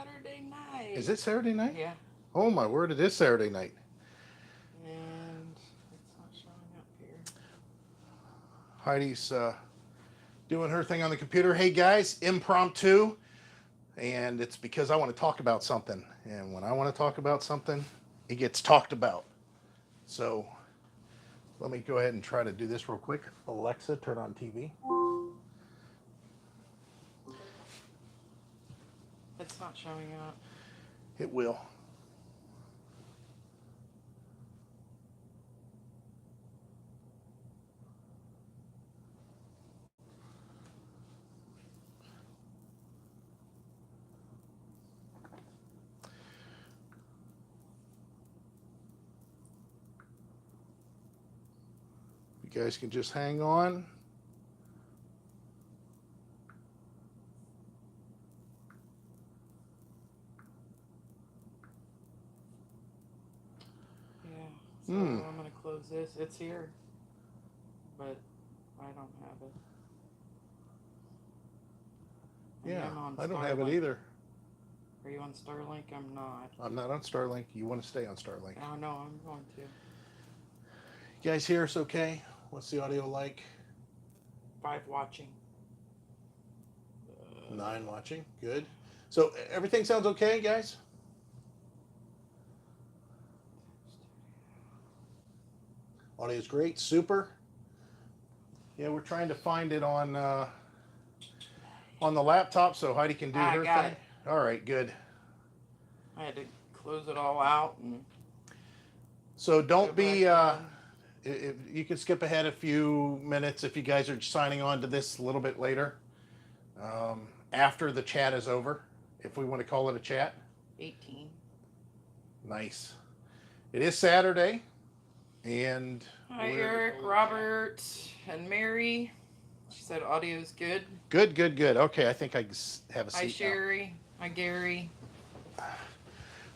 Saturday night. Is it Saturday night? Yeah. Oh my word, it is Saturday night. And it's not showing up here. Heidi's doing her thing on the computer. Hey guys, impromptu. And it's because I want to talk about something. And when I want to talk about something, it gets talked about. So let me go ahead and try to do this real quick. Alexa, turn on TV. It's not showing up. It will. You guys can just hang on. Yeah. So I'm going to close this. It's here. But I don't have it. Yeah, on I don't have it Starlink. either. Are you on Starlink? I'm not. I'm not on Starlink. You want to stay on Starlink. Oh, no, I'm going to. You guys hear us okay? What's the audio like? 5 watching. 9 watching. Good. So everything sounds okay, guys? Audio's great. Super. Yeah, we're trying to find it on the laptop so Heidi can do her got thing. it. All right, good. I had to close it all out. And so don't go be... back if you can skip ahead a few minutes if you guys are signing on to this a little bit later. After the chat is over, if we want to call it a chat. 18. Nice. It is Saturday. And Hi, Eric, Robert, and Mary. She said audio's good. Good. Okay, I think I have a seat Hi, now. Sherry. Hi, Gary.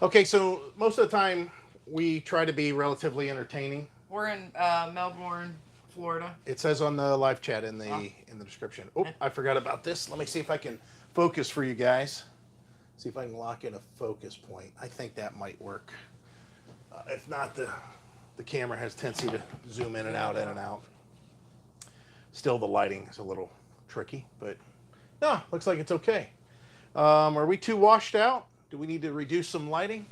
Okay, so most of the time we try to be relatively entertaining. We're in Melbourne, Florida. It says on the live chat in the description. Oh, I forgot about this. Let me see if I can focus for you guys. See if I can lock in a focus point. I think that might work. If not, the camera has tendency to zoom in and out. Still, the lighting is a little tricky, but no, looks like it's okay. Are we too washed out? Do we need to reduce some lighting?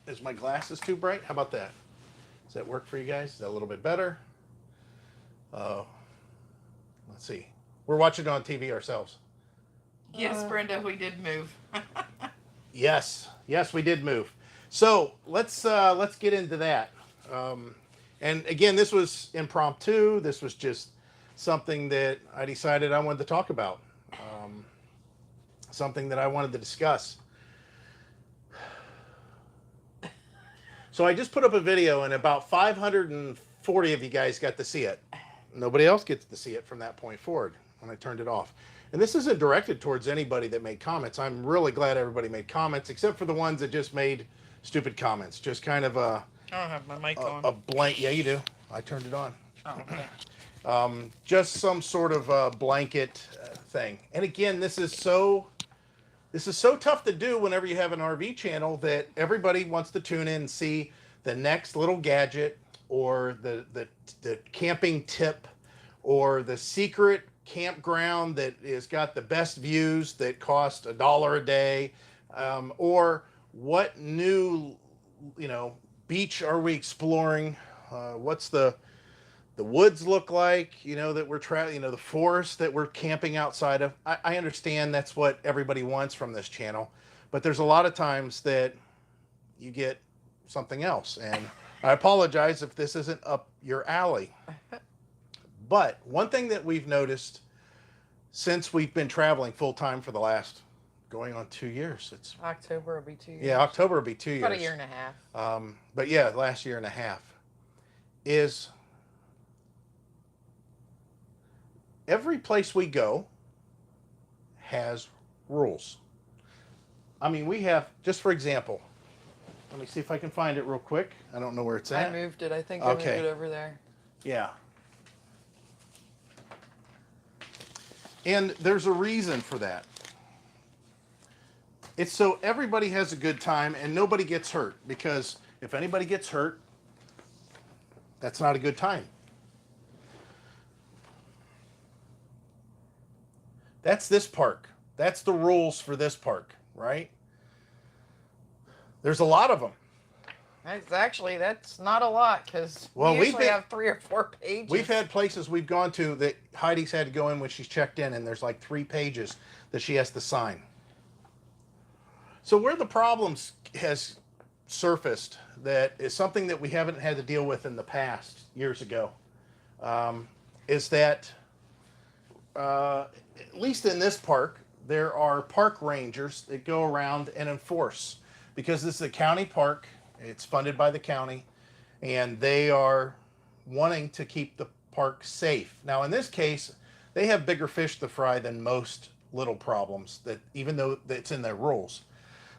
Is my glasses too bright? How about that? Does that work for you guys? Is that a little bit better? Let's see. We're watching it on TV ourselves. Yes, Brenda, we did move. Yes, we did move. So let's get into that. And again, this was impromptu. This was just something that I decided I wanted to talk about. Something that I wanted to discuss. So I just put up a video, and about 540 of you guys got to see it. Nobody else gets to see it from that point forward when I turned it off. And this isn't directed towards anybody that made comments. I'm really glad everybody made comments, except for the ones that just made stupid comments. Just kind of I don't have my mic on. a blank. Yeah, you do. I turned it on. Oh, okay. Just some sort of blanket thing. And again, this is so tough to do whenever you have an RV channel that everybody wants to tune in and see the next little gadget or the camping tip or the secret campground that has got the best views that cost $1 a day, or what new beach are we exploring? What's the woods look like, that we're the forest that we're camping outside of. I understand that's what everybody wants from this channel, but there's a lot of times that you get something else. And I apologize if this isn't up your alley. But one thing that we've noticed since we've been traveling full time for the last going on 2 years, October will be 2 years. Yeah, October will be 2 years. About a year and a half. But yeah, last year and a half is every place we go has rules. I mean, we have, just for example, let me see if I can find it real quick. I don't know where it's at. I moved it. I think I moved it over there. Yeah. And there's a reason for that. It's so everybody has a good time and nobody gets hurt, because if anybody gets hurt, that's not a good time. That's this park. That's the rules for this park, right? There's a lot of them. That's not a lot, because we usually have 3 or 4 pages. We've had places we've gone to that Heidi's had to go in when she's checked in, and there's like 3 pages that she has to sign. So where the problems has surfaced, that is something that we haven't had to deal with in the past, years ago, is that at least in this park, there are park rangers that go around and enforce, because this is a county park. It's funded by the county, and they are wanting to keep the park safe. Now, in this case, they have bigger fish to fry than most little problems, that even though it's in their rules.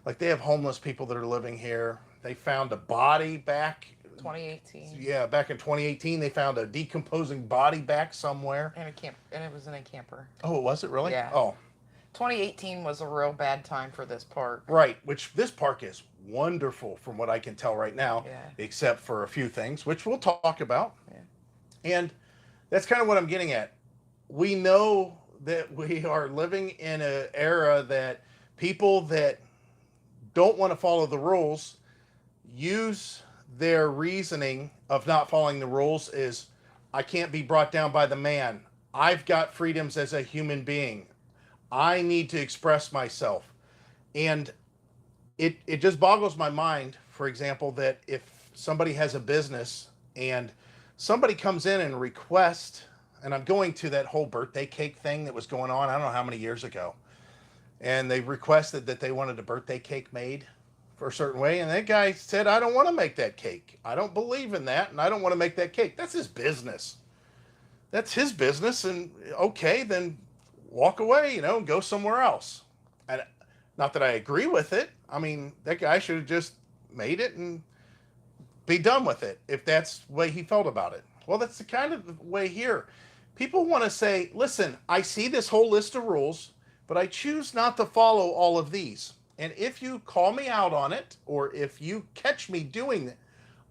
Like, they have homeless people that are living here. They found a body back 2018. Yeah, back in 2018, they found a decomposing body back somewhere. And it was in a camper. Oh, was it really? Yeah. Oh. 2018 was a real bad time for this park. Right, which this park is wonderful from what I can tell right now, yeah. except for a few things, which we'll talk about. Yeah. And that's kind of what I'm getting at. We know that we are living in an era that people that don't want to follow the rules use their reasoning of not following the rules is, I can't be brought down by the man. I've got freedoms as a human being. I need to express myself. And it just boggles my mind, for example, that if somebody has a business and somebody comes in and requests, and I'm going to that whole birthday cake thing that was going on, I don't know how many years ago, and they requested that they wanted a birthday cake made for a certain way, and that guy said, I don't want to make that cake. I don't believe in that, and I don't want to make that cake. That's his business. That's his business, and okay, then walk away, and go somewhere else. And not that I agree with it. I mean, that guy should have just made it and be done with it if that's the way he felt about it. Well, that's the kind of way here. People want to say, listen, I see this whole list of rules, but I choose not to follow all of these. And if you call me out on it, or if you catch me doing it,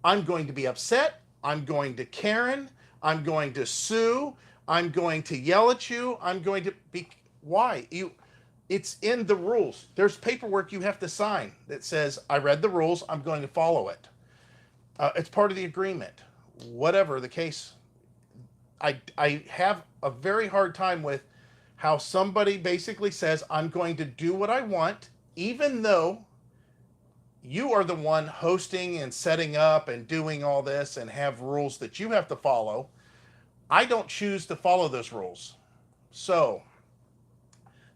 I'm going to be upset. I'm going to Karen. I'm going to sue. I'm going to yell at you. I'm going to be... Why? It's in the rules. There's paperwork you have to sign that says, I read the rules. I'm going to follow it. It's part of the agreement. Whatever the case. I have a very hard time with how somebody basically says, I'm going to do what I want, even though you are the one hosting and setting up and doing all this and have rules that you have to follow. I don't choose to follow those rules. So,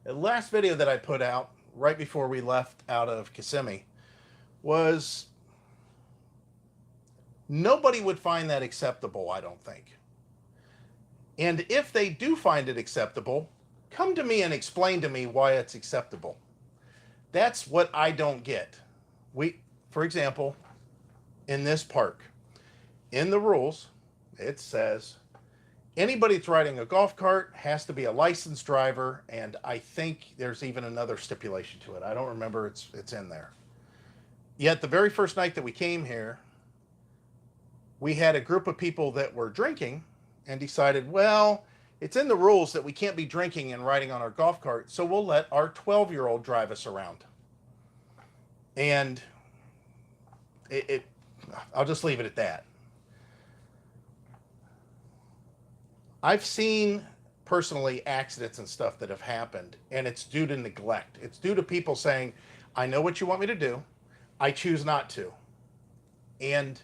the last video that I put out right before we left out of Kissimmee was, nobody would find that acceptable, I don't think. And if they do find it acceptable, come to me and explain to me why it's acceptable. That's what I don't get. For example, in this park, in the rules, it says anybody that's riding a golf cart has to be a licensed driver, and I think there's even another stipulation to it. I don't remember, it's in there. Yet the very first night that we came here, we had a group of people that were drinking and decided, well, it's in the rules that we can't be drinking and riding on our golf cart, so we'll let our 12-year-old drive us around. And I'll just leave it at that. I've seen personally accidents and stuff that have happened, and it's due to neglect. It's due to people saying, I know what you want me to do, I choose not to. And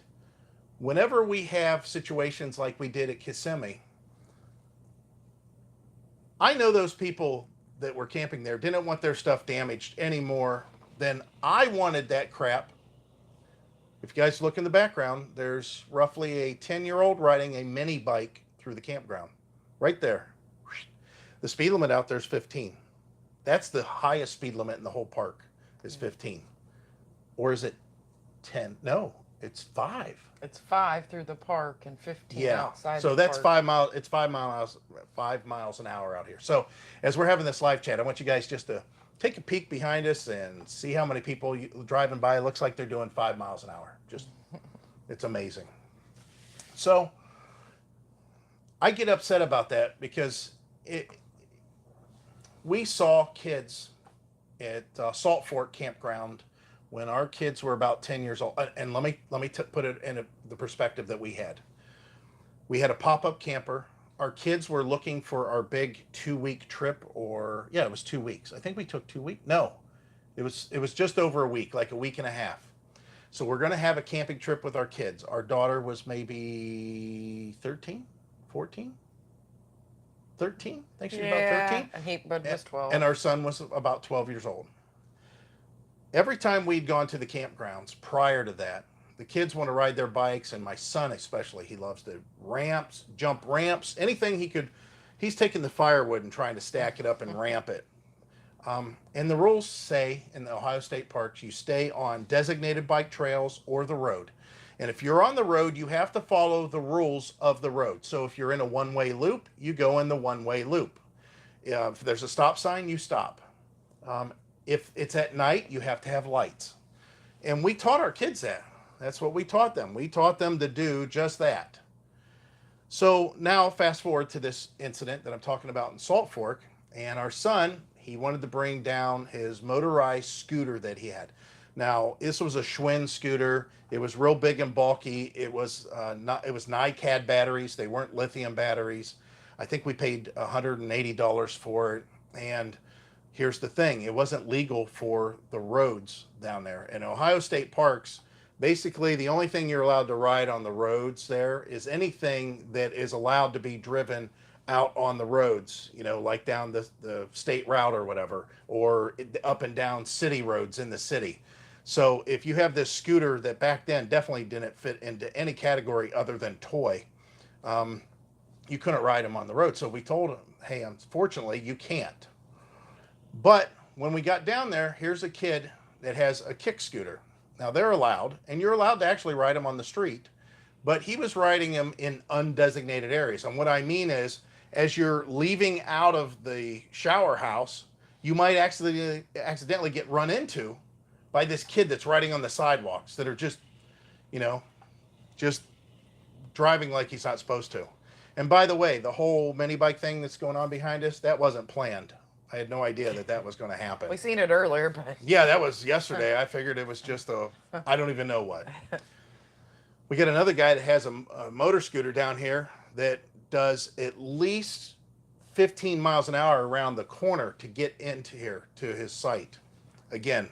whenever we have situations like we did at Kissimmee, I know those people that were camping there didn't want their stuff damaged any more than I wanted that crap. If you guys look in the background, there's roughly a 10-year-old riding a mini bike through the campground. Right there. The speed limit out there is 15. That's the highest speed limit in the whole park, is 15. Or is it 10? No, it's 5. It's 5 through the park and 15 outside. So that's 5 miles. It's 5 miles an hour out here. So as we're having this live chat, I want you guys just to take a peek behind us and see how many people driving by. It looks like they're doing 5 miles an hour. Just, it's amazing. So I get upset about that because we saw kids at Salt Fork Campground when our kids were about 10 years old. And let me put it in the perspective that we had. We had a pop-up camper. Our kids were looking for our big 2-week trip, or yeah, it was 2 weeks. I think we took 2 weeks. No, it was just over a week, like a week and a half. So we're going to have a camping trip with our kids. Our daughter was maybe 13, 14, 13. I think she was about 13. And he was 12. And our son was about 12 years old. Every time we'd gone to the campgrounds prior to that, the kids want to ride their bikes, and my son especially, he loves to jump ramps, anything he could. He's taking the firewood and trying to stack it up and ramp it. And the rules say in the Ohio State parks, you stay on designated bike trails or the road. And if you're on the road, you have to follow the rules of the road. So if you're in a one-way loop, you go in the one-way loop. If there's a stop sign, you stop. If it's at night, you have to have lights. And we taught our kids that. That's what we taught them. We taught them to do just that. So now fast forward to this incident that I'm talking about in Salt Fork. And our son, he wanted to bring down his motorized scooter that he had. Now, this was a Schwinn scooter. It was real big and bulky. It was NiCad batteries. They weren't lithium batteries. I think we paid $180 for it. And here's the thing. It wasn't legal for the roads down there. In Ohio State parks, basically the only thing you're allowed to ride on the roads there is anything that is allowed to be driven out on the roads, like down the state route or whatever, or up and down city roads in the city. So if you have this scooter that back then definitely didn't fit into any category other than toy, you couldn't ride them on the road. So we told him, hey, unfortunately, you can't. But when we got down there, here's a kid that has a kick scooter. Now they're allowed, and you're allowed to actually ride them on the street, but he was riding them in undesignated areas. And what I mean is, as you're leaving out of the shower house, you might accidentally get run into by this kid that's riding on the sidewalks that are just driving like he's not supposed to. And by the way, the whole mini bike thing that's going on behind us, that wasn't planned. I had no idea that was going to happen. We seen it earlier, but yeah, that was yesterday. I figured it was just I don't even know what. We got another guy that has a motor scooter down here that does at least 15 miles an hour around the corner to get into here to his site. Again,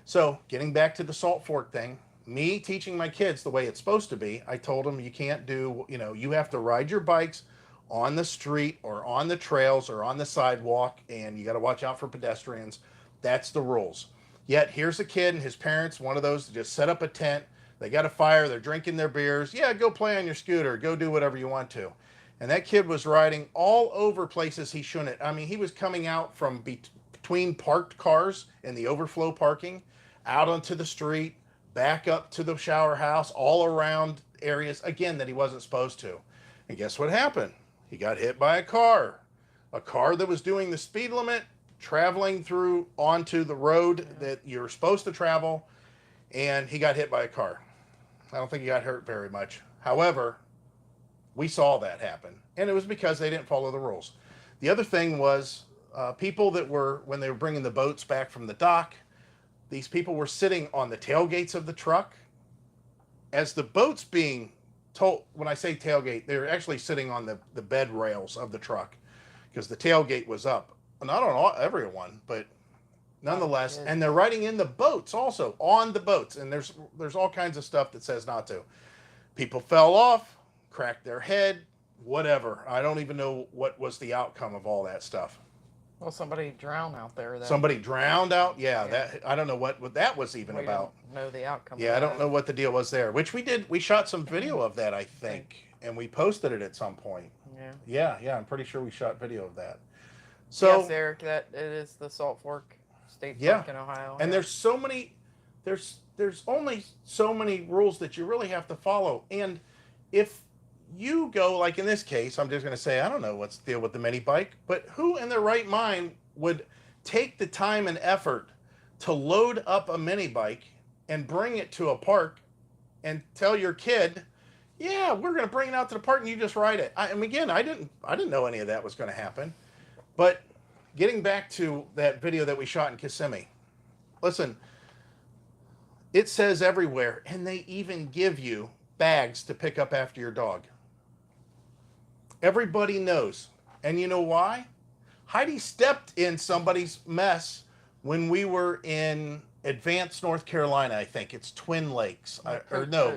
so getting back to the Salt Fork thing, me teaching my kids the way it's supposed to be, I told them you can't do, you have to ride your bikes on the street or on the trails or on the sidewalk, and you got to watch out for pedestrians. That's the rules. Yet here's a kid and his parents, one of those that just set up a tent. They got a fire. They're drinking their beers. Yeah, go play on your scooter. Go do whatever you want to. And that kid was riding all over places he shouldn't. I mean, he was coming out from between parked cars in the overflow parking, out onto the street, back up to the shower house, all around areas, again, that he wasn't supposed to. And guess what happened? He got hit by a car that was doing the speed limit, traveling through onto the road that you're supposed to travel, and he got hit by a car. I don't think he got hurt very much. However, we saw that happen, and it was because they didn't follow the rules. The other thing was people that were, when they were bringing the boats back from the dock, these people were sitting on the tailgates of the truck. As the boat's being when I say tailgate, they're actually sitting on the bed rails of the truck because the tailgate was up. Not on everyone, but nonetheless. And they're riding in the boats also, on the boats. And there's all kinds of stuff that says not to. People fell off, cracked their head, whatever. I don't even know what was the outcome of all that stuff. Well, somebody drowned out there. Somebody drowned out? Yeah, that I don't know what that was even about. Don't know the outcome. Yeah, I don't know what the deal was there. Which we did. We shot some video of that, I think, and we posted it at some point. Yeah. Yeah, I'm pretty sure we shot video of that. So yes, Eric, that it is the Salt Fork State Park in Ohio. And there's so many. There's only so many rules that you really have to follow. And if you go, like in this case, I'm just going to say, I don't know what's the deal with the mini bike, but who in their right mind would take the time and effort to load up a mini bike and bring it to a park and tell your kid, yeah, we're going to bring it out to the park and you just ride it. And again, I didn't know any of that was going to happen. But getting back to that video that we shot in Kissimmee, listen, it says everywhere, and they even give you bags to pick up after your dog. Everybody knows. And you know why? Heidi stepped in somebody's mess when we were in Advance, North Carolina, I think. It's Twin Lakes.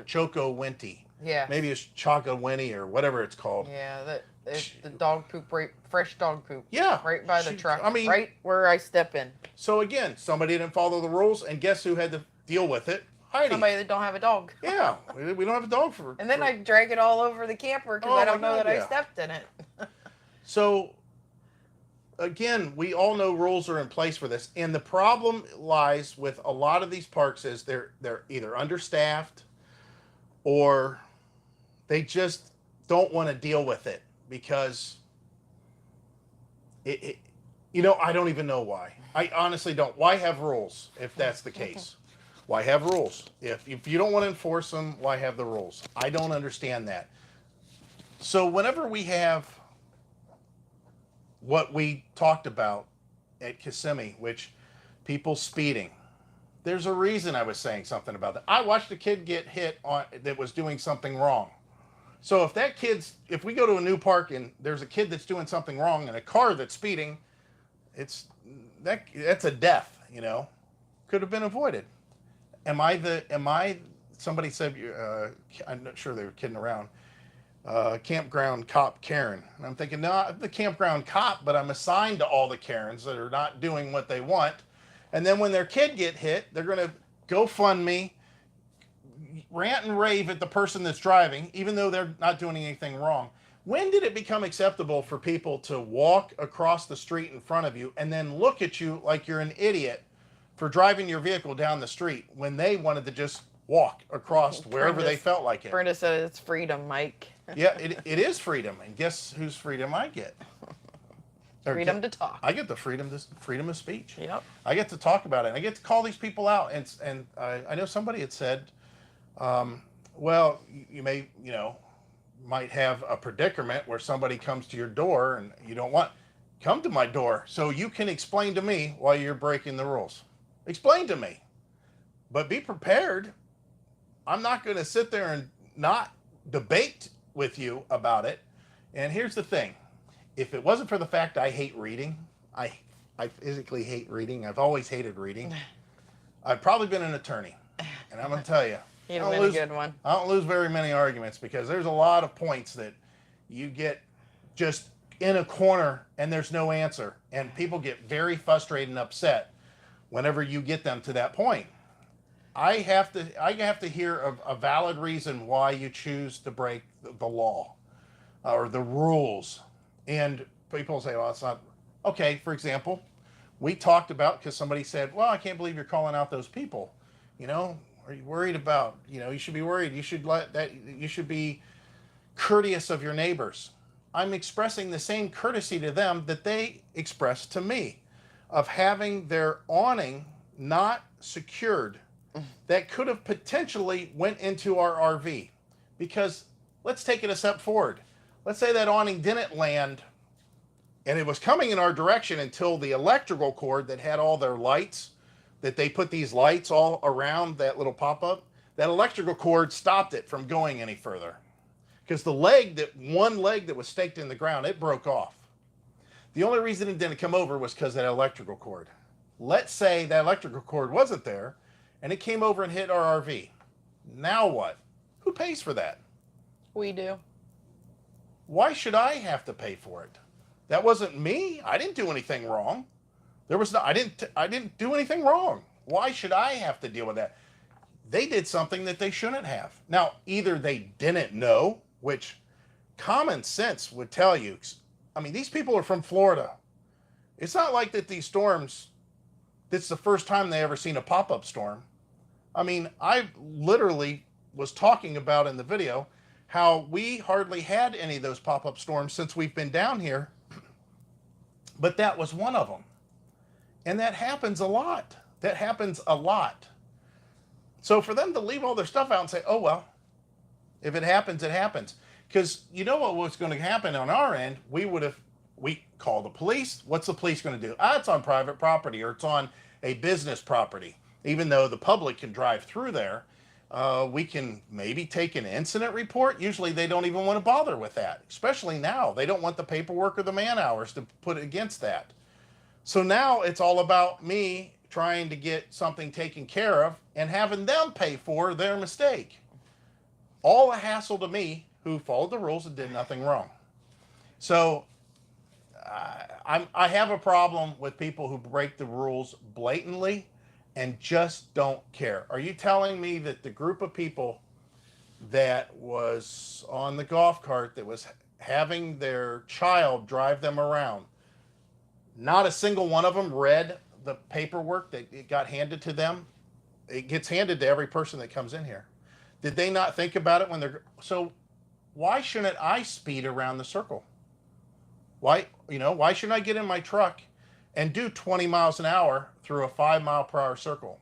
Choco Winty. Yeah. Maybe it's Choco Winty or whatever it's called. Yeah, the dog poop, fresh dog poop. Yeah. Right by the truck. I mean, right where I step in. So again, somebody didn't follow the rules, and guess who had to deal with it? Heidi. Somebody that don't have a dog. Yeah, we don't have a dog for. And then I drag it all over the camper because I don't know that I stepped in it. So, again, we all know rules are in place for this, and the problem lies with a lot of these parks is they're either understaffed or they just don't want to deal with it because I don't even know why. I honestly don't. Why have rules if that's the case? Why have rules? If you don't want to enforce them, why have the rules? I don't understand that. So whenever we have what we talked about at Kissimmee, which people speeding, there's a reason I was saying something about that. I watched a kid get hit on that was doing something wrong. So if we go to a new park and there's a kid that's doing something wrong and a car that's speeding, that's a death, could have been avoided. Somebody said, I'm not sure they were kidding around, campground cop Karen. And I'm thinking, no, I'm the campground cop, but I'm assigned to all the Karens that are not doing what they want. And then when their kid get hit, they're going to GoFundMe, rant and rave at the person that's driving, even though they're not doing anything wrong. When did it become acceptable for people to walk across the street in front of you and then look at you like you're an idiot for driving your vehicle down the street when they wanted to just walk across wherever they felt like it? Brenda said it's freedom, Mike. Yeah, it is freedom. And guess whose freedom I get? Freedom to talk. I get the freedom of speech. Yep. I get to talk about it. I get to call these people out. And I know somebody had said, well, you might have a predicament where somebody comes to your door and you don't want, come to my door so you can explain to me why you're breaking the rules. Explain to me. But be prepared. I'm not going to sit there and not debate with you about it. And here's the thing. If it wasn't for the fact I hate reading, I physically hate reading. I've always hated reading. I've probably been an attorney. And I'm going to tell you. You'd have been a good one. I don't lose very many arguments because there's a lot of points that you get just in a corner and there's no answer. And people get very frustrated and upset whenever you get them to that point. I have to hear a valid reason why you choose to break the law or the rules. And people say, well, it's not. Okay, for example, we talked about, because somebody said, well, I can't believe you're calling out those people. Are you worried about, you should be worried. You should be courteous of your neighbors. I'm expressing the same courtesy to them that they express to me of having their awning not secured that could have potentially went into our RV. Because let's take it a step forward. Let's say that awning didn't land and it was coming in our direction until the electrical cord that had all their lights, that they put these lights all around that little pop-up, that electrical cord stopped it from going any further. Because one leg that was staked in the ground, it broke off. The only reason it didn't come over was because of that electrical cord. Let's say that electrical cord wasn't there and it came over and hit our RV. Now what? Who pays for that? We do. Why should I have to pay for it? That wasn't me. I didn't do anything wrong. I didn't do anything wrong. Why should I have to deal with that? They did something that they shouldn't have. Now, either they didn't know, which common sense would tell you. I mean, these people are from Florida. It's not like that these storms, this is the first time they ever seen a pop-up storm. I mean, I literally was talking about in the video how we hardly had any of those pop-up storms since we've been down here. But that was one of them. And that happens a lot. That happens a lot. So for them to leave all their stuff out and say, oh, well, if it happens, it happens. Because you know what was going to happen on our end? We call the police. What's the police going to do? It's on private property or it's on a business property. Even though the public can drive through there, we can maybe take an incident report. Usually they don't even want to bother with that, especially now. They don't want the paperwork or the man hours to put against that. So now it's all about me trying to get something taken care of and having them pay for their mistake. All a hassle to me, who followed the rules and did nothing wrong. So I have a problem with people who break the rules blatantly and just don't care. Are you telling me that the group of people that was on the golf cart that was having their child drive them around, not a single one of them read the paperwork that it got handed to them? It gets handed to every person that comes in here. Did they not think about it when they're... So why shouldn't I speed around the circle? Why shouldn't I get in my truck and do 20 miles an hour through a 5 mile per hour circle?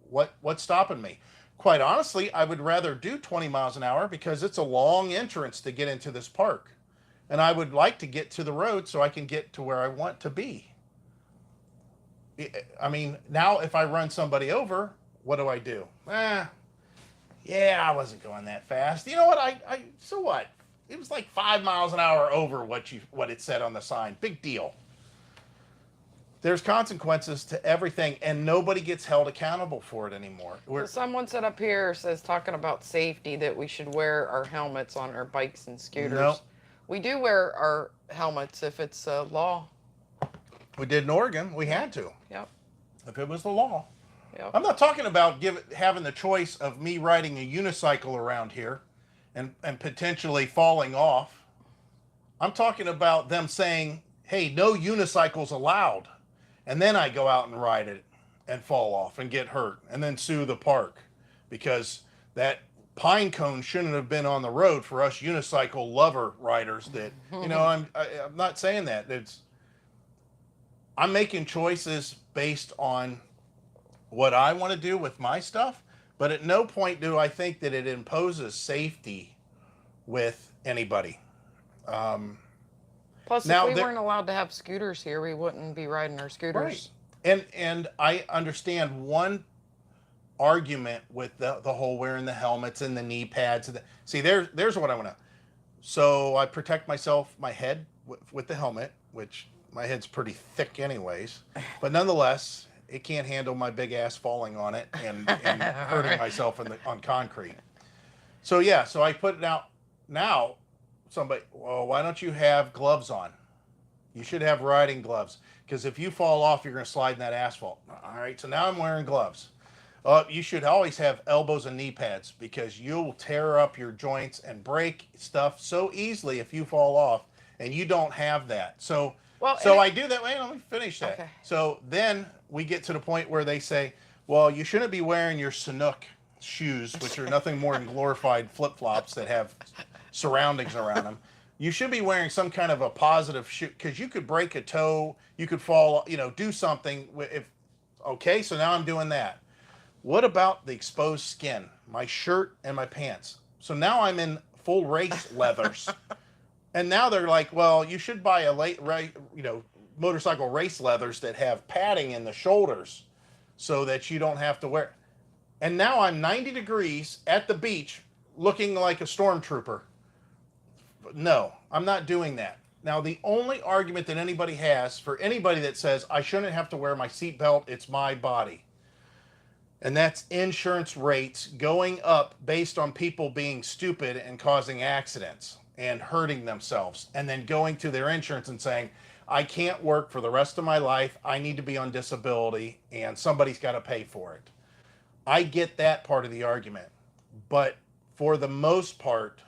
What's stopping me? Quite honestly, I would rather do 20 miles an hour because it's a long entrance to get into this park. And I would like to get to the road so I can get to where I want to be. I mean, now if I run somebody over, what do? Yeah, I wasn't going that fast. You know what? So what? It was like 5 miles an hour over what it said on the sign. Big deal. There's consequences to everything, and nobody gets held accountable for it anymore. Well, someone said up here says talking about safety that we should wear our helmets on our bikes and scooters. Nope. We do wear our helmets if it's law. We did in Oregon. We had to. Yep. If it was the law. Yep. I'm not talking about having the choice of me riding a unicycle around here and potentially falling off. I'm talking about them saying, hey, no unicycles allowed. And then I go out and ride it and fall off and get hurt and then sue the park because that pine cone shouldn't have been on the road for us unicycle lover riders that, I'm not saying that. I'm making choices based on what I want to do with my stuff, but at no point do I think that it imposes safety with anybody. Plus, if we weren't allowed to have scooters here, we wouldn't be riding our scooters. Right. And I understand one argument with the whole wearing the helmets and the knee pads. See, there's what I want to. So I protect my head with the helmet, which my head's pretty thick anyways, but nonetheless, it can't handle my big ass falling on it and hurting myself on concrete. So yeah, so I put it out. Now, somebody, well, why don't you have gloves on? You should have riding gloves because if you fall off, you're going to slide in that asphalt. All right, so now I'm wearing gloves. You should always have elbows and knee pads because you'll tear up your joints and break stuff so easily if you fall off, and you don't have that. So I do that. Wait, let me finish that. Okay. So then we get to the point where they say, well, you shouldn't be wearing your Sanuk shoes, which are nothing more than glorified flip-flops that have surroundings around them. You should be wearing some kind of a positive shoe because you could break a toe, you could fall, do something. Okay, so now I'm doing that. What about the exposed skin, my shirt and my pants? So now I'm in full race leathers. And now they're like, well, you should buy motorcycle race leathers that have padding in the shoulders so that you don't have to wear. And now I'm 90 degrees at the beach looking like a stormtrooper. No, I'm not doing that. Now, the only argument that anybody has for anybody that says I shouldn't have to wear my seatbelt, it's my body. And that's insurance rates going up based on people being stupid and causing accidents and hurting themselves, and then going to their insurance and saying, I can't work for the rest of my life, I need to be on disability, and somebody's got to pay for it. I get that part of the argument, but for the most part,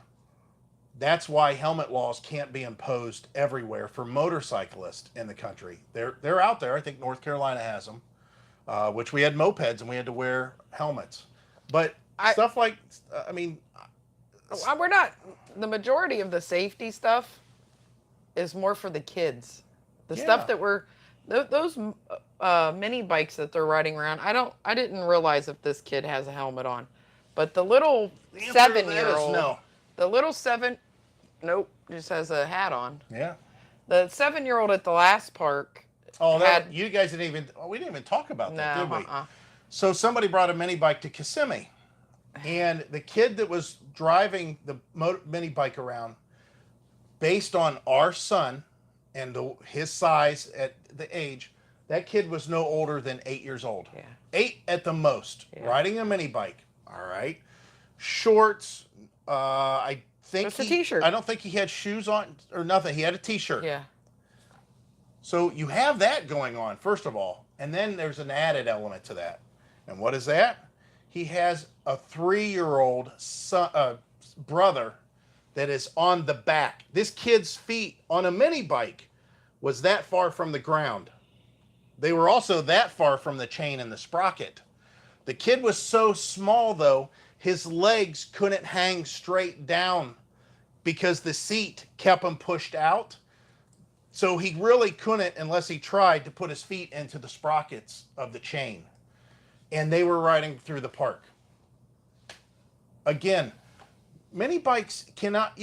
that's why helmet laws can't be imposed everywhere for motorcyclists in the country. They're out there. I think North Carolina has them, which we had mopeds and we had to wear helmets. But stuff like, we're not, the majority of the safety stuff is more for the kids. The stuff that Those mini bikes that they're riding around, I didn't realize if this kid has a helmet on, but the little The answer to that is 7-year-old, no. the little nope, just has a hat on. Yeah. The 7-year-old at the last park Oh, had you guys didn't even. Oh, we didn't even talk about that, no, did we? So somebody brought a mini bike to Kissimmee, and the kid that was driving the mini bike around, based on our son and his size at the age, that kid was no older than 8 years old. Yeah. 8 at the most, Yeah. riding a mini bike. All right. Shorts. I think just a t-shirt. I don't think he had shoes on or nothing. He had a t-shirt. Yeah. So you have that going on, first of all. And then there's an added element to that. And what is that? He has a 3-year-old brother that is on the back. This kid's feet on a mini bike was that far from the ground. They were also that far from the chain and the sprocket. The kid was so small, though, his legs couldn't hang straight down because the seat kept him pushed out. So he really couldn't, unless he tried, to put his feet into the sprockets of the chain. And they were riding through the park. Again, mini bikes cannot,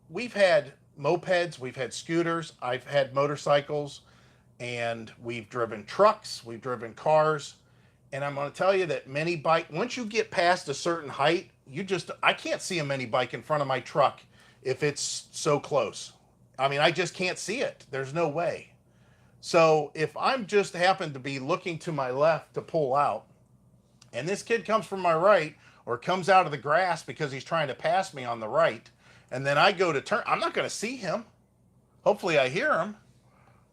we've had mopeds, we've had scooters, I've had motorcycles, and we've driven trucks, we've driven cars. And I'm going to tell you that mini bike, once you get past a certain height, I can't see a mini bike in front of my truck if it's so close. I mean, I just can't see it. There's no way. So if I'm just happen to be looking to my left to pull out, and this kid comes from my right or comes out of the grass because he's trying to pass me on the right, and then I go to turn, I'm not going to see him. Hopefully I hear him.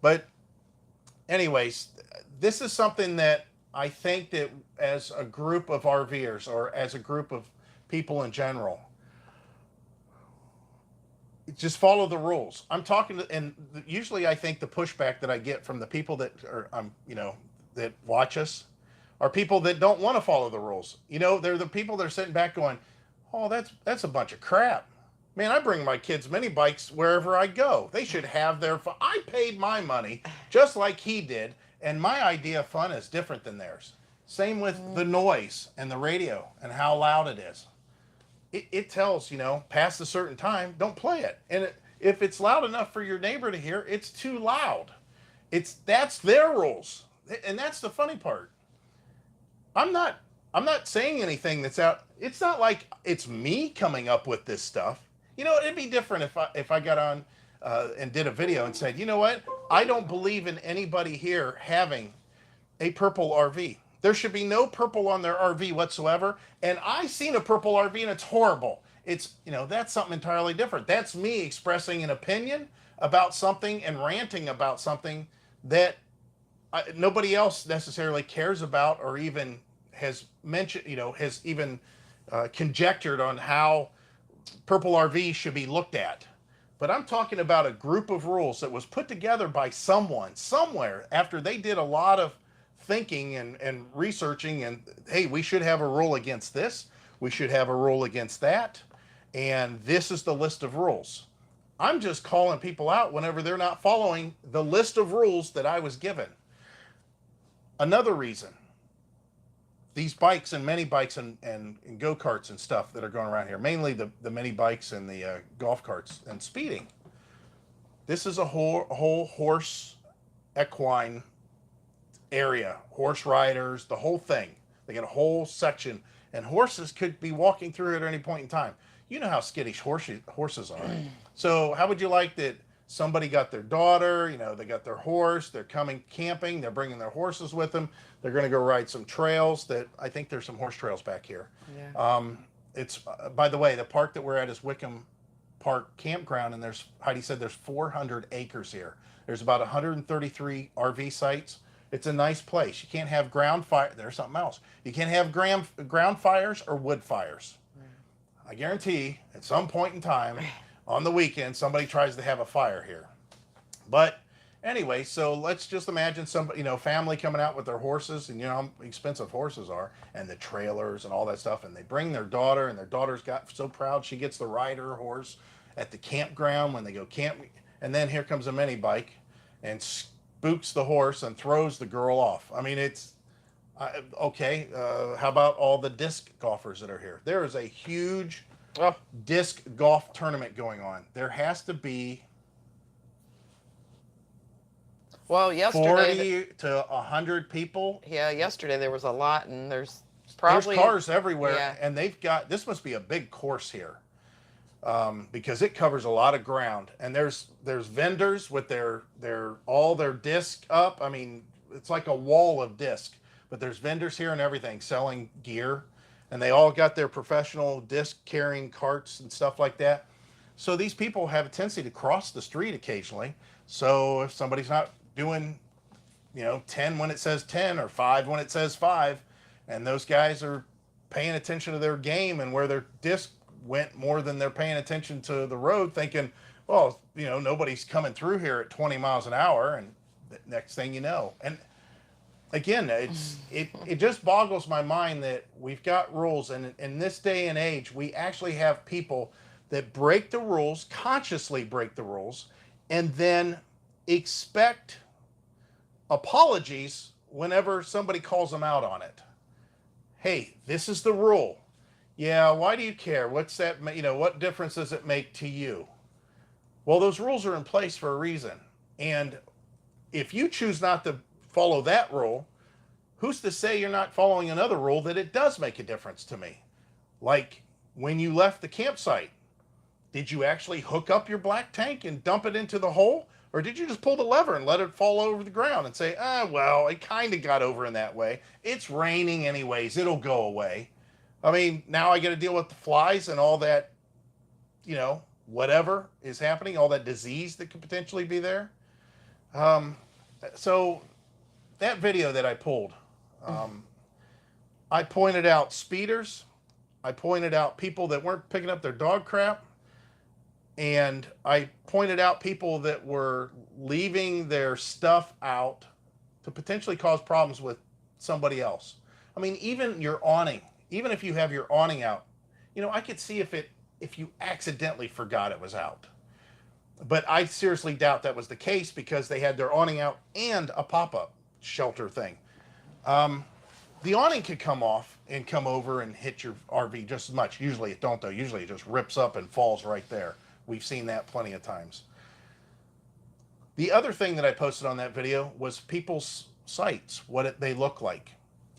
But anyways, this is something that I think that as a group of RVers or as a group of people in general, just follow the rules. I'm talking to, and usually I think the pushback that I get from the people that are, that watch us are people that don't want to follow the rules. They're the people that are sitting back going, oh, that's a bunch of crap. Man, I bring my kids mini bikes wherever I go. They should have I paid my money just like he did. And my idea of fun is different than theirs. Same with the noise and the radio and how loud it is. It tells, past a certain time, don't play it. And if it's loud enough for your neighbor to hear, it's too loud. That's their rules. And that's the funny part. I'm not saying anything that's out. It's not like it's me coming up with this stuff. It'd be different if I got on and did a video and said, you know what? I don't believe in anybody here having a purple RV. There should be no purple on their RV whatsoever. And I seen a purple RV and it's horrible. It's, that's something entirely different. That's me expressing an opinion about something and ranting about something that nobody else necessarily cares about or even has mentioned, has even conjectured on how purple RV should be looked at. But I'm talking about a group of rules that was put together by someone, somewhere, after they did a lot of thinking and researching, and hey, we should have a rule against this, we should have a rule against that, and this is the list of rules. I'm just calling people out whenever they're not following the list of rules that I was given. Another reason, these bikes and mini bikes and go-karts and stuff that are going around here, mainly the mini bikes and the golf carts and speeding. This is a whole horse equine area, horse riders, the whole thing. They got a whole section, and horses could be walking through at any point in time. You know how skittish horses are. So how would you like that somebody got their daughter, they got their horse, they're coming camping, they're bringing their horses with them, they're going to go ride some trails I think there's some horse trails back here. Yeah. It's, by the way, the park that we're at is Wickham Park Campground, and Heidi said there's 400 acres here. There's about 133 RV sites. It's a nice place. You can't have ground fire. There's something else. You can't have ground fires or wood fires. I guarantee at some point in time on the weekend, somebody tries to have a fire here. But anyway, so let's just imagine somebody, family coming out with their horses, and how expensive horses are, and the trailers and all that stuff. And they bring their daughter, and their daughter's got so proud she gets to ride her horse at the campground when they go camping. And then here comes a mini bike, and spooks the horse and throws the girl off. I mean, it's okay. How about all the disc golfers that are here? There is a huge Oh, disc golf tournament going on. There has to be well, yesterday, 40 to 100 people. yeah, yesterday there was a lot, and there's There's probably cars everywhere, yeah. and they've got, this must be a big course here, because it covers a lot of ground. And there's vendors with their all their disc up. I mean, it's like a wall of disc, but there's vendors here and everything selling gear, and they all got their professional disc carrying carts and stuff like that. So these people have a tendency to cross the street occasionally. So if somebody's not doing, 10 when it says 10 or 5 when it says 5, and those guys are paying attention to their game and where their disc went more than they're paying attention to the road, thinking, well, nobody's coming through here at 20 miles an hour, and the next thing you know. And again, it just boggles my mind that we've got rules, and in this day and age, we actually have people that break the rules, consciously break the rules, and then expect apologies whenever somebody calls them out on it. Hey, this is the rule. Yeah, why do you care? What's that? What difference does it make to you? Well, those rules are in place for a reason. And if you choose not to follow that rule, who's to say you're not following another rule that it does make a difference to me? Like when you left the campsite, did you actually hook up your black tank and dump it into the hole? Or did you just pull the lever and let it fall over the ground and say, well, it kind of got over in that way. It's raining anyways. It'll go away. I mean, now I got to deal with the flies and all that, whatever is happening, all that disease that could potentially be there. So that video that I pulled, I pointed out speeders. I pointed out people that weren't picking up their dog crap. And I pointed out people that were leaving their stuff out to potentially cause problems with somebody else. I mean, even your awning, even if you have your awning out, I could see if you accidentally forgot it was out. But I seriously doubt that was the case because they had their awning out and a pop-up shelter thing. The awning could come off and come over and hit your RV just as much. Usually it don't though. Usually it just rips up and falls right there. We've seen that plenty of times. The other thing that I posted on that video was people's sites, what they look like.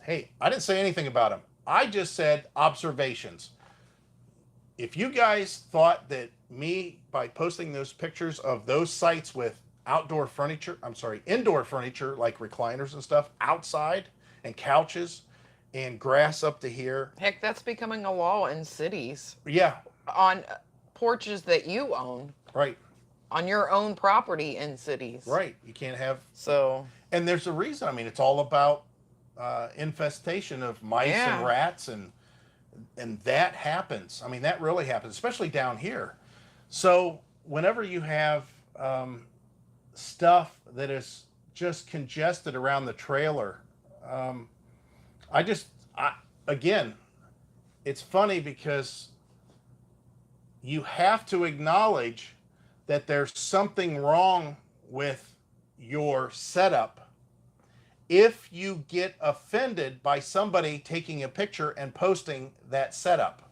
Hey, I didn't say anything about them. I just said observations. If you guys thought that me, by posting those pictures of those sites with indoor furniture like recliners and stuff outside and couches and grass up to here. Heck, that's becoming a law in cities. Yeah. On porches that you own. Right. On your own property in cities. Right. You can't have. So. And there's a reason. I mean, it's all about infestation of mice and rats, and that happens. I mean, that really happens, especially down here. So whenever you have stuff that is just congested around the trailer, again, it's funny because you have to acknowledge that there's something wrong with your setup if you get offended by somebody taking a picture and posting that setup.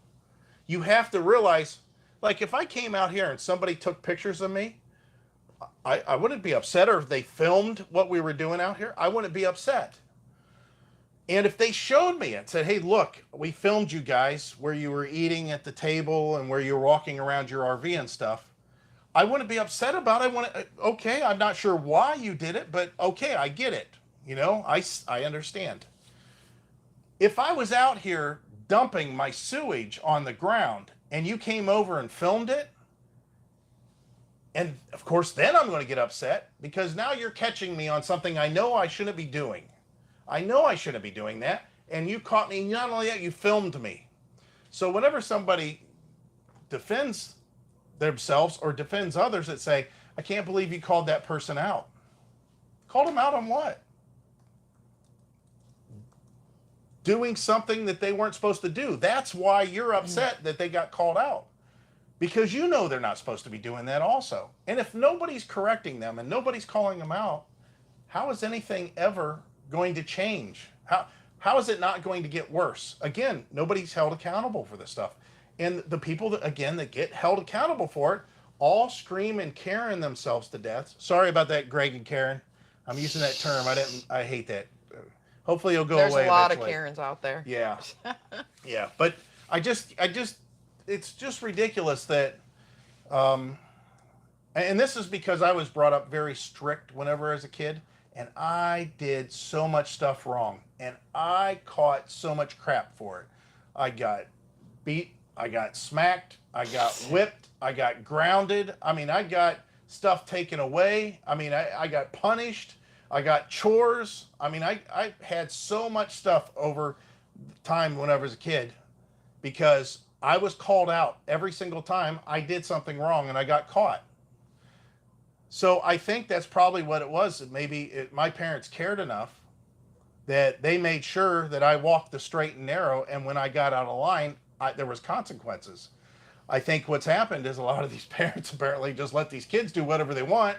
You have to realize, like if I came out here and somebody took pictures of me, I wouldn't be upset. Or if they filmed what we were doing out here, I wouldn't be upset. And if they showed me it, said, hey, look, we filmed you guys where you were eating at the table and where you were walking around your RV and stuff, I wouldn't be upset about it. Okay, I'm not sure why you did it, but okay, I get it. I understand. If I was out here dumping my sewage on the ground and you came over and filmed it, and of course, then I'm going to get upset because now you're catching me on something I know I shouldn't be doing. I know I shouldn't be doing that. And you caught me. Not only that, you filmed me. So whenever somebody defends themselves or defends others that say, I can't believe you called that person out. Called them out on what? Doing something that they weren't supposed to do. That's why you're upset that they got called out. Because you know they're not supposed to be doing that also. And if nobody's correcting them and nobody's calling them out, how is anything ever going to change? How is it not going to get worse? Again, nobody's held accountable for this stuff. And the people that, again, that get held accountable for it all scream and Karen themselves to death. Sorry about that, Greg and Karen. I'm using that term. I hate that. Hopefully it'll go There's away a lot eventually. of Karens out there. Yeah. Yeah. But it's just ridiculous that, and this is because I was brought up very strict whenever I was a kid, and I did so much stuff wrong, and I caught so much crap for it. I got beat, I got smacked, I got whipped, I got grounded. I mean, I got stuff taken away. I mean, I got punished. I got chores. I mean, I had so much stuff over time when I was a kid because I was called out every single time I did something wrong and I got caught. So I think that's probably what it was. My parents cared enough that they made sure that I walked the straight and narrow, and when I got out of line, there was consequences. I think what's happened is a lot of these parents apparently just let these kids do whatever they want.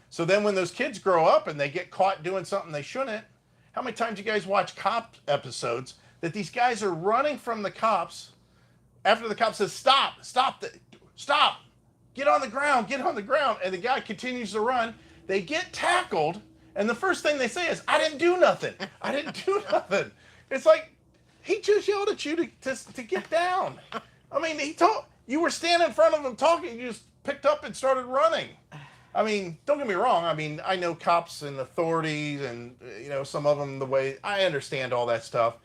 So then when those kids grow up and they get caught doing something they shouldn't, how many times you guys watch cop episodes that these guys are running from the cops after the cop says, stop, get on the ground, and the guy continues to run. They get tackled, and the first thing they say is, I didn't do nothing. It's like, he just yelled at you to get down. I mean, you were standing in front of him talking, you just picked up and started running. I mean, don't get me wrong. I mean, I know cops and authorities and, some of them, the way, I understand all that stuff.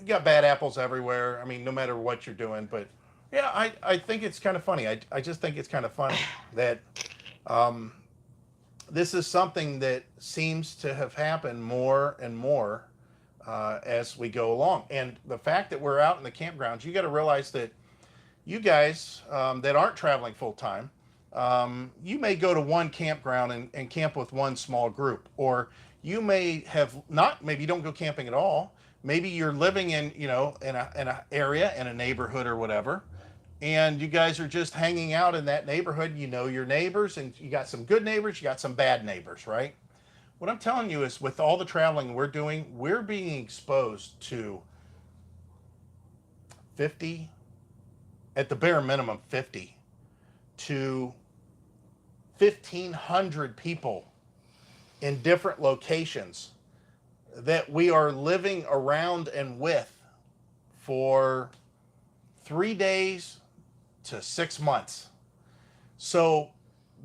You got bad apples everywhere. I mean, no matter what you're doing, but yeah, I think it's kind of funny. I just think it's kind of funny that this is something that seems to have happened more and more as we go along. And the fact that we're out in the campgrounds, you got to realize that you guys that aren't traveling full time, you may go to one campground and camp with one small group, or you may have not. Maybe you don't go camping at all. Maybe you're living in in a area, in a neighborhood or whatever, and you guys are just hanging out in that neighborhood. You know your neighbors, and you got some good neighbors, you got some bad neighbors, right? What I'm telling you is, with all the traveling we're doing, we're being exposed to 50, at the bare minimum 50 to 1,500 people in different locations that we are living around and with for 3 days to 6 months. So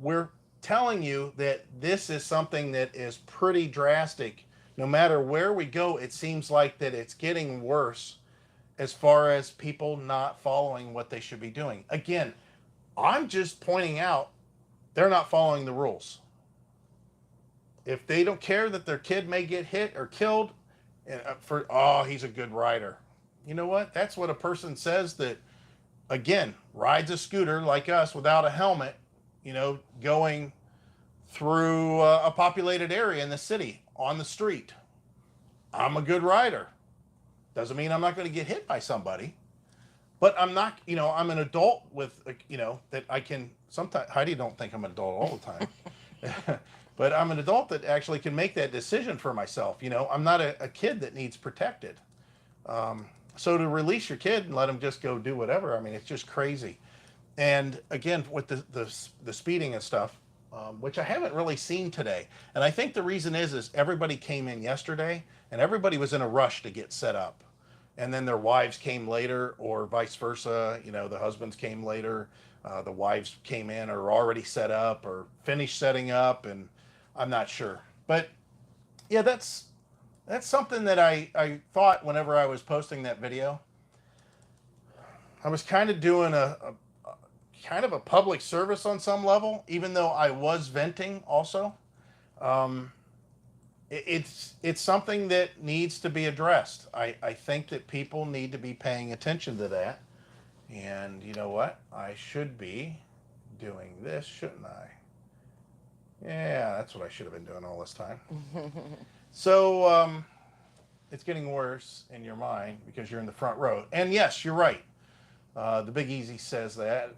we're telling you that this is something that is pretty drastic. No matter where we go, it seems like that it's getting worse as far as people not following what they should be doing. Again, I'm just pointing out they're not following the rules. If they don't care that their kid may get hit or killed he's a good rider. You know what? That's what a person says that, again, rides a scooter like us without a helmet, going through a populated area in the city on the street. I'm a good rider. Doesn't mean I'm not going to get hit by somebody, but I'm not, I'm an adult with, that I can sometimes. Heidi don't think I'm an adult all the time. But I'm an adult that actually can make that decision for myself. I'm not a kid that needs protected. So to release your kid and let him just go do whatever, I mean, it's just crazy. And again, with the speeding and stuff, which I haven't really seen today. And I think the reason is everybody came in yesterday and everybody was in a rush to get set up. And then their wives came later, or vice versa. The husbands came later. The wives came in or already set up or finished setting up, and I'm not sure. But yeah, that's something that I thought whenever I was posting that video. I was kind of doing a kind of a public service on some level, even though I was venting also. It's something that needs to be addressed. I think that people need to be paying attention to that. And you know what? I should be doing this, shouldn't I? Yeah, that's what I should have been doing all this time. So it's getting worse in your mind because you're in the front row. And yes, you're right. The Big Easy says that.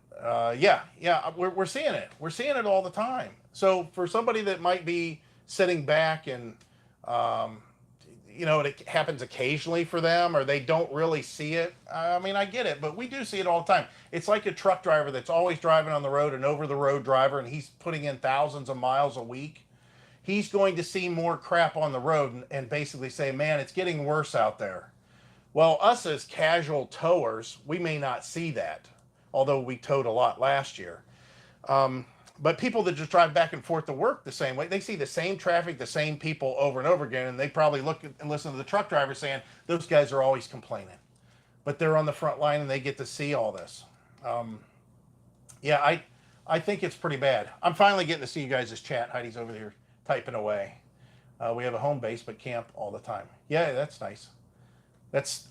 Yeah, we're seeing it. We're seeing it all the time. So for somebody that might be sitting back and, um, it happens occasionally for them, or they don't really see it. I mean, I get it, but we do see it all the time. It's like a truck driver that's always driving on the road, an over the road driver, and he's putting in thousands of miles a week. He's going to see more crap on the road and basically say, man, it's getting worse out there. Well, us as casual towers, we may not see that, although we towed a lot last year. But people that just drive back and forth to work the same way, they see the same traffic, the same people over and over again, and they probably look and listen to the truck driver saying, those guys are always complaining. But they're on the front line and they get to see all this. Yeah, I think it's pretty bad. I'm finally getting to see you guys' chat. Heidi's over here typing away. We have a home base, but camp all the time. Yeah, that's nice. That's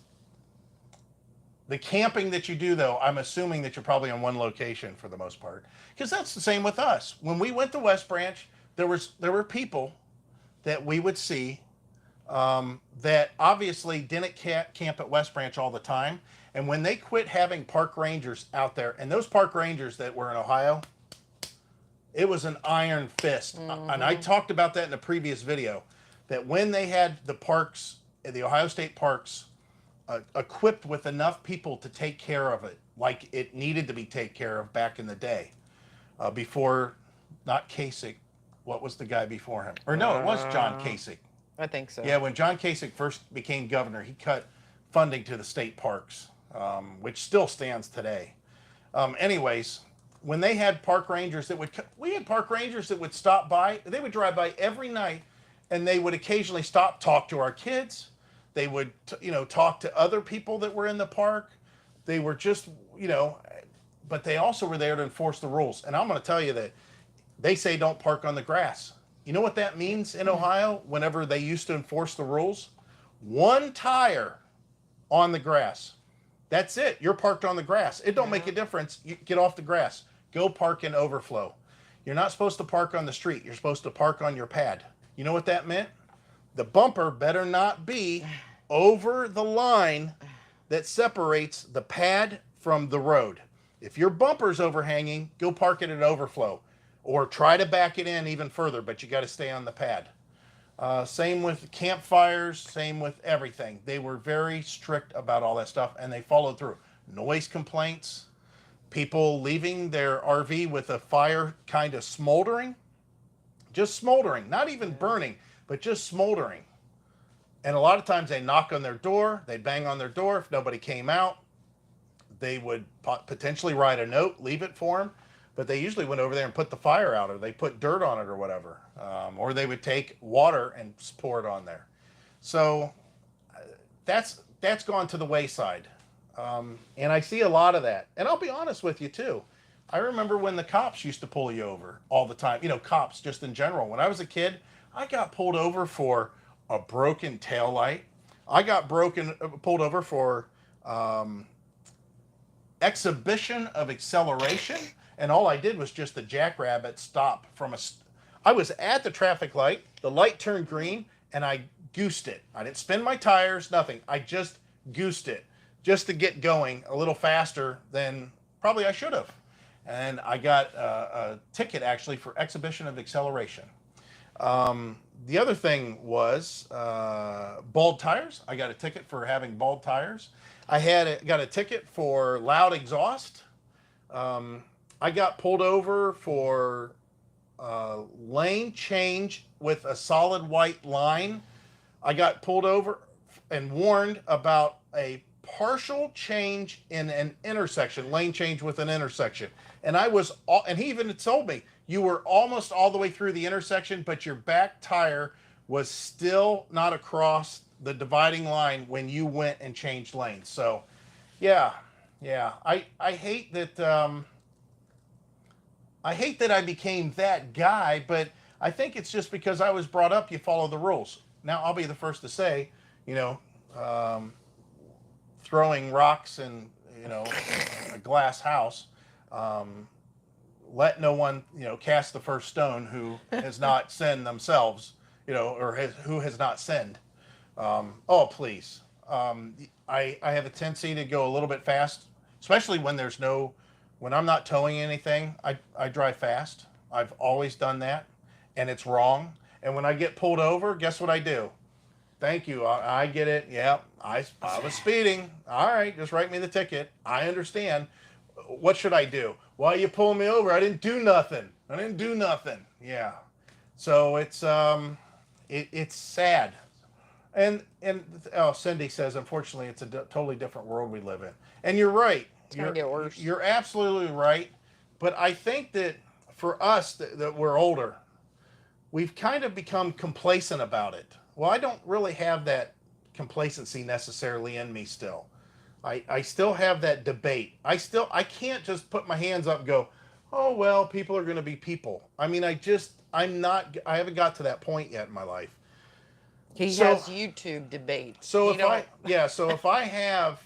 the camping that you do, though. I'm assuming that you're probably on one location for the most part, because that's the same with us. When we went to West Branch, there were people that we would see that obviously didn't camp at West Branch all the time, and when they quit having park rangers out there, and those park rangers that were in Ohio, it was an iron fist. And I talked about that in a previous video, that when they had the parks, the Ohio State parks, equipped with enough people to take care of it like it needed to be taken care of back in the day, before, not Kasich, what was the guy before him? Or no, it was John Kasich. I think so. Yeah, when John Kasich first became governor, he cut funding to the state parks, which still stands today. Anyways, when they had park rangers we had park rangers that would stop by. They would drive by every night, and they would occasionally stop, talk to our kids. They would, talk to other people that were in the park. They were just, but they also were there to enforce the rules. And I'm going to tell you that they say don't park on the grass. You know what that means in Ohio whenever they used to enforce the rules? One tire on the grass. That's it. You're parked on the grass. It don't make a difference. You get off the grass. Go park in overflow. You're not supposed to park on the street. You're supposed to park on your pad. You know what that meant? The bumper better not be over the line that separates the pad from the road. If your bumper's overhanging, go park it at overflow, or try to back it in even further, but you got to stay on the pad. Same with campfires, same with everything. They were very strict about all that stuff, and they followed through. Noise complaints, people leaving their RV with a fire kind of smoldering, just smoldering, not even burning, but just smoldering. And a lot of times they knock on their door, they'd bang on their door. If nobody came out, they would potentially write a note, leave it for them. But they usually went over there and put the fire out, or they put dirt on it or whatever. Or they would take water and pour it on there. So that's gone to the wayside. And I see a lot of that. And I'll be honest with you too. I remember when the cops used to pull you over all the time. Cops just in general. When I was a kid, I got pulled over for a broken taillight. I got pulled over for exhibition of acceleration, and all I did was just a jackrabbit stop from I was at the traffic light, the light turned green, and I goosed it. I didn't spin my tires, nothing. I just goosed it, just to get going a little faster than probably I should have. And I got a ticket actually for exhibition of acceleration. The other thing was bald tires. I got a ticket for having bald tires. I got a ticket for loud exhaust. I got pulled over for lane change with a solid white line. I got pulled over and warned about a partial change in an intersection, lane change with an intersection. And and he even told me, you were almost all the way through the intersection, but your back tire was still not across the dividing line when you went and changed lanes. So, yeah. I hate that. I hate that I became that guy, but I think it's just because I was brought up. You follow the rules. Now, I'll be the first to say, throwing rocks in, a glass house. Let no one, cast the first stone who has not sinned themselves, or who has not sinned. Oh, please. I have a tendency to go a little bit fast, especially when when I'm not towing anything. I drive fast. I've always done that, and it's wrong. And when I get pulled over, guess what I do? Thank you. I get it. Yeah, I was speeding. All right, just write me the ticket. I understand. What should I do? Why are you pulling me over? I didn't do nothing. I didn't do nothing. Yeah. So it's sad. And oh, Cindy says, unfortunately, it's a totally different world we live in. And you're right. It's gonna get worse. You're absolutely right. But I think that for us that we're older, we've kind of become complacent about it. Well, I don't really have that complacency necessarily in me still. I still have that debate. I can't just put my hands up and go, oh well, people are going to be people. I mean, I haven't got to that point yet in my life. He has YouTube debates. So if I have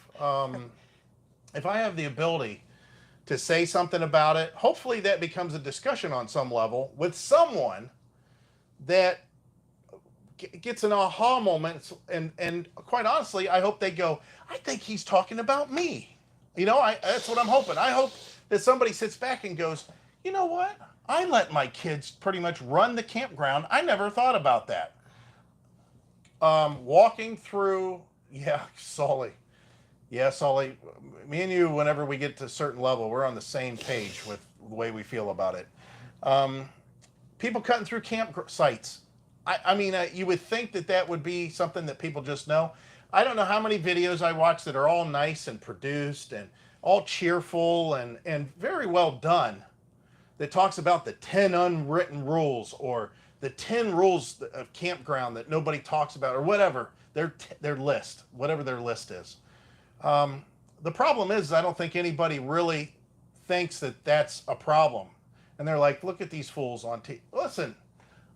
the ability to say something about it, hopefully that becomes a discussion on some level with someone that gets an aha moment, and quite honestly, I hope they go, I think he's talking about me. That's what I'm hoping. I hope that somebody sits back and goes, you know what? I let my kids pretty much run the campground. I never thought about that. Walking through, Sully. Yeah, Sully, me and you, whenever we get to a certain level, we're on the same page with the way we feel about it. People cutting through camp sites. I mean, you would think that would be something that people just know. I don't know how many videos I watch that are all nice and produced and all cheerful and very well done, that talks about the 10 unwritten rules or the 10 rules of campground that nobody talks about, or whatever their list, whatever their list is. The problem is, I don't think anybody really thinks that that's a problem. And they're like, look at these fools on TV. Listen,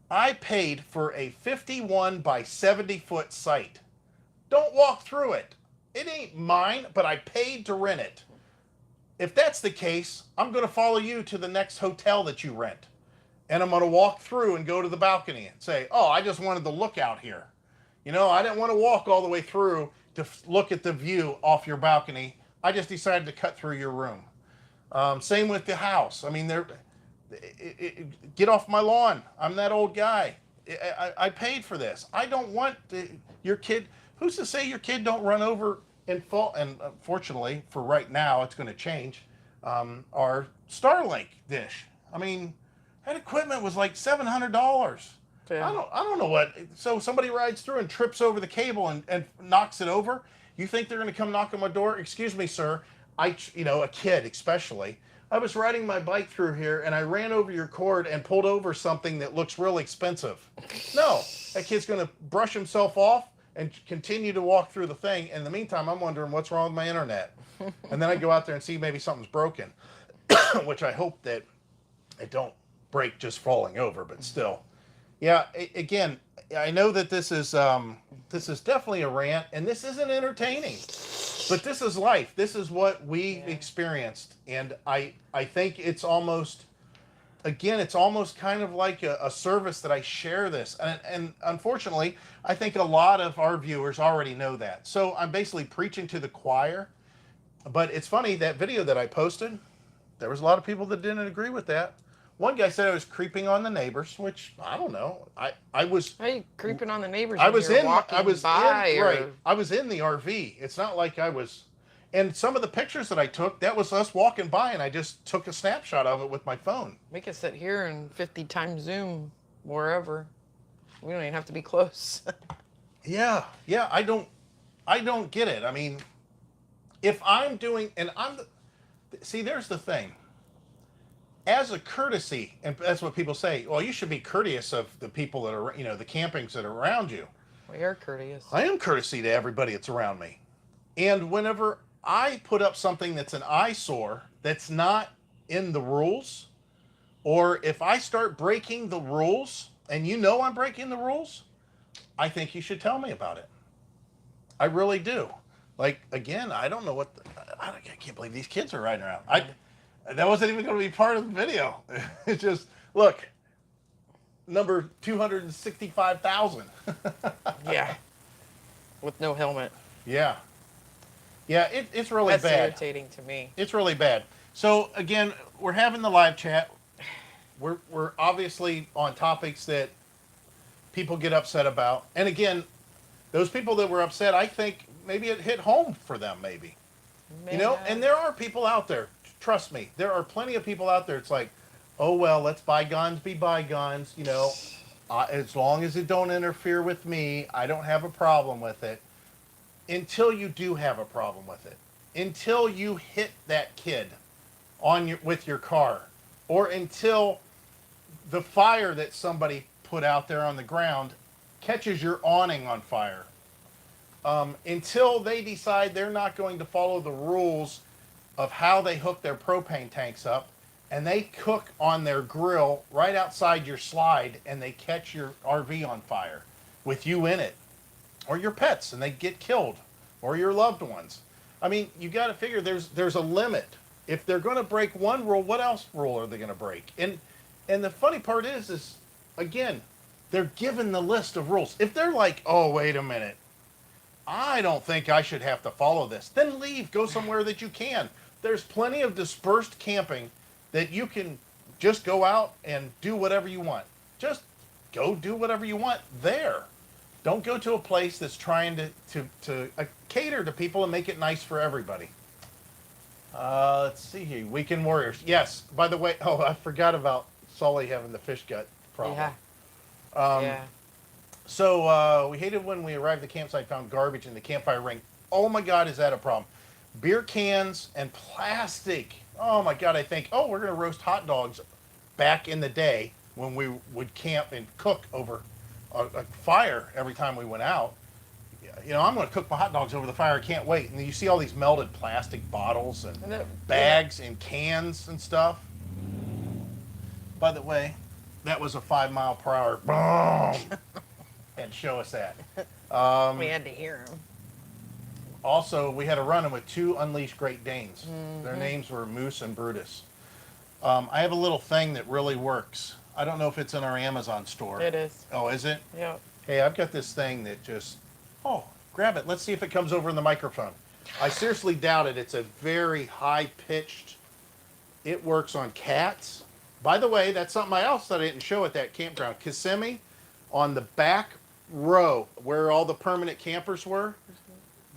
I paid for a 51 by 70 foot site. Don't walk through it. It ain't mine, but I paid to rent it. If that's the case, I'm going to follow you to the next hotel that you rent. And I'm going to walk through and go to the balcony and say, oh, I just wanted to look out here. I didn't want to walk all the way through to look at the view off your balcony. I just decided to cut through your room. Same with the house. I mean, get off my lawn. I'm that old guy. I paid for this. I don't want your kid. Who's to say your kid don't run over and fall? And unfortunately, for right now, it's going to change. Our Starlink dish. I mean, that equipment was like $700. Yeah. I don't know what. So somebody rides through and trips over the cable and knocks it over. You think they're going to come knock on my door? Excuse me, sir. A kid especially. I was riding my bike through here and I ran over your cord and pulled over something that looks real expensive. No, that kid's going to brush himself off and continue to walk through the thing. In the meantime, I'm wondering what's wrong with my internet. And then I go out there and see maybe something's broken, which I hope that it don't break just falling over, but still. Yeah, again, I know that this is definitely a rant, and this isn't entertaining, but this is life. This is what we experienced, and I think it's almost kind of like a service that I share this, and unfortunately, I think a lot of our viewers already know that. So I'm basically preaching to the choir, but it's funny, that video that I posted, there was a lot of people that didn't agree with that. One guy said I was creeping on the neighbors, which I don't know. I was. How are you creeping on the neighbors? I was in. I was right. I was in the RV. It's not like I was. And some of the pictures that I took, that was us walking by, and I just took a snapshot of it with my phone. We can sit here and 50 times zoom wherever. We don't even have to be close. Yeah. I don't get it. I mean, if I'm doing, and see, there's the thing. As a courtesy, and that's what people say, well, you should be courteous of the people that are, the campings that are around you. We are courteous. I am courtesy to everybody that's around me. And whenever I put up something that's an eyesore, that's not in the rules, or if I start breaking the rules, and I'm breaking the rules, I think you should tell me about it. I really do. Like, again, I don't know I can't believe these kids are riding around. That wasn't even going to be part of the video. It's just, look, number 265,000. Yeah. With no helmet. Yeah. Yeah, it's really bad. That's irritating to me. It's really bad. So, again, we're having the live chat. We're obviously on topics that people get upset about. And again, those people that were upset, I think maybe it hit home for them, maybe. You know, and there are people out there, trust me, there are plenty of people out there. It's like, oh, well, let's bygones be bygones. You know, as long as it don't interfere with me, I don't have a problem with it. Until you do have a problem with it. Until you hit that kid with your car. Or until the fire that somebody put out there on the ground catches your awning on fire. Until they decide they're not going to follow the rules of how they hook their propane tanks up, and they cook on their grill right outside your slide, and they catch your RV on fire with you in it, or your pets, and they get killed, or your loved ones. I mean, you got to figure there's a limit. If they're going to break one rule, what else rule are they going to break? And the funny part is again, they're given the list of rules. If they're like, oh, wait a minute, I don't think I should have to follow this, then leave. Go somewhere that you can. There's plenty of dispersed camping that you can just go out and do whatever you want. Just go do whatever you want there. Don't go to a place that's trying to cater to people and make it nice for everybody. Let's see here. Weekend Warriors. Yes. By the way, oh, I forgot about Sully having the fish gut problem. Yeah. So we hated when we arrived at the campsite, found garbage in the campfire ring. Oh my God, is that a problem? Beer cans and plastic. Oh my God, I think, oh, we're going to roast hot dogs back in the day when we would camp and cook over a fire every time we went out. You know, I'm going to cook my hot dogs over the fire. I can't wait. And you see all these melted plastic bottles and bags and cans and stuff. By the way, that was a 5 mile per hour. Boom! And show us that. We had to hear him. Also, we had a run-in with 2 unleashed Great Danes. Mm-hmm. Their names were Moose and Brutus. I have a little thing that really works. I don't know if it's in our Amazon store. It is. Oh, is it? Yeah. Hey, I've got this thing that just... Oh, grab it. Let's see if it comes over in the microphone. I seriously doubt it. It's a very high-pitched... It works on cats. By the way, that's something else that I didn't show at that campground. Kissimmee, on the back row where all the permanent campers were,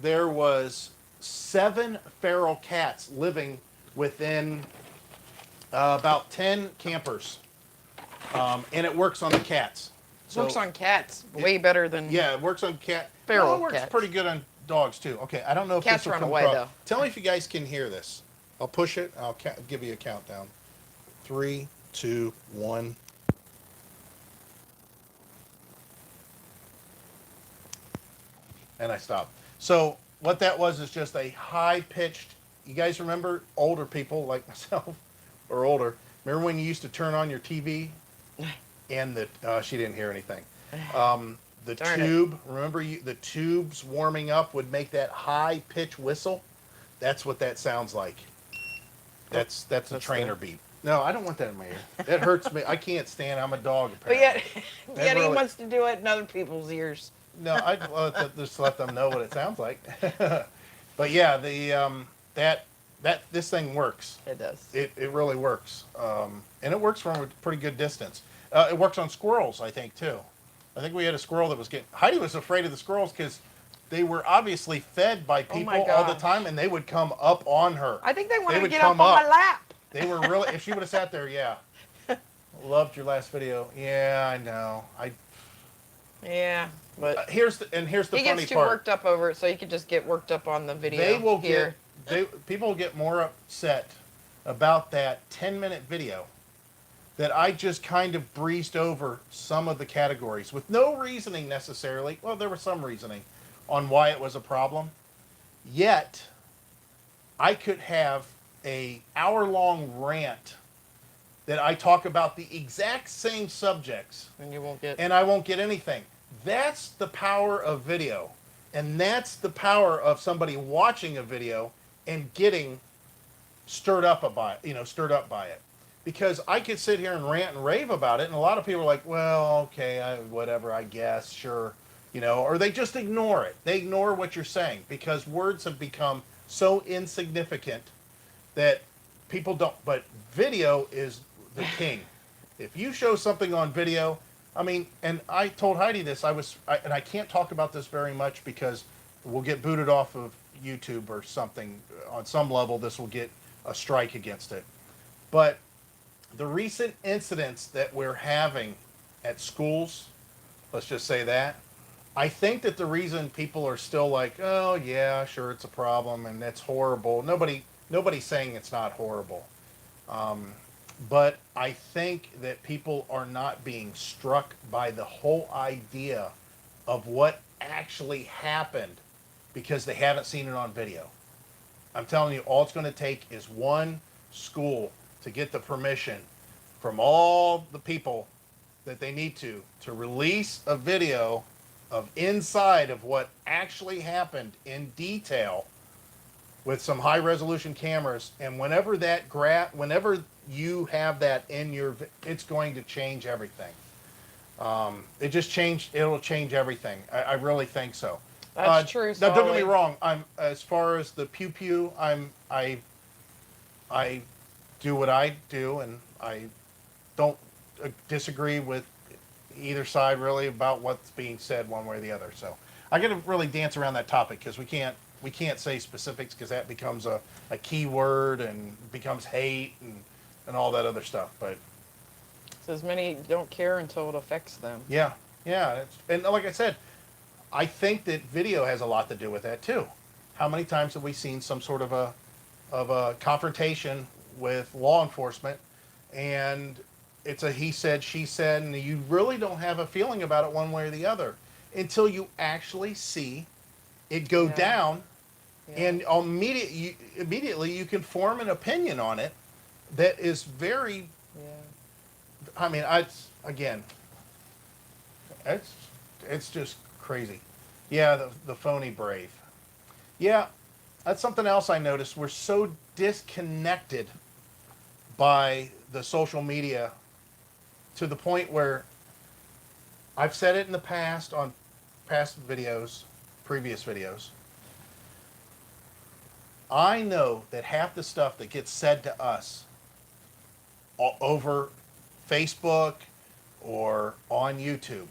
there was 7 feral cats living within about 10 campers. And it works on the cats. So works on cats way better than it works on feral cats. It works cats. pretty good on dogs too. Okay, I don't know if cats this will run come away across. though. Tell me if you guys can hear this. I'll push it. I'll give you a countdown. 3, 2, 1. And I stopped. So what that was is just a high-pitched, you guys remember, older people like myself, or older, remember when you used to turn on your TV and she didn't hear anything. The tube, remember the tubes warming up would make that high-pitched whistle? That's what that sounds like. That's a trainer beep. No, I don't want that in my ear. That hurts me. I can't stand it. I'm a dog, apparently. But yet he wants to do it in other people's ears. No, I'd just let them know what it sounds like. But yeah, this thing works. It does. It really works. And it works from a pretty good distance. It works on squirrels, I think, too. I think we had a squirrel that was Heidi was afraid of the squirrels because they were obviously fed by people all the time, and they would come up on her. I think they wanted to get up on my lap. They were really, if she would have sat there, yeah. Loved your last video. Yeah, I know. Yeah, but here's the funny part. He gets too worked up over it, so you could just get worked up on the video. People will get more upset about that 10-minute video that I just kind of breezed over some of the categories with no reasoning necessarily. Well, there was some reasoning on why it was a problem. Yet, I could have a hour-long rant that I talk about the exact same subjects. And I won't get anything. That's the power of video. And that's the power of somebody watching a video and getting stirred up by it. Because I could sit here and rant and rave about it, and a lot of people are like, well, okay, whatever, I guess, sure. Or they just ignore it. They ignore what you're saying because words have become so insignificant that people don't. But video is the king. If you show something on video, I mean, and I told Heidi this. And I can't talk about this very much because we'll get booted off of YouTube or something. On some level, this will get a strike against it. But the recent incidents that we're having at schools, let's just say that, I think that the reason people are still like, oh yeah, sure, it's a problem and it's horrible. Nobody's saying it's not horrible. Um, but I think that people are not being struck by the whole idea of what actually happened because they haven't seen it on video. I'm telling you, all it's going to take is one school to get the permission from all the people that they need to release a video of inside of what actually happened in detail with some high resolution cameras. And whenever you have that in your, it's going to change everything. It'll change everything. I really think so. That's true. Now don't get me Solly. wrong. As far as the pew pew, I do what I do, and I don't disagree with either side really about what's being said one way or the other. So I got to really dance around that topic because we can't say specifics because that becomes a key word and becomes hate and all that other stuff. But Says many don't care until it affects them. yeah, and like I said, I think that video has a lot to do with that too. How many times have we seen some sort of a confrontation with law enforcement, and it's a he said, she said, and you really don't have a feeling about it one way or the other until you actually see it go Yeah. down, Yeah. and immediately you can form an opinion on it that is very. Yeah. I mean, again, it's just crazy. Yeah, the phony brave. Yeah, that's something else I noticed. We're so disconnected by the social media to the point where I've said it in the past on past videos, previous videos. I know that half the stuff that gets said to us over Facebook or on YouTube,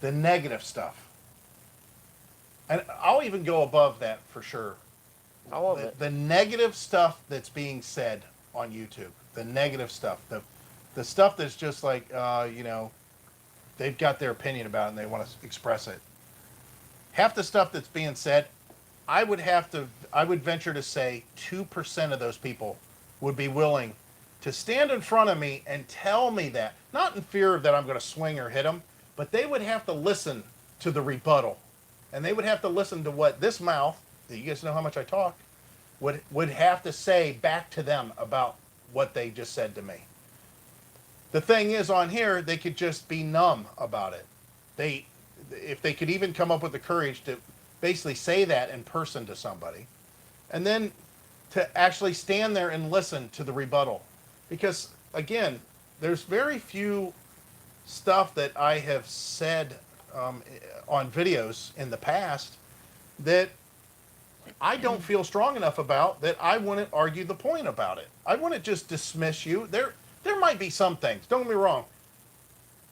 the negative stuff, and I'll even go above that for sure. All of it. The negative stuff that's being said on YouTube, the negative stuff, the stuff that's just like, they've got their opinion about it and they want to express it. Half the stuff that's being said, I would venture to say 2% of those people would be willing to stand in front of me and tell me that, not in fear that I'm going to swing or hit them, but they would have to listen to the rebuttal. And they would have to listen to what this mouth, you guys know how much I talk, would have to say back to them about what they just said to me. The thing is, on here, they could just be numb about it. If they could even come up with the courage to basically say that in person to somebody, and then to actually stand there and listen to the rebuttal. Because, again, there's very few stuff that I have said on videos in the past that I don't feel strong enough about, that I wouldn't argue the point about it. I wouldn't just dismiss you. There might be some things. Don't get me wrong.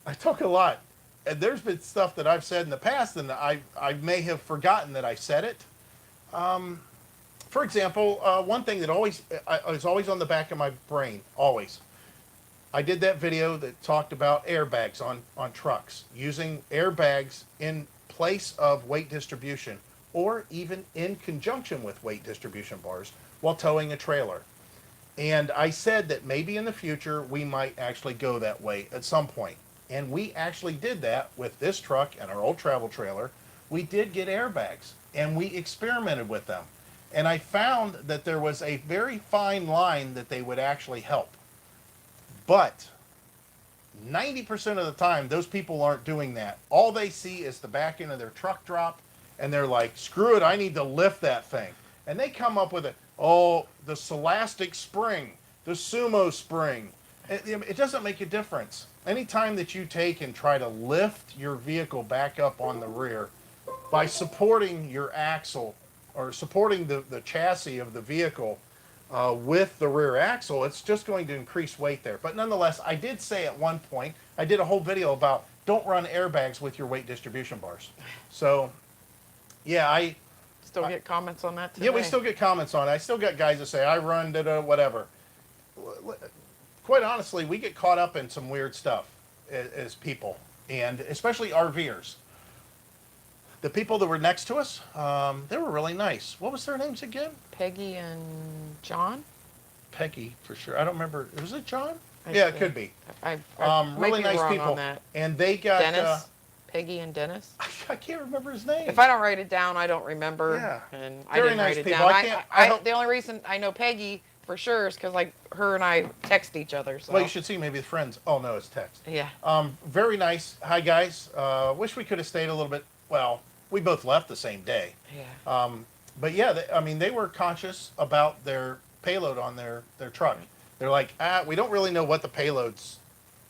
I talk a lot. And there's been stuff that I've said in the past and I may have forgotten that I said it. For example, one thing that is always on the back of my brain, always. I did that video that talked about airbags on trucks, using airbags in place of weight distribution, or even in conjunction with weight distribution bars while towing a trailer. And I said that maybe in the future we might actually go that way at some point. And we actually did that with this truck and our old travel trailer. We did get airbags and we experimented with them. And I found that there was a very fine line that they would actually help. But 90% of the time, those people aren't doing that. All they see is the back end of their truck drop, and they're like, screw it, I need to lift that thing. And they come up with the Celastic spring, the Sumo spring. It doesn't make a difference. Anytime that you take and try to lift your vehicle back up on the rear by supporting your axle or supporting the chassis of the vehicle with the rear axle, it's just going to increase weight there. But nonetheless, I did say at one point, I did a whole video about don't run airbags with your weight distribution bars. So, yeah, Still get comments on that today? yeah, we still get comments on it. I still got guys that say, I run, whatever. Quite honestly, we get caught up in some weird stuff as people, and especially RVers. The people that were next to us, they were really nice. What was their names again? Peggy and John? Peggy, for sure. I don't remember. Was it John? I Yeah, think. it could be. I Really nice people. And they got... Dennis? Peggy and Dennis? I can't remember his name. If I don't write it down, I don't remember. Yeah. And Very I didn't nice write it people. down. The only reason I know Peggy for sure is because like her and I text each other. So. Well, you should see maybe the friends. Oh, no, it's text. Yeah. Very nice. Hi, guys. Wish we could have stayed a little bit. Well, we both left the same day. Yeah. But yeah, they were conscious about their payload on their truck. They're like, we don't really know what the payloads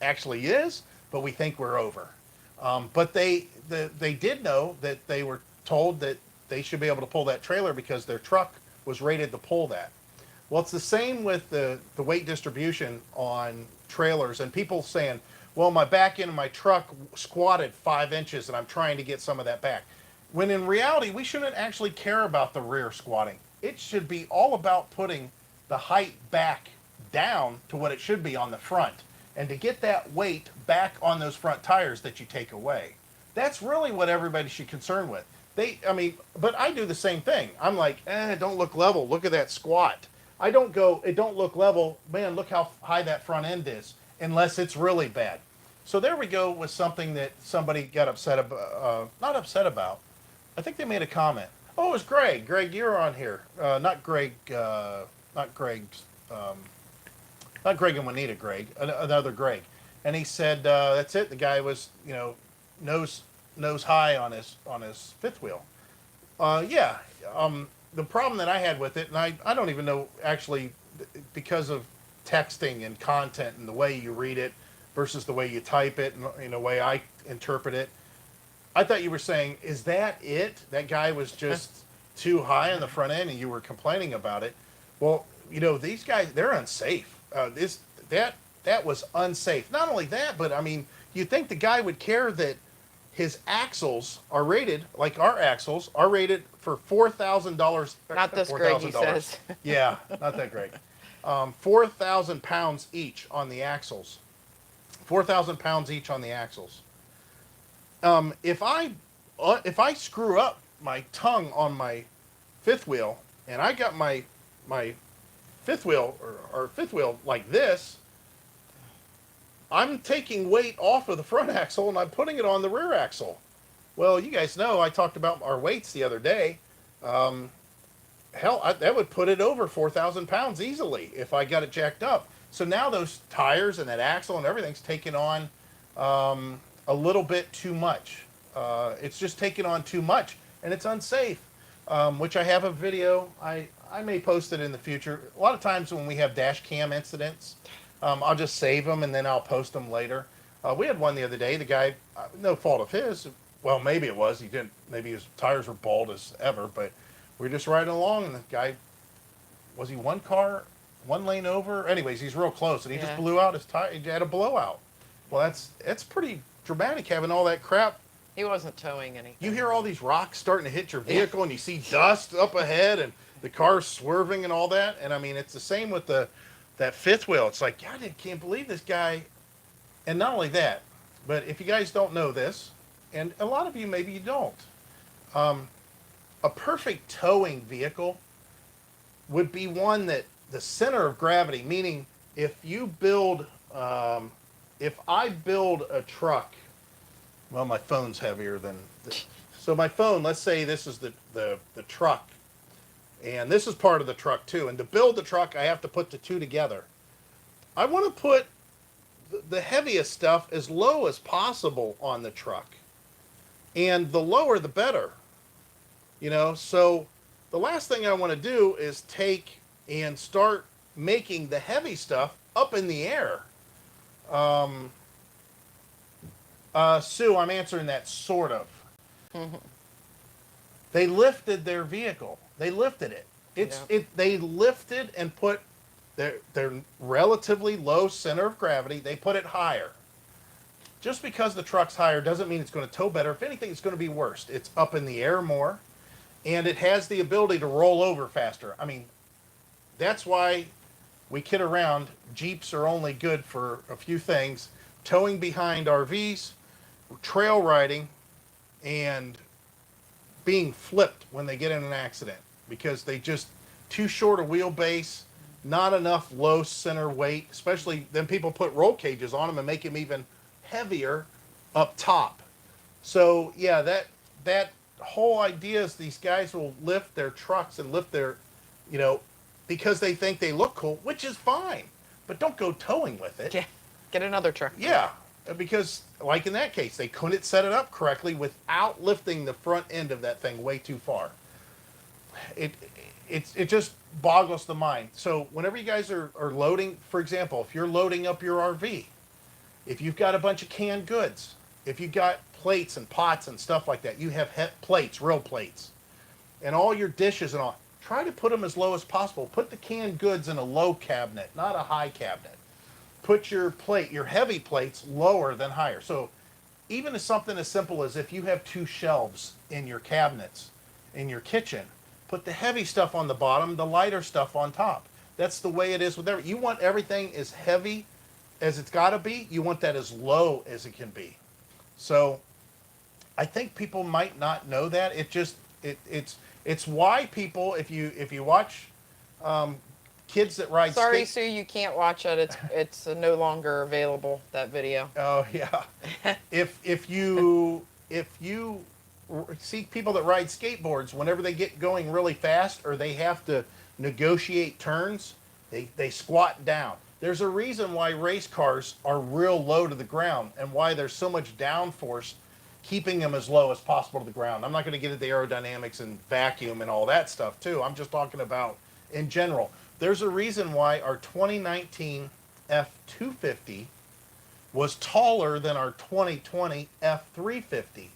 actually is, but we think we're over. But they did know that they were told that they should be able to pull that trailer because their truck was rated to pull that. Well, it's the same with the weight distribution on trailers and people saying, well, my back end of my truck squatted 5 inches and I'm trying to get some of that back. When in reality, we shouldn't actually care about the rear squatting. It should be all about putting the height back down to what it should be on the front and to get that weight back on those front tires that you take away. That's really what everybody should concern with. But I do the same thing. I'm like, it don't look level. Look at that squat. I don't go, it don't look level. Man, look how high that front end is, unless it's really bad. So there we go with something that somebody got upset about, not upset about. I think they made a comment. Oh, it was Greg. Greg, you're on here. Not Greg and Juanita Greg, another Greg. And he said, that's it. The guy was, nose high on his fifth wheel. The problem that I had with it, and I don't even know actually, because of texting and content and the way you read it versus the way you type it and the way I interpret it, I thought you were saying, is that it? That guy was just too high on the front end and you were complaining about it. Well, these guys, they're unsafe. That was unsafe. Not only that, but you'd think the guy would care that his axles are rated, like our axles, are rated for $4,000. Not this Greg, he says. Yeah, not that Greg. 4,000 pounds each on the axles. 4,000 pounds each on the axles. If I screw up my tongue on my fifth wheel, and I got my fifth wheel or fifth wheel like this, I'm taking weight off of the front axle and I'm putting it on the rear axle. Well, you guys know I talked about our weights the other day. That would put it over 4,000 pounds easily if I got it jacked up. So now those tires and that axle and everything's taking on a little bit too much. It's just taking on too much, and it's unsafe, which I have a video. I may post it in the future. A lot of times when we have dash cam incidents, I'll just save them and then I'll post them later. We had one the other day. The guy, no fault of his. Well, maybe it was. He didn't. Maybe his tires were bald as ever. But we were just riding along, and the guy, was he one lane over? Anyways, he's real close, and he just blew out his tire. He had a blowout. Well, that's pretty dramatic having all that crap. He wasn't towing anything. You hear all these rocks starting to hit your vehicle, and you see dust up ahead, and the car's swerving and all that. And it's the same with that fifth wheel. It's like, God, I can't believe this guy. And not only that, but if you guys don't know this, and a lot of you maybe you don't, a perfect towing vehicle would be one that the center of gravity, meaning if I build a truck, well, my phone's heavier than this. So my phone, let's say this is the truck, and this is part of the truck too. And to build the truck, I have to put the two together. I want to put the heaviest stuff as low as possible on the truck. And the lower, the better. So the last thing I want to do is take and start making the heavy stuff up in the air. Sue, I'm answering that sort of. Mm-hmm. They lifted their vehicle. They lifted it. Yeah. They lifted and put their relatively low center of gravity. They put it higher. Just because the truck's higher doesn't mean it's going to tow better. If anything, it's going to be worse. It's up in the air more, and it has the ability to roll over faster. I mean, that's why we kid around. Jeeps are only good for a few things: towing behind RVs, trail riding, and being flipped when they get in an accident because they just too short a wheelbase, not enough low center weight. Especially then people put roll cages on them and make them even heavier up top. So yeah, that whole idea is these guys will lift their trucks and lift their, you know, because they think they look cool, which is fine, but don't go towing with it. Get another truck. Yeah, because like in that case, they couldn't set it up correctly without lifting the front end of that thing way too far. It it just boggles the mind. So whenever you guys are loading, for example, if you're loading up your RV, if you've got a bunch of canned goods, if you've got plates and pots and stuff like that, you have plates, real plates, and all your dishes and all, try to put them as low as possible. Put the canned goods in a low cabinet, not a high cabinet. Put your plate, your heavy plates, lower than higher. So even as something as simple as if you have two shelves in your cabinets in your kitchen, put the heavy stuff on the bottom, the lighter stuff on top. That's the way it is with everything. You want everything as heavy as it's got to be. You want that as low as it can be. So I think people might not know that. It's why people, if you watch kids that ride Sorry, Sue, you can't watch it. It's no longer available, that video. Oh yeah. if you see people that ride skateboards, whenever they get going really fast or they have to negotiate turns, they squat down. There's a reason why race cars are real low to the ground and why there's so much downforce keeping them as low as possible to the ground. I'm not going to get into the aerodynamics and vacuum and all that stuff too. I'm just talking about in general. There's a reason why our 2019 F250 was taller than our 2020 F350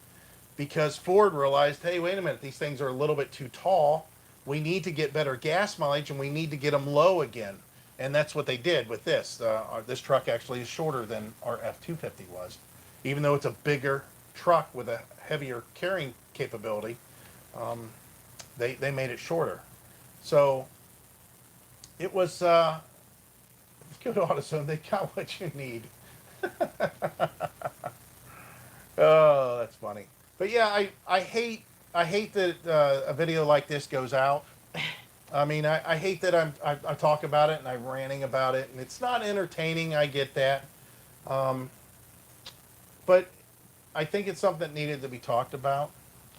because Ford realized, hey, wait a minute, these things are a little bit too tall. We need to get better gas mileage and we need to get them low again. And that's what they did with this. This truck actually is shorter than our F250 was. Even though it's a bigger truck with a heavier carrying capability, they made it shorter. So it was go to AutoZone. They got what you need. Oh, that's funny. But yeah, I hate that a video like this goes out. I mean, I hate that I talk about it and I'm ranting about it, and it's not entertaining. I get that, but I think it's something that needed to be talked about.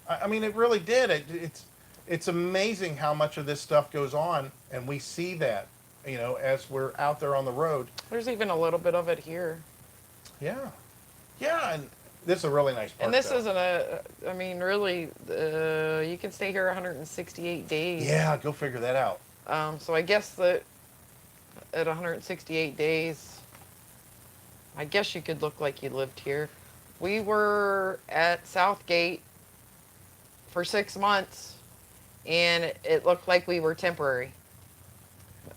I mean, it really did. It's amazing how much of this stuff goes on, and we see that, you know, as we're out there on the road. There's even a little bit of it here. Yeah, yeah, and this is a really nice park. And this though. isn't a, I mean, really, you can stay here 168 days. Yeah, go figure that out. So I guess that at 168 days, I guess you could look like you lived here. We were at Southgate for 6 months, and it looked like we were temporary.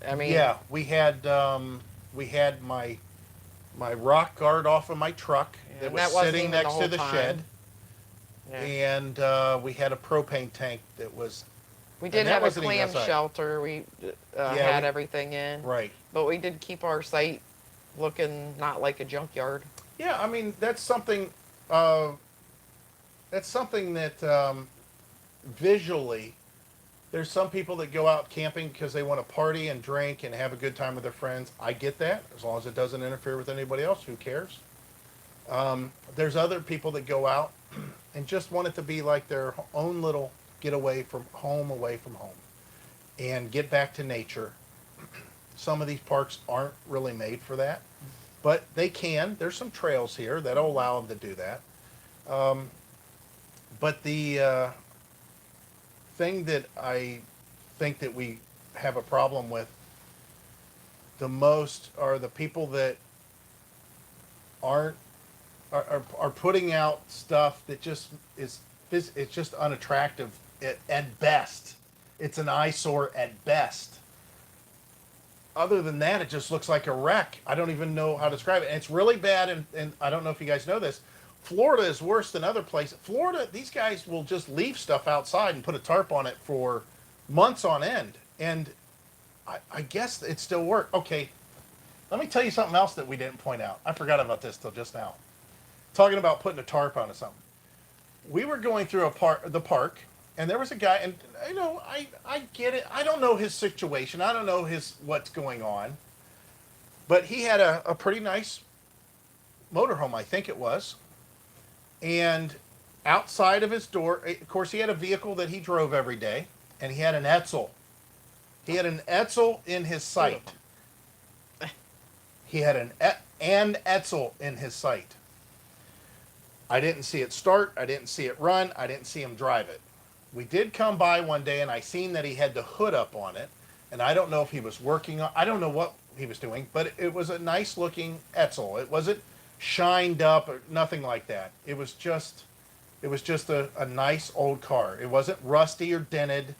I mean, yeah, we had my rock guard off of my truck that and was that wasn't sitting even the next to whole the time. shed, Yeah. and we had a propane tank that was We did and that have a wasn't even clam outside. shelter. We Yeah, had we- everything in, right. but we did keep our site looking not like a junkyard. Yeah, I mean that's something. That visually, there's some people that go out camping because they want to party and drink and have a good time with their friends. I get that, as long as it doesn't interfere with anybody else. Who cares? There's other people that go out and just want it to be like their own little getaway from home, away from home, and get back to nature. Some of these parks aren't really made for that, but they can. There's some trails here that'll allow them to do that. But the thing that I think that we have a problem with the most are the people that aren't are putting out stuff that just is it's just unattractive at best. It's an eyesore at best. Other than that, it just looks like a wreck. I don't even know how to describe it. And it's really bad, and I don't know if you guys know this. Florida is worse than other places. Florida, these guys will just leave stuff outside and put a tarp on it for months on end. And I guess it still works. Okay, let me tell you something else that we didn't point out. I forgot about this till just now. Talking about putting a tarp onto something. We were going through the park, and there was a guy, and I get it. I don't know his situation. I don't know what's going on, but he had a pretty nice motorhome, I think it was, and outside of his door, of course, he had a vehicle that he drove every day, and he had an Etzel. He had an Etzel in his sight. He had an Etzel in his sight. I didn't see it start. I didn't see it run. I didn't see him drive it. We did come by one day, and I seen that he had the hood up on it, and I don't know if he was working on. I don't know what he was doing, but it was a nice looking Etzel. It wasn't shined up or nothing like that. It was just a nice old car. It wasn't rusty or dented.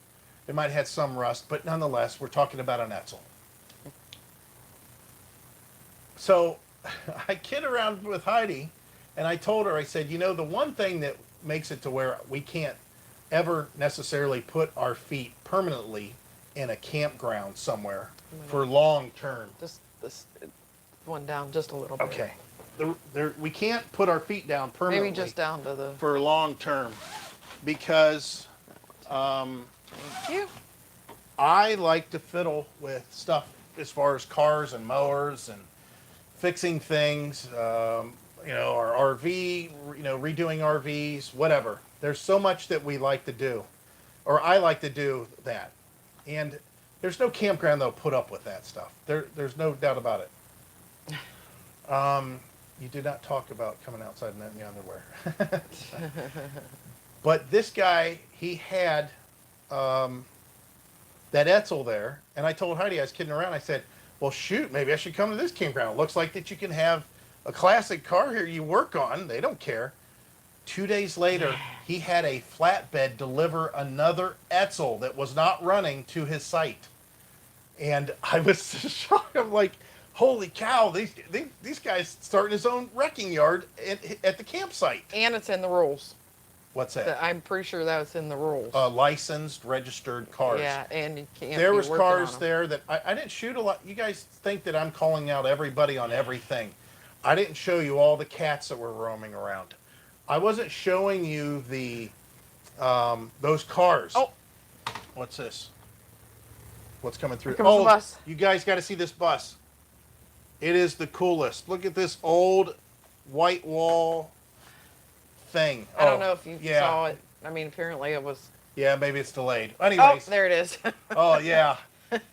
It might have had some rust, but nonetheless, we're talking about an Etzel. So I kid around with Heidi, and I told her, I said, the one thing that makes it to where we can't ever necessarily put our feet permanently in a campground somewhere for long term. Just this one down just a little bit. Okay. We can't put our feet down permanently. Maybe just down to the... For long term. Because Thank you. I like to fiddle with stuff as far as cars and mowers and fixing things, our RV, redoing RVs, whatever. There's so much that we like to do, or I like to do that. And there's no campground that'll put up with that stuff. There's no doubt about it. You did not talk about coming outside in the underwear. But this guy, he had that Etzel there, and I told Heidi, I was kidding around, I said, well, shoot, maybe I should come to this campground. It looks like that you can have a classic car here you work on. They don't care. 2 days later, he had a flatbed deliver another Etzel that was not running to his site. And I was shocked. I'm like, holy cow, these guys starting his own wrecking yard at the campsite. And it's in the rules. What's that? I'm pretty sure that was in the rules. Licensed, registered cars. Yeah, and you can't. There was cars there that I didn't shoot a lot. You guys think that I'm calling out everybody on everything. I didn't show you all the cats that were roaming around. I wasn't showing you those cars. Oh. What's this? What's coming through? Here comes the bus. You guys got to see this bus. It is the coolest. Look at this old white wall thing. I don't know if you saw it. I mean, apparently it was... Yeah, maybe it's delayed. Anyways. Oh, there it is. Oh, yeah.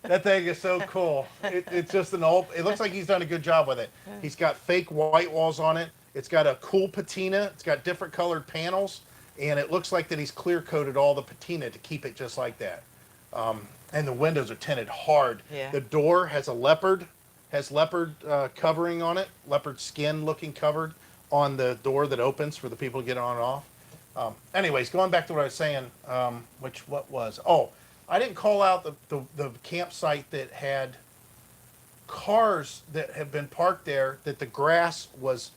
That thing is so cool. It's just an old... It looks like he's done a good job with it. He's got fake white walls on it. It's got a cool patina. It's got different colored panels. And it looks like that he's clear-coated all the patina to keep it just like that. And the windows are tinted hard. Yeah. The door has leopard covering on it. Leopard skin looking covered on the door that opens for the people to get on and off. Anyways, going back to what I was saying, I didn't call out the campsite that had cars that have been parked there that the grass was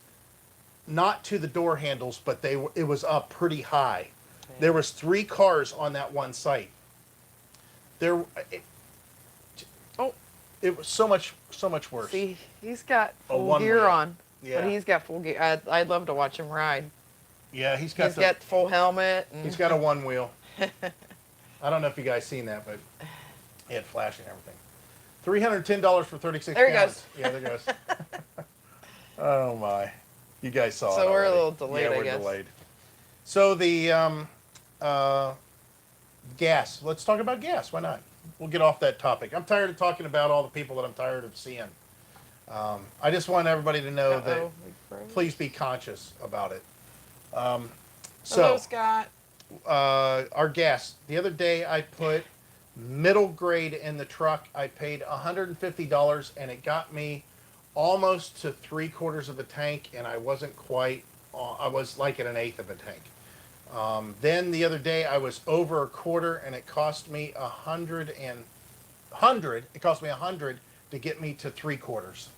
not to the door handles, but it was up pretty high. Okay. There was 3 cars on that one site. It was so much worse. See, he's got full gear on. Yeah. But he's got full gear. I'd love to watch him ride. Yeah, he's got full helmet. And... He's got a one wheel. I don't know if you guys seen that, but he had flash and everything. $310 for 36 There he gallons. goes. Yeah, there goes. Oh my. You guys saw it. So we're already. a little delayed, yeah, I guess. we're delayed. So the gas. Let's talk about gas. Why not? We'll get off that topic. I'm tired of talking about all the people that I'm tired of seeing. I just want everybody to know that please be conscious about it. Hello, Scott. Our gas. The other day I put middle grade in the truck. I paid $150 and it got me almost to 3/4 of a tank, and I wasn't quite. I was like at 1/8 of a tank. Then the other day I was over a quarter, and it cost me hundred. It cost me 100 to get me to 3/4,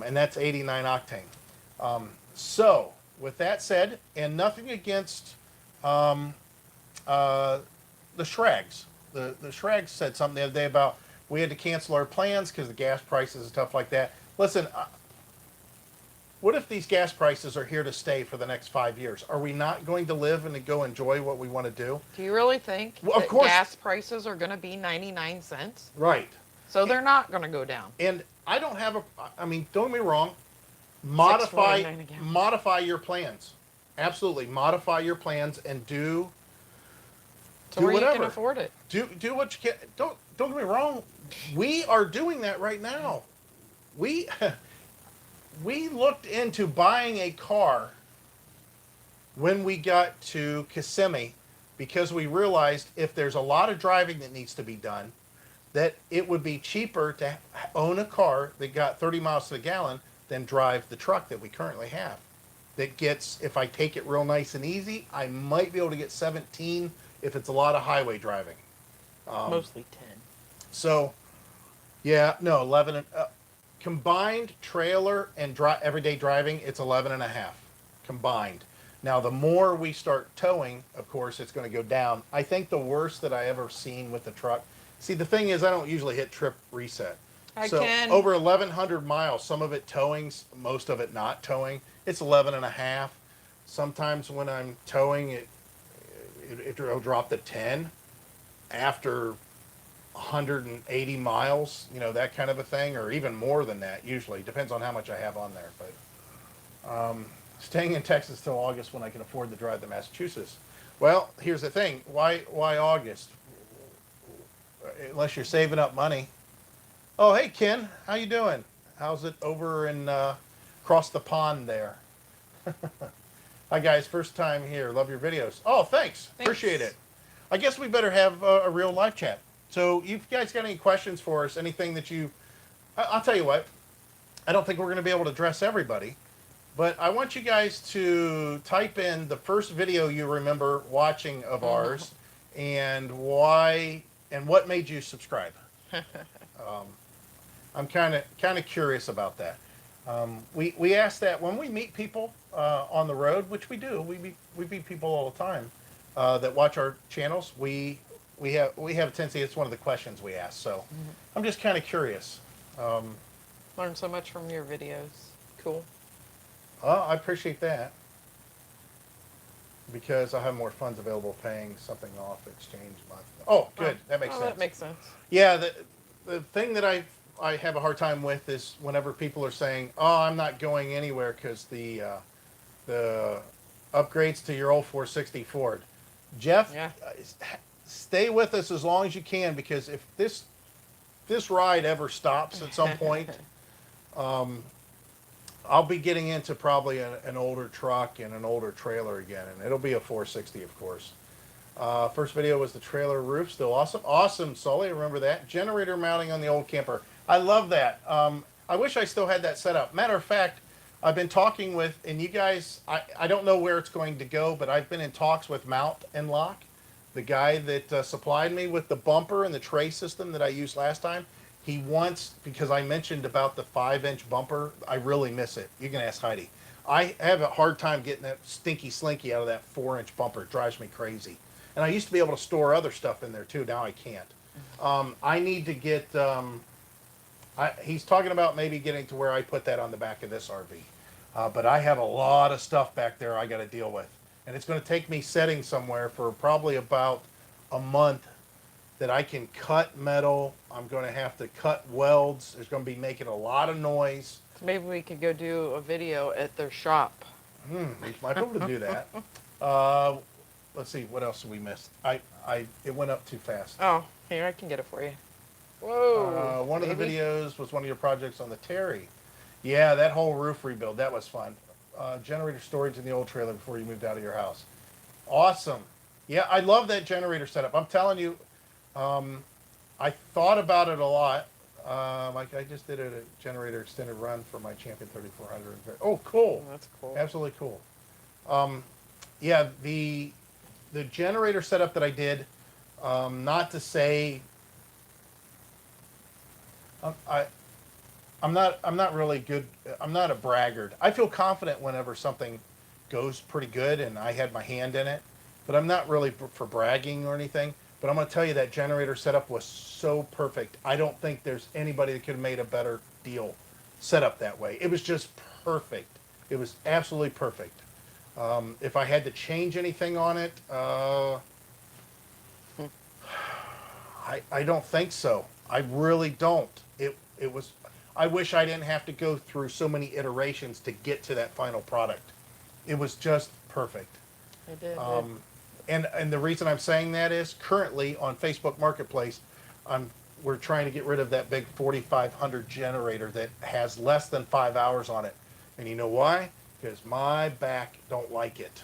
and that's 89 octane. So with that said, and nothing against um, uh, the Shrags. The Shrags said something the other day about we had to cancel our plans because the gas prices and stuff like that. Listen, what if these gas prices are here to stay for the next 5 years? Are we not going to live and to go enjoy what we want to do? Do you really think Well, of that course, gas prices are going to be 99 cents? right. So they're not going to go down. And I don't have a. I mean, don't get me wrong. 6.49 a gallon. Modify your plans. Absolutely, modify your plans and do So do where you whatever. can afford it. Do what you can. Don't get me wrong. We are doing that right now. We we looked into buying a car when we got to Kissimmee because we realized if there's a lot of driving that needs to be done, that it would be cheaper to own a car that got 30 miles to the gallon than drive the truck that we currently have. That gets, if I take it real nice and easy, I might be able to get 17 if it's a lot of highway driving. Mostly 10. So, yeah, no, 11. Combined trailer and everyday driving, it's 11 and a half combined. Now, the more we start towing, of course, it's going to go down. I think the worst that I ever seen with the truck. See, the thing is, I don't usually hit trip reset. So over 1,100 miles, some of it towing, most of it not towing. It's 11 and a half. Sometimes when I'm towing, it'll drop to 10 after 180 miles, that kind of a thing, or even more than that usually. Depends on how much I have on there. But staying in Texas till August when I can afford to drive to Massachusetts. Well, here's the thing. Why August? Unless you're saving up money. Oh, hey, Ken. How you doing? How's it over in across the pond there? Hi, guys. First time here. Love your videos. Oh, thanks. Appreciate it. I guess we better have a real live chat. So you guys got any questions for us? Anything that you... I'll tell you what. I don't think we're going to be able to address everybody. But I want you guys to type in the first video you remember watching of ours and why and what made you subscribe. I'm kind of curious about that. We ask that when we meet people on the road, which we do. We meet people all the time that watch our channels. We have a tendency. It's one of the questions we ask. So I'm just kind of curious. Learn so much from your videos. Cool. I appreciate that because I have more funds available paying something off exchange month. Oh, good. That makes sense. That makes sense. Yeah, the thing that I have a hard time with is whenever people are saying, "Oh, I'm not going anywhere because the upgrades to your old 460 Ford." Jeff, stay with us as long as you can because if this ride ever stops at some point, I'll be getting into probably an older truck and an older trailer again, and it'll be a 460, of course. First video was the trailer roof, still awesome. Awesome, Sully, remember that. Generator mounting on the old camper. I love that. I wish I still had that set up. Matter of fact, I've been talking with, and you guys, I don't know where it's going to go, but I've been in talks with Mount and Lock, the guy that supplied me with the bumper and the tray system that I used last time. He wants, because I mentioned about the 5-inch bumper, I really miss it. You can ask Heidi. I have a hard time getting that stinky slinky out of that 4-inch bumper. It drives me crazy. And I used to be able to store other stuff in there too. Now I can't. I need to get, he's talking about maybe getting to where I put that on the back of this RV. But I have a lot of stuff back there I got to deal with. And it's going to take me setting somewhere for probably about a month that I can cut metal. I'm going to have to cut welds. It's going to be making a lot of noise. Maybe we could go do a video at their shop. We might be able to do that. Let's see, what else we missed? It went up too fast. Oh, here, I can get it for you. Whoa. One of the videos was one of your projects on the Terry. Yeah, that whole roof rebuild, that was fun. Generator storage in the old trailer before you moved out of your house. Awesome. Yeah, I love that generator setup. I'm telling you, I thought about it a lot. Like I just did a generator extended run for my Champion 3400. Oh, cool. That's cool. Absolutely cool. yeah, the generator setup that I did, not to say, I I'm not really good. I'm not a braggart. I feel confident whenever something goes pretty good and I had my hand in it, but I'm not really for bragging or anything. But I'm going to tell you that generator setup was so perfect. I don't think there's anybody that could have made a better deal set up that way. It was just perfect. It was absolutely perfect. If I had to change anything on it, I don't think so. I really don't. It was. I wish I didn't have to go through so many iterations to get to that final product. It was just perfect. I did. And the reason I'm saying that is currently on Facebook Marketplace, I'm we're trying to get rid of that big 4500 generator that has less than 5 hours on it. And you know why? Because my back don't like it.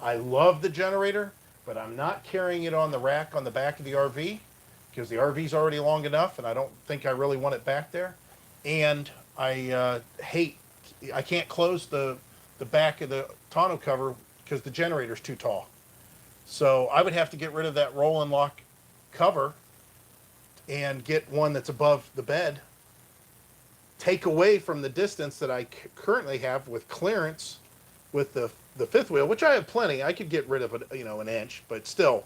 I love the generator, but I'm not carrying it on the rack on the back of the RV because the RV's already long enough, and I don't think I really want it back there. And I can't close the back of the tonneau cover because the generator's too tall. So I would have to get rid of that roll and lock cover and get one that's above the bed, take away from the distance that I currently have with clearance with the fifth wheel, which I have plenty. I could get rid of it, an inch, but still,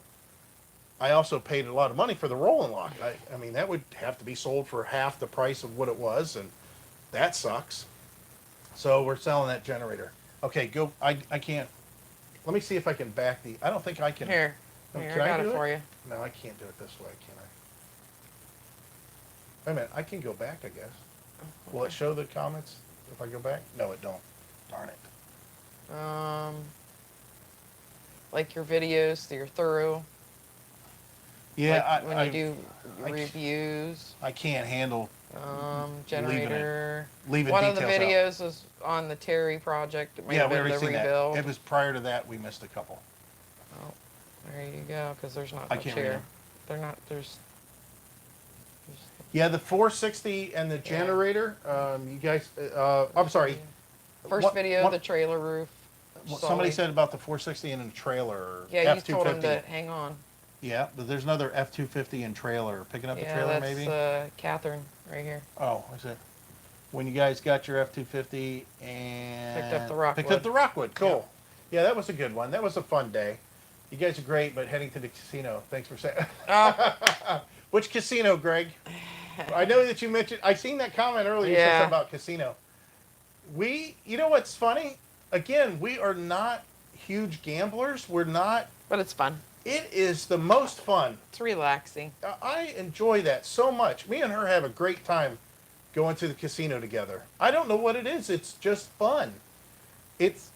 I also paid a lot of money for the roll and lock. I mean, that would have to be sold for half the price of what it was, and that sucks. So we're selling that generator. Okay, go. I can't. Let me see if I can back the. I don't think I can. Here, No, here, can I got do it for you. No, I can't do it this way, can I? Wait a minute. I can go back, I guess. Will it show the comments if I go back? No, it don't. Darn it. Like your videos, you're thorough. Yeah, like when you do reviews. I can't handle Generator. leaving One of the details out. videos was on the Terry project. It may have we been already the seen rebuild. that. It was prior to that. We missed a couple. Oh, there you go. Because there's not I much can't read here. them. They're not. There's Yeah, the 460 and the generator. You guys. I'm sorry. First video, the trailer roof. Somebody said about the 460 and a trailer. Yeah, you F250. told him to hang on. Yeah, but there's another F250 and trailer. Picking up the trailer, maybe? Yeah, that's Catherine right here. Oh, is it? When you guys got your F250 and... Picked up the Rockwood. Picked up the Rockwood, cool. Yep. Yeah, that was a good one. That was a fun day. You guys are great, but heading to the casino. Thanks for saying... Which casino, Greg? I know that you mentioned... I seen that comment earlier. You said something about casino. You know what's funny? Again, we are not huge gamblers. We're not... But it's fun. It is the most fun. It's relaxing. I enjoy that so much. Me and her have a great time going to the casino together. I don't know what it is. It's just fun. It's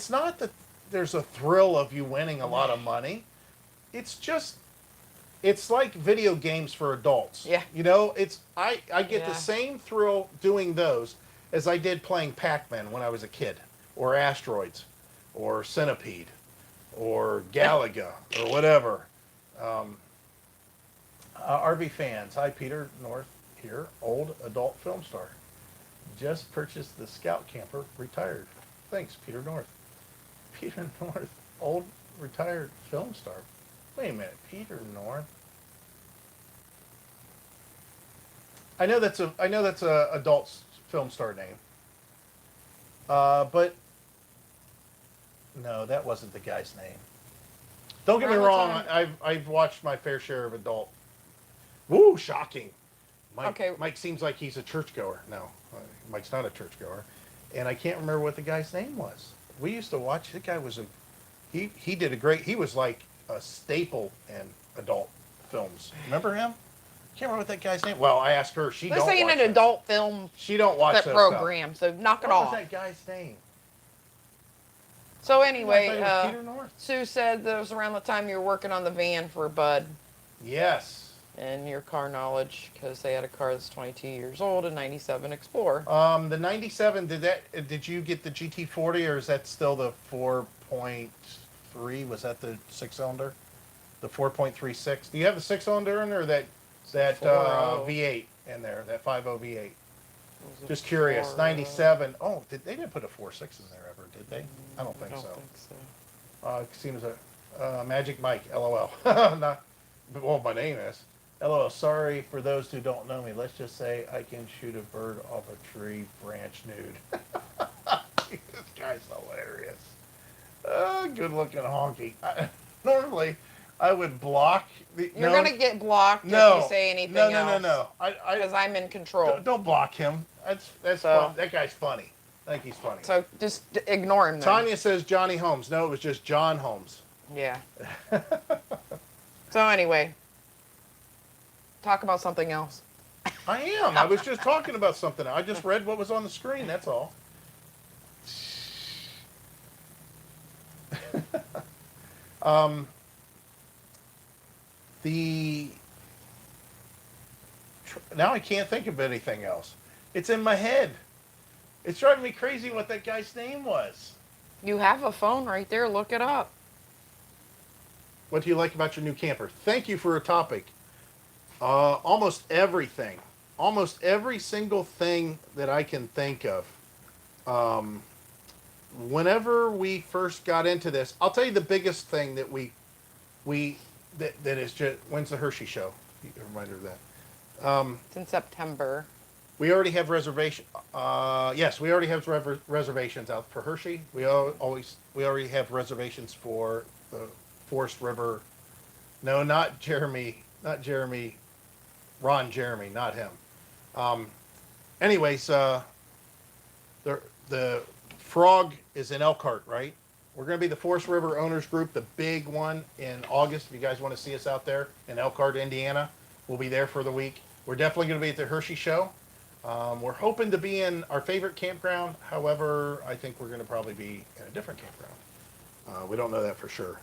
not that there's a thrill of you winning a lot of money. It's like video games for adults. Yeah. I get the same thrill doing those as I did playing Pac-Man when I was a kid, or Asteroids, or Centipede, or Galaga, or whatever. RV fans, hi, Peter North here, old adult film star. Just purchased the Scout Camper, retired. Thanks, Peter North. Peter North, old retired film star. Wait a minute, Peter North. I know that's a adult film star name. But no, that wasn't the guy's name. Don't get me wrong. I've watched my fair share of adult. Woo, shocking. Mike seems like he's a churchgoer. No, Mike's not a churchgoer. And I can't remember what the guy's name was. We used to watch. The guy was he did a great. He was like a staple in adult films. Remember him? Can't remember what that guy's name. Well, I asked her. This ain't an adult film. She don't watch that program. So knock it off. What was that guy's name? So anyway, Peter North. Sue said that it was around the time you were working on the van for Bud. Yes. And your car knowledge, because they had a car that's 22 years old, a 97 Explorer. The 97, did you get the GT40, or is that still the 4.3? Was that the 6-cylinder? The 4.36? Do you have the 6-cylinder in there, or that V8 in there, that 5.0 V8? Just curious. 97. Oh, they didn't put a 4.6 in there ever, did they? I don't think so. Casinos are Magic Mike. LOL. Not well, my name is. LOL. Sorry for those who don't know me. Let's just say I can shoot a bird off a tree branch nude. This guy's hilarious. Good looking honky. Normally, I would block the. You're No, gonna get blocked if no, you say anything no, no, else. no, no. Because I'm in control. Don't block him. That's So- fun. That guy's funny. I think he's funny. So just ignore him then. Tanya says Johnny Holmes. No, it was just John Holmes. Yeah. So anyway, talk about something else. I am. I was just talking about something. I just read what was on the screen. That's all. The now I can't think of anything else. It's in my head. It's driving me crazy what that guy's name was. You have a phone right there. Look it up. What do you like about your new camper? Thank you for a topic. Almost everything. Almost every single thing that I can think of. Whenever we first got into this, I'll tell you the biggest thing that that is just, when's the Hershey show? A reminder of that. It's in September. We already have reservation. Yes, we already have reservations out for Hershey. We already have reservations for the Forest River. No, not Jeremy. Not Jeremy. Ron Jeremy, not him. Anyways, the Frog is in Elkhart, right? We're going to be the Forest River Owners Group, the big one in August. If you guys want to see us out there in Elkhart, Indiana, we'll be there for the week. We're definitely going to be at the Hershey show. We're hoping to be in our favorite campground. However, I think we're going to probably be in a different campground. We don't know that for sure.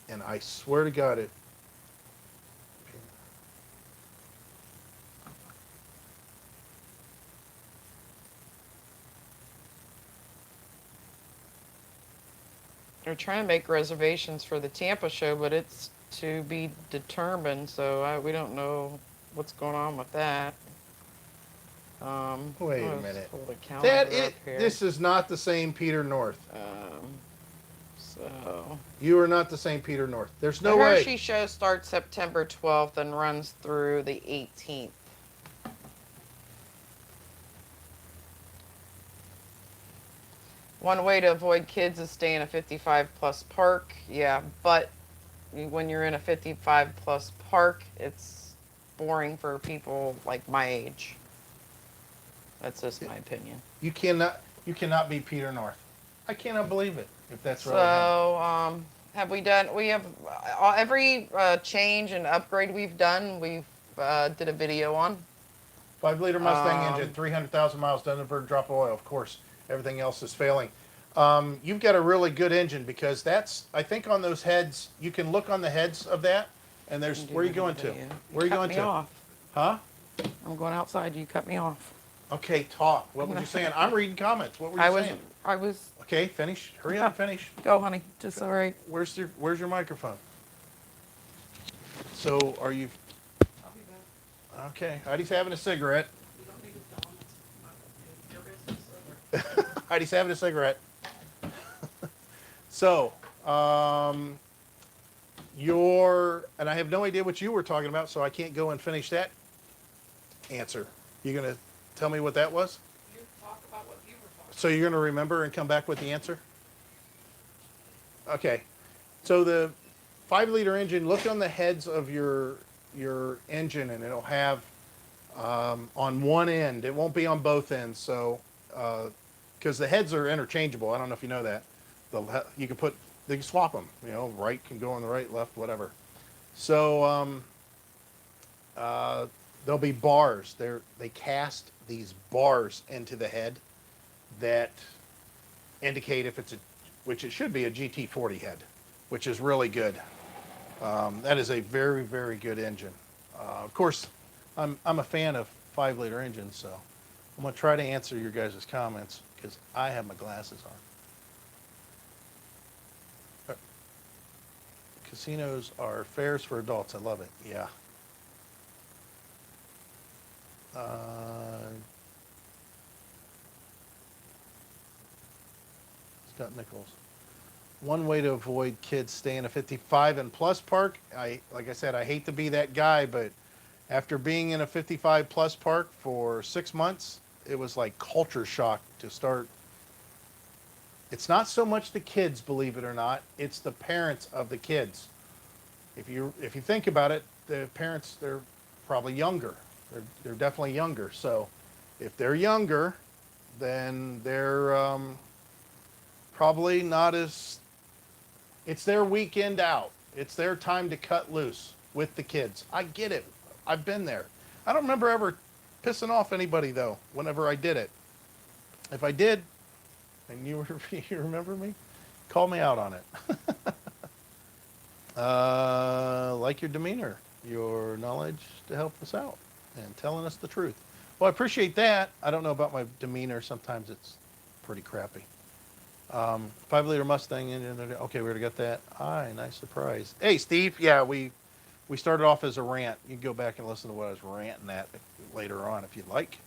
And I swear to God, it. They're trying to make reservations for the Tampa show, but it's to be determined. So we don't know what's going on with that. Wait a minute. Pull the calendar up here. This is not the same Peter North. So You are not the same Peter North. There's no the way. Hershey show starts September 12th and runs through the 18th. One way to avoid kids is stay in a 55 plus park. Yeah, but when you're in a 55 plus park, it's boring for people like my age. That's just my opinion. You cannot be Peter North. I cannot believe it. If that's right. So, we have every change and upgrade we've done, we've did a video on. 5-liter Mustang engine, 300,000 miles, doesn't burn a drop of oil. Of course, everything else is failing. You've got a really good engine because that's, I think on those heads, you can look on the heads of that, and there's, where are you going to? Where are you going to? Off. Huh? I'm going outside. You cut me off. Okay, talk. What were you saying? I'm reading comments. What were you saying? I was. Okay, finish. Hurry up, finish. Go, honey. Just all right. Where's your microphone? So, are you? I'll be back. Okay, Heidi's having a cigarette. Heidi's having a cigarette. So, and I have no idea what you were talking about, so I can't go and finish that answer. You gonna tell me what that was? You talk about what you were talking. So you're gonna remember and come back with the answer? Okay. So the 5-liter engine, look on the heads of your engine, and it'll have on one end. It won't be on both ends. So because the heads are interchangeable. I don't know if you know that. You can swap them. You know, right can go on the right, left, whatever. So there'll be bars. They cast these bars into the head that indicate if it's which it should be a GT40 head, which is really good. That is a very, very good engine. Of course, I'm a fan of 5-liter engines, so I'm gonna try to answer your guys' comments because I have my glasses on. Casinos are fairs for adults. I love it. Yeah. Scott Nichols. one way to avoid kids staying a 55 and plus park. Like I said, I hate to be that guy, but after being in a 55 plus park for 6 months, it was like culture shock to start. It's not so much the kids, believe it or not, it's the parents of the kids. If you think about it, the parents, they're probably younger. They're definitely younger. So if they're younger, then they're probably not as. It's their weekend out. It's their time to cut loose with the kids. I get it. I've been there. I don't remember ever pissing off anybody though. Whenever I did it, if I did, and you remember me, call me out on it. Like your demeanor, your knowledge to help us out, and telling us the truth. Well, I appreciate that. I don't know about my demeanor. Sometimes it's pretty crappy. 5-liter Mustang engine. Okay, we already got that. Aye, nice surprise. Hey, Steve. Yeah, we started off as a rant. You can go back and listen to what I was ranting at later on if you'd like.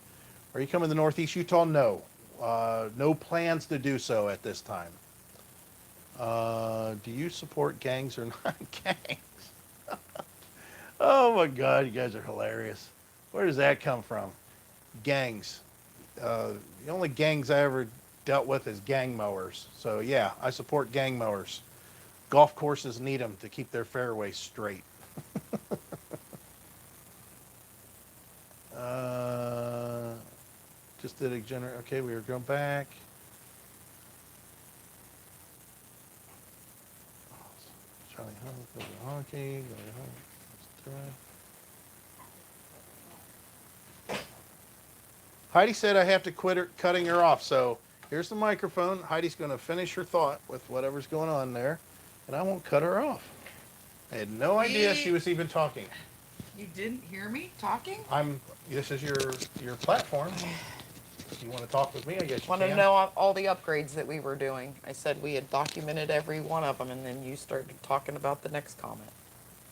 Are you coming to Northeast Utah? No. No plans to do so at this time. Do you support gangs or not gangs? Oh my God, you guys are hilarious. Where does that come from? Gangs. The only gangs I ever dealt with is gang mowers. So yeah, I support gang mowers. Golf courses need them to keep their fairways straight. Just did a generator. Okay, we were going back. Charlie Hunt, Hockey. Heidi said I have to quit cutting her off. So here's the microphone. Heidi's going to finish her thought with whatever's going on there, and I won't cut her off. I had no idea she was even talking. You didn't hear me talking? This is your platform. If you want to talk with me, I guess you Want can. to know all the upgrades that we were doing. I said we had documented every one of them, and then you started talking about the next comment.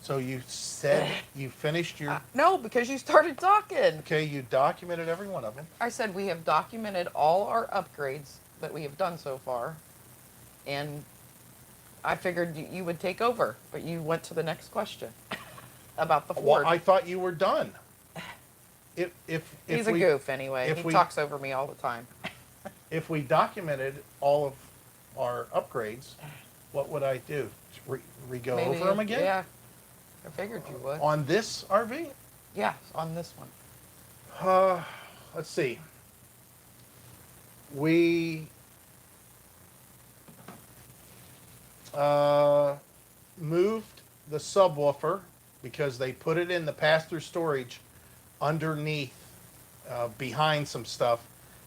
So you said you finished your... No, because you started talking. Okay, you documented every one of them. I said we have documented all our upgrades that we have done so far, and I figured you would take over, but you went to the next question about the Ford. Well, I thought you were done. He's a goof anyway. He talks over me all the time. If we documented all of our upgrades, what would I do? Re-go over them again? Yeah, I figured you would. On this RV? Yeah, on this one. Let's see. We moved the subwoofer because they put it in the pass-through storage underneath, behind some stuff.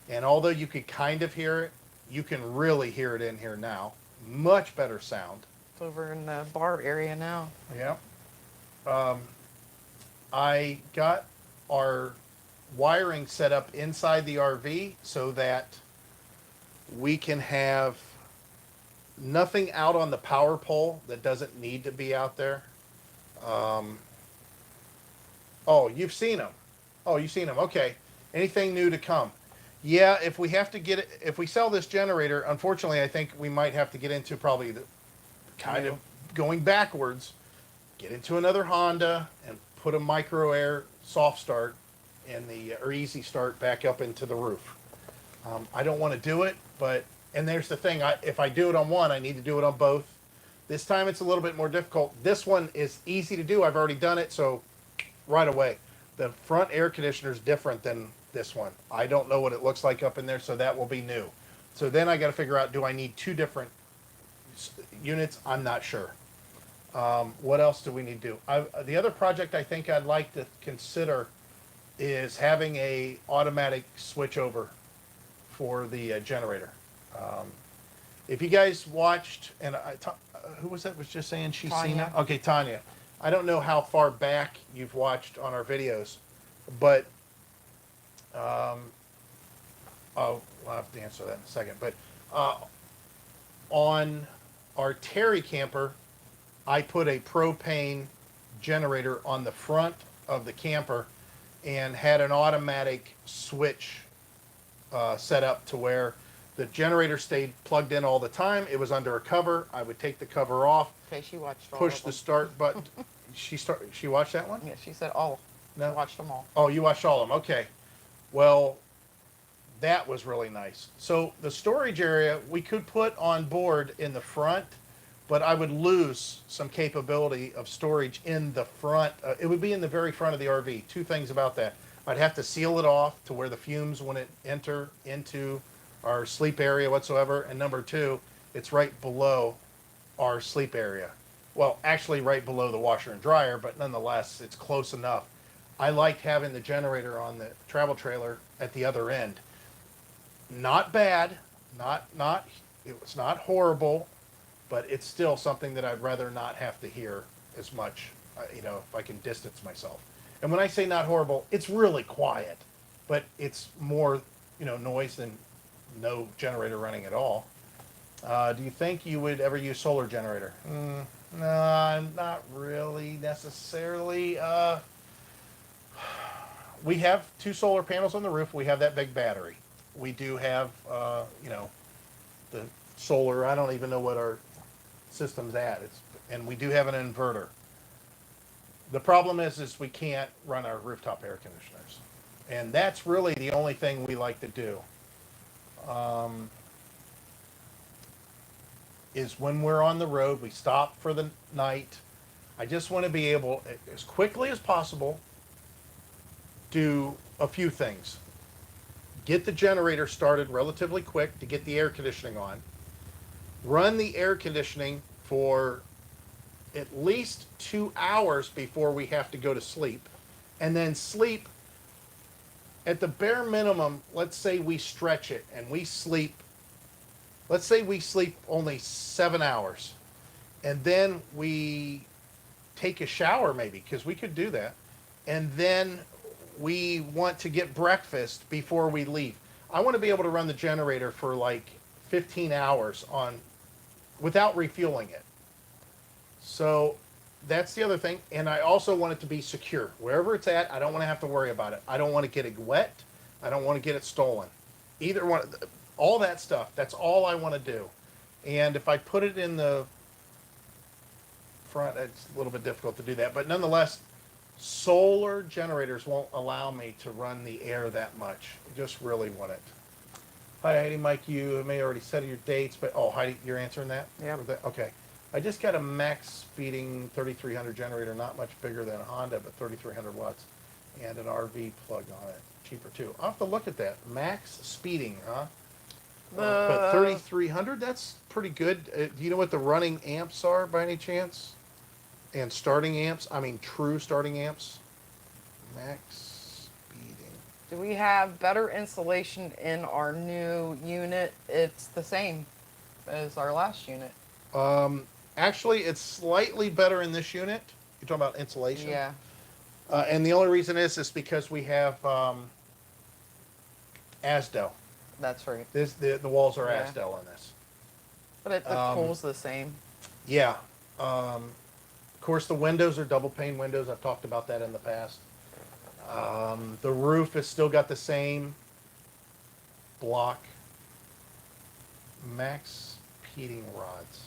And although you could kind of hear it, you can really hear it in here now. Much better sound. It's over in the bar area now. Yeah. I got our wiring set up inside the RV so that we can have nothing out on the power pole that doesn't need to be out there. Oh, you've seen them. Oh, you've seen them. Okay. Anything new to come? Yeah, if we have to get it, if we sell this generator, unfortunately, I think we might have to get into probably the kind of going backwards, get into another Honda and put a micro air soft start and or easy start back up into the roof. I don't want to do it, but, and there's the thing, if I do it on one, I need to do it on both. This time it's a little bit more difficult. This one is easy to do. I've already done it, so right away. The front air conditioner is different than this one. I don't know what it looks like up in there, so that will be new. So then I got to figure out, do I need two different units? I'm not sure. What else do we need to do? The other project I think I'd like to consider is having a automatic switch over for the generator. If you guys watched, and who was that was just saying she's seen it? Okay, Tanya. I don't know how far back you've watched on our videos, but I'll have to answer that in a second. But on our Terry camper, I put a propane generator on the front of the camper and had an automatic switch set up to where The generator stayed plugged in all the time. It was under a cover. I would take the cover off, Okay, she watched all push of the them. start button. She watched that one? Yeah, she said all. She No. watched them all. Oh, you watched all of them. Okay. Well, that was really nice. So the storage area we could put on board in the front, but I would lose some capability of storage in the front. It would be in the very front of the RV. Two things about that. I'd have to seal it off to where the fumes wouldn't enter into our sleep area whatsoever. And number two, it's right below our sleep area. Well, actually right below the washer and dryer, but nonetheless, it's close enough. I liked having the generator on the travel trailer at the other end. Not bad, not it was not horrible, but it's still something that I'd rather not have to hear as much, if I can distance myself. And when I say not horrible, it's really quiet, but it's more, noise than no generator running at all. Do you think you would ever use solar generator? No, not really necessarily. We have 2 solar panels on the roof. We have that big battery. We do have, the solar. I don't even know what our system's at. And we do have an inverter. The problem is we can't run our rooftop air conditioners, and that's really the only thing we like to do. Is when we're on the road, we stop for the night. I just want to be able, as quickly as possible, do a few things. Get the generator started relatively quick to get the air conditioning on. Run the air conditioning for at least 2 hours before we have to go to sleep. And then sleep at the bare minimum. Let's say we stretch it and we sleep. Let's say we sleep only 7 hours. And then we take a shower maybe, because we could do that. And then we want to get breakfast before we leave. I want to be able to run the generator for like 15 hours without refueling it. So that's the other thing. And I also want it to be secure. Wherever it's at, I don't want to have to worry about it. I don't want to get it wet. I don't want to get it stolen. Either one, all that stuff, that's all I want to do. And if I put it in the front, it's a little bit difficult to do that. But nonetheless, solar generators won't allow me to run the air that much. I just really want it. Hi, Heidi. Mike, you may already set your dates, but Heidi, you're answering that? Yeah. Okay. I just got a max speeding 3300 generator, not much bigger than a Honda, but 3300 watts, and an RV plug on it. Cheaper too. I'll have to look at that. Max speeding, huh? But 3300, that's pretty good. Do you know what the running amps are by any chance? And starting amps? I mean, true starting amps. Max speeding. Do we have better insulation in our new unit? It's the same as our last unit. Actually, it's slightly better in this unit. You're talking about insulation? Yeah. And the only reason is because we have Asdel. That's right. The walls are Yeah. Asdel in this. But the cool's the same. Yeah. Of course, the windows are double pane windows. I've talked about that in the past. The roof has still got the same block. Max heating rods.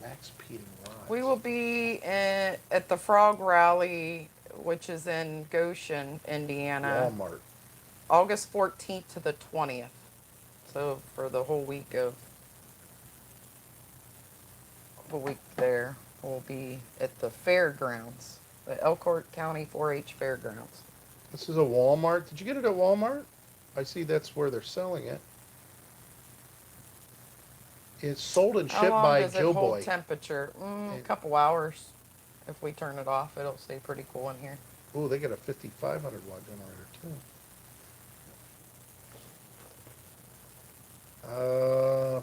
Max heating rods. We will be at the Frog Rally, which is in Goshen, Indiana, Walmart. August 14th to the 20th. So for the whole week there, we'll be at the fairgrounds, the Elkhart County 4-H Fairgrounds. This is a Walmart. Did you get it at Walmart? I see that's where they're selling it. It's sold and shipped How long by does it Joe hold Boy. temperature? A couple hours. If we turn it off, it'll stay pretty cool in here. Oh, they got a 5500 watt generator too.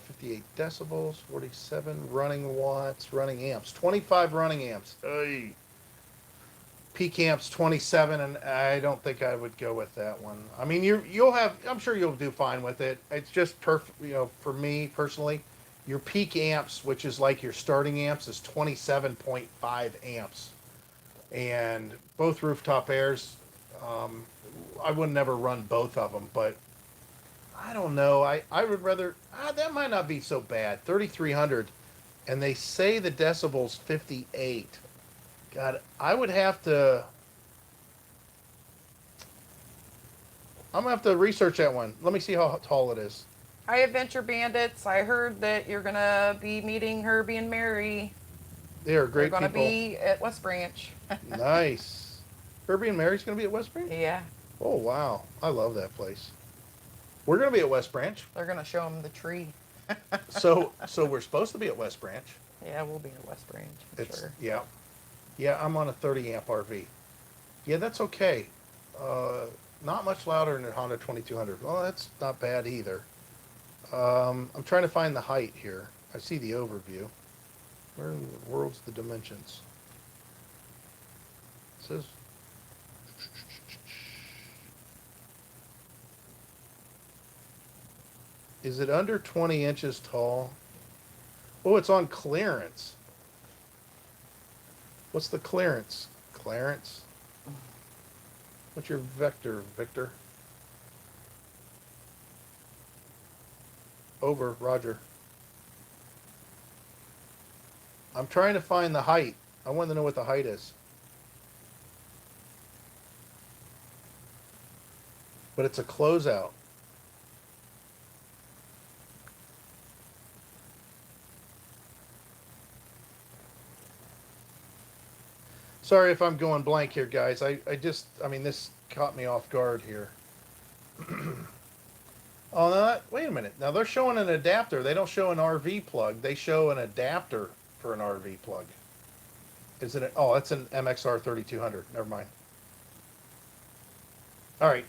58 decibels, 47 running watts, running amps, 25 running amps. Hey. Peak amps 27, and I don't think I would go with that one. I mean, I'm sure you'll do fine with it. It's just perfect, for me personally. Your peak amps, which is like your starting amps, is 27.5 amps. And both rooftop airs, I would never run both of them, but I don't know. I would rather. That might not be so bad. 3,300, and they say the decibels 58. God, I would have to. I'm gonna have to research that one. Let me see how tall it is. Hi, Adventure Bandits. I heard that you're gonna be meeting Herbie and Mary. They are They're great gonna people. be at West Branch. Nice. Herbie and Mary's gonna be at West Branch. Yeah, Oh wow, I love that place. We're gonna be at West Branch. they're gonna show them the tree. So we're supposed to be at West Branch. Yeah, we'll be at West Branch. I'm It's sure. yeah, yeah. I'm on a 30 amp RV. Yeah, that's okay. Uh, Not much louder than a Honda 2200. Well, that's not bad either. I'm trying to find the height here. I see the overview. Where in the world's the dimensions? It says is it under 20 inches tall? Oh, it's on clearance. What's the clearance? Clarence? What's your vector, Victor? Over, Roger. I'm trying to find the height. I want to know what the height is. But it's a closeout. Sorry if I'm going blank here, guys. I mean, this caught me off guard here. Oh, no, wait a minute. Now they're showing an adapter. They don't show an RV plug. They show an adapter for an RV plug. Is it? Oh, that's an MXR 3200. Never mind. All right,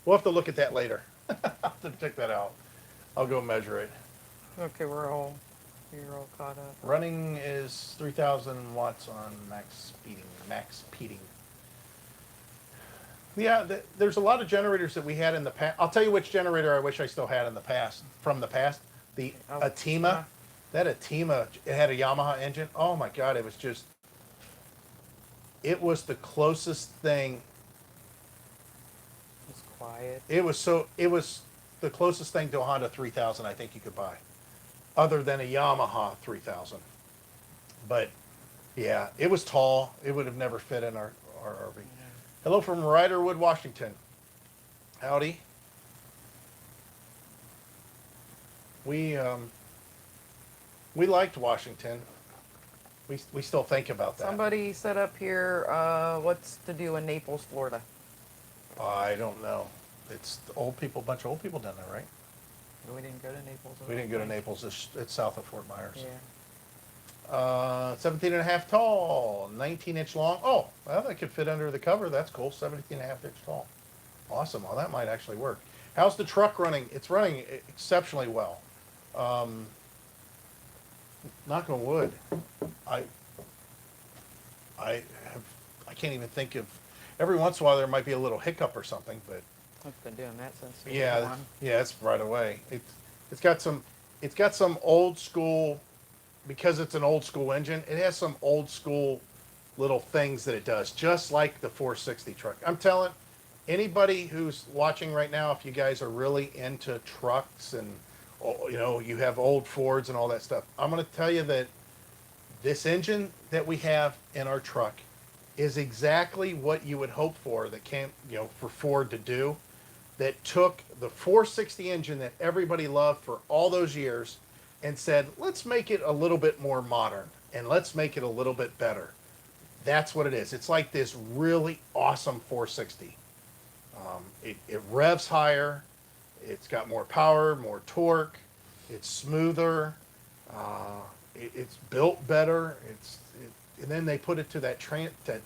we'll have to look at that later. I'll have to check that out. I'll go measure it. Okay, you're all caught up. Running is 3,000 watts on max speeding. Max speeding. Yeah, there's a lot of generators that we had in the past. I'll tell you which generator I wish I still had in the past. From the past, the Atima. That Atima, it had a Yamaha engine. Oh my God, it was just. It was the closest thing. It's quiet. It was the closest thing to a Honda 3000 I think you could buy, other than a Yamaha 3000. But yeah, it was tall. It would have never fit in our RV. Yeah. Hello from Riderwood, Washington. Howdy. We liked Washington. We still think about that. Somebody set up here. What's to do in Naples, Florida? I don't know. It's old people, bunch of old people down there, right? We didn't go to Naples. We didn't go to Naples. It's south of Fort Myers. Yeah. 17 and a half tall, 19 inch long. Oh, well, that could fit under the cover. That's cool. 17 and a half inch tall. Awesome. Well, that might actually work. How's the truck running? It's running exceptionally well. Knock on wood. I can't even think of. Every once in a while there might be a little hiccup or something, but I've been doing that since. yeah, it's right away. It's got some old school, because it's an old school engine. It has some old school little things that it does, just like the 460 truck. I'm telling anybody who's watching right now, if you guys are really into trucks and you have old Fords and all that stuff, I'm going to tell you that this engine that we have in our truck is exactly what you would hope for for Ford to do, that took the 460 engine that everybody loved for all those years and said, let's make it a little bit more modern and let's make it a little bit better. That's what it is. It's like this really awesome 460. It revs higher. It's got more power, more torque. It's smoother. It's built better. And then they put it to that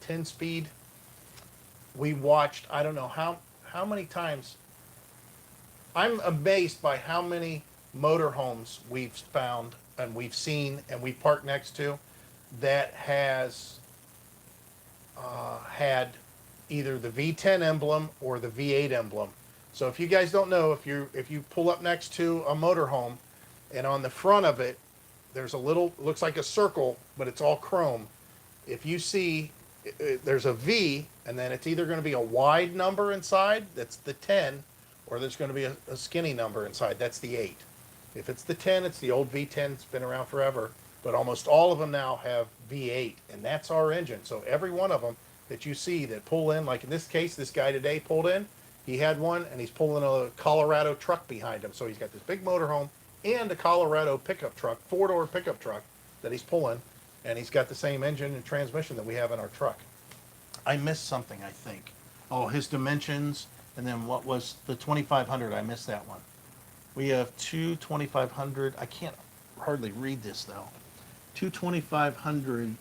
10 speed. We watched, I don't know how many times. I'm amazed by how many motorhomes we've found and we've seen and we parked next to that has had either the V10 emblem or the V8 emblem. So if you guys don't know, if you pull up next to a motorhome and on the front of it, there's a little, looks like a circle, but it's all chrome. If you see, there's a V, and then it's either going to be a wide number inside, that's the 10, or there's going to be a skinny number inside. That's the 8. If it's the 10, it's the old V10. It's been around forever. But almost all of them now have V8, and that's our engine. So every one of them that you see that pull in, like in this case, this guy today pulled in. He had one, and he's pulling a Colorado truck behind him. So he's got this big motorhome and a Colorado pickup truck, 4-door pickup truck that he's pulling, and he's got the same engine and transmission that we have in our truck. I missed something, I think. Oh, his dimensions, and then what was the 2500? I missed that one. We have two 2500. I can't hardly read this though. Two 2500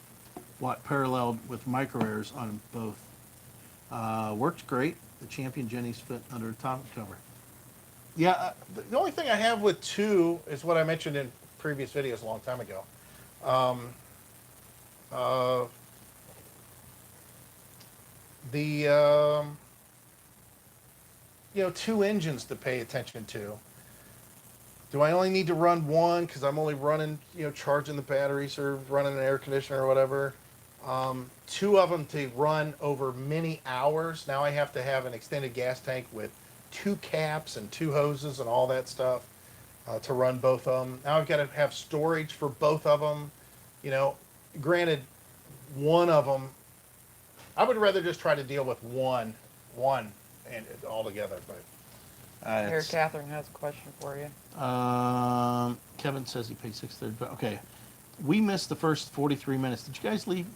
watt paralleled with micro airs on both. Works great. The Champion Jennies fit under the top cover. Yeah, the only thing I have with 2 is what I mentioned in previous videos a long time ago. You know, 2 engines to pay attention to. Do I only need to run one because I'm only running, you know, charging the batteries or running an air conditioner or whatever? 2 of them to run over many hours. Now I have to have an extended gas tank with 2 caps and 2 hoses and all that stuff to run both of them. Now I've got to have storage for both of them. You know, granted, one of them, I would rather just try to deal with one and all together, but. Here, Catherine has a question for you. Kevin says he paid $6.30, but okay. We missed the first 43 minutes. Did you guys leave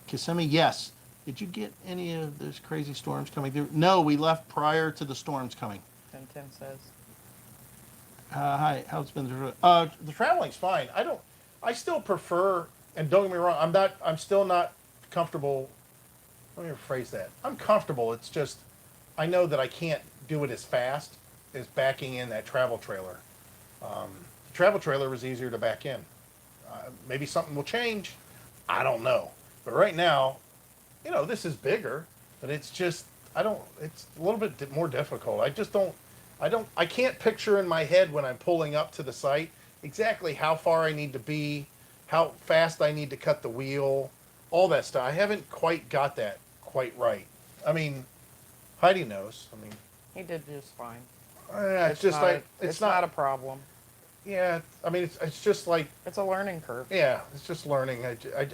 Kissimmee? Yes. Did you get any of those crazy storms coming through? No, we left prior to the storms coming. And Tim says. Hi, how's it been? The traveling's fine. I still prefer, and don't get me wrong, I'm still not comfortable. Let me rephrase that. I'm comfortable. It's just, I know that I can't do it as fast as backing in that travel trailer. The travel trailer was easier to back in. Maybe something will change. I don't know. But right now, you know, this is bigger, but it's just, it's a little bit more difficult. I can't picture in my head when I'm pulling up to the site exactly how far I need to be, how fast I need to cut the wheel, all that stuff. I haven't quite got that quite right. I mean, Heidi knows. I mean, He did just fine. it's just not like, it's not a problem. yeah, I mean, it's just like, It's a learning curve. yeah, it's just learning.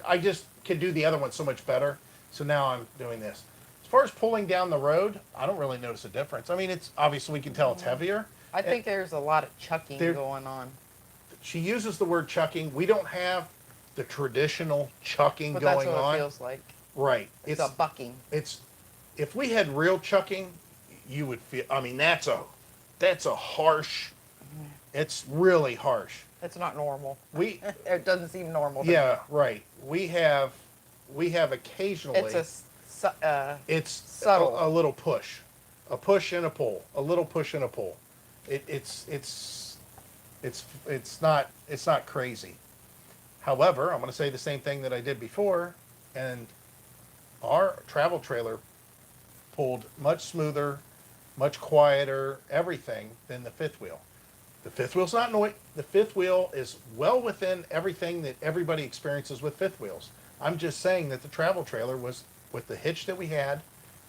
I just can do the other one so much better. So now I'm doing this. As far as pulling down the road, I don't really notice a difference. I mean, it's obviously we can tell it's heavier. I think there's a lot of chucking going on. She uses the word chucking. We don't have the traditional chucking But going that's what on. it feels like. Right. It's a bucking. It's if we had real chucking, you would feel. I mean, that's a harsh. It's really harsh. It's not normal. It doesn't seem normal to me. Yeah, right. We have occasionally. It's It's subtle. a little push, a push and a pull, a little push and a pull. It's not crazy. However, I'm going to say the same thing that I did before, and our travel trailer pulled much smoother, much quieter, everything than the fifth wheel. The fifth wheel's not noise. The fifth wheel is well within everything that everybody experiences with fifth wheels. I'm just saying that the travel trailer was, with the hitch that we had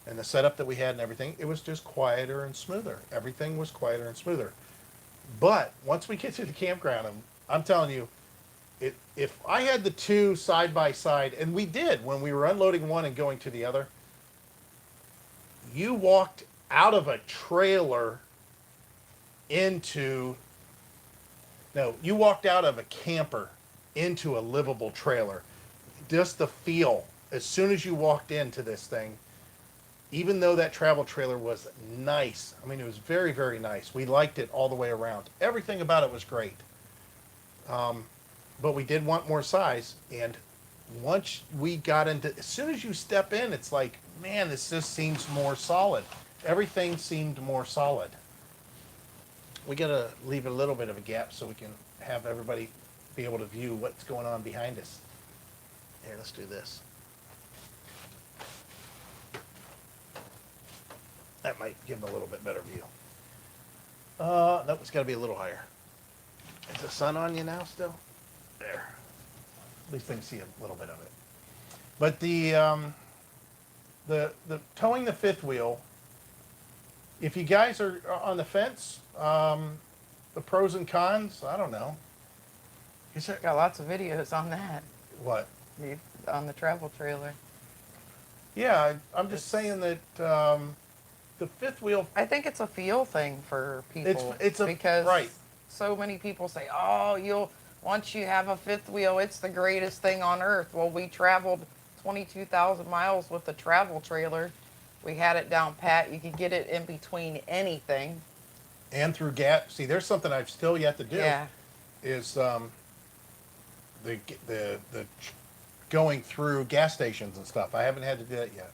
and the setup that we had and everything, it was just quieter and smoother. Everything was quieter and smoother. But once we get to the campground, I'm telling you, if I had the two side by side, and we did when we were unloading one and going to the other, you walked out of a trailer you walked out of a camper into a livable trailer. Just the feel, as soon as you walked into this thing, even though that travel trailer was nice, I mean, it was very, very nice. We liked it all the way around. Everything about it was great. But we did want more size, and once we got into, as soon as you step in, it's like, man, this just seems more solid. Everything seemed more solid. We gotta leave a little bit of a gap so we can have everybody be able to view what's going on behind us. Here, let's do this. That might give them a little bit better view. Nope, it's gotta be a little higher. Is the sun on you now still? There. At least they can see a little bit of it. But the towing the fifth wheel, if you guys are on the fence, the pros and cons, I don't know. Is there Got lots of videos on that. what? You- On the travel trailer. Yeah, I'm just It's. saying that the fifth wheel. I think it's a feel thing for people It's a right. because so many people say, "Oh, you'll once you have a fifth wheel, it's the greatest thing on earth." Well, we traveled 22,000 miles with the travel trailer. We had it down pat. You could get it in between anything. And through gas. See, there's something I've still yet to do. Yeah. Is the the going through gas stations and stuff. I haven't had to do that yet.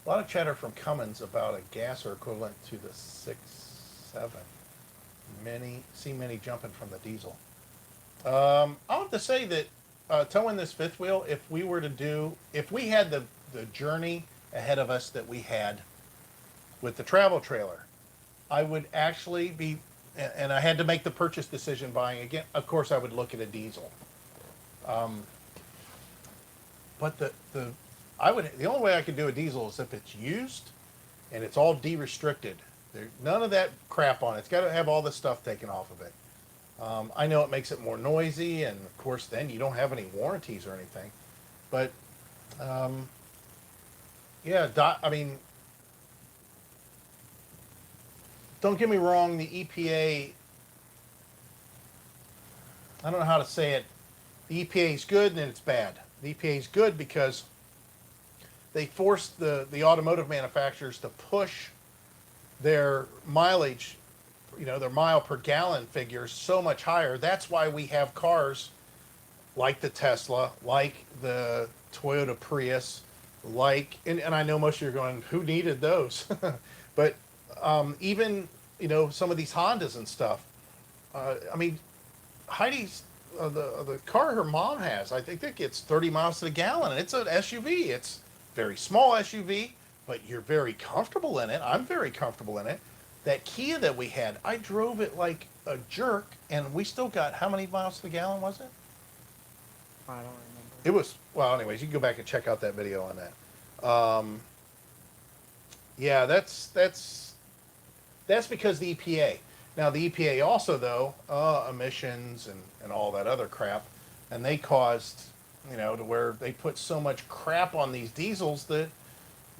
A lot of chatter from Cummins about a gas or equivalent to the 6.7. Many jumping from the diesel. I'll have to say that towing this fifth wheel, if we had the journey ahead of us that we had with the travel trailer, I would actually be, and I had to make the purchase decision buying again. Of course, I would look at a diesel. Um, but the only way I could do a diesel is if it's used and it's all de-restricted. None of that crap on it. It's got to have all this stuff taken off of it. I know it makes it more noisy, and of course, then you don't have any warranties or anything. But yeah, I mean, don't get me wrong. The EPA, I don't know how to say it. The EPA is good and it's bad. The EPA is good because they forced the automotive manufacturers to push their mileage, their mile per gallon figures so much higher. That's why we have cars like the Tesla, like the Toyota Prius, and I know most of you are going, who needed those? But even, some of these Hondas and stuff. I mean, Heidi's, the car her mom has, I think it gets 30 miles to the gallon, and it's an SUV. It's a very small SUV, but you're very comfortable in it. I'm very comfortable in it. That Kia that we had, I drove it like a jerk, and we still got, how many miles to the gallon was it? I don't remember. It was, well, anyways, you can go back and check out that video on that. Yeah, that's because the EPA. Now, the EPA also, though, emissions and all that other crap, and they caused, to where they put so much crap on these diesels that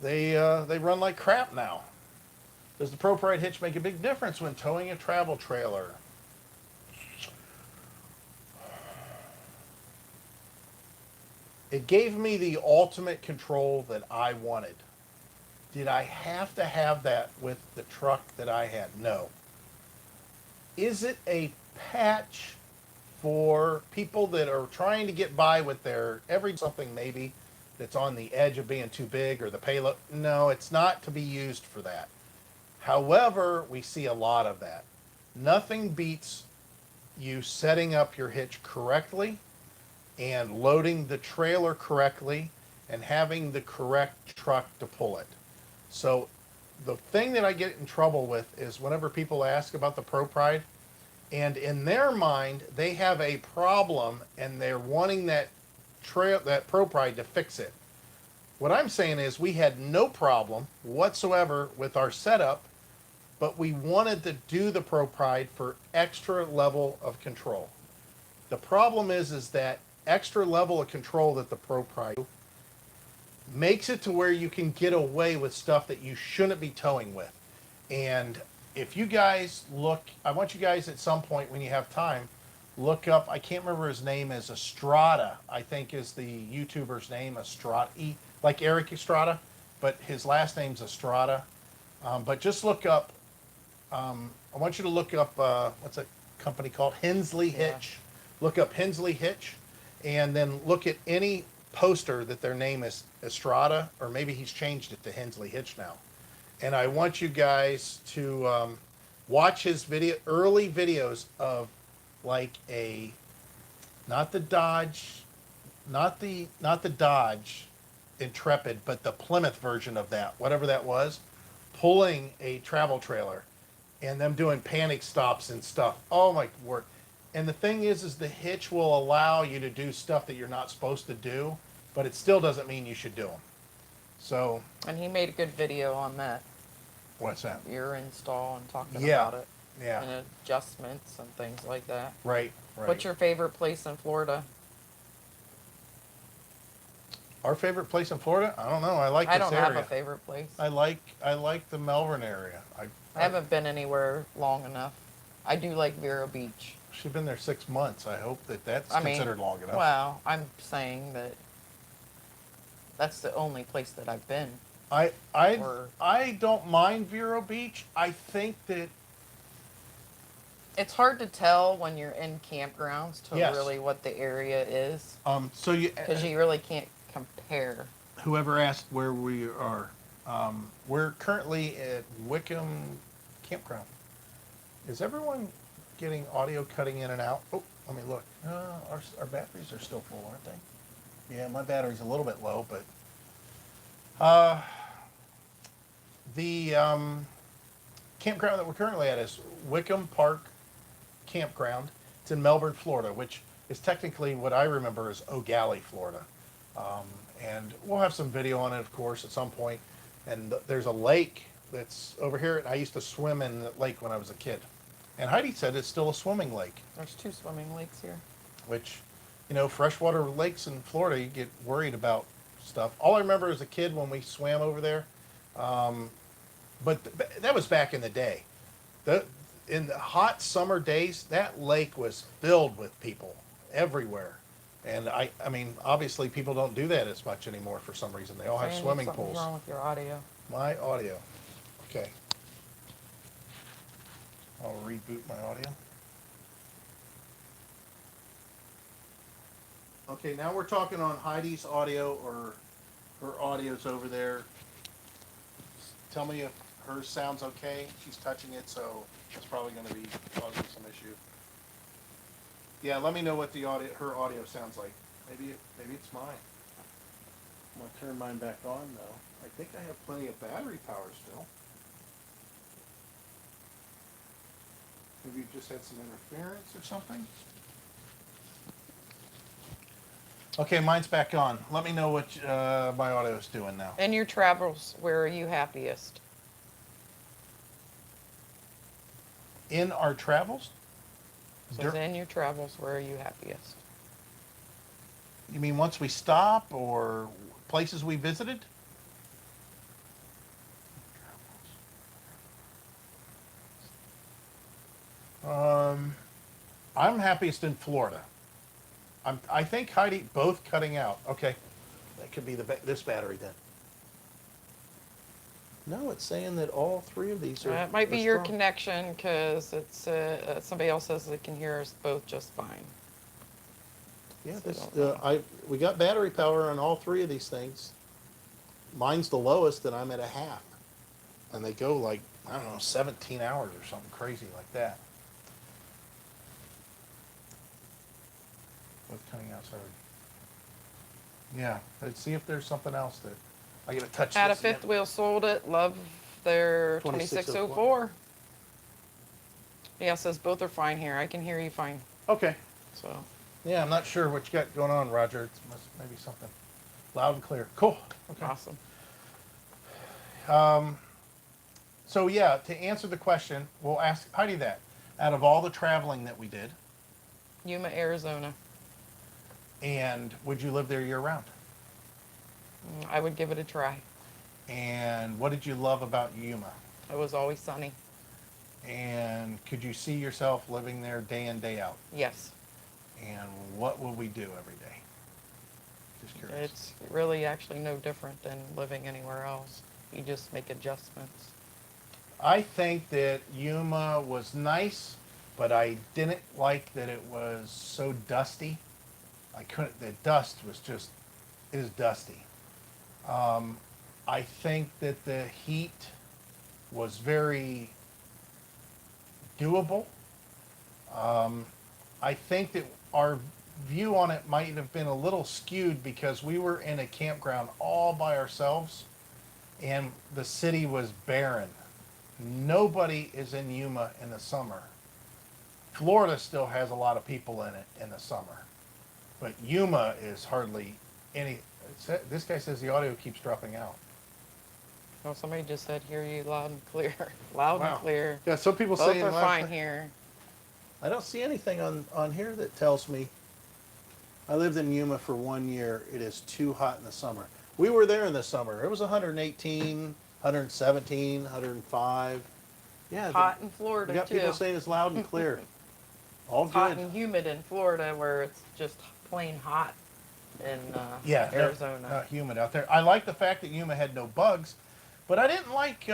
they run like crap now. Does the Pro Pride hitch make a big difference when towing a travel trailer? It gave me the ultimate control that I wanted. Did I have to have that with the truck that I had? No. Is it a patch for people that are trying to get by with their something maybe that's on the edge of being too big or the payload? No, it's not to be used for that. However, we see a lot of that. Nothing beats you setting up your hitch correctly and loading the trailer correctly and having the correct truck to pull it. So the thing that I get in trouble with is whenever people ask about the Pro Pride, and in their mind they have a problem and they're wanting that Pro Pride to fix it. What I'm saying is we had no problem whatsoever with our setup, but we wanted to do the Pro Pride for extra level of control. The problem is that extra level of control that the Pro Pride makes it to where you can get away with stuff that you shouldn't be towing with. And if you guys look, I want you guys at some point when you have time, look up, I can't remember his name, is Estrada, I think is the YouTuber's name, Estrada, like Eric Estrada, but his last name's Estrada. But just look up, I want you to look up, what's that company called? Hensley Hitch. Yeah. Look up Hensley Hitch, and then look at any poster that their name is Estrada, or maybe he's changed it to Hensley Hitch now. And I want you guys to watch his early videos of like not the Dodge Intrepid, but the Plymouth version of that, whatever that was, pulling a travel trailer and them doing panic stops and stuff. Oh my word. And the thing is the hitch will allow you to do stuff that you're not supposed to do, but it still doesn't mean you should do them. So. And he made a good video on that. What's that? your install and talking Yeah. about it. Yeah. And adjustments and things like that. Right. Right. What's your favorite place in Florida? Our favorite place in Florida? I don't know. I like I this don't have a area. favorite place. I like the Melbourne area. I haven't been anywhere long enough. I do like Vero Beach. She's been there 6 months. I hope that that's I mean, considered long enough. well, I'm saying that that's the only place that I've been. I I Or I don't mind Vero Beach. I think that it's hard to tell when you're in campgrounds to Yes. really what the area is so you because you really can't compare. whoever asked where we are, we're currently at Wickham Campground. Is everyone getting audio cutting in and out? Oh, let me look. Our batteries are still full, aren't they? Yeah, my battery's a little bit low, but the campground that we're currently at is Wickham Park Campground. It's in Melbourne, Florida, which is technically what I remember as O'Galley, Florida. Um, and we'll have some video on it, of course, at some point. And there's a lake that's over here, and I used to swim in that lake when I was a kid. And Heidi said it's still a swimming lake, There's 2 swimming lakes here. which, freshwater lakes in Florida, you get worried about stuff. All I remember as a kid when we swam over there, but that was back in the day. In the hot summer days, that lake was filled with people everywhere. And I mean, obviously people don't do that as much anymore for some reason. They all have Randy, swimming something's pools. wrong with your audio. My audio. Okay. I'll reboot my audio. Okay, now we're talking on Heidi's audio, or her audio's over there. Tell me if hers sounds okay. She's touching it, so it's probably going to be causing some issue. Yeah, let me know what her audio sounds like. Maybe it's mine. I'm going to turn mine back on though. I think I have plenty of battery power still. Maybe you just had some interference or something. Okay, mine's back on. Let me know what my audio is doing now. In your travels, where are you happiest? In our travels? So in your travels, where are you happiest? You mean once we stop, or places we visited? I'm happiest in Florida. I think Heidi, both cutting out. Okay, that could be this battery then. No, it's saying that all 3 of these are. It might be are your strong. connection because it's somebody else says they can hear us both just fine. Yeah, So we got battery power on all 3 of these things. Mine's the lowest, and I'm at a half, and they go like, I don't know, 17 hours or something crazy like that. What's coming out? Sorry. Yeah, let's see if there's something else that I get to touch. Had a this again. fifth wheel, sold it. Love their 2604. Yeah, it says both are fine here. I can hear you fine. Okay. So. Yeah, I'm not sure what you got going on, Roger. It's maybe something loud and clear. Cool. Okay. Awesome. So yeah, to answer the question, we'll ask Heidi that. Out of all the traveling that we did, Yuma, Arizona. and would you live there year round? I would give it a try. And what did you love about Yuma? It was always sunny. And could you see yourself living there day in, day out? Yes. And what will we do every day? Just curious. It's really actually no different than living anywhere else. You just make adjustments. I think that Yuma was nice, but I didn't like that it was so dusty. The dust was just, it is dusty. I think that the heat was very doable. I think that our view on it might have been a little skewed because we were in a campground all by ourselves, and the city was barren. Nobody is in Yuma in the summer. Florida still has a lot of people in it in the summer, but Yuma is hardly any. This guy says the audio keeps dropping out. Oh, somebody just said, hear you loud and clear. Loud and Wow. clear. Yeah, some people Both saying are loud and fine clear. here. I don't see anything on here that tells me. I lived in Yuma for 1 year. It is too hot in the summer. We were there in the summer. It was 118, 117, 105. Yeah, Hot in we Florida, got people too. saying it's loud and clear. All Hot good. and humid in Florida, where it's just plain hot in Yeah, no, Arizona. not humid out there. I like the fact that Yuma had no bugs, but I didn't like.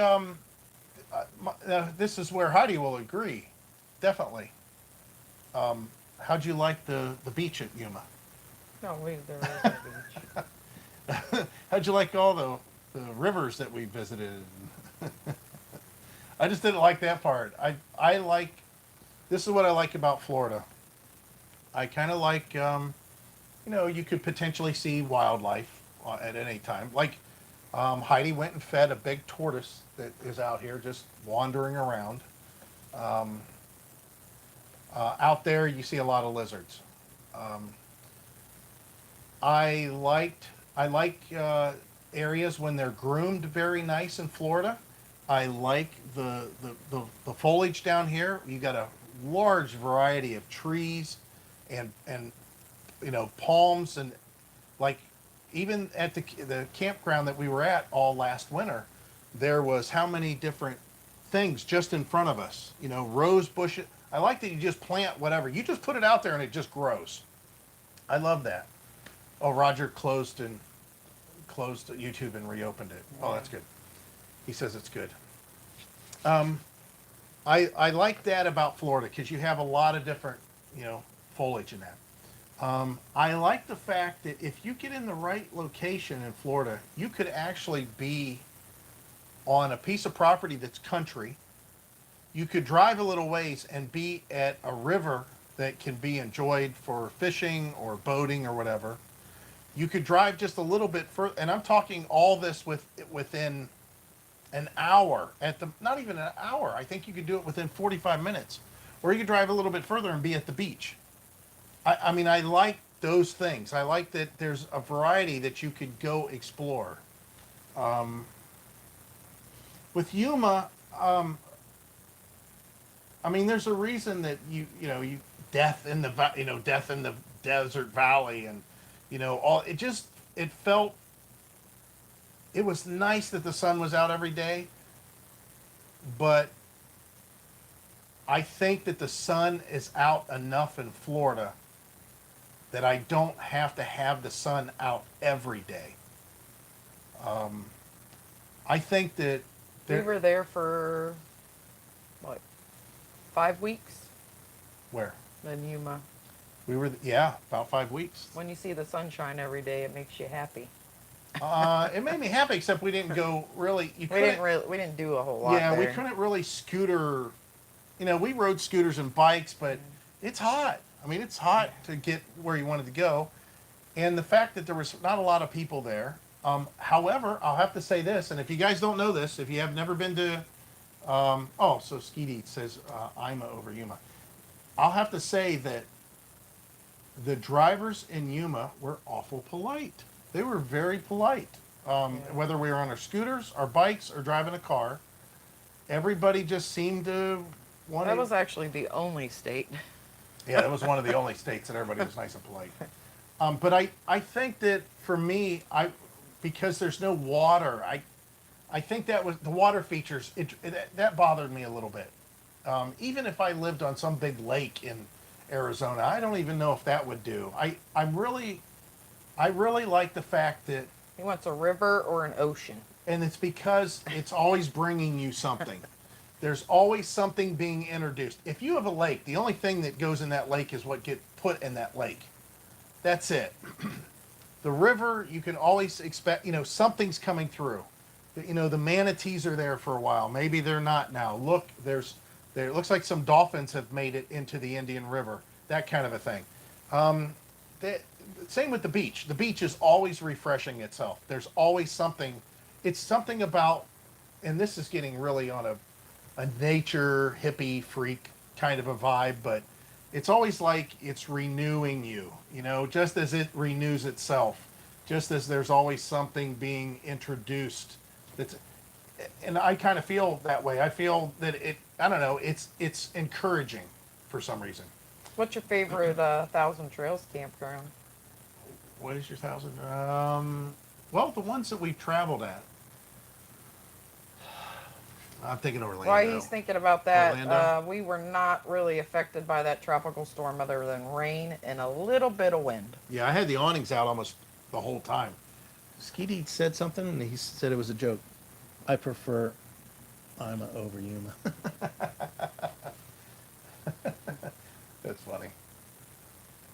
This is where Heidi will agree, definitely. How'd you like the beach at Yuma? No, there is no beach. How'd you like all the rivers that we visited? I just didn't like that part. I like. This is what I like about Florida. I kind of like. You could potentially see wildlife at any time. Like Heidi went and fed a big tortoise that is out here just wandering around. Um, Out there, you see a lot of lizards. Um, I like areas when they're groomed very nice in Florida. I like the foliage down here. You got a large variety of trees and palms and like even at the campground that we were at all last winter, there was how many different things just in front of us. Rose bushes. I like that you just plant whatever. You just put it out there and it just grows. I love that. Oh, Roger closed YouTube and reopened it. Oh, that's good. He says it's good. Um, I like that about Florida because you have a lot of different, foliage in that. I like the fact that if you get in the right location in Florida, you could actually be on a piece of property that's country. You could drive a little ways and be at a river that can be enjoyed for fishing or boating or whatever. You could drive just a little bit further, and I'm talking all this within an hour. Not even an hour. I think you could do it within 45 minutes, or you could drive a little bit further and be at the beach. I mean, I like those things. I like that there's a variety that you could go explore. Um, with Yuma, I mean, there's a reason that you death in the desert valley, and all it felt. It was nice that the sun was out every day, but I think that the sun is out enough in Florida that I don't have to have the sun out every day. Um, I think that We were there for, what, 5 weeks where in Yuma. we were, yeah, about 5 weeks. When you see the sunshine every day, it makes you happy. It made me happy, except we didn't go really. We didn't do a whole lot Yeah, there. we couldn't really scooter. We rode scooters and bikes, but it's hot. I mean, it's hot to get where you wanted to go, and the fact that there was not a lot of people there. However, I'll have to say this, and if you guys don't know this, if you have never been to, so Skeety says Ima over Yuma. I'll have to say that the drivers in Yuma were awful polite. They were very polite. Whether we were on our scooters, our bikes, or driving a car, everybody just seemed to want to. That was actually the only state. Yeah, that was one of the only states that everybody was nice and polite. But I think that for me, because there's no water, I think that was the water features. That bothered me a little bit. Even if I lived on some big lake in Arizona, I don't even know if that would do. I really like the fact that, He wants a river or an ocean. and it's because it's always bringing you something. There's always something being introduced. If you have a lake, the only thing that goes in that lake is what gets put in that lake. That's it. The river, you can always expect, something's coming through. The manatees are there for a while. Maybe they're not now. Look, it looks like some dolphins have made it into the Indian River. That kind of a thing. Same with the beach. The beach is always refreshing itself. There's always something. It's something about, and this is getting really on a nature hippie freak kind of a vibe, but it's always like it's renewing you, just as it renews itself, just as there's always something being introduced. and I kind of feel that way. I feel that I don't know, it's encouraging for some reason. What's your favorite Thousand Trails campground? What is your thousand? Well, the ones that we've traveled at. I'm thinking Orlando. While he's thinking about that, Orlando? we were not really affected by that tropical storm other than rain and a little bit of wind. Yeah, I had the awnings out almost the whole time. Skeety said something, and he said it was a joke. I prefer I'm over Yuma. That's funny.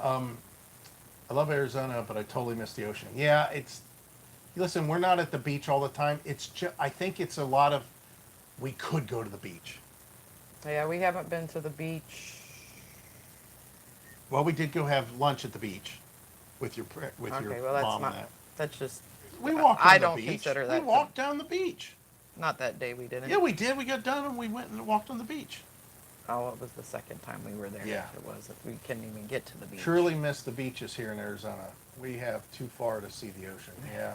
I love Arizona, but I totally miss the ocean. Yeah, listen, we're not at the beach all the time. I think it's a lot of, we could go to the beach. Yeah, we haven't been to the beach. Well, we did go have lunch at the beach with your Okay, well that's mom not. and that. That's just. We walked down I the don't beach. consider that. We walked down the beach. Not that day we didn't. Yeah, we did. We got done and we went and walked on the beach. Oh, it was the second time we were there. Yeah. It was. We couldn't even get to the beach. Truly miss the beaches here in Arizona. We have too far to see the ocean. Yeah.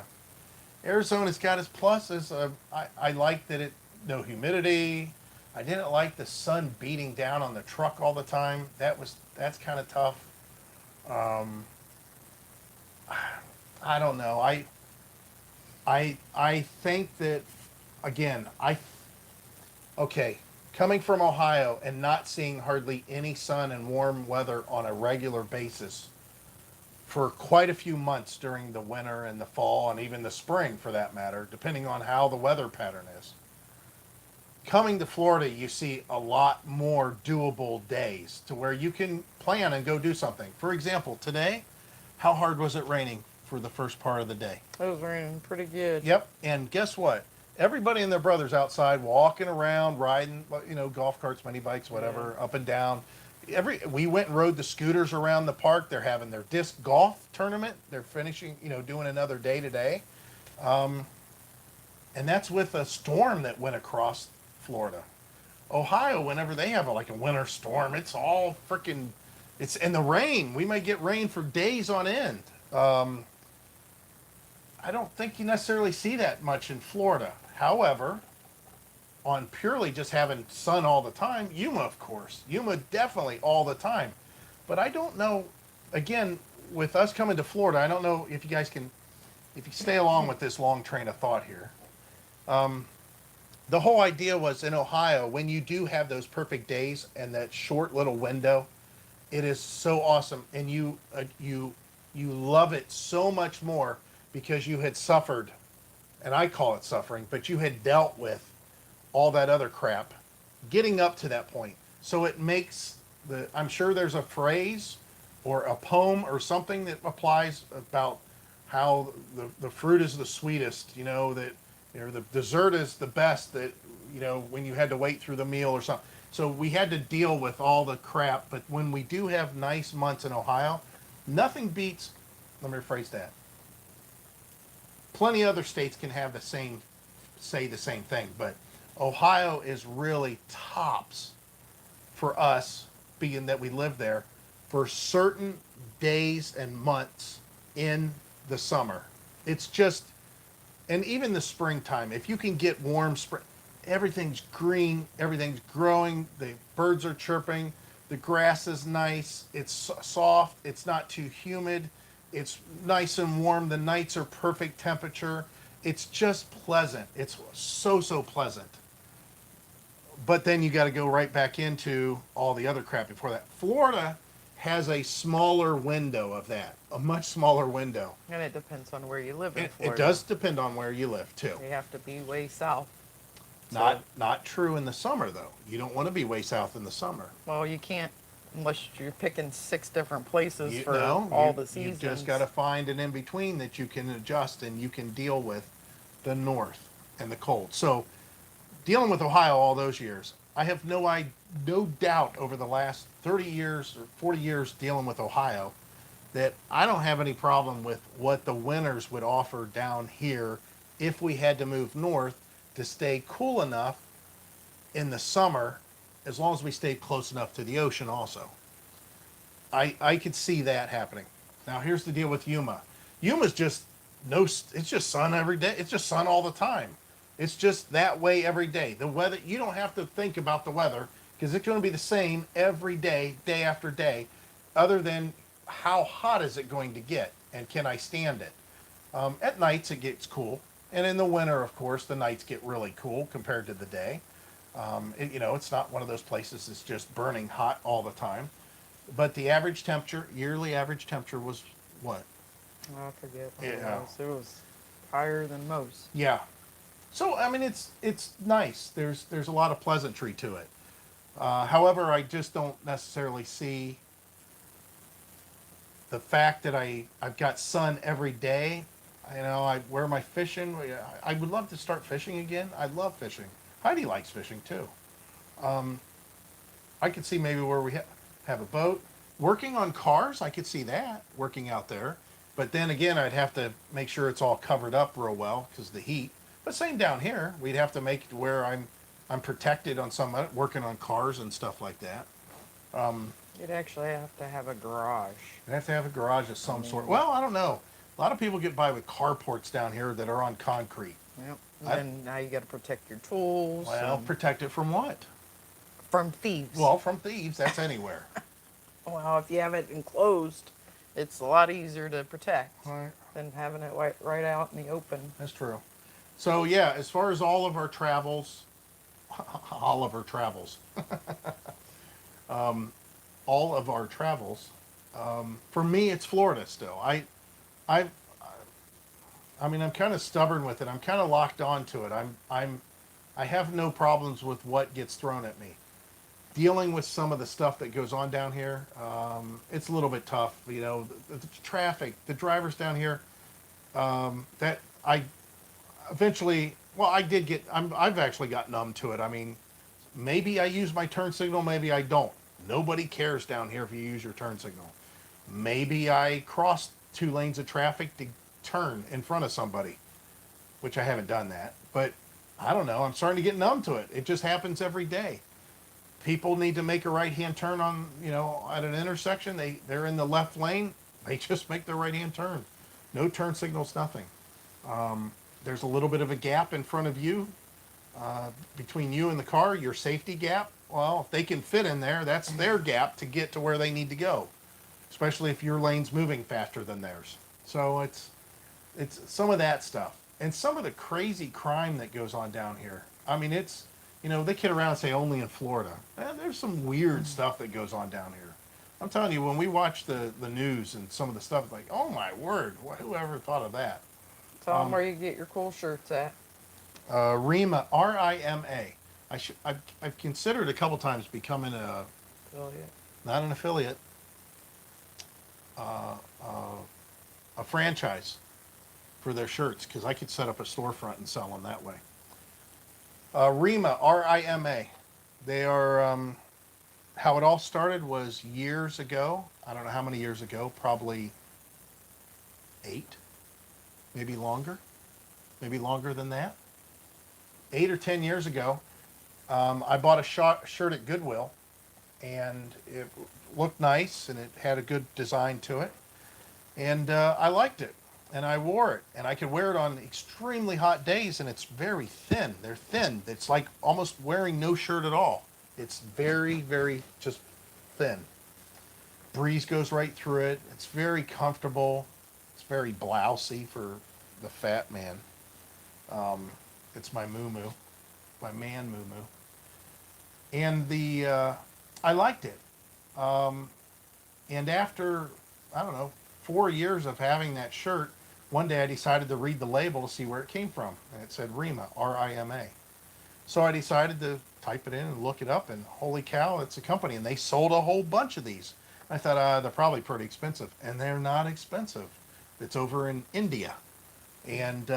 Arizona's got its pluses. I like that no humidity. I didn't like the sun beating down on the truck all the time. That's kind of tough. I don't know. I think that, again, okay, coming from Ohio and not seeing hardly any sun and warm weather on a regular basis for quite a few months during the winter and the fall and even the spring for that matter, depending on how the weather pattern is. Coming to Florida, you see a lot more doable days to where you can plan and go do something. For example, today, how hard was it raining for the first part of the day? It was raining pretty good. Yep. And guess what? Everybody and their brothers outside walking around, riding, golf carts, mini bikes, whatever, up and down. We went and rode the scooters around the park. They're having their disc golf tournament. They're finishing, doing another day today. And that's with a storm that went across Florida. Ohio, whenever they have a winter storm, it's all freaking, and the rain. We might get rain for days on end. I don't think you necessarily see that much in Florida. However, on purely just having sun all the time, Yuma, of course. Yuma definitely all the time. But I don't know, again, with us coming to Florida, I don't know if you guys can, if you stay along with this long train of thought here. The whole idea was in Ohio, when you do have those perfect days and that short little window, it is so awesome. And you love it so much more because you had suffered, and I call it suffering, but you had dealt with all that other crap getting up to that point. So it makes I'm sure there's a phrase or a poem or something that applies about how the fruit is the sweetest, that the dessert is the best, that when you had to wait through the meal or something. So we had to deal with all the crap, but when we do have nice months in Ohio, nothing beats, let me rephrase that. Plenty of other states can have say the same thing, but Ohio is really tops for us, being that we live there, for certain days and months in the summer. It's just, and even the springtime, if you can get warm spring, everything's green, everything's growing, the birds are chirping, the grass is nice, it's soft, it's not too humid, it's nice and warm, the nights are perfect temperature. It's just pleasant. It's so pleasant. But then you got to go right back into all the other crap before that. Florida has a smaller window of that, a much smaller window. And it depends on where you live in It Florida. does depend on where you live too. You have to be way south. Not true in the summer though. You don't want to be way south in the summer. Well, you can't unless you're picking 6 different places for all the seasons. You just got to find an in between that you can adjust and you can deal with the north and the cold. So dealing with Ohio all those years, I have no doubt over the last 30 years or 40 years dealing with Ohio that I don't have any problem with what the winters would offer down here if we had to move north to stay cool enough in the summer, as long as we stayed close enough to the ocean also. I could see that happening. Now here's the deal with Yuma. Yuma's just it's just sun every day. It's just sun all the time. It's just that way every day. The weather, you don't have to think about the weather because it's going to be the same every day, day after day, other than how hot is it going to get and can I stand it? At nights it gets cool, and in the winter, of course, the nights get really cool compared to the day. It's not one of those places that's just burning hot all the time. But the average temperature, yearly average temperature was what? I forget what it Yeah. was. It was higher than most. Yeah. So I mean, it's nice. There's a lot of pleasantry to it. However, I just don't necessarily see the fact that I've got sun every day. Where am I fishing? I would love to start fishing again. I love fishing. Heidi likes fishing too. Um, I could see maybe where we have a boat. Working on cars, I could see that working out there. But then again, I'd have to make sure it's all covered up real well because the heat. But same down here, we'd have to make it where I'm protected on some working on cars and stuff like that. You'd actually have to have a garage. I'd have to have a garage of some sort. Well, I don't know. A lot of people get by with carports down here that are on concrete. Yep. And then now you got to protect your tools. Well, protect it from what? From thieves. Well, from thieves. That's anywhere. Well, if you have it enclosed, it's a lot easier to protect Right. than having it right out in the open. That's true. So yeah, as far as all of our travels, all of our travels, all of our travels, for me, it's Florida still. I, I mean, I'm kind of stubborn with it. I'm kind of locked on to it. I have no problems with what gets thrown at me. Dealing with some of the stuff that goes on down here, it's a little bit tough. The traffic, the drivers down here, that I eventually, well, I've actually got numb to it. I mean, maybe I use my turn signal, maybe I don't. Nobody cares down here if you use your turn signal. Maybe I cross 2 lanes of traffic to turn in front of somebody, which I haven't done that. But I don't know. I'm starting to get numb to it. It just happens every day. People need to make a right-hand turn at an intersection. They're in the left lane. They just make their right-hand turn. No turn signals, nothing. There's a little bit of a gap in front of you, between you and the car, your safety gap. Well, if they can fit in there, that's their gap to get to where they need to go, especially if your lane's moving faster than theirs. So it's some of that stuff. And some of the crazy crime that goes on down here. I mean, they kid around and say only in Florida. There's some weird stuff that goes on down here. I'm telling you, when we watch the news and some of the stuff, it's like, oh my word, whoever thought of that? Tell them where you get your cool shirts at. Rima, R-I-M-A. I've considered a couple times becoming Affiliate. not an affiliate, a franchise for their shirts because I could set up a storefront and sell them that way. Rima, R-I-M-A. They are, how it all started was years ago. I don't know how many years ago, probably 8, maybe longer than that. 8 or 10 years ago, I bought a shirt at Goodwill, and it looked nice, and it had a good design to it, and I liked it, and I wore it, and I could wear it on extremely hot days, and it's very thin. They're thin. It's like almost wearing no shirt at all. It's very, very just thin. Breeze goes right through it. It's very comfortable. It's very blousy for the fat man. It's my moo-moo, my man moo-moo. And I liked it. And after, I don't know, 4 years of having that shirt, one day I decided to read the label to see where it came from. And it said Rima, R-I-M-A. So I decided to type it in and look it up, and holy cow, it's a company. And they sold a whole bunch of these. I thought, they're probably pretty expensive. And they're not expensive. It's over in India. And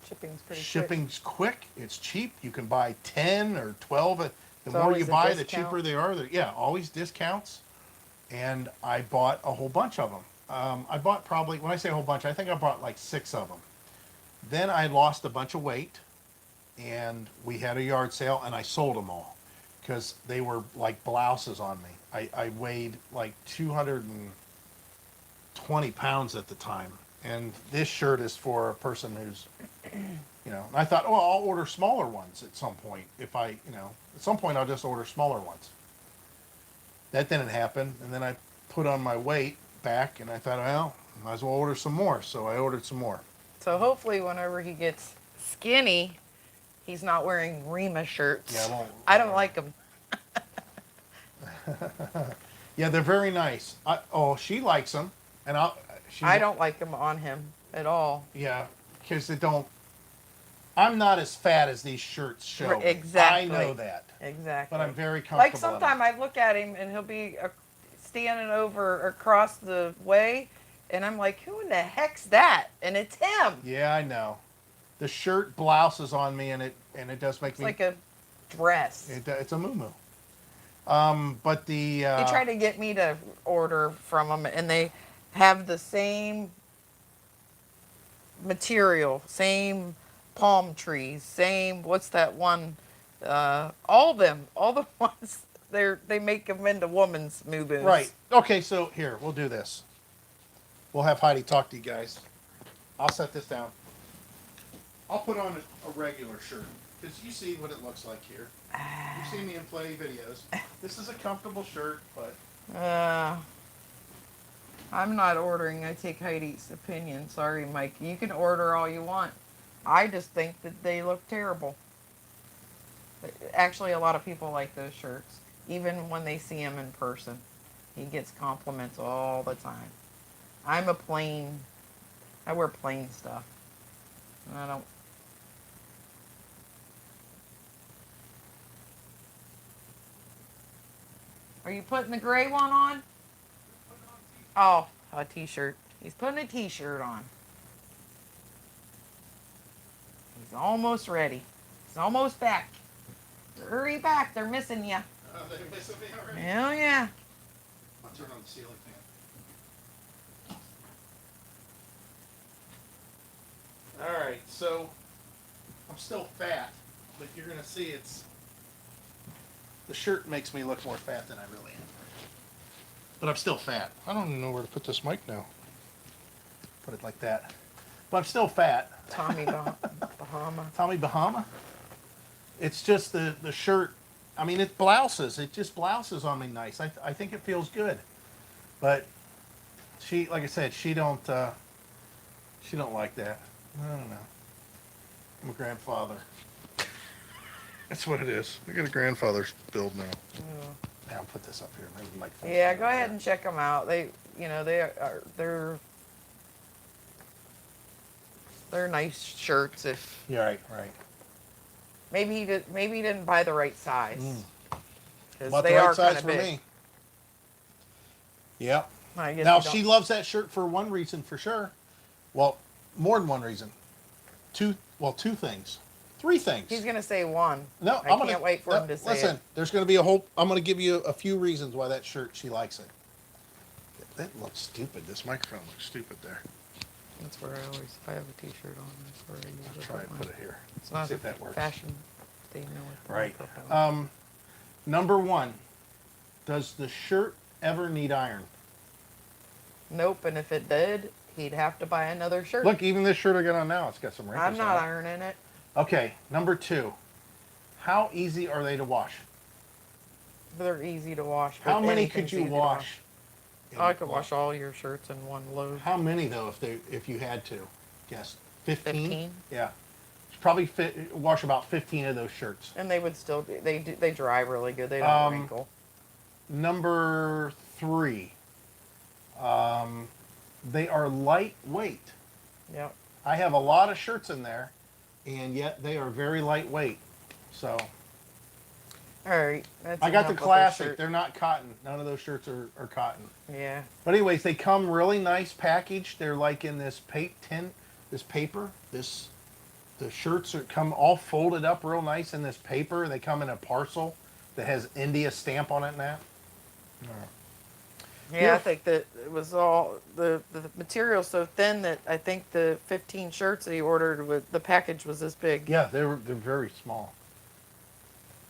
Shipping's pretty shipping's quick. It's cheap. You can buy 10 or 12. The It's more you always a buy, the discount. cheaper they are. Yeah, always discounts. And I bought a whole bunch of them. I bought probably, when I say a whole bunch, I think I bought like 6 of them. Then I lost a bunch of weight, and we had a yard sale, and I sold them all because they were like blouses on me. I weighed like 220 pounds at the time. And this shirt is for a person who's You know, and I thought, oh, I'll order smaller ones at some point. If I, you know, at some point I'll just order smaller ones. That didn't happen, and then I put on my weight back, and I thought, well, might as well order some more. So I ordered some more. So hopefully, whenever he gets skinny, he's not wearing Rima shirts. Yeah, I won't. I don't like them. Yeah, they're very nice. She likes them, and I don't like them on him at all. Yeah, because they don't. I'm not as fat as these shirts show. Exactly. I know that. Exactly. But I'm very comfortable. Like sometimes I look at him and he'll be standing over across the way, and I'm like, who in the heck's that? And it's him. Yeah, I know. The shirt blouses on me, and it does make It's me. like a dress. It's a muumuu. But the. He tried to get me to order from them, and they have the same material, same palm trees, same, what's that one? All the ones, they make them into woman's moo-boos. Right. Okay, so here, we'll do this. We'll have Heidi talk to you guys. I'll set this down. I'll put on a regular shirt, because you see what it looks like here. You've seen me in plenty of videos. This is a comfortable shirt, but... I'm not ordering. I take Heidi's opinion. Sorry, Mike. You can order all you want. I just think that they look terrible. Actually, a lot of people like those shirts, even when they see him in person. He gets compliments all the time. I wear plain stuff. I don't. Are you putting the gray one on? Oh, a t-shirt. He's putting a t-shirt on. He's almost ready. He's almost back. Hurry back, they're missing you. They're missing me already? Hell yeah. I'll turn on the ceiling fan. Alright, so I'm still fat, but you're going to see the shirt makes me look more fat than I really am. But I'm still fat. I don't even know where to put this mic now. Put it like that. But I'm still fat. Tommy Bahama. Tommy Bahama? It's just the shirt. I mean, it blouses. It just blouses on me nice. I think it feels good. But she, like I said, she don't like that. I don't know. I'm a grandfather. That's what it is. I got a grandfather's build now. Yeah. Now I'll put this up here. Maybe Mike. Yeah, go ahead and check them out. They're nice shirts. If Yeah, right. maybe he didn't buy the right size. 'Cause Bought they the right are size kinda for big. me. Yep. I guess Now you don't- she loves that shirt for one reason for sure. Well, more than one reason. Two things. Three things. He's gonna say one. No, I can't wait for him to say listen, it. there's going to be I'm going to give you a few reasons why that shirt, she likes it. That looks stupid. This microphone looks stupid there. That's where if I have a t-shirt on, that's where I usually Try and mine. put it here. It's not See a if that works. fashion statement. with the Right. microphone. Number one, does the shirt ever need iron? Nope, and if it did, he'd have to buy another shirt. Look, even this shirt I got on now, it's got some wrinkles I'm not on it. ironing it. Okay, number two, how easy are they to wash? They're easy to wash. But How many anything's could you easy to wash? in I could one? wash all your shirts in one load. How many though, if you had to? Guess 15? 15? Yeah. It's probably wash about 15 of those shirts. And they would still be, they dry really good. They don't wrinkle. Number three, they are lightweight. Yep. I have a lot of shirts in there, and yet they are very lightweight. So All right. That's I got enough the with classic. shirt. They're not cotton. None of those shirts are cotton. Yeah. But anyways, they come really nice packaged. They're like in this paper. The shirts come all folded up real nice in this paper. They come in a parcel that has India stamp on it and that. Yeah, I think that it was all the material so thin that I think the 15 shirts that he ordered with the package was this big. Yeah, they're very small.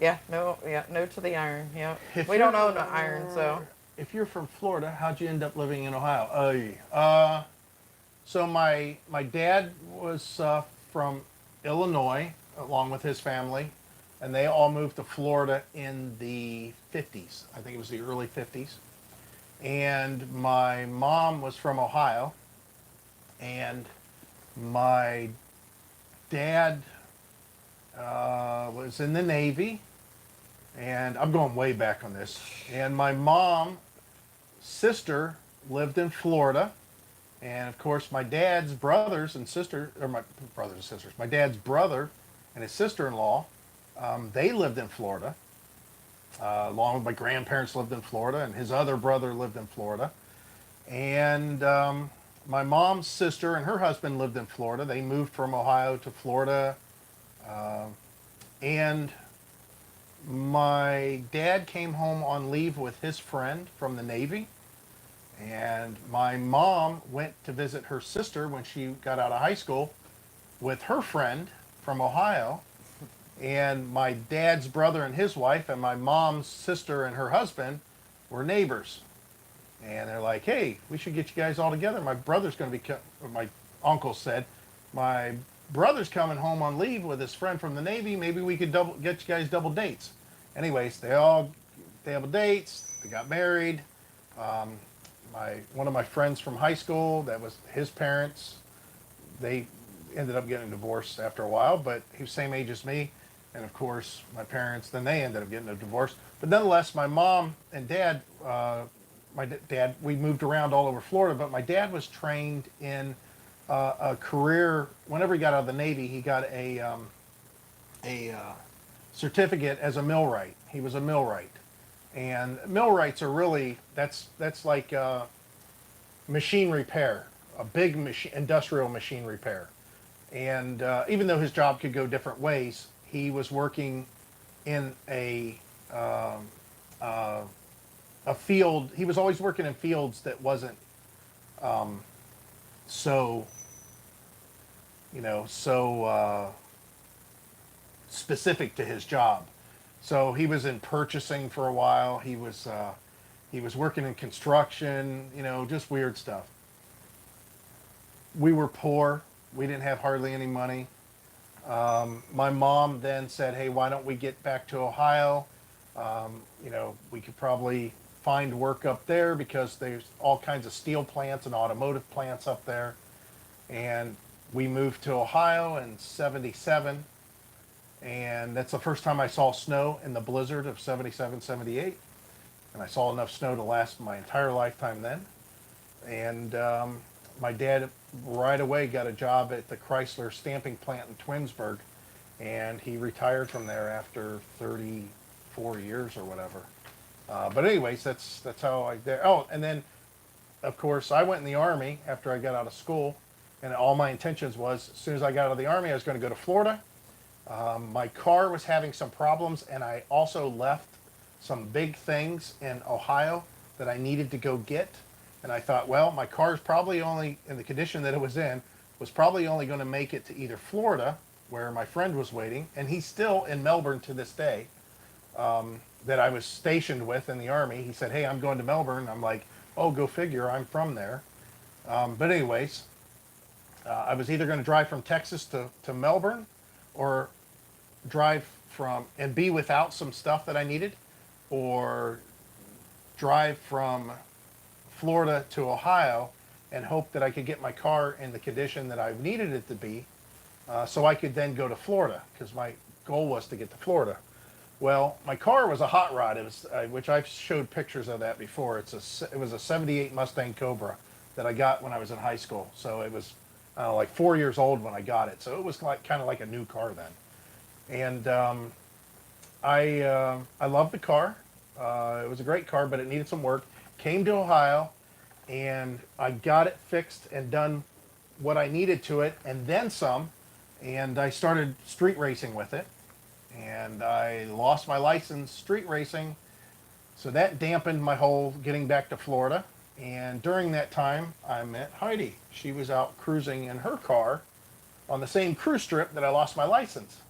Yeah, no to the iron. Yeah, If we don't you're- own an iron, so If you're from Florida, how'd you end up living in Ohio? So my dad was from Illinois along with his family, and they all moved to Florida in the 50s. I think it was the early 50s. And my mom was from Ohio, and my dad was in the Navy, and I'm going way back on this. And my mom's sister lived in Florida, and of course my dad's brothers and sisters, or my brothers and sisters, my dad's brother and his sister-in-law, they lived in Florida. Along with my grandparents lived in Florida, and his other brother lived in Florida. And my mom's sister and her husband lived in Florida. They moved from Ohio to Florida. And my dad came home on leave with his friend from the Navy. And my mom went to visit her sister when she got out of high school with her friend from Ohio. And my dad's brother and his wife and my mom's sister and her husband were neighbors. And they're like, hey, we should get you guys all together. My brother's going to be, or my uncle said, my brother's coming home on leave with his friend from the Navy. Maybe we could get you guys double dates. Anyways, they double dates. They got married. One of my friends from high school, that was his parents, they ended up getting divorced after a while, but he was the same age as me. And of course, my parents, then they ended up getting a divorce. But nonetheless, my mom and dad, we moved around all over Florida, but my dad was trained in a career. Whenever he got out of the Navy, he got a certificate as a millwright. He was a millwright. And millwrights are really, that's like machine repair, a big industrial machine repair. And even though his job could go different ways, he was working in a field. He was always working in fields that wasn't so specific to his job. So he was in purchasing for a while. He was working in construction. Just weird stuff. We were poor. We didn't have hardly any money. My mom then said, hey, why don't we get back to Ohio? We could probably find work up there because there's all kinds of steel plants and automotive plants up there. And we moved to Ohio in 77. And that's the first time I saw snow in the blizzard of 77, 78. And I saw enough snow to last my entire lifetime then. And my dad right away got a job at the Chrysler stamping plant in Twinsburg, and he retired from there after 34 years or whatever. But anyways, that's how I did. Oh, and then of course I went in the Army after I got out of school, and all my intentions was as soon as I got out of the Army I was going to go to Florida. My car was having some problems, and I also left some big things in Ohio that I needed to go get. And I thought, well, my car is probably only, in the condition that it was probably only going to make it to either Florida, where my friend was waiting, and he's still in Melbourne to this day, that I was stationed with in the Army. He said, hey, I'm going to Melbourne. I'm like, oh, go figure, I'm from there. But anyways, I was either going to drive from Texas to Melbourne, or drive from and be without some stuff that I needed, or drive from Florida to Ohio and hope that I could get my car in the condition that I needed it to be, so I could then go to Florida, because my goal was to get to Florida. Well, my car was a hot rod. It was, which I've showed pictures of that before. It was a 78 Mustang Cobra that I got when I was in high school. So it was like 4 years old when I got it. So it was kind of like a new car then. And I loved the car. It was a great car, but it needed some work. Came to Ohio, and I got it fixed and done what I needed to it, and then some. And I started street racing with it. And I lost my license street racing, so that dampened my whole getting back to Florida. And during that time, I met Heidi. She was out cruising in her car on the same cruise strip that I lost my license.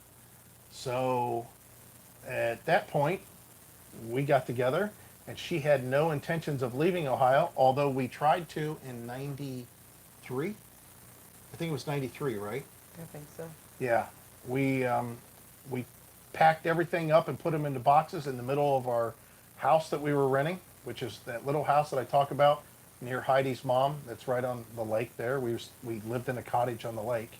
So at that point, we got together, and she had no intentions of leaving Ohio, although we tried to in 93. I think it was 93, right? I think so. Yeah. we packed everything up and put them into boxes in the middle of our house that we were renting, which is that little house that I talk about near Heidi's mom. That's right on the lake there. We lived in a cottage on the lake.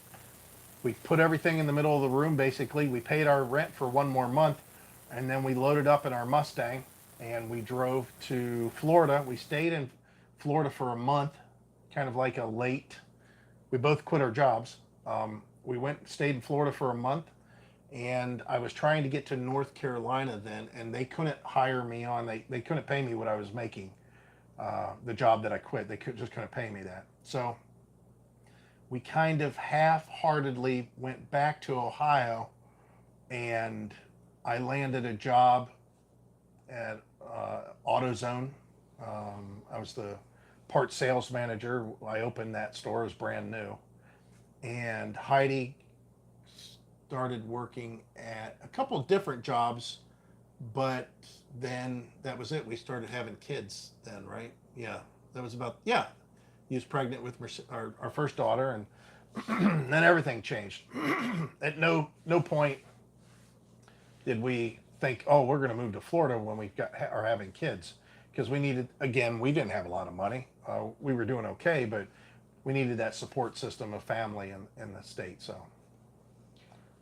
We put everything in the middle of the room. Basically, we paid our rent for one more month, and then we loaded up in our Mustang and we drove to Florida. We stayed in Florida for a month, kind of like a late. We both quit our jobs. We stayed in Florida for a month, and I was trying to get to North Carolina then, and they couldn't hire me on. They couldn't pay me what I was making. The job that I quit, they just couldn't pay me that. So we kind of half-heartedly went back to Ohio, and I landed a job at AutoZone. I was the part sales manager. I opened that store. It was brand new. And Heidi started working at a couple of different jobs, but then that was it. We started having kids then, right? Yeah, that was about, yeah. He was pregnant with our first daughter, and then everything changed. At no point did we think, oh, we're going to move to Florida when we are having kids, because we needed, again, we didn't have a lot of money. We were doing okay, but we needed that support system of family in the state. So,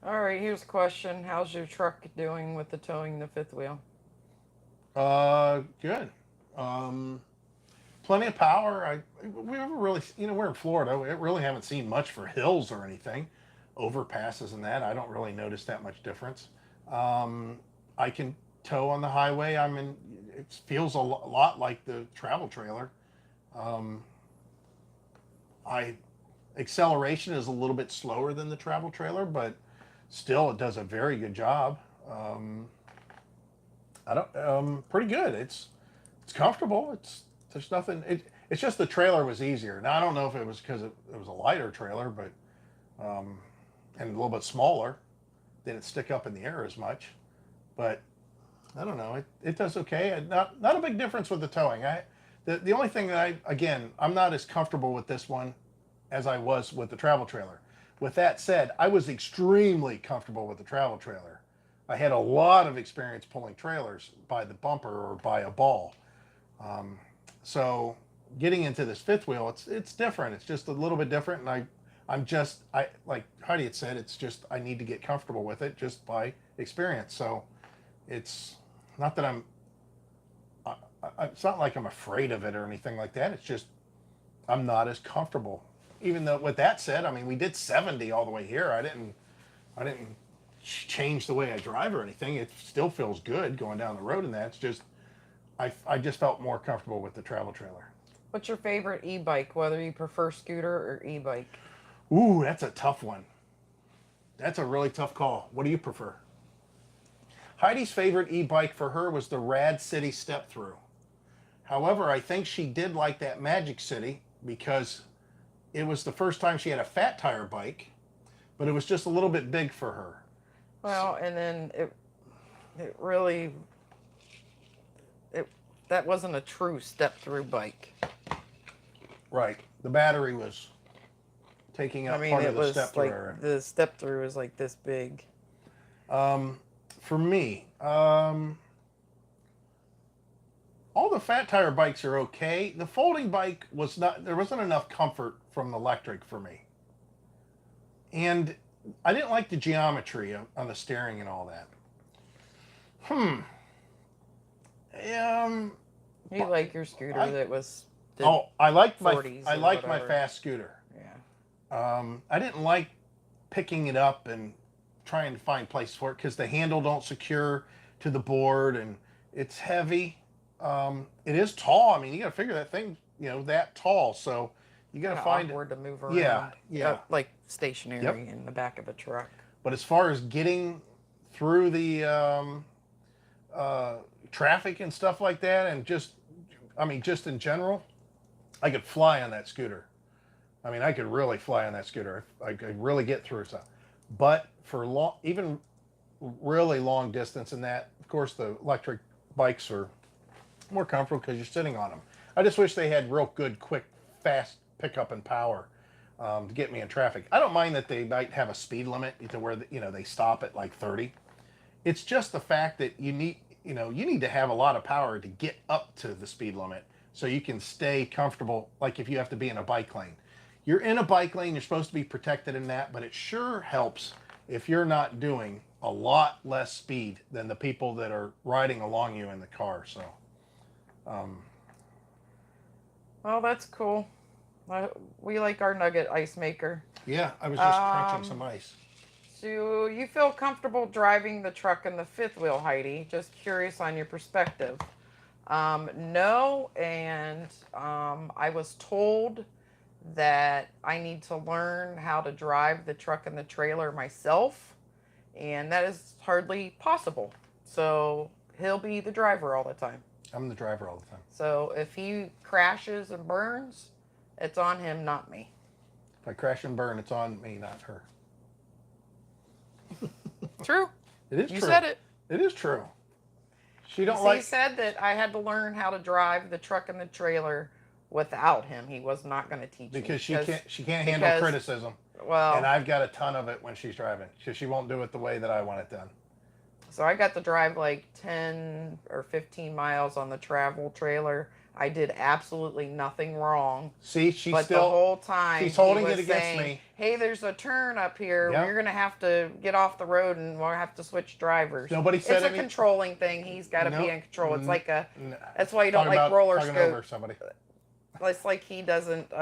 All right, here's a question. How's your truck doing with the towing the fifth wheel? good. Plenty of power. We haven't really, we're in Florida. We really haven't seen much for hills or anything, overpasses and that. I don't really notice that much difference. I can tow on the highway. It feels a lot like the travel trailer. Acceleration is a little bit slower than the travel trailer, but still it does a very good job. Pretty good. It's comfortable. There's nothing. It's just the trailer was easier. Now I don't know if it was because it was a lighter trailer, but and a little bit smaller. Didn't stick up in the air as much, but I don't know. It does okay. Not a big difference with the towing. The only thing that I'm not as comfortable with this one as I was with the travel trailer. With that said, I was extremely comfortable with the travel trailer. I had a lot of experience pulling trailers by the bumper or by a ball. So getting into this fifth wheel, it's different. It's just a little bit different, and I like Heidi had said, it's just I need to get comfortable with it just by experience. So it's not that it's not like I'm afraid of it or anything like that. It's just I'm not as comfortable. Even though, with that said, we did 70 all the way here. I didn't change the way I drive or anything. It still feels good going down the road, and that's just I just felt more comfortable with the travel trailer. What's your favorite e-bike, whether you prefer scooter or e-bike? Ooh, that's a tough one. That's a really tough call. What do you prefer? Heidi's favorite e-bike for her was the Rad City Step Through. However, I think she did like that Magic City because it was the first time she had a fat tire bike, but it was just a little bit big for her. Well, and then it really that wasn't a true step-through bike. Right. The battery was taking up part of the step through area. The step-through was like this big. For me, all the fat tire bikes are okay. The folding bike there wasn't enough comfort from the electric for me. And I didn't like the geometry on the steering and all that. You like your scooter that was. I liked my 40s my fast scooter. Yeah. I didn't like picking it up and trying to find places for it because the handle don't secure to the board and it's heavy. It is tall. You got to figure that thing, that tall. So you got to find awkward to move around. Yeah. Like stationary in the back of a truck. But as far as getting through the traffic and stuff like that, and just in general, I could fly on that scooter. I could really fly on that scooter. I could really get through stuff. But for even really long distance and that, of course, the electric bikes are more comfortable because you're sitting on them. I just wish they had real good, quick, fast pickup and power. to get me in traffic. I don't mind that they might have a speed limit to where they stop at like 30. It's just the fact that you need to have a lot of power to get up to the speed limit so you can stay comfortable. Like if you have to be in a bike lane, you're in a bike lane, you're supposed to be protected in that, but it sure helps if you're not doing a lot less speed than the people that are riding along you in the car. So, Well, that's cool. We like our nugget ice maker. yeah, I was just crunching some ice. Do you feel comfortable driving the truck in the fifth wheel, Heidi? Just curious on your perspective. No, and I was told that I need to learn how to drive the truck and the trailer myself, and that is hardly possible. So he'll be the driver all the time. I'm the driver all the time. So if he crashes and burns, it's on him, not me. If I crash and burn, it's on me, not her. True. It is You true. said it. It is true. She don't He like. said that I had to learn how to drive the truck and the trailer without him. He was not going to teach me. Because she can't handle criticism. Well, And I've got a ton of it when she's driving. Because she won't do it the way that I want it done. so I got to drive like 10 or 15 miles on the travel trailer. I did absolutely nothing wrong. See, she's But still. the whole time she's holding he was it against saying, me. Hey, there's a turn up here. Yeah. You're going to have to get off the road and we'll have to switch drivers. Nobody said It's a any- controlling thing. He's got to Nope. be in control. It's like a. N- That's why you don't talking like about roller talking over coasters. somebody. It's like he doesn't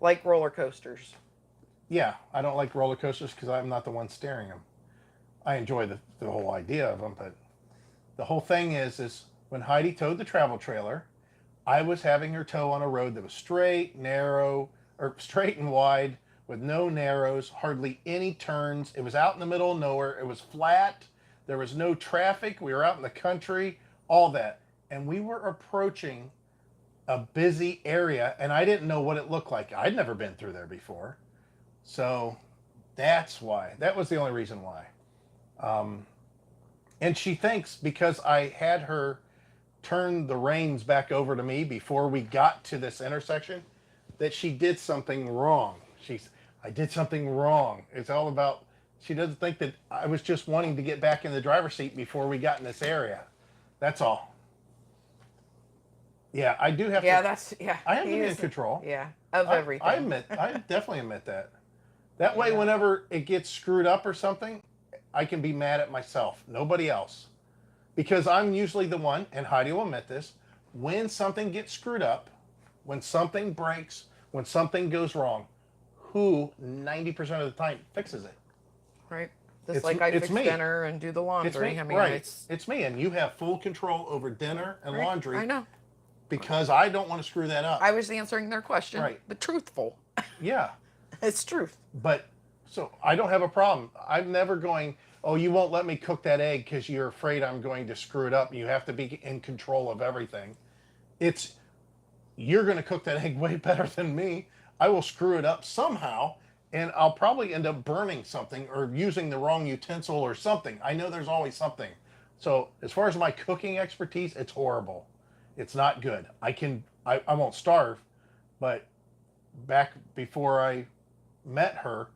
like roller coasters. Yeah, I don't like roller coasters because I'm not the one steering them. I enjoy the whole idea of them, but the whole thing is when Heidi towed the travel trailer, I was having her tow on a road that was straight and wide with no narrows, hardly any turns. It was out in the middle of nowhere. It was flat. There was no traffic. We were out in the country, all that. And we were approaching a busy area, and I didn't know what it looked like. I'd never been through there before. So that's why. That was the only reason why. And she thinks because I had her turn the reins back over to me before we got to this intersection, that she did something wrong. I did something wrong. It's all about, she doesn't think that I was just wanting to get back in the driver's seat before we got in this area. That's all. Yeah, I do have Yeah, to. that's I have to he be in is- control. Yeah, of everything. I definitely admit that. That way, Yeah. whenever it gets screwed up or something, I can be mad at myself, nobody else. Because I'm usually the one, and Heidi will admit this, when something gets screwed up, when something breaks, when something goes wrong, who 90% of the time fixes it? Right. Just It's- like I it's fix me. dinner and do the laundry. It's me, I mean, right? it's It's me, and you have full control over dinner and right. laundry I know. because I don't want to screw that up. I was answering their question, Right. but truthful. Yeah. It's truth. But so I don't have a problem. I'm never going, oh, you won't let me cook that egg because you're afraid I'm going to screw it up. You have to be in control of everything. You're going to cook that egg way better than me. I will screw it up somehow, and I'll probably end up burning something or using the wrong utensil or something. I know there's always something. So as far as my cooking expertise, it's horrible. It's not good. I won't starve, but back before I met her,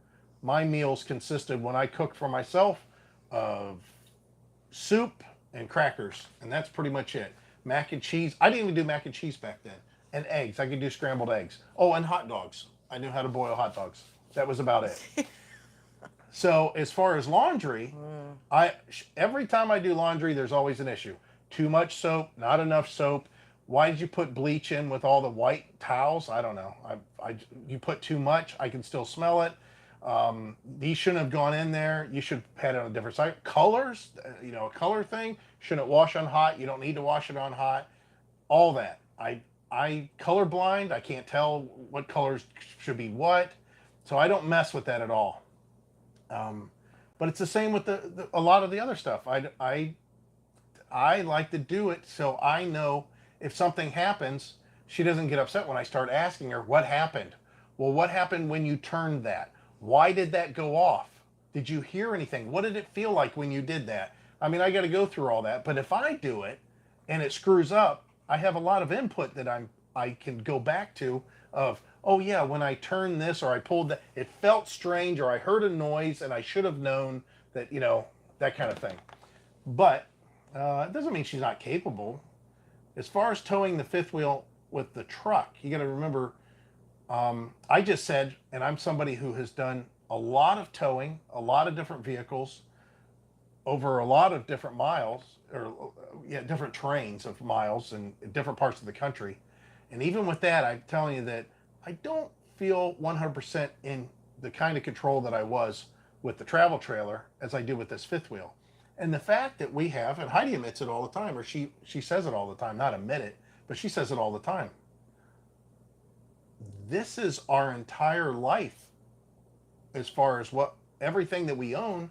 my meals consisted, when I cooked for myself, of soup and crackers, and that's pretty much it. Mac and cheese. I didn't even do mac and cheese back then. And eggs. I could do scrambled eggs. Oh, and hot dogs. I knew how to boil hot dogs. That was about it. So as far as laundry, every time I do laundry, there's always an issue. Too much soap, not enough soap. Why did you put bleach in with all the white towels? I don't know. You put too much. I can still smell it. These shouldn't have gone in there. You should have had it on a different side. Colors, a color thing, shouldn't wash on hot. You don't need to wash it on hot. All that. I colorblind. I can't tell what colors should be what. So I don't mess with that at all. But it's the same with a lot of the other stuff. I like to do it so I know if something happens, she doesn't get upset when I start asking her, what happened? Well, what happened when you turned that? Why did that go off? Did you hear anything? What did it feel like when you did that? I mean, I got to go through all that. But if I do it and it screws up, I have a lot of input that I can go back to of, oh yeah, when I turned this or I pulled that, it felt strange, or I heard a noise and I should have known that, that kind of thing. But it doesn't mean she's not capable. As far as towing the fifth wheel with the truck, you got to remember, I just said, and I'm somebody who has done a lot of towing, a lot of different vehicles over a lot of different miles, or different terrains of miles in different parts of the country. And even with that, I'm telling you that I don't feel 100% in the kind of control that I was with the travel trailer as I do with this fifth wheel. And the fact that we have, and Heidi admits it all the time, or she says it all the time, not admit it, but she says it all the time. This is our entire life as far as what everything that we own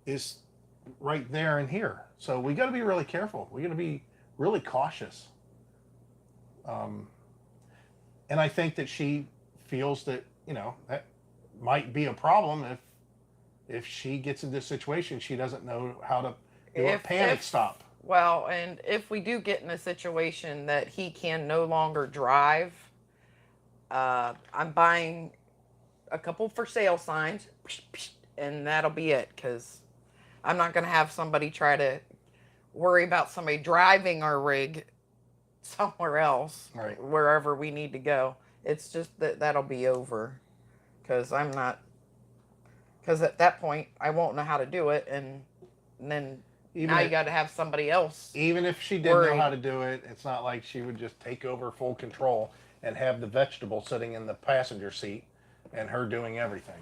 is right there and here. So we got to be really careful. We got to be really cautious. And I think that she feels that, that might be a problem if she gets into this situation, she doesn't know how to do a panic stop. Well, and if we do get in a situation that he can no longer drive, I'm buying a couple for sale signs, and that'll be it, because I'm not going to have somebody try to worry about somebody driving our rig somewhere else, right, wherever we need to go. It's just that'll be over, because at that point I won't know how to do it, and then now you got to have somebody else. Even if she did know how to do it, it's not like she would just take over full control and have the vegetable sitting in the passenger seat and her doing everything.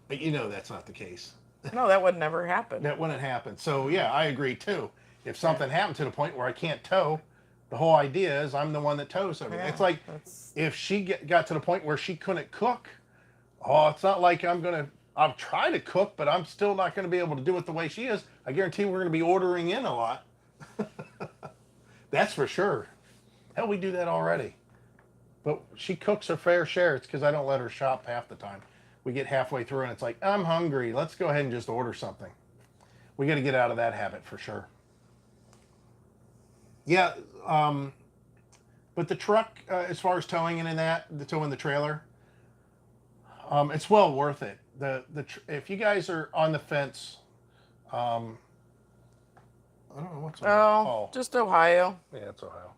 But that's not the case. No, that would never happen. That wouldn't happen. So yeah, I agree too. If something happened to the point where I can't tow, the whole idea is I'm the one that tows everything. Yeah, it's like if she got to the point where she couldn't cook, it's not like I'll try to cook, but I'm still not going to be able to do it the way she is. I guarantee we're going to be ordering in a lot. That's for sure. Hell, we do that already. But she cooks her fair share. It's because I don't let her shop half the time. We get halfway through and it's like, I'm hungry. Let's go ahead and just order something. We got to get out of that habit for sure. Yeah, but the truck, as far as towing and in that, towing the trailer, it's well worth it. If you guys are on the fence, I don't know what's on just Ohio. Yeah, it's Ohio.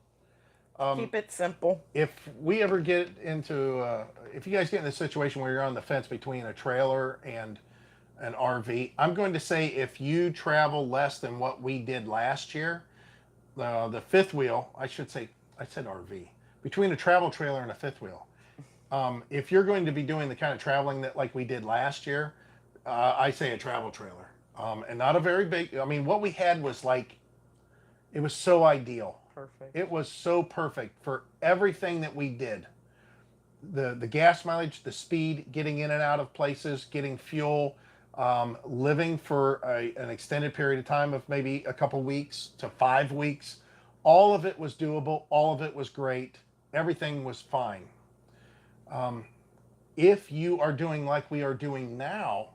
Keep it simple. If we ever get into, if you guys get in a situation where you're on the fence between a trailer and an RV, I'm going to say if you travel less than what we did last year, the fifth wheel, I said RV, between a travel trailer and a fifth wheel. If you're going to be doing the kind of traveling that like we did last year, I say a travel trailer. And not a very big, what we had was it was so ideal. Perfect. It was so perfect for everything that we did. The gas mileage, the speed, getting in and out of places, getting fuel, living for an extended period of time of maybe a couple weeks to 5 weeks. All of it was doable. All of it was great. Everything was fine. If you are doing like we are doing now,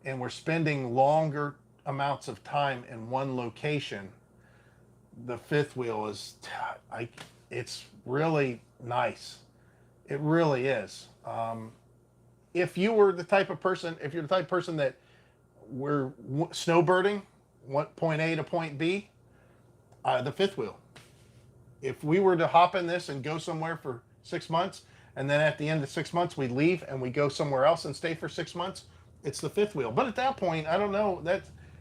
and we're spending longer amounts of time in one location, the fifth wheel it's really nice. It really is. If you're the type of person that we're snowbirding, point A to point B, the fifth wheel. If we were to hop in this and go somewhere for 6 months, and then at the end of 6 months we leave and we go somewhere else and stay for 6 months, it's the fifth wheel. But at that point, I don't know.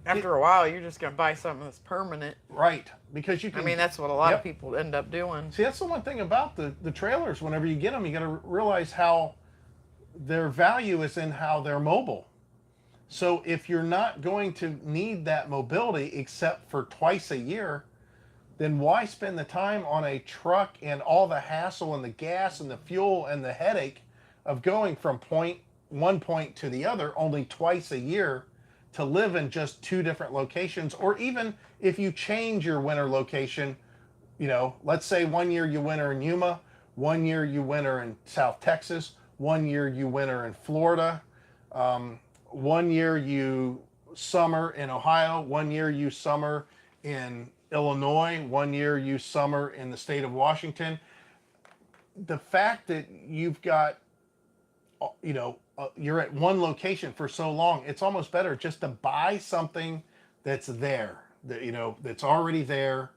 After a while, you're just going to buy something that's permanent. Right. Because you can... that's what a lot of people end up doing. See, that's the one thing about the trailers. Whenever you get them, you got to realize how their value is in how they're mobile. So if you're not going to need that mobility except for twice a year, then why spend the time on a truck and all the hassle and the gas and the fuel and the headache of going from one point to the other only twice a year to live in just 2 different locations? Or even if you change your winter location, let's say 1 year you winter in Yuma, 1 year you winter in South Texas, 1 year you winter in Florida, 1 year you summer in Ohio, 1 year you summer in Illinois, 1 year you summer in the state of Washington. the fact that you've got, you're at one location for so long, it's almost better just to buy something that's there, that that's already there,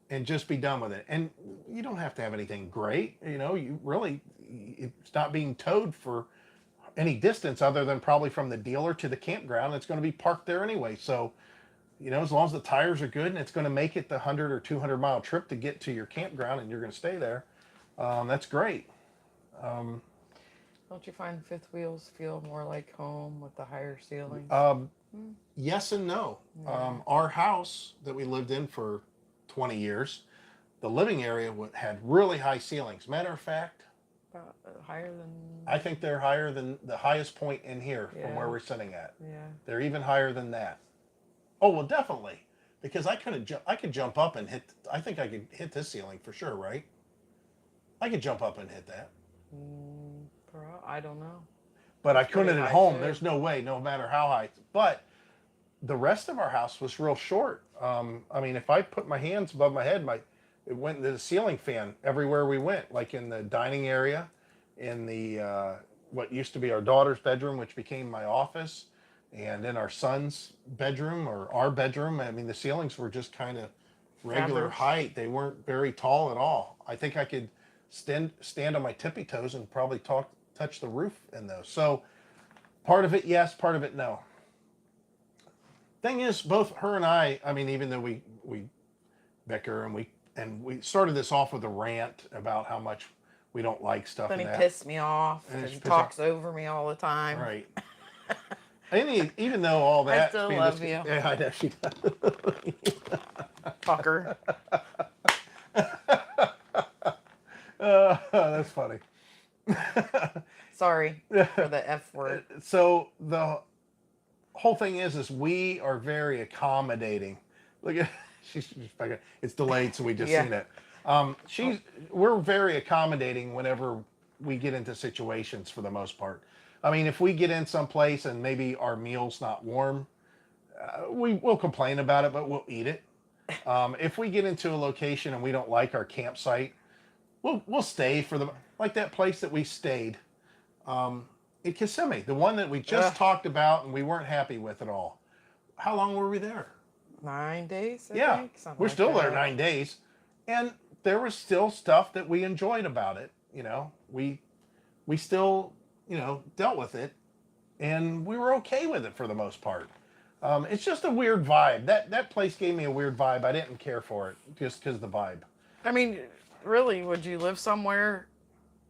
and just be done with it. And you don't have to have anything great. You really, it's not being towed for any distance other than probably from the dealer to the campground. It's going to be parked there anyway. So, as long as the tires are good and it's going to make it the 100 or 200 mile trip to get to your campground and you're going to stay there, that's great. Don't you find fifth wheels feel more like home with the higher ceilings? Yes and no. Yeah. Our house that we lived in for 20 years, the living area had really high ceilings. Matter of fact, About higher than. I think they're higher than the highest point in here from Yeah. where we're sitting at. Yeah. They're even higher than that. Oh, well, definitely. Because I could jump up and hit, I think I could hit this ceiling for sure, right? I could jump up and hit that. I don't know. But I That's pretty couldn't at high, home. too. There's no way, no matter how high. But the rest of our house was real short. If I put my hands above my head, it went into the ceiling fan everywhere we went, like in the dining area, in the what used to be our daughter's bedroom, which became my office, and in our son's bedroom or our bedroom. The ceilings were just kind of regular Average. height. They weren't very tall at all. I think I could stand on my tippy toes and probably touch the roof in those. So part of it, yes, part of it, no. Thing is, both her and I, even though we bicker and we started this off with a rant about how much we don't like stuff. Then and he that. pissed me off And because it's he pissed talks over me all the time. Right. Even though all that. still love you. Yeah, I know she does. Fucker. That's funny. Sorry for the F word. So the whole thing is we are very accommodating. Look at she's it's delayed, so we just Yeah. seen it. We're very accommodating whenever we get into situations for the most part. If we get in someplace and maybe our meal's not warm, we'll complain about it, but we'll eat it. If we get into a location and we don't like our campsite, we'll stay for like that place that we stayed in Kissimmee, the one that we just talked about and we weren't happy with at all. How long were we there? 9 days, I Yeah, think. Something we're like still there that. 9 days, and there was still stuff that we enjoyed about it. We still dealt with it, and we were okay with it for the most part. It's just a weird vibe. That place gave me a weird vibe. I didn't care for it just because of the vibe. Really, would you live somewhere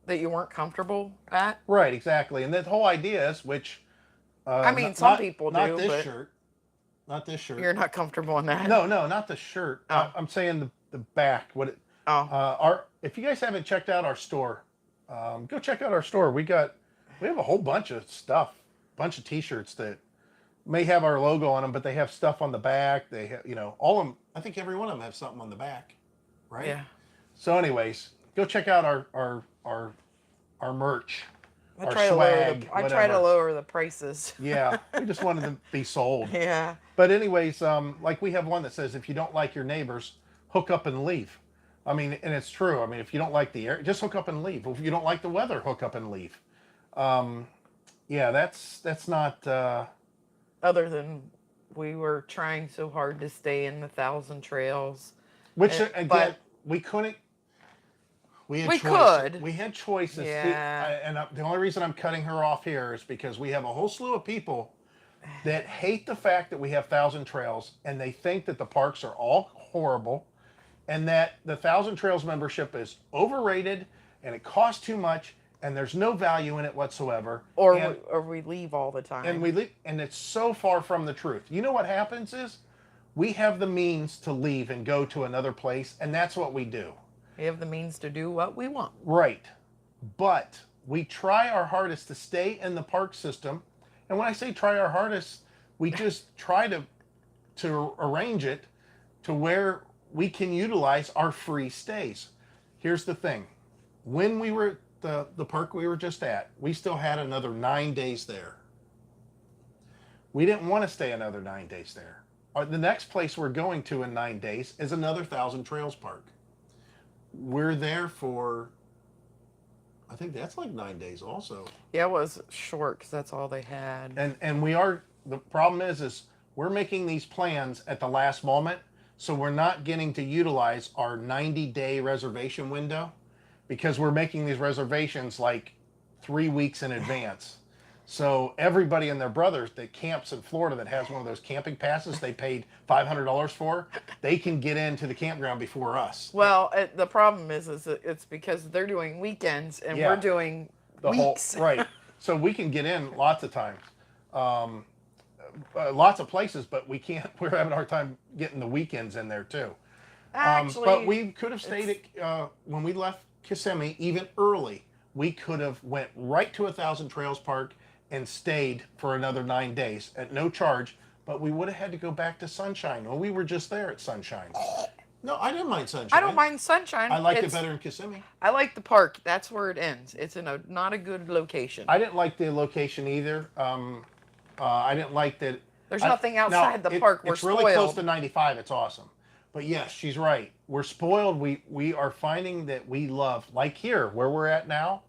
that you weren't comfortable at? Right, exactly. And the whole idea is, which some people do, not this but shirt, not this shirt. you're not comfortable in that. No, not the shirt. Oh. I'm saying the back. If you guys haven't checked out our store, go check out our store. We have a whole bunch of stuff, bunch of T-shirts that may have our logo on them, but they have stuff on the back. They have, all of them. I think every one of them have something on the back, right? Yeah. So, anyways, go check out our merch. I our try swag, to try to whatever. lower the prices. Yeah, we just wanted to be sold. Yeah. But anyways, like we have one that says, if you don't like your neighbors, hook up and leave. And it's true. If you don't like the air, just hook up and leave. If you don't like the weather, hook up and leave. Yeah, that's not. Other than we were trying so hard to stay in the 1,000 trails. Which again, but we couldn't. We We choices. could. We had choices. Yeah. The only reason I'm cutting her off here is because we have a whole slew of people that hate the fact that we have 1,000 trails, and they think that the parks are all horrible, and that the 1,000 Trails membership is overrated, and it costs too much, and there's no value in it whatsoever. or we leave all the time. And we leave, and it's so far from the truth. You know what happens is we have the means to leave and go to another place, and that's what we do. We have the means to do what we want. Right. But we try our hardest to stay in the park system. And when I say try our hardest, we just try to arrange it to where we can utilize our free stays. Here's the thing. When we were at the park we were just at, we still had another 9 days there. We didn't want to stay another 9 days there. The next place we're going to in 9 days is another 1,000 Trails park. We're there for I think that's like 9 days also. Yeah, it was short because that's all they had. And we are, the problem is we're making these plans at the last moment, so we're not getting to utilize our 90-day reservation window because we're making these reservations like 3 weeks in advance. So everybody and their brother that camps in Florida that has one of those camping passes they paid $500 for, they can get into the campground before us. Well, the problem is that it's because they're doing weekends and Yeah. we're doing The weeks. whole right. So we can get in lots of times, lots of places, but we can't. We're having a hard time getting the weekends in there too. Actually, But we could have stayed at, when we left Kissimmee even early. We could have went right to 1,000 Trails Park and stayed for another 9 days at no charge. But we would have had to go back to Sunshine. Well, we were just there at Sunshine. No, I didn't mind Sunshine. I don't mind Sunshine. I liked it better in Kissimmee. I like the park. That's where it ends. It's in a not a good location. I didn't like the location either. I didn't like that. There's nothing outside the park. We're It's really close spoiled. to 95. It's awesome. But yes, she's right. We're spoiled. We are finding that we love, like here, where we're at now,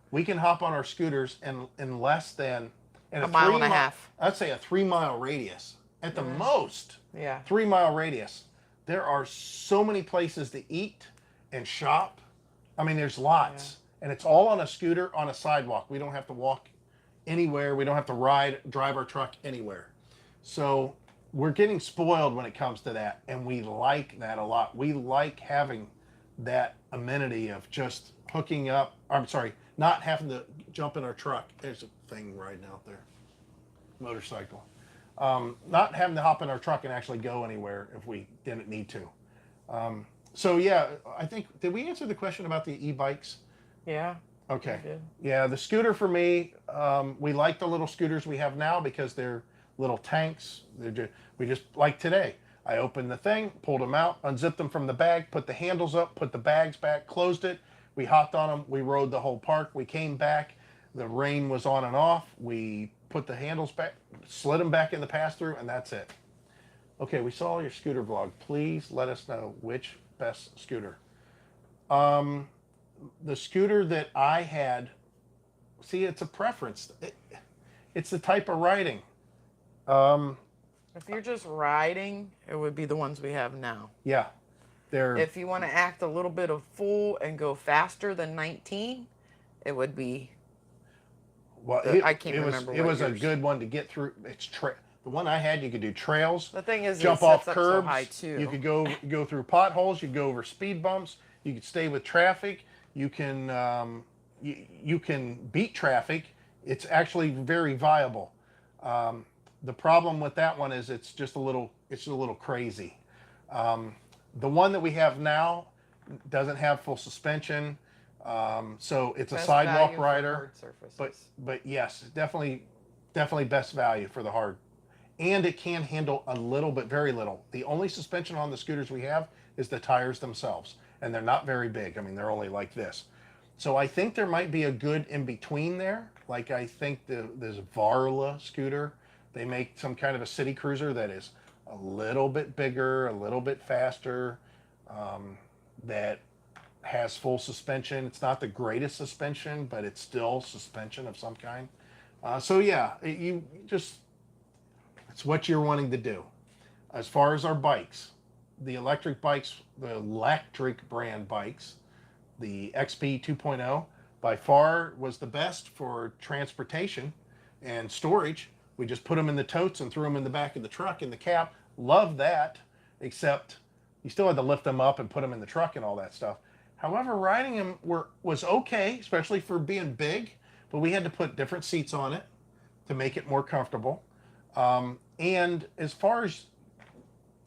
we can hop on our scooters in less than a mile and a half. I'd say a 3 mile radius at the most. Yeah. 3 mile radius. There are so many places to eat and shop. I mean, there's lots. Yeah. And it's all on a scooter on a sidewalk. We don't have to walk anywhere. We don't have to drive our truck anywhere. So we're getting spoiled when it comes to that. And we like that a lot. We like having that amenity of just hooking up. I'm sorry, not having to jump in our truck. There's a thing riding out there. Motorcycle. Not having to hop in our truck and actually go anywhere if we didn't need to. So yeah, I think, did we answer the question about the e-bikes? Yeah. Okay. Yeah, the scooter for me, we like the little scooters we have now because they're little tanks. We just, like today, I opened the thing, pulled them out, unzipped them from the bag, put the handles up, put the bags back, closed it. We hopped on them. We rode the whole park. We came back. The rain was on and off. We put the handles back, slid them back in the pass-through, and that's it. Okay, we saw your scooter vlog. Please let us know which best scooter. The scooter that I had, see, it's a preference. It's the type of riding. If you're just riding, it would be the ones we have now. Yeah. If you want to act a little bit of fool and go faster than 19, it would be. Well, I can't remember. It was a good one to get through. It's the one I had. You could do trails. The thing is, jump it off sets curbs. up so high too. You could go through potholes. You could go over speed bumps. You could stay with traffic. You can you can beat traffic. It's actually very viable. The problem with that one is it's a little crazy. The one that we have now doesn't have full suspension, so it's Best a sidewalk value for rider. hard surfaces. But yes, definitely best value for the hard, and it can handle a little, but very little. The only suspension on the scooters we have is the tires themselves, and they're not very big. I mean, they're only like this. So I think there might be a good in between there. Like I think there's Varla scooter. They make some kind of a city cruiser that is a little bit bigger, a little bit faster, that has full suspension. It's not the greatest suspension, but it's still suspension of some kind. So yeah, it's what you're wanting to do. As far as our bikes, the electric brand bikes, the XP 2.0 by far was the best for transportation and storage. We just put them in the totes and threw them in the back of the truck in the cab. Love that, except you still had to lift them up and put them in the truck and all that stuff. However, riding them was okay, especially for being big, but we had to put different seats on it to make it more comfortable. And as far as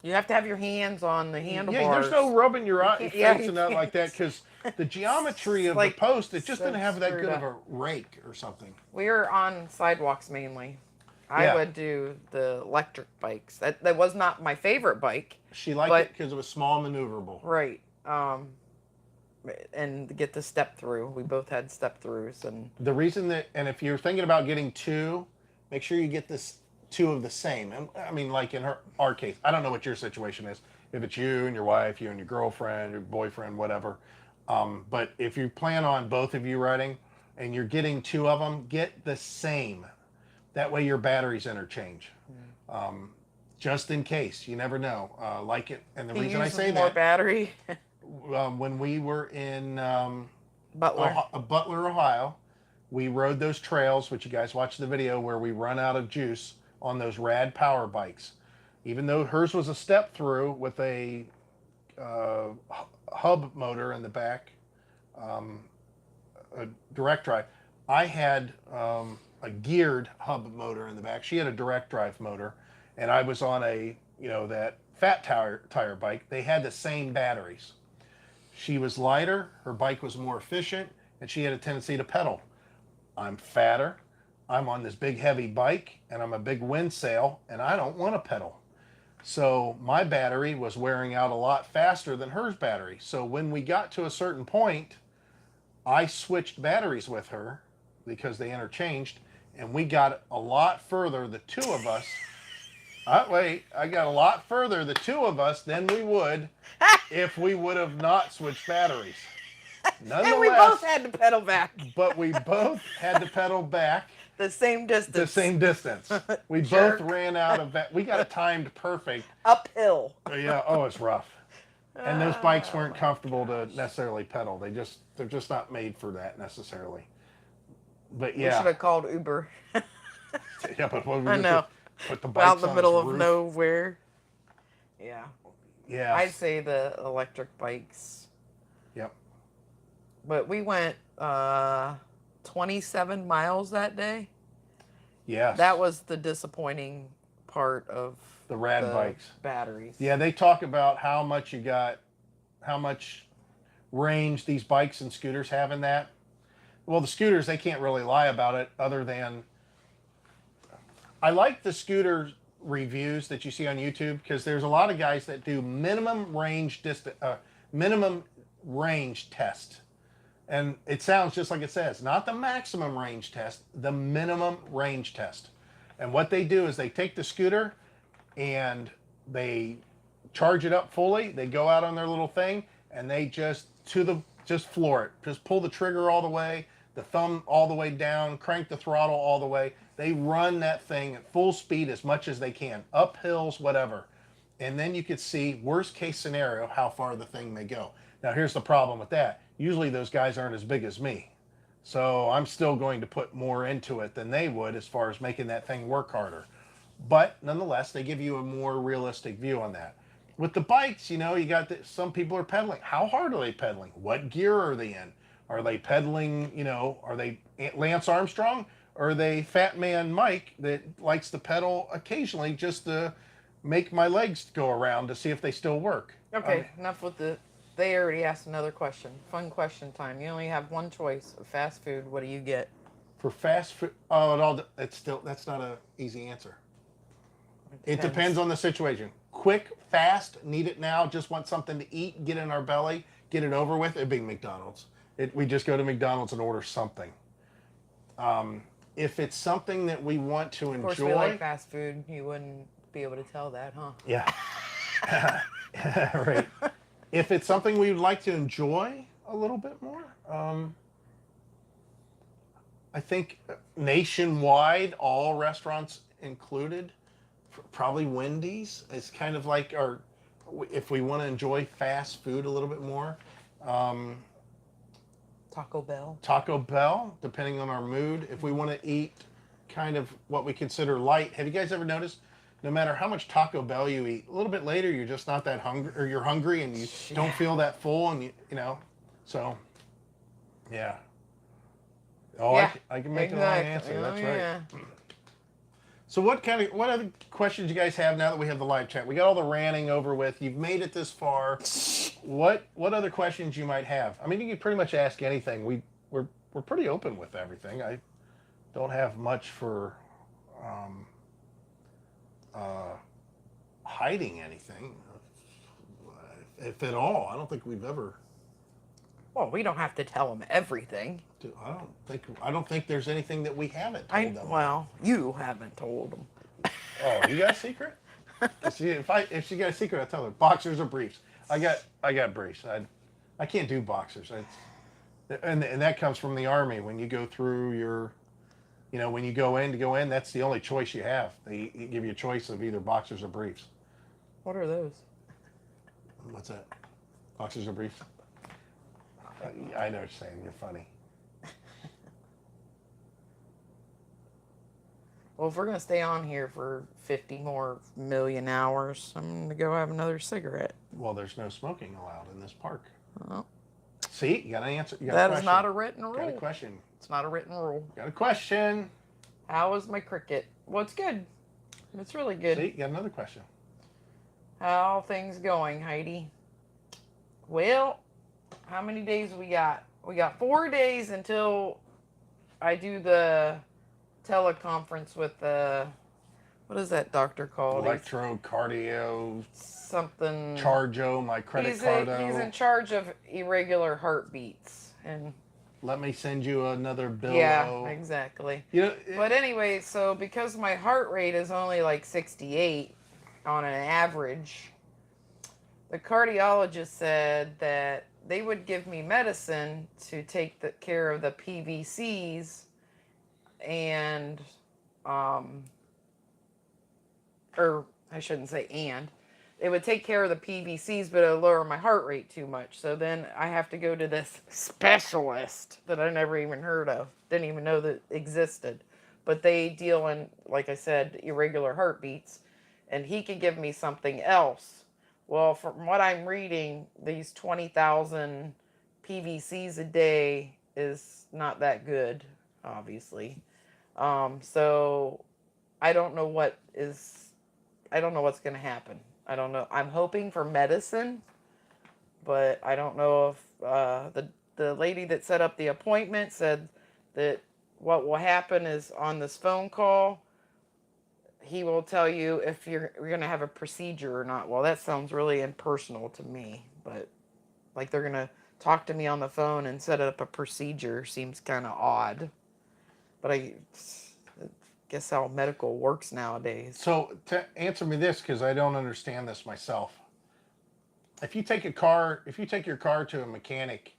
you have to have your hands on the handlebars. yeah, there's no rubbing your face and that you like that because the geometry of like the post, it just so didn't have that good screwed of a rake or something. We were on sidewalks mainly. I would do the electric bikes. That was not my favorite bike. She liked it because it was small and maneuverable. Right. And get the step through. We both had step throughs, and the reason that, and if you're thinking about getting two, make sure you get this two of the same. And I mean, like in our case, I don't know what your situation is. If it's you and your wife, you and your girlfriend, your boyfriend, whatever. But if you plan on both of you riding and you're getting two of them, get the same. That way your batteries interchange. Just in case, you never know. Like it, and the He reason I uses say more that, battery. when we were in Butler. Butler, Ohio, we rode those trails, which you guys watched the video where we run out of juice on those rad power bikes. Even though hers was a step through with a hub motor in the back, a direct drive. I had a geared hub motor in the back. She had a direct drive motor, and I was on a that fat tire bike. They had the same batteries. She was lighter, her bike was more efficient, and she had a tendency to pedal. I'm fatter, I'm on this big heavy bike, and I'm a big wind sail, and I don't want to pedal. So my battery was wearing out a lot faster than hers battery. So when we got to a certain point, I switched batteries with her because they interchanged, and we got a lot further, the two of us. I got a lot further, the two of us, than we would if we would have not switched batteries. Nonetheless, And we both had to pedal back. but we both had to pedal back The same distance. the same distance. We Jerk. both ran out of we got it timed perfect. Uphill. Yeah, it's rough. And those bikes weren't comfortable to necessarily pedal. They're just not made for that necessarily. But We yeah. should have called Uber. Yeah, but what we I know. put the bikes Out in the on middle his of roof? nowhere. Yeah. Yeah. I'd say the electric bikes. Yep. But we went 27 miles that day. Yes. That was the disappointing part of the rad bikes. Batteries. Yeah, they talk about how much range these bikes and scooters have in that. Well, the scooters, they can't really lie about it other than I like the scooter reviews that you see on YouTube because there's a lot of guys that do minimum range test. And it sounds just like it says, not the maximum range test, the minimum range test. And what they do is they take the scooter and they charge it up fully. They go out on their little thing and they just floor it. Just pull the trigger all the way, the thumb all the way down, crank the throttle all the way. They run that thing at full speed as much as they can, up hills, whatever. And then you could see, worst case scenario, how far the thing may go. Now, here's the problem with that. Usually those guys aren't as big as me. So I'm still going to put more into it than they would as far as making that thing work harder. But nonetheless, they give you a more realistic view on that. With the bikes, you got some people are pedaling. How hard are they pedaling? What gear are they in? Are they pedaling, are they Lance Armstrong? Or are they Fat Man Mike that likes to pedal occasionally just to make my legs go around to see if they still work? Okay, enough with they already asked another question. Fun question time. You only have one choice of fast food. What do you get? For fast food, that's not an easy answer. It depends on the situation. Quick, fast, need it now, just want something to eat, get in our belly, get it over with, it'd be McDonald's. We just go to McDonald's and order something. If it's something that we want to enjoy. Of course, we like fast food. You wouldn't be able to tell that, huh? Yeah. Right. If it's something we would like to enjoy a little bit more, I think nationwide, all restaurants included, probably Wendy's. It's kind of like if we want to enjoy fast food a little bit more. Taco Bell. Taco Bell, depending on our mood. If we want to eat kind of what we consider light. Have you guys ever noticed, no matter how much Taco Bell you eat, a little bit later you're just not that hungry, or you're hungry and you don't feel that full, and so, yeah. Oh, yeah, I can make the wrong answer. That's right. Yeah. So what other questions you guys have now that we have the live chat? We got all the ranting over with. You've made it this far. What other questions you might have? I mean, you can pretty much ask anything. We're pretty open with everything. I don't have much for hiding anything, if at all. I don't think we've ever. Well, we don't have to tell them everything. I don't think there's anything that we haven't told them. Well, you haven't told them. Oh, you got a secret? If she got a secret, I'll tell her. Boxers or briefs? I got briefs. I can't do boxers. And that comes from the Army. When you go through your, when you go in, that's the only choice you have. They give you a choice of either boxers or briefs. What are those? What's that? Boxers or briefs? I know what you're saying. You're funny. Well, if we're gonna stay on here for 50 more million hours, I'm gonna go have another cigarette. Well, there's no smoking allowed in this park. Oh, See, you got an answer. You got that a is question. not a written rule. Got a question. It's not a written rule. Got a question. How is my cricket? Well, it's good. It's really good. See, you got another question. How things going, Heidi? Well, how many days we got? We got 4 days until I do the teleconference with the, what is that doctor called? Electrocardio. Something. Chargo, my credit He's card. in charge of irregular heartbeats. And let me send you another bill. yeah, exactly. You know, But anyway, so because my heart rate is only like 68 on an average, the cardiologist said that they would give me medicine to take care of the PVCs and, or I shouldn't say and. It would take care of the PVCs, but it would lower my heart rate too much. So then I have to go to this specialist that I never even heard of. Didn't even know that existed. But they deal in, like I said, irregular heartbeats. And he can give me something else. Well, from what I'm reading, these 20,000 PVCs a day is not that good, obviously. So I don't know what's going to happen. I don't know. I'm hoping for medicine, but I don't know if the lady that set up the appointment said that what will happen is on this phone call, he will tell you if you're going to have a procedure or not. Well, that sounds really impersonal to me, but like they're going to talk to me on the phone and set up a procedure seems kind of odd. But I guess how medical works nowadays. So to answer me this, because I don't understand this myself. If you take your car to a mechanic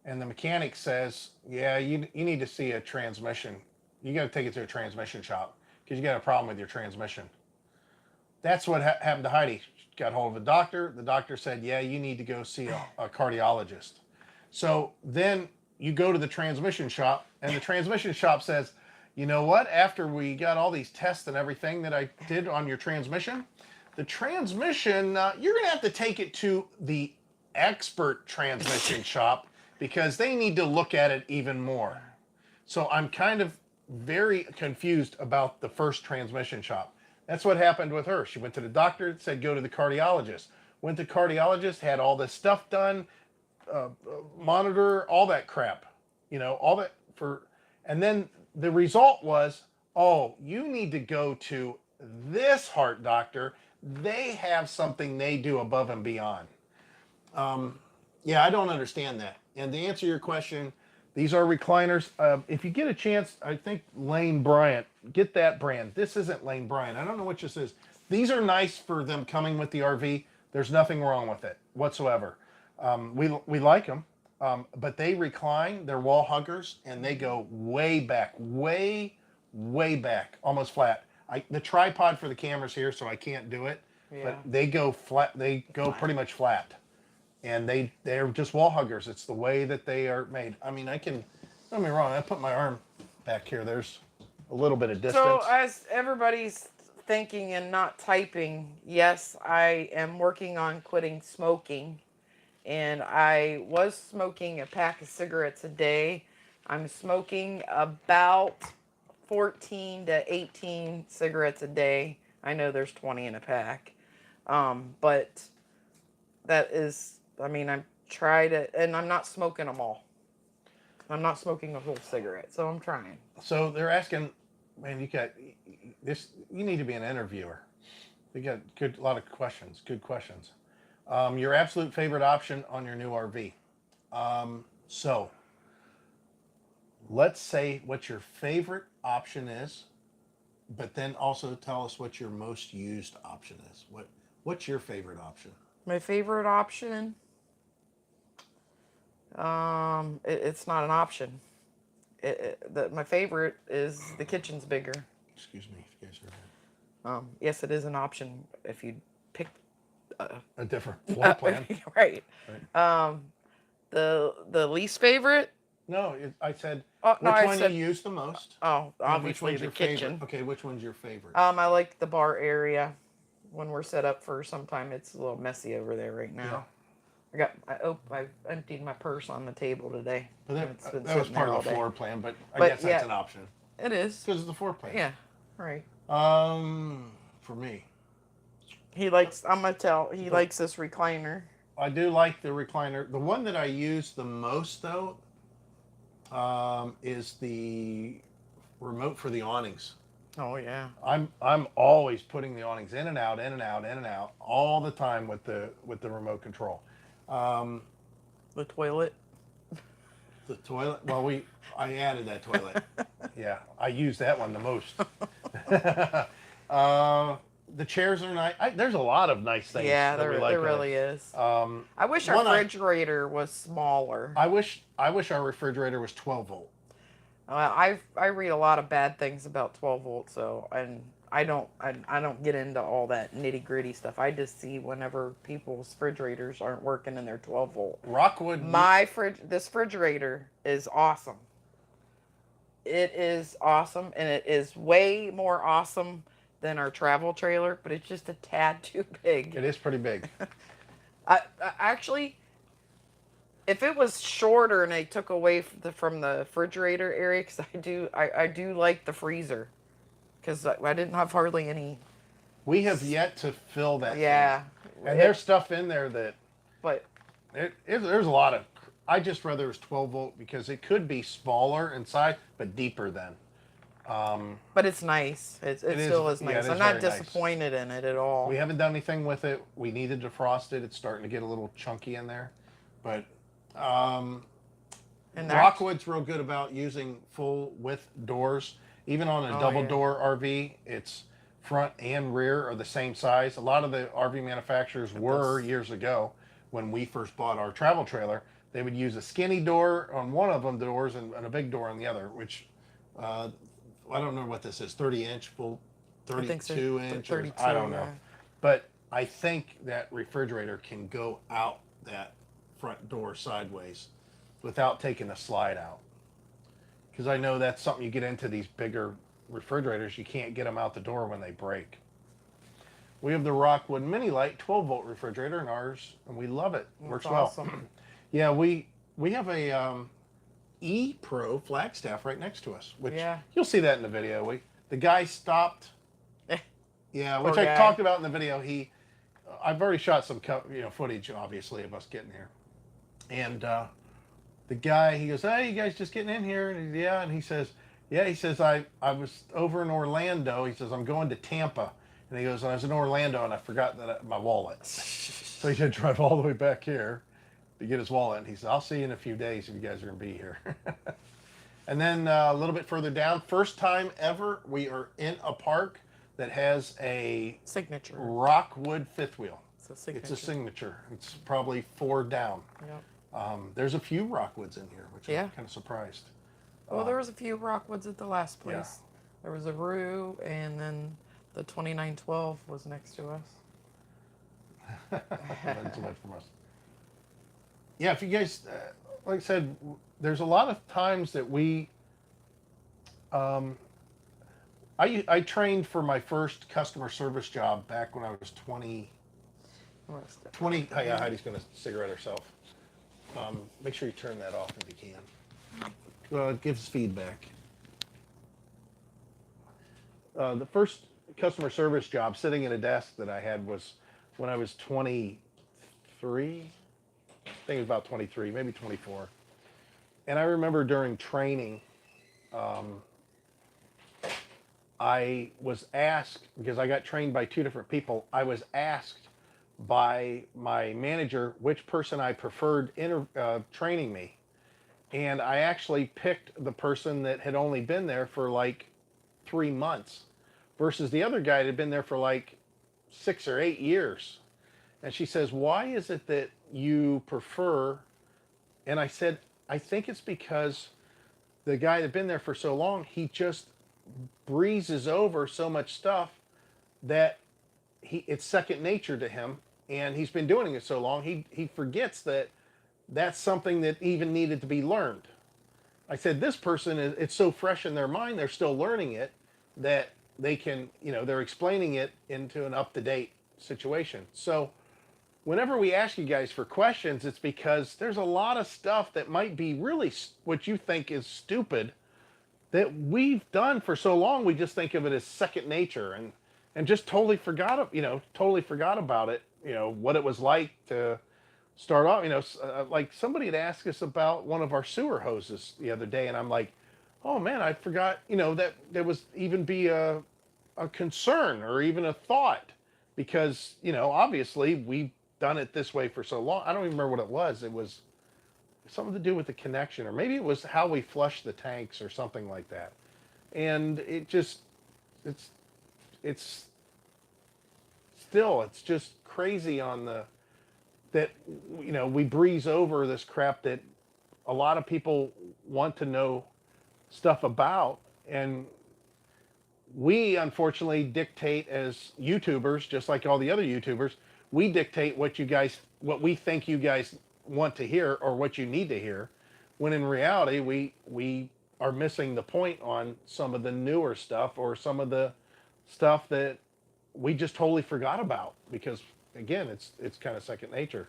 and the mechanic says, yeah, you need to see a transmission, you got to take it to a transmission shop because you got a problem with your transmission. That's what happened to Heidi. She got hold of a doctor. The doctor said, yeah, you need to go see a cardiologist. So then you go to the transmission shop and the transmission shop says, you know what? After we got all these tests and everything that I did on your transmission, the transmission, you're going to have to take it to the expert transmission shop because they need to look at it even more. So I'm kind of very confused about the first transmission shop. That's what happened with her. She went to the doctor, said go to the cardiologist. Went to cardiologist, had all this stuff done, monitor, all that crap. All that and then the result was, oh, you need to go to this heart doctor. They have something they do above and beyond. Yeah, I don't understand that. And to answer your question, these are recliners. If you get a chance, I think Lane Bryant, get that brand. This isn't Lane Bryant. I don't know what this is. These are nice for them coming with the RV. There's nothing wrong with it whatsoever. We like them. But they recline, they're wall huggers, and they go way back, way back, almost flat. The tripod for the camera's here, so I can't do it. Yeah. But they go flat. They go pretty much flat, and they're just wall huggers. It's the way that they are made. I mean, don't get me wrong. I put my arm back here. There's a little bit of distance. So as everybody's thinking and not typing, yes, I am working on quitting smoking. And I was smoking a pack of cigarettes a day. I'm smoking about 14 to 18 cigarettes a day. I know there's 20 in a pack. But that is, I've tried it, and I'm not smoking them all. I'm not smoking a whole cigarette, so I'm trying. So they're asking, man, you need to be an interviewer. We got a lot of questions, good questions. Your absolute favorite option on your new RV. So let's say what your favorite option is, but then also tell us what your most used option is. What's your favorite option? My favorite option? It's not an option. My favorite is the kitchen's bigger. Excuse me, if you guys heard Yes, it is an option if you pick that. A different floor plan. right. Right. The least favorite. No, I said Oh no, which I one said. you use the most. Oh, And which obviously one's the your kitchen. favorite? Okay, which one's your favorite? I like the bar area. When we're set up for sometime, it's a little messy over there right now. I emptied my purse on the table today. But It's been that was sitting part there of the all day. floor plan, but I But guess that's yeah. an option. It is. Because it's the floor plan. Yeah, right. For me, He likes. I'm gonna tell. He likes this recliner. I do like the recliner. The one that I use the most, though, is the remote for the awnings. Oh yeah. I'm always putting the awnings in and out, in and out, in and out, all the time with the remote control. The toilet. The toilet. Well, I added that toilet. Yeah, I use that one the most. The chairs are nice. There's a lot of nice things. Yeah, that we there like really is. I wish our one refrigerator was smaller. I wish our refrigerator was 12 volt. I read a lot of bad things about 12 volts, so and I don't get into all that nitty gritty stuff. I just see whenever people's refrigerators aren't working and they're 12 volt. Rockwood. This refrigerator is awesome. It is awesome, and it is way more awesome than our travel trailer, but it's just a tad too big. It is pretty big. I actually, if it was shorter and they took away from the refrigerator area, because I do like the freezer, because I didn't have hardly any. We have yet to fill that. Yeah. Thing. And there's stuff in there that. But. There's a lot of. I just rather it was 12 volt because it could be smaller inside, but deeper then. But it's nice. It still is nice. Yeah, it is I'm not very nice. disappointed in it at all. We haven't done anything with it. We need to defrost it. It's starting to get a little chunky in there, but. And Rockwood's real good about using full width doors. Even on a double door RV, it's front and rear are the same size. A lot of the RV manufacturers were years ago when we first bought our travel trailer. They would use a skinny door on one of them doors and a big door on the other, which I don't know what this is, 30-inch, full 32-inch, 32, I don't know. yeah. But I think that refrigerator can go out that front door sideways without taking a slide out. Because I know that's something you get into these bigger refrigerators, you can't get them out the door when they break. We have the Rockwood Mini Light 12 volt refrigerator in ours, and we love it. Works awesome. well. Yeah, we have a E-Pro Flagstaff right next to us, which you'll see that in the video. The guy stopped. Yeah, which I talked about in the video. I've already shot some footage, obviously, of us getting here. And the guy, he goes, "Hey, you guys just getting in here?" And he says, I was over in Orlando. He says, "I'm going to Tampa." And he goes, "I was in Orlando and I forgot my wallet." So he had to drive all the way back here to get his wallet. And he said, "I'll see you in a few days if you guys are going to be here." And then a little bit further down, first time ever, we are in a park that has a signature Rockwood fifth wheel. It's a signature. It's probably 4 down. Yep. There's a few Rockwoods in here, which I'm kind of surprised. Well, there was a few Rockwoods at the last place. Yeah. There was a Rue, and then the 2912 was next to us. Not too much from us. Yeah, if you guys, like I said, there's a lot of times that we. I trained for my first customer service job back when I was 20. Yeah, Heidi's going to cigarette herself. Make sure you turn that off if you can. Well, it gives feedback. The first customer service job sitting at a desk that I had was when I was 23. I think it was about 23, maybe 24. And I remember during training, I was asked, because I got trained by 2 different people, I was asked by my manager which person I preferred training me. And I actually picked the person that had only been there for like 3 months versus the other guy that had been there for like 6 or 8 years. And she says, "Why is it that you prefer And I said, I think it's because the guy that's been there for so long, he just breezes over so much stuff that it's second nature to him, and he's been doing it so long, he forgets that that's something that even needed to be learned. I said, this person is, it's so fresh in their mind, they're still learning it, that they can, they're explaining it into an up-to-date situation. So whenever we ask you guys for questions, it's because there's a lot of stuff that might be really what you think is stupid that we've done for so long. We just think of it as second nature, and just totally forgot, totally forgot about it. What it was like to start off. Like somebody had asked us about one of our sewer hoses the other day, and I'm like, oh man, I forgot. That there was even be a concern or even a thought, because obviously we've done it this way for so long. I don't even remember what it was. It was something to do with the connection, or maybe it was how we flush the tanks or something like that. And it's it's still, it's just crazy on that we breeze over this crap that a lot of people want to know stuff about, and we unfortunately dictate as YouTubers, just like all the other YouTubers. We dictate what we think you guys want to hear or what you need to hear, when in reality we are missing the point on some of the newer stuff, or some of the stuff that we just totally forgot about, because again, it's kind of second nature.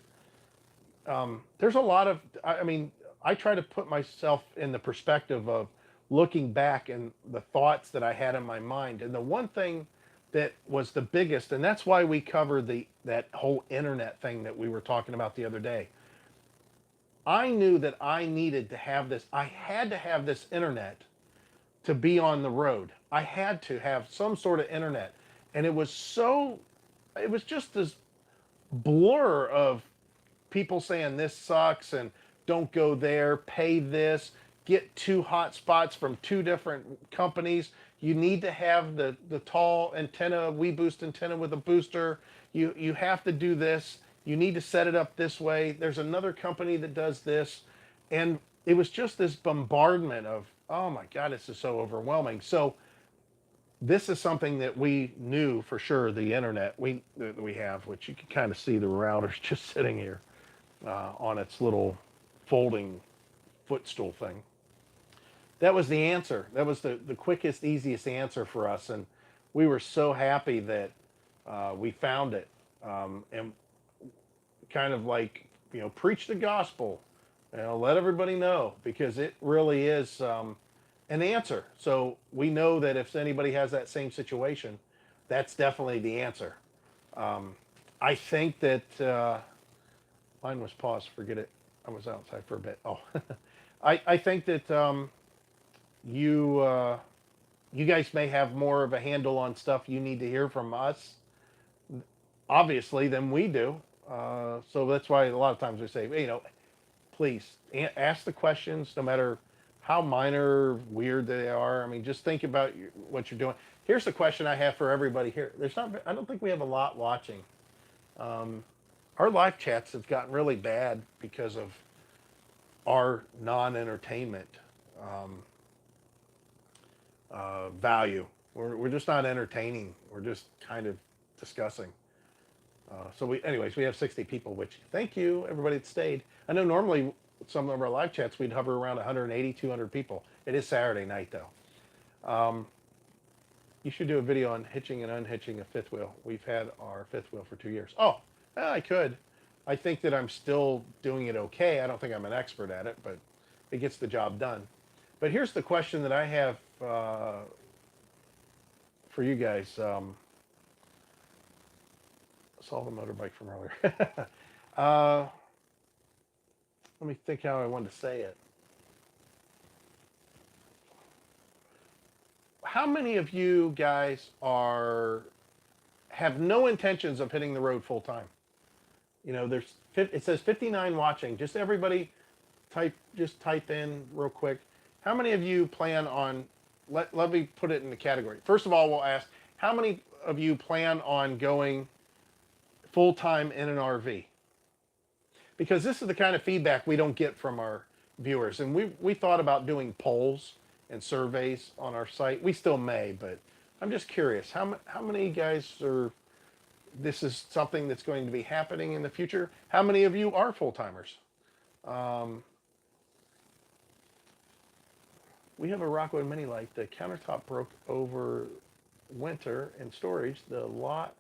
There's a lot of, I mean, I try to put myself in the perspective of looking back and the thoughts that I had in my mind. And the one thing that was the biggest, and that's why we covered that whole internet thing that we were talking about the other day. I knew that I needed to have this. I had to have this internet to be on the road. I had to have some sort of internet. And it was just this blur of people saying this sucks and don't go there, pay this, get 2 hotspots from 2 different companies. You need to have the tall antenna, WeBoost antenna with a booster. You have to do this. You need to set it up this way. There's another company that does this. And it was just this bombardment of, oh my God, this is so overwhelming. So this is something that we knew for sure, the internet that we have, which you can kind of see the routers just sitting here on its little folding footstool thing. That was the answer. That was the quickest, easiest answer for us. And we were so happy that we found it. And kind of like, preach the gospel, let everybody know, because it really is an answer. So we know that if anybody has that same situation, that's definitely the answer. I think that mine was paused. Forget it. I was outside for a bit. Oh, I think that you guys may have more of a handle on stuff you need to hear from us, obviously, than we do. So that's why a lot of times we say, please ask the questions, no matter how minor, weird they are. I mean, just think about what you're doing. Here's the question I have for everybody here. I don't think we have a lot watching. Our live chats have gotten really bad because of our non-entertainment value. We're just not entertaining. We're just kind of discussing. So we have 60 people, which thank you, everybody that stayed. I know normally some of our live chats, we'd hover around 180, 200 people. It is Saturday night though. You should do a video on hitching and unhitching a fifth wheel. We've had our fifth wheel for 2 years. Oh, I could. I think that I'm still doing it okay. I don't think I'm an expert at it, but it gets the job done. But here's the question that I have for you guys. Saw the motorbike from earlier. Let me think how I wanted to say it. How many of you guys have no intentions of hitting the road full time? It says 59 watching. Just everybody type in real quick. How many of you plan on, let me put it in the category. First of all, we'll ask, how many of you plan on going full time in an RV? because this is the kind of feedback we don't get from our viewers. And we thought about doing polls and surveys on our site. We still may, but I'm just curious, how many guys are, this is something that's going to be happening in the future? How many of you are full-timers? We have a Rockwood Mini Light. The countertop broke over winter in storage. The lot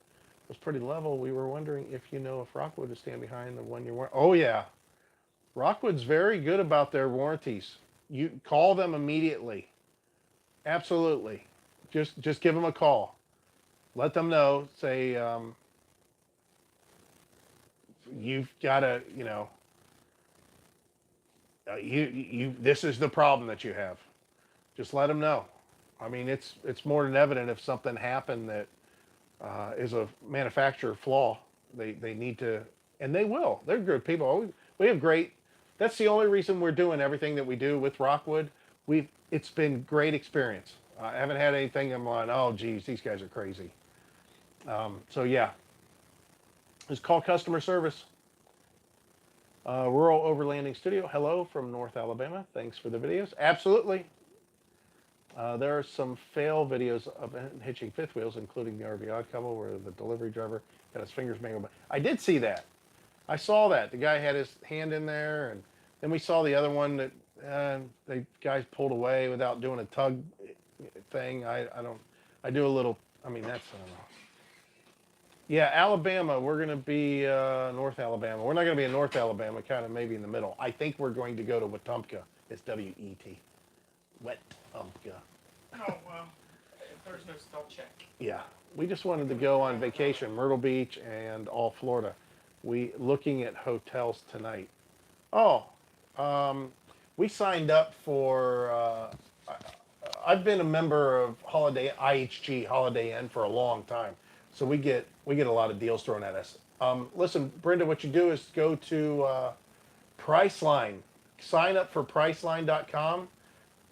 was pretty level. We were wondering if you know if Rockwood is stand behind the 1-year warranty. Oh yeah, Rockwood's very good about their warranties. You call them immediately. Absolutely, just give them a call. Let them know. Say you've got to, you this is the problem that you have. Just let them know. I mean, it's more than evident if something happened that is a manufacturer flaw. They need to, and they will. They're good people. We have great. That's the only reason we're doing everything that we do with Rockwood. It's been great experience. I haven't had anything I'm like, oh geez, these guys are crazy. So yeah, just call customer service. Rural Overlanding Studio. Hello from North Alabama. Thanks for the videos. Absolutely. There are some fail videos of hitching fifth wheels, including the RV Odd Couple, where the delivery driver got his fingers mangled. I did see that. I saw that. The guy had his hand in there, and then we saw the other one that the guys pulled away without doing a tug thing. I do a little, I don't know. Yeah, Alabama, we're going to be North Alabama. We're not going to be in North Alabama, kind of maybe in the middle. I think we're going to go to Wetumpka. It's W-E-T. Wetumpka. Oh, well, there's no spell check. Yeah, we just wanted to go on vacation, Myrtle Beach and all Florida. We looking at hotels tonight. Oh, we signed up for, I've been a member of IHG, Holiday Inn, for a long time. So we get a lot of deals thrown at us. Listen, Brenda, what you do is go to Priceline. Sign up for Priceline.com,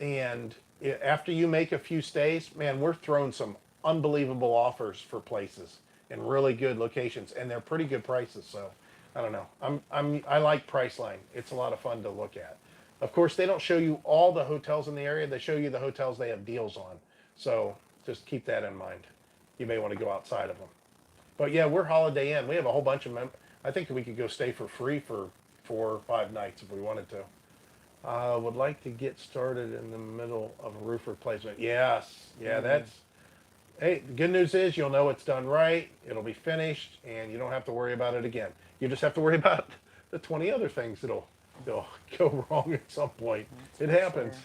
and after you make a few stays, man, we're throwing some unbelievable offers for places in really good locations, and they're pretty good prices. So I don't know. I like Priceline. It's a lot of fun to look at. Of course, they don't show you all the hotels in the area. They show you the hotels they have deals on. So just keep that in mind. You may want to go outside of them. But yeah, we're Holiday Inn. We have a whole bunch of I think we could go stay for free for 4 or 5 nights if we wanted to. Would like to get started in the middle of a roof replacement. Yes. Yeah, that's... Hey, the good news is you'll know it's done right. It'll be finished, and you don't have to worry about it again. You just have to worry about the 20 other things that'll go wrong at some point. It happens. Sure.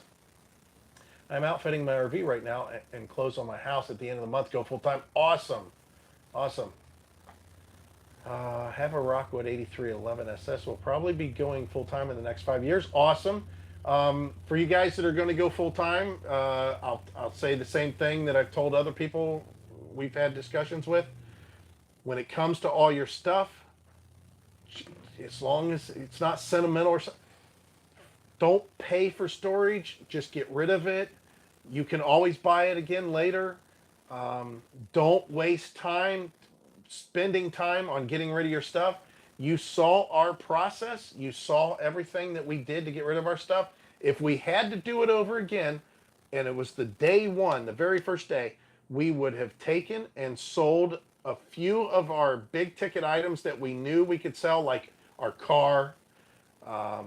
I'm outfitting my RV right now and close on my house at the end of the month. Go full time. Awesome. Awesome. Have a Rockwood 8311 SS. Will probably be going full time in the next 5 years. Awesome. For you guys that are going to go full time, I'll say the same thing that I've told other people we've had discussions with. When it comes to all your stuff, as long as it's not sentimental or something, don't pay for storage. Just get rid of it. You can always buy it again later. Don't waste time spending time on getting rid of your stuff. You saw our process. You saw everything that we did to get rid of our stuff. If we had to do it over again, and it was the day one, the very first day, we would have taken and sold a few of our big ticket items that we knew we could sell, like our car, our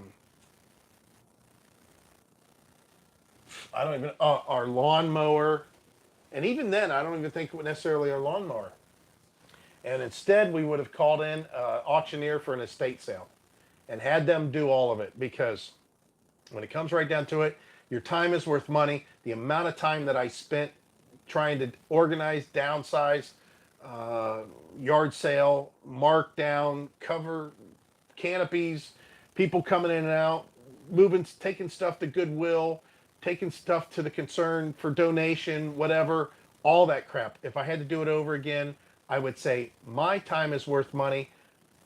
lawnmower. And even then, I don't even think it was necessarily our lawnmower. And instead, we would have called in an auctioneer for an estate sale and had them do all of it, because when it comes right down to it, your time is worth money. The amount of time that I spent trying to organize, downsize, yard sale, mark down, cover canopies, people coming in and out, moving, taking stuff to Goodwill, taking stuff to the concern for donation, whatever, all that crap. If I had to do it over again, I would say my time is worth money.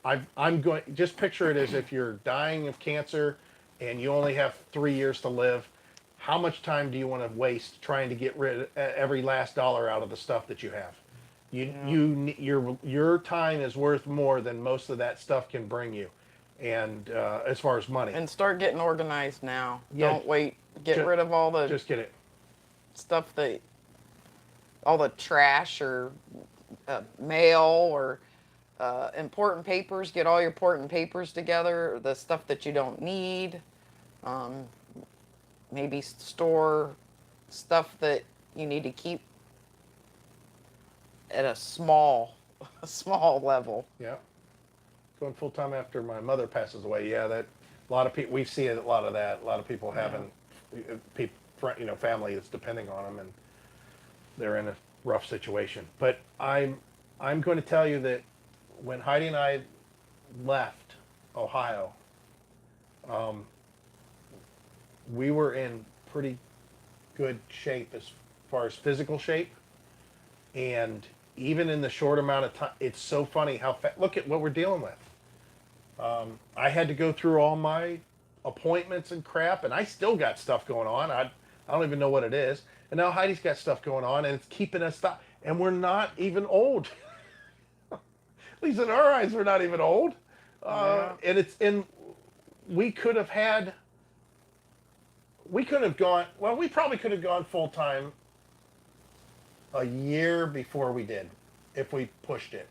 I'm going, just picture it as if you're dying of cancer and you only have 3 years to live. How much time do you want to waste trying to get rid of every last dollar out of the stuff that you have? Your time is worth more than most of that stuff can bring you. and as far as money. And start getting organized now. Yeah, Don't wait. Get ju- rid of all the just get it. stuff that, all the trash or mail or important papers. Get all your important papers together. The stuff that you don't need. Um, Maybe store stuff that you need to keep at a small, a small level. Yeah. Going full time after my mother passes away. Yeah, that a lot of people, we've seen a lot of that. A lot of people having people, family that's depending on them, and they're in a rough situation. But I'm going to tell you that when Heidi and I left Ohio, we were in pretty good shape as far as physical shape, and even in the short amount of time, it's so funny how look at what we're dealing with. I had to go through all my appointments and crap, and I still got stuff going on. I don't even know what it is. And now Heidi's got stuff going on, and it's keeping us stuck. And we're not even old. At least in our eyes, we're not even old. Yeah. And we could have gone. Well, we probably could have gone full time a year before we did, if we pushed it.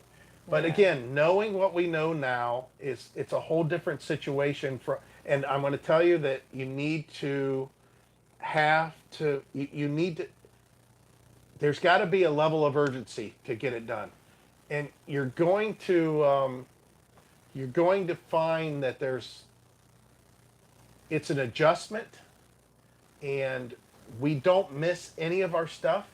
But Yeah. again, knowing what we know now it's a whole different situation and I'm going to tell you that you need to there's got to be a level of urgency to get it done. And you're going to find that it's an adjustment, and we don't miss any of our stuff.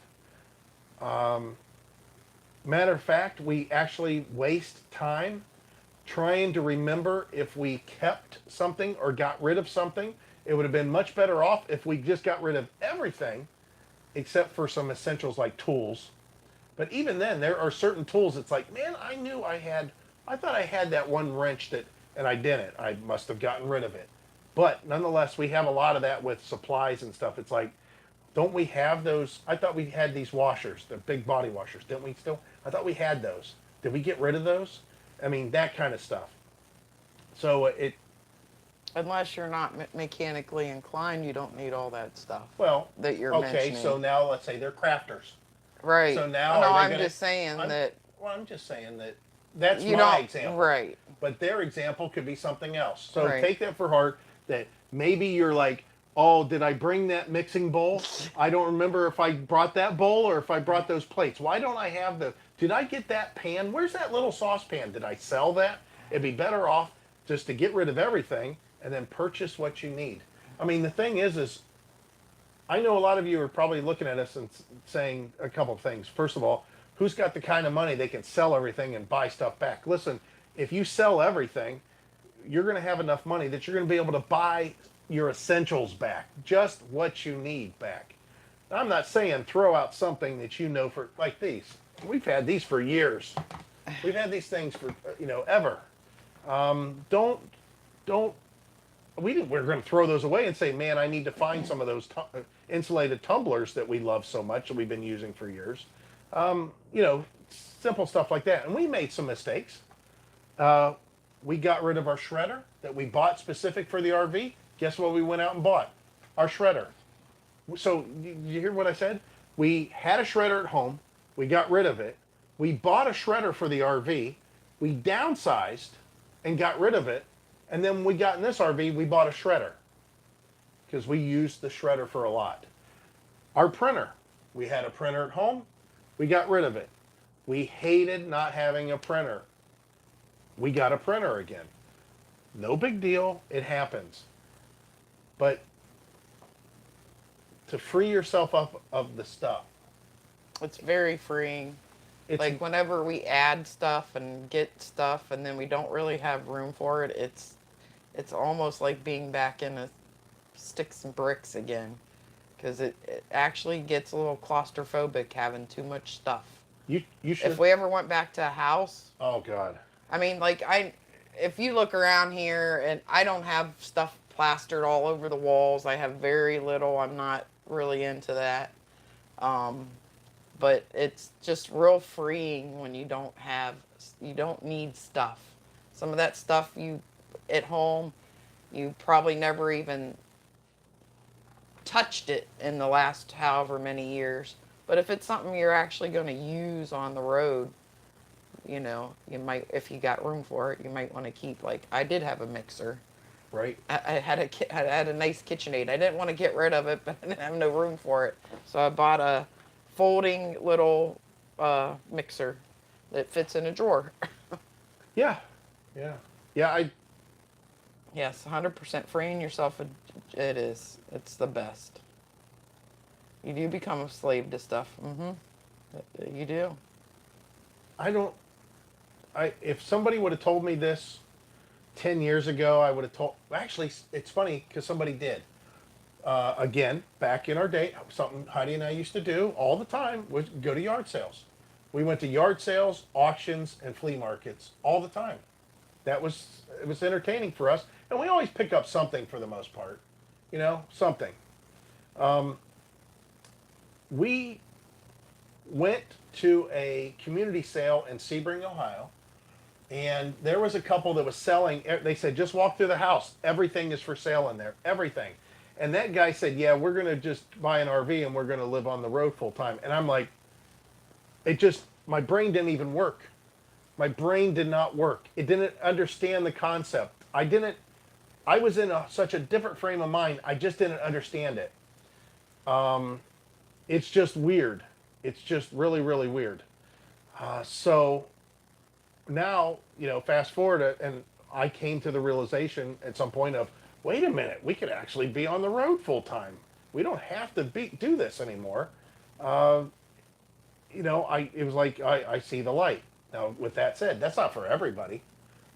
Matter of fact, we actually waste time trying to remember if we kept something or got rid of something. It would have been much better off if we just got rid of everything except for some essentials like tools. But even then, there are certain tools. It's like, man, I thought I had that one wrench and I didn't. I must have gotten rid of it. But nonetheless, we have a lot of that with supplies and stuff. It's like, don't we have those? I thought we had these washers, the big body washers. Didn't we still? I thought we had those. Did we get rid of those? I mean, that kind of stuff. So Unless you're not mechanically inclined, you don't need all that stuff well, that you're okay, mentioning. so now let's say they're crafters. Right. So now no, are they I'm gonna- just saying that Well, I'm just saying that that's you my don't. example. Right. But their example could be something else. So Right. take that for heart, that maybe you're like, oh, did I bring that mixing bowl? I don't remember if I brought that bowl or if I brought those plates. Why don't I have did I get that pan? Where's that little saucepan? Did I sell that? It'd be better off just to get rid of everything and then purchase what you need. I mean, the thing is I know a lot of you are probably looking at us and saying a couple of things. First of all, who's got the kind of money they can sell everything and buy stuff back? Listen, if you sell everything, you're going to have enough money that you're going to be able to buy your essentials back, just what you need back. I'm not saying throw out something that you know for, like these. We've had these for years. We've had these things for, ever. We're going to throw those away and say, man, I need to find some of those insulated tumblers that we love so much that we've been using for years. Simple stuff like that. And we made some mistakes. We got rid of our shredder that we bought specific for the RV. Guess what we went out and bought? Our shredder. So you hear what I said? We had a shredder at home. We got rid of it. We bought a shredder for the RV. We downsized and got rid of it. And then when we got in this RV, we bought a shredder because we used the shredder for a lot. Our printer. We had a printer at home. We got rid of it. We hated not having a printer. We got a printer again. No big deal. It happens. But to free yourself up of the stuff. It's very freeing. It's Like whenever we add stuff and get stuff and then we don't really have room for it, it's almost like being back in a sticks and bricks again. Because it actually gets a little claustrophobic having too much stuff. you should. If we ever went back to a house, Oh God. I mean, if you look around here, and I don't have stuff plastered all over the walls. I have very little. I'm not really into that. But it's just real freeing when you don't need stuff. Some of that stuff at home. You probably never even touched it in the last however many years. But if it's something you're actually going to use on the road, you might, if you got room for it, you might want to keep, like, I did have a mixer. Right. I had a nice KitchenAid. I didn't want to get rid of it, but I didn't have no room for it. So I bought a folding little mixer that fits in a drawer. Yeah. Yeah. Yeah. Yes, 100% freeing yourself. It is. It's the best. You do become a slave to stuff. You do. I don't. If somebody would have told me this 10 years ago, I would have told. Actually, it's funny because somebody did. Again, back in our day, something Heidi and I used to do all the time was go to yard sales. We went to yard sales, auctions, and flea markets all the time. It was entertaining for us, and we always pick up something for the most part. Something. We went to a community sale in Sebring, Ohio, and there was a couple that was selling. They said, just walk through the house. Everything is for sale in there. Everything. And that guy said, yeah, we're going to just buy an RV and we're going to live on the road full time. And I'm like, my brain didn't even work. My brain did not work. It didn't understand the concept. I was in such a different frame of mind. I just didn't understand it. It's just weird. It's just really, really weird. So now, fast forward, and I came to the realization at some point of, wait a minute, we could actually be on the road full time. We don't have to do this anymore. It was like I see the light. Now, with that said, that's not for everybody.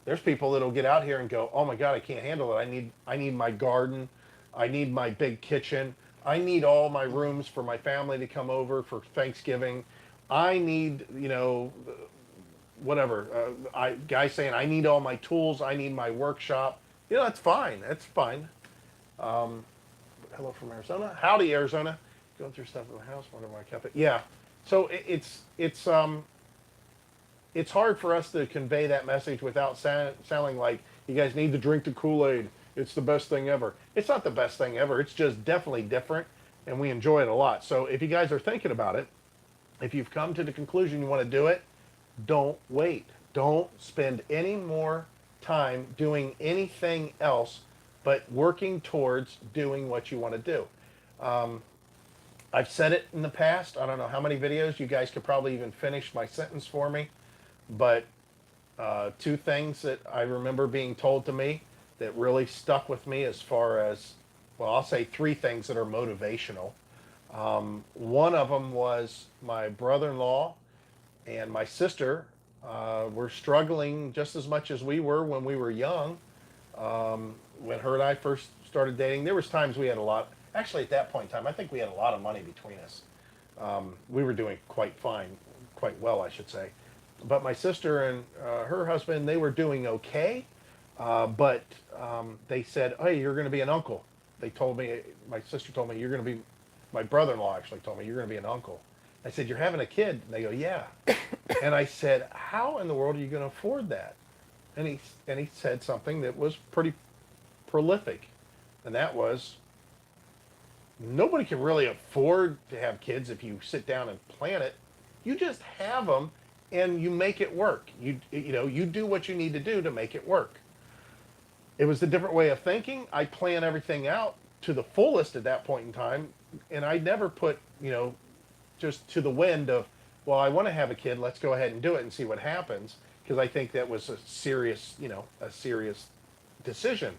There's people that'll get out here and go, oh my God, I can't handle it. I need my garden. I need my big kitchen. I need all my rooms for my family to come over for Thanksgiving. I need, whatever. Guys saying, I need all my tools. I need my workshop. That's fine. That's fine. Hello from Arizona. Howdy, Arizona. Going through stuff in the house. Wonder why I kept it. Yeah. So it's hard for us to convey that message without sounding like you guys need to drink the Kool-Aid. It's the best thing ever. It's not the best thing ever. It's just definitely different, and we enjoy it a lot. So if you guys are thinking about it, if you've come to the conclusion you want to do it, don't wait. Don't spend any more time doing anything else but working towards doing what you want to do. I've said it in the past. I don't know how many videos. You guys could probably even finish my sentence for me. But two things that I remember being told to me that really stuck with me as far as, well, I'll say three things that are motivational. One of them was my brother-in-law and my sister were struggling just as much as we were when we were young. When her and I first started dating, there was times we had a lot. Actually, at that point in time, I think we had a lot of money between us. We were doing quite well, I should say. But my sister and her husband, they were doing okay. But they said, hey, you're going to be an uncle. They told me, my sister told me, you're going to be, my brother-in-law actually told me, you're going to be an uncle. I said, you're having a kid? And they go, yeah. And I said, how in the world are you going to afford that? And he said something that was pretty prolific. And that was, nobody can really afford to have kids if you sit down and plan it. You just have them and you make it work. You do what you need to do to make it work. It was a different way of thinking. I plan everything out to the fullest at that point in time, and I never put, just to the wind of, well, I want to have a kid, let's go ahead and do it and see what happens, because I think that was a serious decision.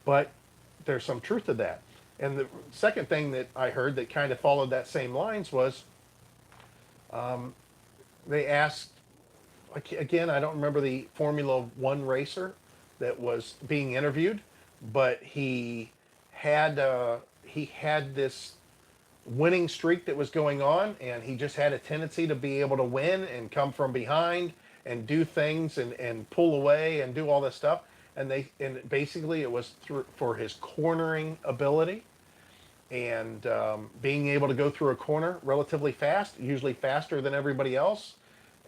But there's some truth to that. And the second thing that I heard that kind of followed that same lines was, they asked, again, I don't remember the Formula One racer that was being interviewed, but he had this winning streak that was going on, and he just had a tendency to be able to win and come from behind and do things and pull away and do all this stuff. And basically it was for his cornering ability and being able to go through a corner relatively fast, usually faster than everybody else.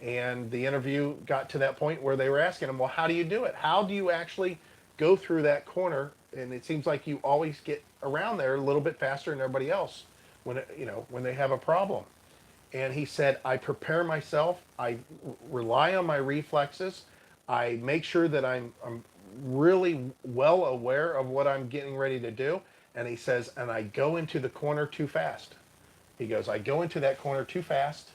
And the interview got to that point where they were asking him, well, how do you do it? How do you actually go through that corner, and it seems like you always get around there a little bit faster than everybody else when they have a problem. And he said, I prepare myself. I rely on my reflexes. I make sure that I'm really well aware of what I'm getting ready to do. And he says, and I go into the corner too fast. He goes, I go into that corner too fast.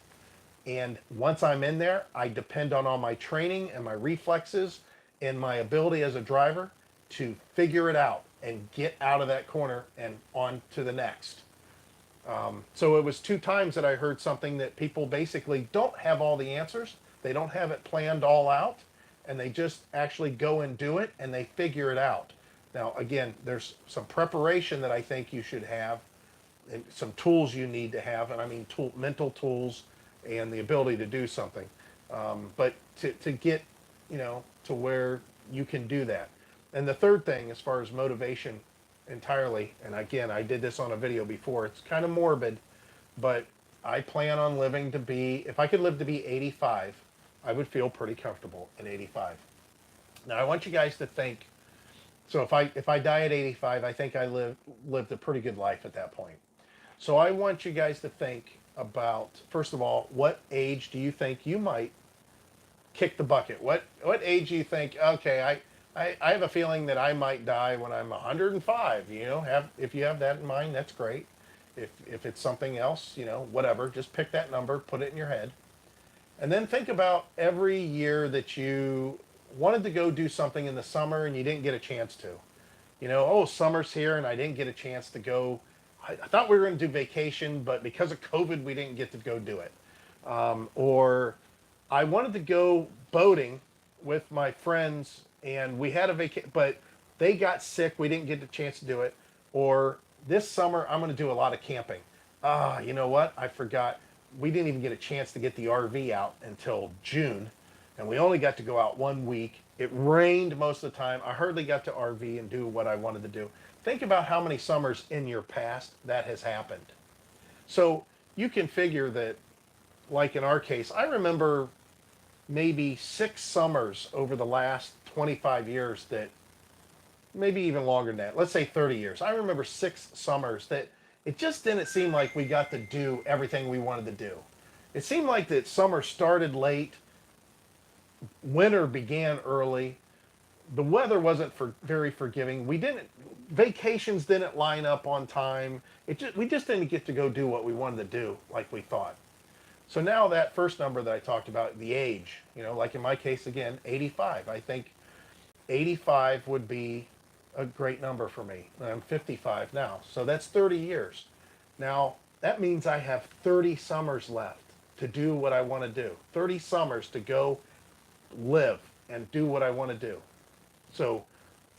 And once I'm in there, I depend on all my training and my reflexes and my ability as a driver to figure it out and get out of that corner and on to the next. So it was 2 times that I heard something that people basically don't have all the answers. They don't have it planned all out, and they just actually go and do it, and they figure it out. Now, again, there's some preparation that I think you should have, and some tools you need to have, and I mean mental tools and the ability to do something. But to get, to where you can do that. And the third thing, as far as motivation entirely, and again, I did this on a video before, it's kind of morbid, but I plan on living to be, if I could live to be 85, I would feel pretty comfortable at 85. Now, I want you guys to think, so if I die at 85, I think I lived a pretty good life at that point. So I want you guys to think about, first of all, what age do you think you might kick the bucket? What age do you think, okay, I have a feeling that I might die when I'm 105, if you have that in mind, that's great. If it's something else, whatever, just pick that number, put it in your head. And then think about every year that you wanted to go do something in the summer and you didn't get a chance to. Summer's here and I didn't get a chance to go. I thought we were going to do vacation, but because of COVID, we didn't get to go do it. Or I wanted to go boating with my friends and we had a vacation, but they got sick. We didn't get the chance to do it. Or this summer, I'm going to do a lot of camping. You know what? I forgot. We didn't even get a chance to get the RV out until June. And we only got to go out 1 week. It rained most of the time. I hardly got to RV and do what I wanted to do. Think about how many summers in your past that has happened. So you can figure that, like in our case, I remember maybe 6 summers over the last 25 years that, maybe even longer than that, let's say 30 years. I remember 6 summers that it just didn't seem like we got to do everything we wanted to do. It seemed like that summer started late, winter began early, the weather wasn't very forgiving. Vacations didn't line up on time. We just didn't get to go do what we wanted to do like we thought. So now that first number that I talked about, the age, like in my case again, 85. I think 85 would be a great number for me. I'm 55 now, so that's 30 years. Now, that means I have 30 summers left to do what I want to do. 30 summers to go live and do what I want to do. So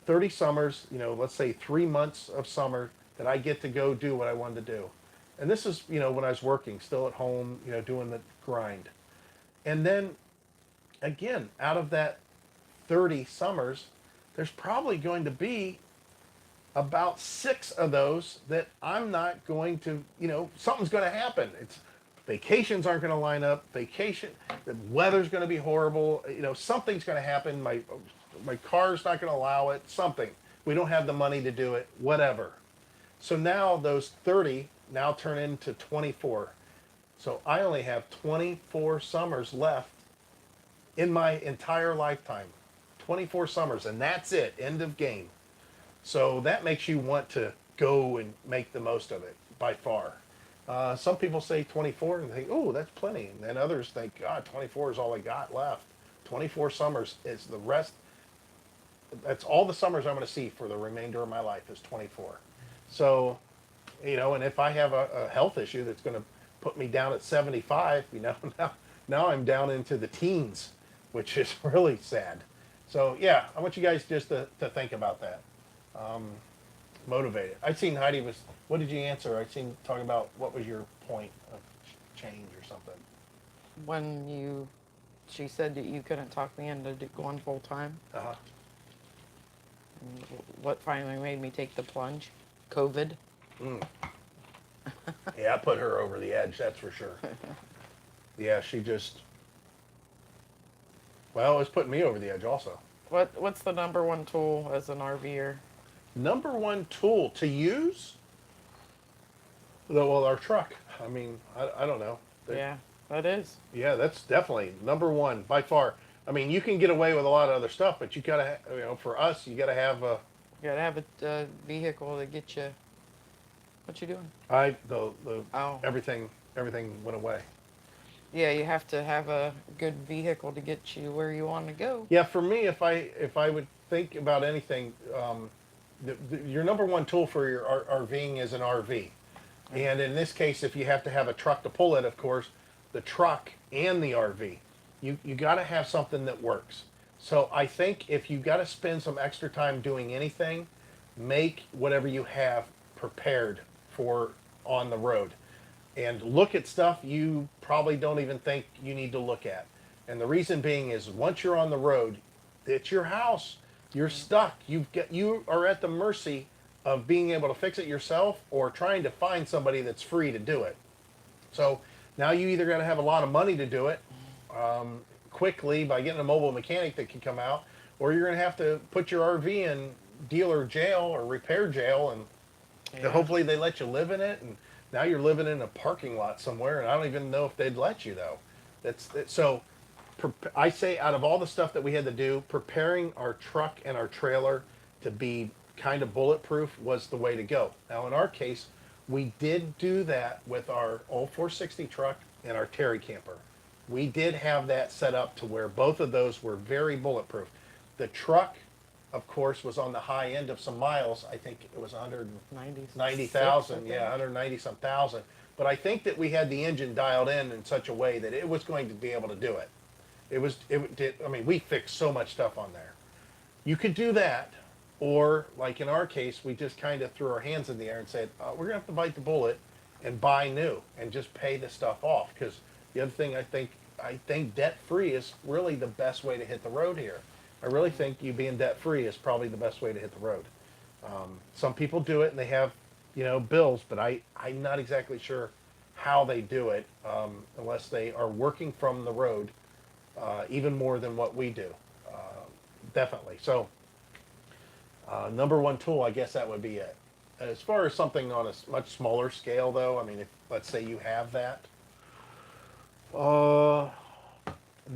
30 summers, let's say 3 months of summer that I get to go do what I wanted to do. And this is, when I was working, still at home, doing the grind. And then, again, out of that 30 summers, there's probably going to be about 6 of those that I'm not going to, something's going to happen. Vacations aren't going to line up. The weather's going to be horrible. Something's going to happen. My car's not going to allow it. Something. We don't have the money to do it. Whatever. So now those 30 now turn into 24. So I only have 24 summers left in my entire lifetime. 24 summers, and that's it. End of game. So that makes you want to go and make the most of it, by far. Some people say 24 and think, oh, that's plenty. And then others think, God, 24 is all I got left. 24 summers is the rest. That's all the summers I'm going to see for the remainder of my life is 24. So, and if I have a health issue that's going to put me down at 75, now I'm down into the teens, which is really sad. So, yeah, I want you guys just to think about that. Motivated. I'd seen Heidi what did you answer? I'd seen talking about what was your point of change or something. When she said that you couldn't talk me into going full time. Uh-huh. What finally made me take the plunge? COVID. Yeah, I put her over the edge, that's for sure. Yeah, she just, well, it's putting me over the edge also. What's the number one tool as an RVer? Number one tool to use? Well, our truck. I mean, I don't know. Yeah, that is. Yeah, that's definitely number one by far. I mean, you can get away with a lot of other stuff, but you gotta, for us, you gotta have You gotta have a vehicle to get you. What you doing? the Oh, everything went away. yeah, you have to have a good vehicle to get you where you want to go. Yeah, for me, if I would think about anything, your number one tool for your RVing is an RV, and in this case, if you have to have a truck to pull it, of course, the truck and the RV, you got to have something that works. So I think if you got to spend some extra time doing anything, make whatever you have prepared for on the road and look at stuff you probably don't even think you need to look at. And the reason being is once you're on the road, it's your house. You're stuck. You are at the mercy of being able to fix it yourself or trying to find somebody that's free to do it. So now you either got to have a lot of money to do it quickly by getting a mobile mechanic that can come out, or you're going to have to put your RV in dealer jail or repair jail, and Yeah. hopefully they let you live in it. And now you're living in a parking lot somewhere, and I don't even know if they'd let you though. So. I say out of all the stuff that we had to do, preparing our truck and our trailer to be kind of bulletproof was the way to go. Now, in our case, we did do that with our old 460 truck and our Terry camper. We did have that set up to where both of those were very bulletproof. The truck, of course, was on the high end of some miles. I think it was 190,000, yeah, 190 some thousand. But I think that we had the engine dialed in such a way that it was going to be able to do it. I mean, we fixed so much stuff on there. You could do that, or like in our case, we just kind of threw our hands in the air and said, we're going to have to bite the bullet and buy new and just pay the stuff off. Because the other thing I think debt free is really the best way to hit the road here. I really think you being debt free is probably the best way to hit the road. Some people do it and they have, bills, but I'm not exactly sure how they do it unless they are working from the road. Even more than what we do, definitely. So, number one tool, I guess that would be it. As far as something on a much smaller scale, though, I mean, if let's say you have that, the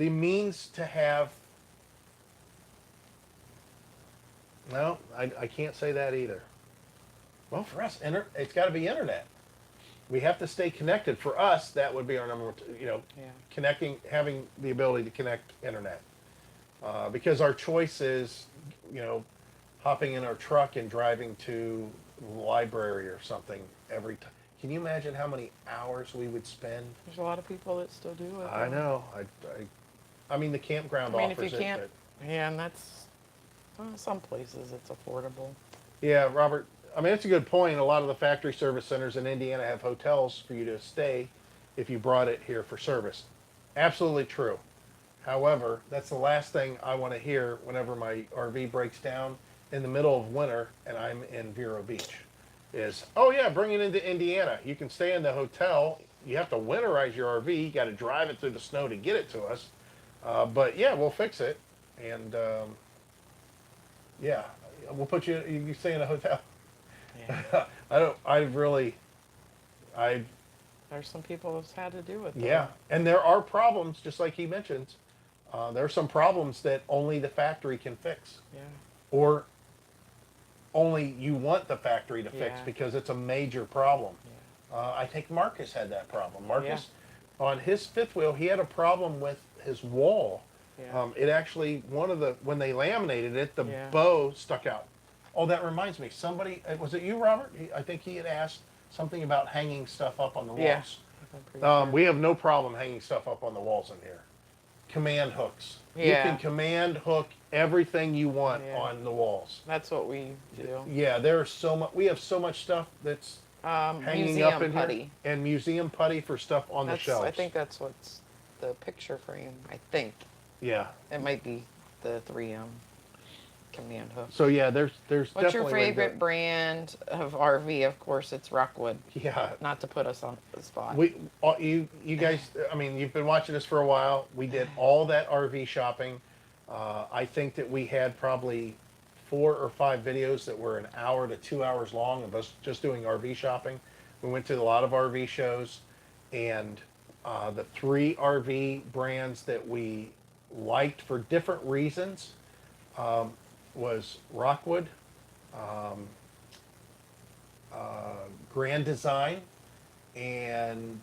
means to have, no, I can't say that either. Well, for us, it's got to be internet. We have to stay connected. For us, that would be our number one, Yeah. connecting, having the ability to connect internet. Because our choice is, hopping in our truck and driving to the library or something every time. Can you imagine how many hours we would spend? There's a lot of people that still do it. I though. know. I mean, the campground I mean, if offers you it. can't, But yeah, and that's some places it's affordable. yeah, Robert. I mean, it's a good point. A lot of the factory service centers in Indiana have hotels for you to stay if you brought it here for service. Absolutely true. However, that's the last thing I want to hear whenever my RV breaks down in the middle of winter and I'm in Vero Beach is, oh yeah, bring it into Indiana. You can stay in the hotel. You have to winterize your RV. You got to drive it through the snow to get it to us. But yeah, we'll fix it. And yeah, we'll put you, you can stay in a hotel. Yeah. There's some people that's had to do it. Though. Yeah, and there are problems, just like he mentions. There are some problems that only the factory can fix, Yeah. or only you want the factory to fix Yeah. because it's a major problem. Yeah. I think Marcus had that problem. Marcus, on his fifth wheel, he had a problem with his wall. Yeah. It actually, when they laminated it, the Yeah. bow stuck out. Oh, that reminds me. Somebody, was it you, Robert? I think he had asked something about hanging stuff up on the walls. Yeah. I'm pretty sure. We have no problem hanging stuff up on the walls in here. Command hooks. You Yeah. can command hook everything you want Yeah. on the walls. That's what we do. Yeah, there's so much. We have so much stuff that's hanging Museum up in putty. here, and museum putty for stuff on the That's, shelves. I think that's what's the picture frame. I think Yeah. it might be the 3M command hook. So yeah, there's What's your definitely a way to do favorite brand of RV? Of course, it's Rockwood. it. Yeah. Not to put us on the spot. You guys. I mean, you've been watching us for a while. We did all that RV shopping. I think that we had probably 4 or 5 videos that were an hour to 2 hours long of us just doing RV shopping. We went to a lot of RV shows, and the 3 RV brands that we liked for different reasons was Rockwood, um, Grand Design, and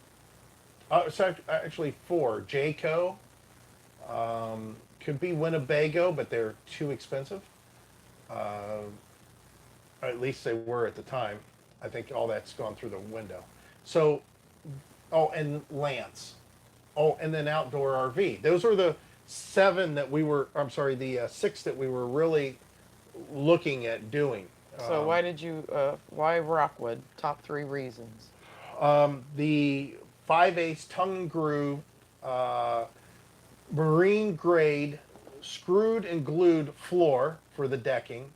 it's actually 4. Jayco, could be Winnebago, but they're too expensive. Uh, at least they were at the time. I think all that's gone through the window. So, oh, and Lance. Oh, and then Outdoor RV. Those were the 7 that we were, I'm sorry, the 6 that we were really looking at doing. So why Rockwood? Top 3 reasons. The 5/8 tongue and groove, marine grade, screwed and glued floor for the decking,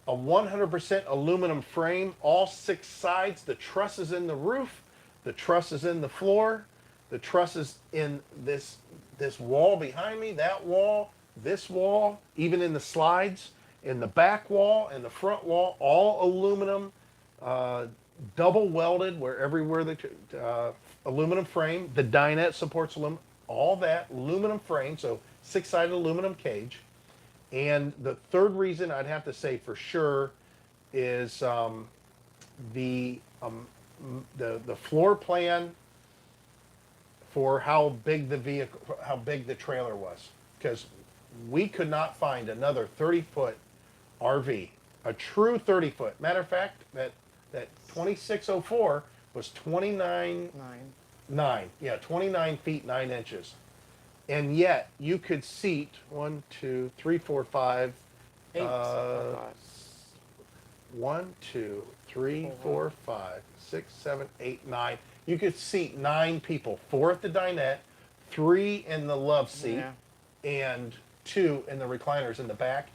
a 100% aluminum frame, all 6 sides, the truss is in the roof, the truss is in the floor, the truss is in this wall behind me, that wall, this wall, even in the slides, in the back wall and the front wall, all aluminum, double welded where everywhere the aluminum frame, the dinette supports aluminum, all that aluminum frame, so 6-sided aluminum cage. And the third reason I'd have to say for sure is the floor plan for how big the vehicle, how big the trailer was, because we could not find another 30-foot RV, a true 30-foot. Matter of fact, that 2604 was 29 feet 9 inches. And yet you could seat 1, 2, 3, 4, 5, 8. 1, 2, 3, 4, 5, 6, 7, 8, 9. You could seat 9 people, 4 at the dinette, 3 in the love seat, and 2 in the recliners in the back.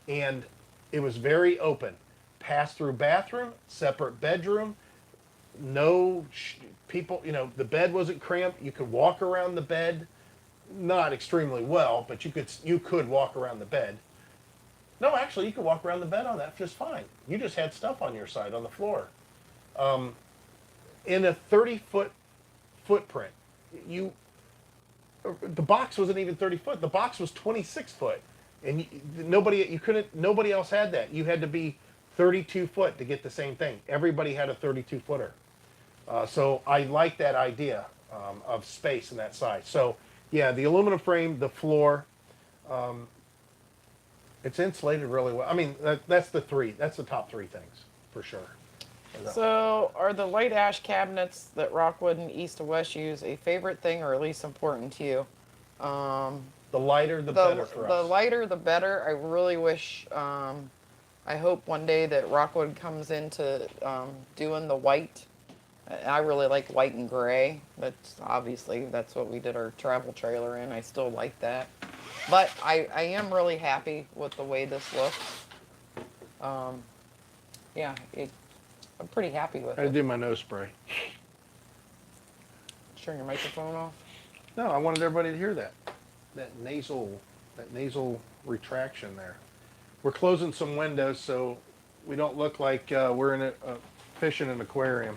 And it was very open. Pass-through bathroom, separate bedroom, no people, the bed wasn't cramped. You could walk around the bed. Not extremely well, but you could walk around the bed. No, actually, you could walk around the bed on that just fine. You just had stuff on your side on the floor. In a 30-foot footprint, the box wasn't even 30 foot. The box was 26 foot, and nobody else had that. You had to be 32 foot to get the same thing. Everybody had a 32 footer. So I like that idea of space and that size. So. Yeah, the aluminum frame, the floor, it's insulated really well. I mean, that's the top 3 things for sure. So, are the light ash cabinets that Rockwood and East to West use a favorite thing or at least important to you? The lighter, the better for us. The lighter, the better. I really wish, I hope one day that Rockwood comes into doing the white. I really like white and gray. That's what we did our travel trailer in. I still like that. But I am really happy with the way this looks. I'm pretty happy with I it. do my nose spray. Turn your microphone off? No, I wanted everybody to hear that. That nasal retraction there. We're closing some windows so we don't look like we're in a fish in an aquarium.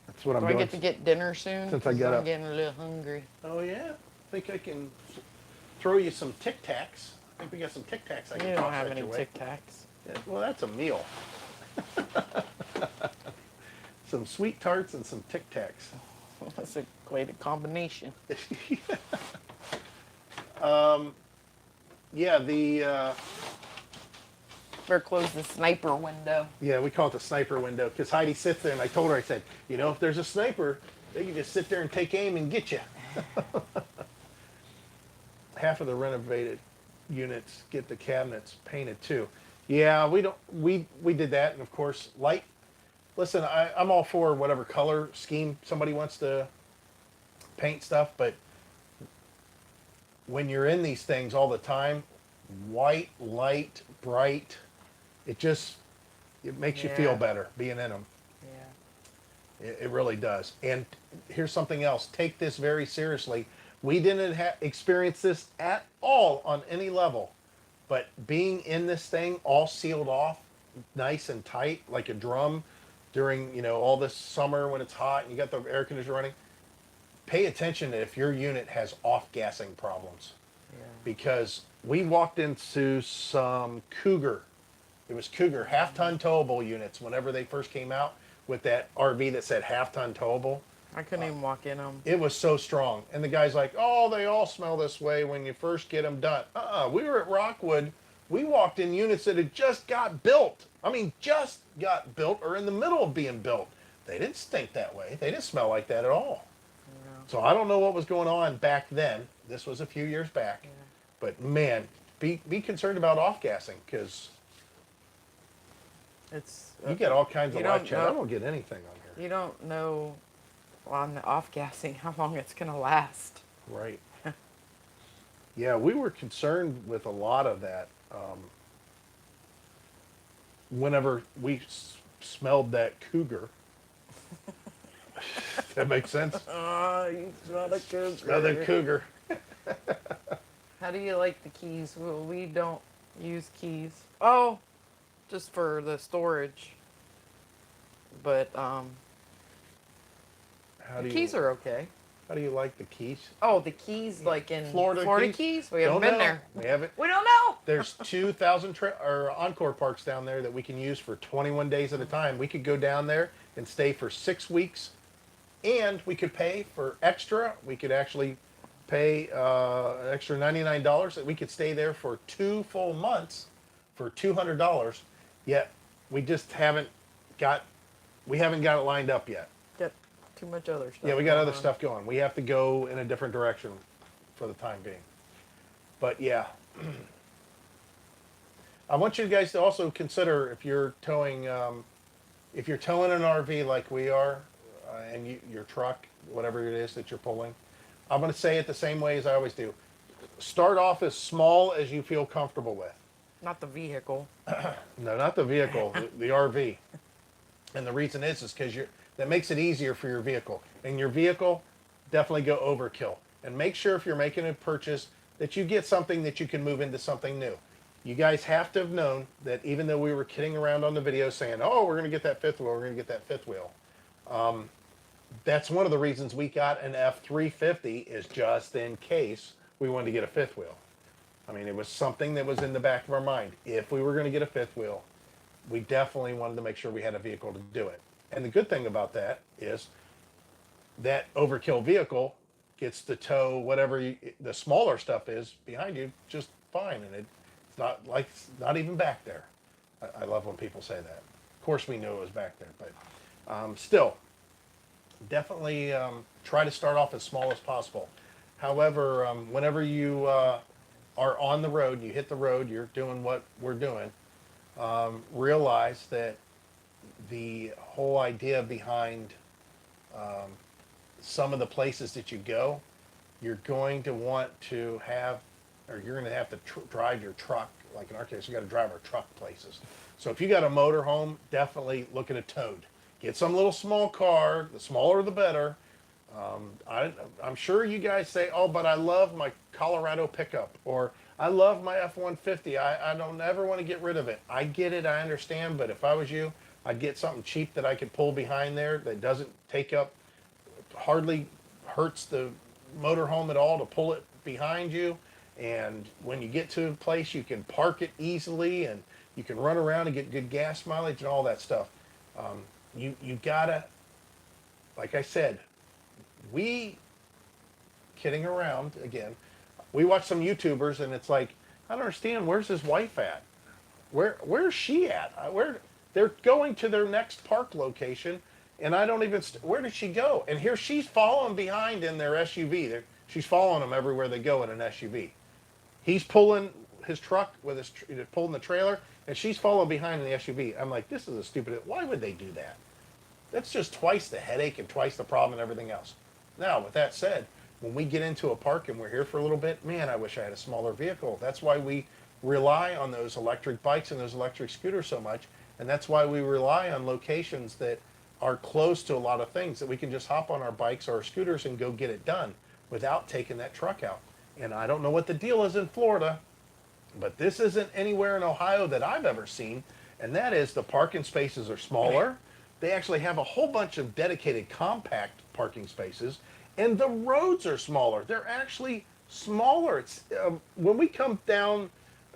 That's what I'm doing. Do I get to get dinner soon? Since I got up. I'm getting a little hungry. Oh yeah, I think I can throw you some Tic Tacs. I think we got some Tic Tacs. You don't have any Tic Tacs. Yeah, well, that's a meal. Some sweet tarts and some Tic Tacs. That's a great combination. Yeah, the. Better close the sniper window. Yeah, we call it the sniper window because Heidi sits there, and I told her, I said, if there's a sniper, they can just sit there and take aim and get you. Half of the renovated units get the cabinets painted too. Yeah, we did that, and of course, light. Listen, I'm all for whatever color scheme somebody wants to paint stuff, but when you're in these things all the time, white, light, bright, it makes you feel better being in them. Yeah. It really does. And here's something else. Take this very seriously. We didn't experience this at all on any level. But being in this thing all sealed off, nice and tight, like a drum during, all this summer when it's hot and you got the air conditioner running, pay attention if your unit has off-gassing problems. Yeah. Because we walked into some Cougar. It was Cougar half-ton towable units whenever they first came out with that RV that said half-ton towable. I couldn't even walk in them. It was so strong. And the guy's like, oh, they all smell this way when you first get them done. We were at Rockwood. We walked in units that had just got built. I mean, just got built or in the middle of being built. They didn't stink that way. They didn't smell like that at all. Yeah. So I don't know what was going on back then. This was a few years back. Yeah. But man, be concerned about off-gassing because It's you get all kinds of you live don't chat. know- I don't get anything on here. you don't know on the off gassing how long it's gonna last. Right. Yeah, we were concerned with a lot of that. Whenever we smelled that Cougar. That makes sense? Oh, you smell the cougar. Smell the Cougar. How do you like the keys? Well, we don't use keys. Oh, just for the storage. But How the do keys you, are okay. How do you like the keys? Oh, the keys like in Florida keys? We haven't Don't been know. there. We haven't. We don't know. There's 2,000 or Encore parks down there that we can use for 21 days at a time. We could go down there and stay for 6 weeks, and we could pay for extra. We could actually pay extra $99 that we could stay there for 2 full months for $200. Yet we just haven't got it lined up yet. Got too much other stuff. Yeah, we got going other on. stuff going. We have to go in a different direction for the time being. But yeah, I want you guys to also consider if you're towing an RV like we are, and your truck, whatever it is that you're pulling. I'm going to say it the same way as I always do. Start off as small as you feel comfortable with. Not the vehicle. No, not the vehicle, the RV. And the reason is because that makes it easier for your vehicle. And your vehicle, definitely go overkill. And make sure if you're making a purchase that you get something that you can move into something new. You guys have to have known that even though we were kidding around on the video saying, oh, we're going to get that fifth wheel, we're going to get that fifth wheel. That's one of the reasons we got an F350 is just in case we wanted to get a fifth wheel. I mean, it was something that was in the back of our mind. If we were going to get a fifth wheel, we definitely wanted to make sure we had a vehicle to do it. And the good thing about that is that overkill vehicle gets to tow whatever the smaller stuff is behind you just fine. And it's not even back there. I love when people say that. Of course we knew it was back there, but still, definitely try to start off as small as possible. However, whenever you are on the road, you hit the road, you're doing what we're doing, realize that the whole idea behind some of the places that you go, you're going to want to have, or you're going to have to drive your truck. Like in our case, you got to drive our truck places. So if you got a motorhome, definitely look at a Toad. Get some little small car. The smaller, the better. I'm sure you guys say, oh, but I love my Colorado pickup, or I love my F-150. I don't ever want to get rid of it. I get it. I understand. But if I was you, I'd get something cheap that I could pull behind there that doesn't take up, hardly hurts the motorhome at all to pull it behind you. And when you get to a place, you can park it easily and you can run around and get good gas mileage and all that stuff. You gotta, like I said, kidding around again, we watch some YouTubers and it's like, I don't understand, where's his wife at? Where's she at? They're going to their next park location and I don't even, where did she go? And here she's following behind in their SUV. She's following them everywhere they go in an SUV. He's pulling his truck with pulling the trailer and she's following behind in the SUV. I'm like, this is a stupid, why would they do that? That's just twice the headache and twice the problem and everything else. Now, with that said, when we get into a park and we're here for a little bit, man, I wish I had a smaller vehicle. That's why we rely on those electric bikes and those electric scooters so much. And that's why we rely on locations that are close to a lot of things that we can just hop on our bikes or our scooters and go get it done. without taking that truck out. And I don't know what the deal is in Florida, but this isn't anywhere in Ohio that I've ever seen. And that is the parking spaces are smaller. They actually have a whole bunch of dedicated compact parking spaces, and the roads are smaller. They're actually smaller. It's when we come down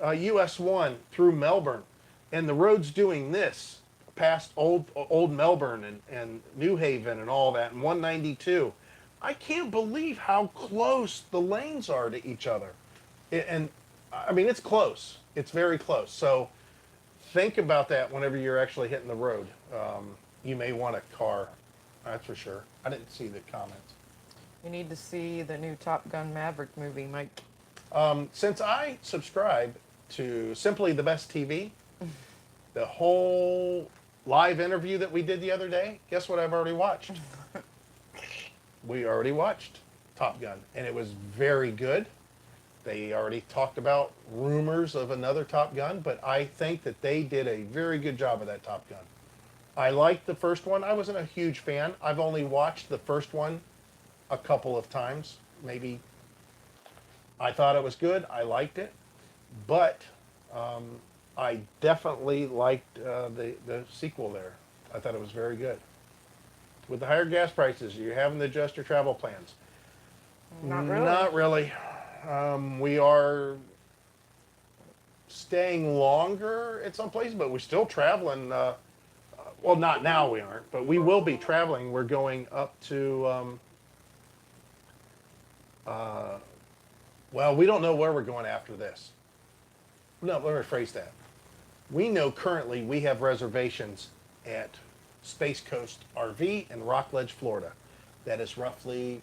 US 1 through Melbourne, and the road's doing this past old Melbourne and New Haven and all that, and 192. I can't believe how close the lanes are to each other. And I mean, it's close. It's very close. So think about that whenever you're actually hitting the road. You may want a car, that's for sure. I didn't see the comments. You need to see the new Top Gun Maverick movie, Mike. Since I subscribe to Simply the Best TV, the whole live interview that we did the other day, guess what I've already watched? We already watched Top Gun, and it was very good. They already talked about rumors of another Top Gun, but I think that they did a very good job of that Top Gun. I liked the first one. I wasn't a huge fan. I've only watched the first one a couple of times, maybe. I thought it was good. I liked it, but I definitely liked the sequel there. I thought it was very good. With the higher gas prices, you're having to adjust your travel plans. Not really. Not really. We are staying longer at some places, but we're still traveling. Well, not now we aren't, but we will be traveling. We're going up to, well, we don't know where we're going after this. No, let me rephrase that. We know currently we have reservations at Space Coast RV in Rockledge, Florida. That is roughly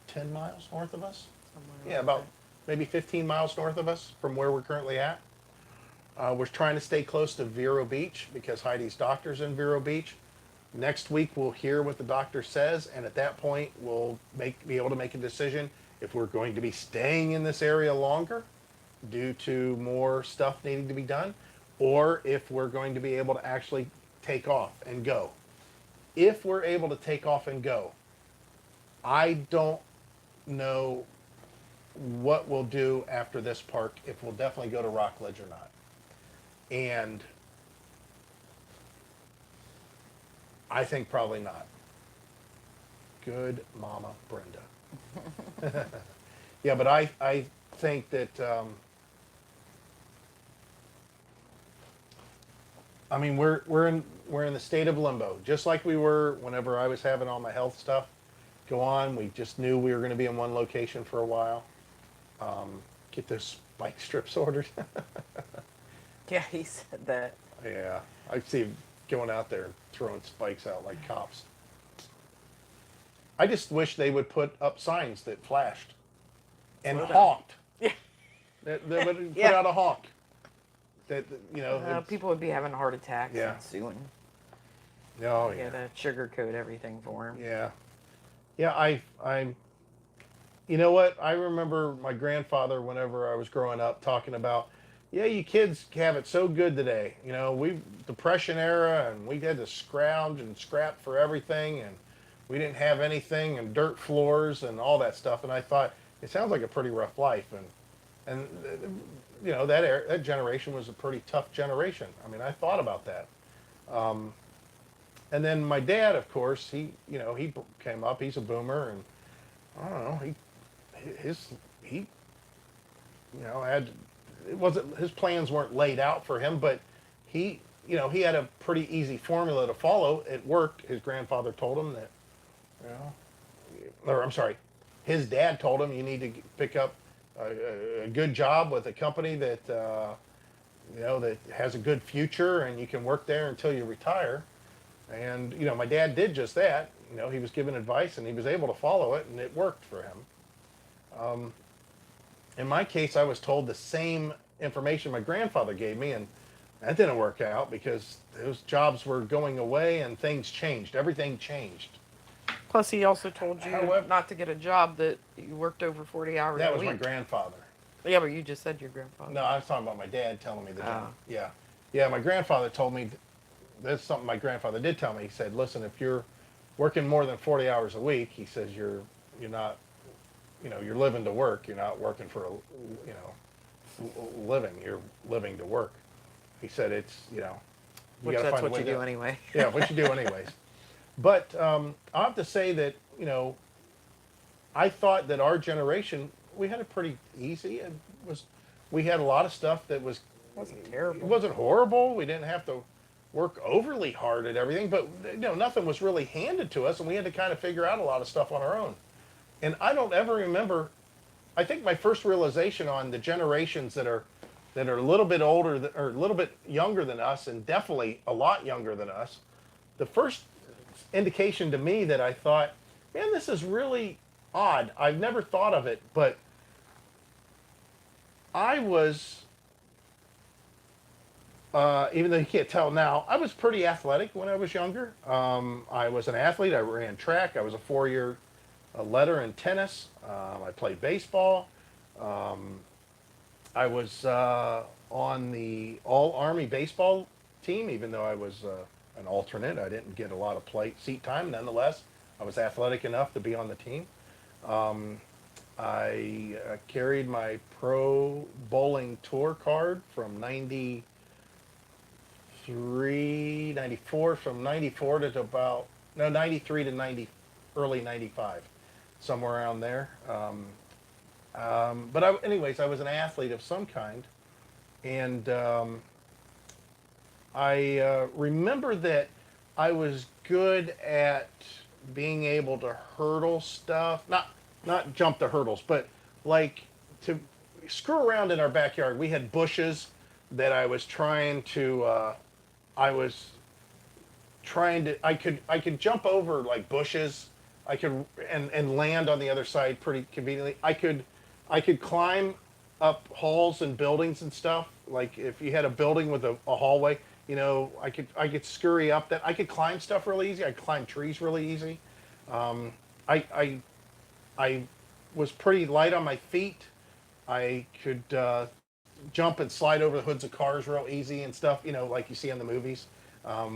10 miles north of us. Yeah, about maybe 15 miles north of us from where we're currently at. We're trying to stay close to Vero Beach because Heidi's doctor's in Vero Beach. Next week we'll hear what the doctor says, and at that point we'll be able to make a decision if we're going to be staying in this area longer due to more stuff needing to be done, or if we're going to be able to actually take off and go. If we're able to take off and go, I don't know what we'll do after this park, if we'll definitely go to Rockledge or not. And I think probably not. Good mama Brenda. Yeah, but I think that I mean we're in the state of limbo, just like we were whenever I was having all my health stuff go on. We just knew we were going to be in one location for a while. Get those bike strips ordered. Yeah, he said that. Yeah, I see him going out there and throwing spikes out like cops. I just wish they would put up signs that flashed and Slow down. honked. Yeah. They would Yeah. put out a honk. That you know. it's- People would be having heart attacks Yeah. and suing. Oh You yeah. gotta sugarcoat everything for him. Yeah. Yeah. I'm. You know what? I remember my grandfather, whenever I was growing up, talking about, yeah, you kids have it so good today. You know, we Depression era, and we had to scrounge and scrap for everything, and we didn't have anything, and dirt floors and all that stuff. And I thought, it sounds like a pretty rough life, and you know that generation was a pretty tough generation. I mean, I thought about that. And then my dad, of course, he came up. He's a boomer, and I don't know. He had, it wasn't, his plans weren't laid out for him, but he had a pretty easy formula to follow. It worked. His grandfather told him that, or I'm sorry, his dad told him you need to pick up a good job with a company that that has a good future, and you can work there until you retire. And my dad did just that. He was given advice, and he was able to follow it, and it worked for him. In my case, I was told the same information my grandfather gave me, and that didn't work out because those jobs were going away and things changed. Everything changed. Plus, he also told you However- not to get a job that you worked over 40 hours That a was week. my grandfather. Yeah, but you just said your grandfather. No, I was talking about my dad telling me that. Oh. Yeah. My grandfather told me. That's something my grandfather did tell me. He said, "Listen, if you're working more than 40 hours a week, he says you're you're not, you're living to work. You're not working for a, living. You're living to work. He said it's, you Which got to that's find a what way you to do anyway. Yeah, what you do anyways. But I have to say that, I thought that our generation, we had it pretty easy. We had a lot of stuff that was, Wasn't it terrible. wasn't horrible. We didn't have to work overly hard at everything, but nothing was really handed to us, and we had to kind of figure out a lot of stuff on our own. And I don't ever remember. I think my first realization on the generations that are a little bit older or a little bit younger than us, and definitely a lot younger than us, the first indication to me that I thought, man, this is really odd. I've never thought of it, but I was, even though you can't tell now, I was pretty athletic when I was younger. I was an athlete. I ran track. I was a 4-year letter in tennis. I played baseball. I was on the all-Army baseball team, even though I was an alternate. I didn't get a lot of seat time. Nonetheless, I was athletic enough to be on the team. I carried my pro bowling tour card from 93, 94, from 94 to about, no, 93 to 90, early 95, somewhere around there. But anyways, I was an athlete of some kind. And I remember that I was good at being able to hurdle stuff. Not jump the hurdles, but like to screw around in our backyard. We had bushes that I was trying to. I could jump over like bushes. I could and land on the other side pretty conveniently. I could climb up halls and buildings and stuff. Like if you had a building with a hallway, I could scurry up that. I could climb stuff really easy. I could climb trees really easy. I was pretty light on my feet. I could jump and slide over the hoods of cars real easy and stuff. Like you see in the movies.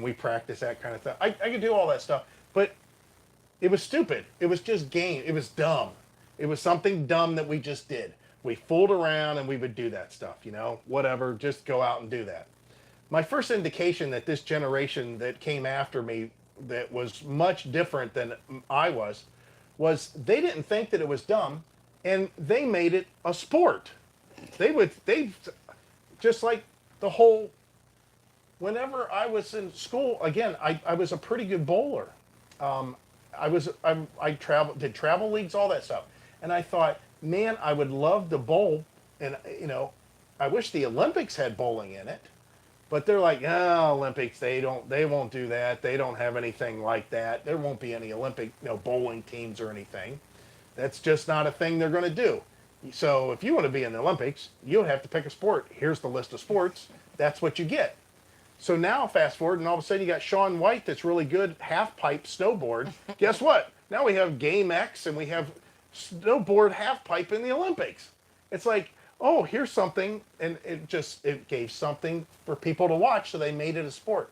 We practice that kind of stuff. I could do all that stuff, but it was stupid. It was just game. It was dumb. It was something dumb that we just did. We fooled around and we would do that stuff, whatever, just go out and do that. My first indication that this generation that came after me that was much different than I was they didn't think that it was dumb, and they made it a sport. They just like the whole, whenever I was in school, again, I was a pretty good bowler. I did travel leagues, all that stuff. And I thought, man, I would love to bowl. And, I wish the Olympics had bowling in it. But they're like, oh, Olympics, they won't do that. They don't have anything like that. There won't be any Olympic, bowling teams or anything. That's just not a thing they're going to do. So if you want to be in the Olympics, you'll have to pick a sport. Here's the list of sports. That's what you get. So now fast forward, and all of a sudden you got Shaun White that's really good half pipe snowboard. Guess what? Now we have Game X and we have snowboard half pipe in the Olympics. It's like, oh, here's something, and it gave something for people to watch, so they made it a sport.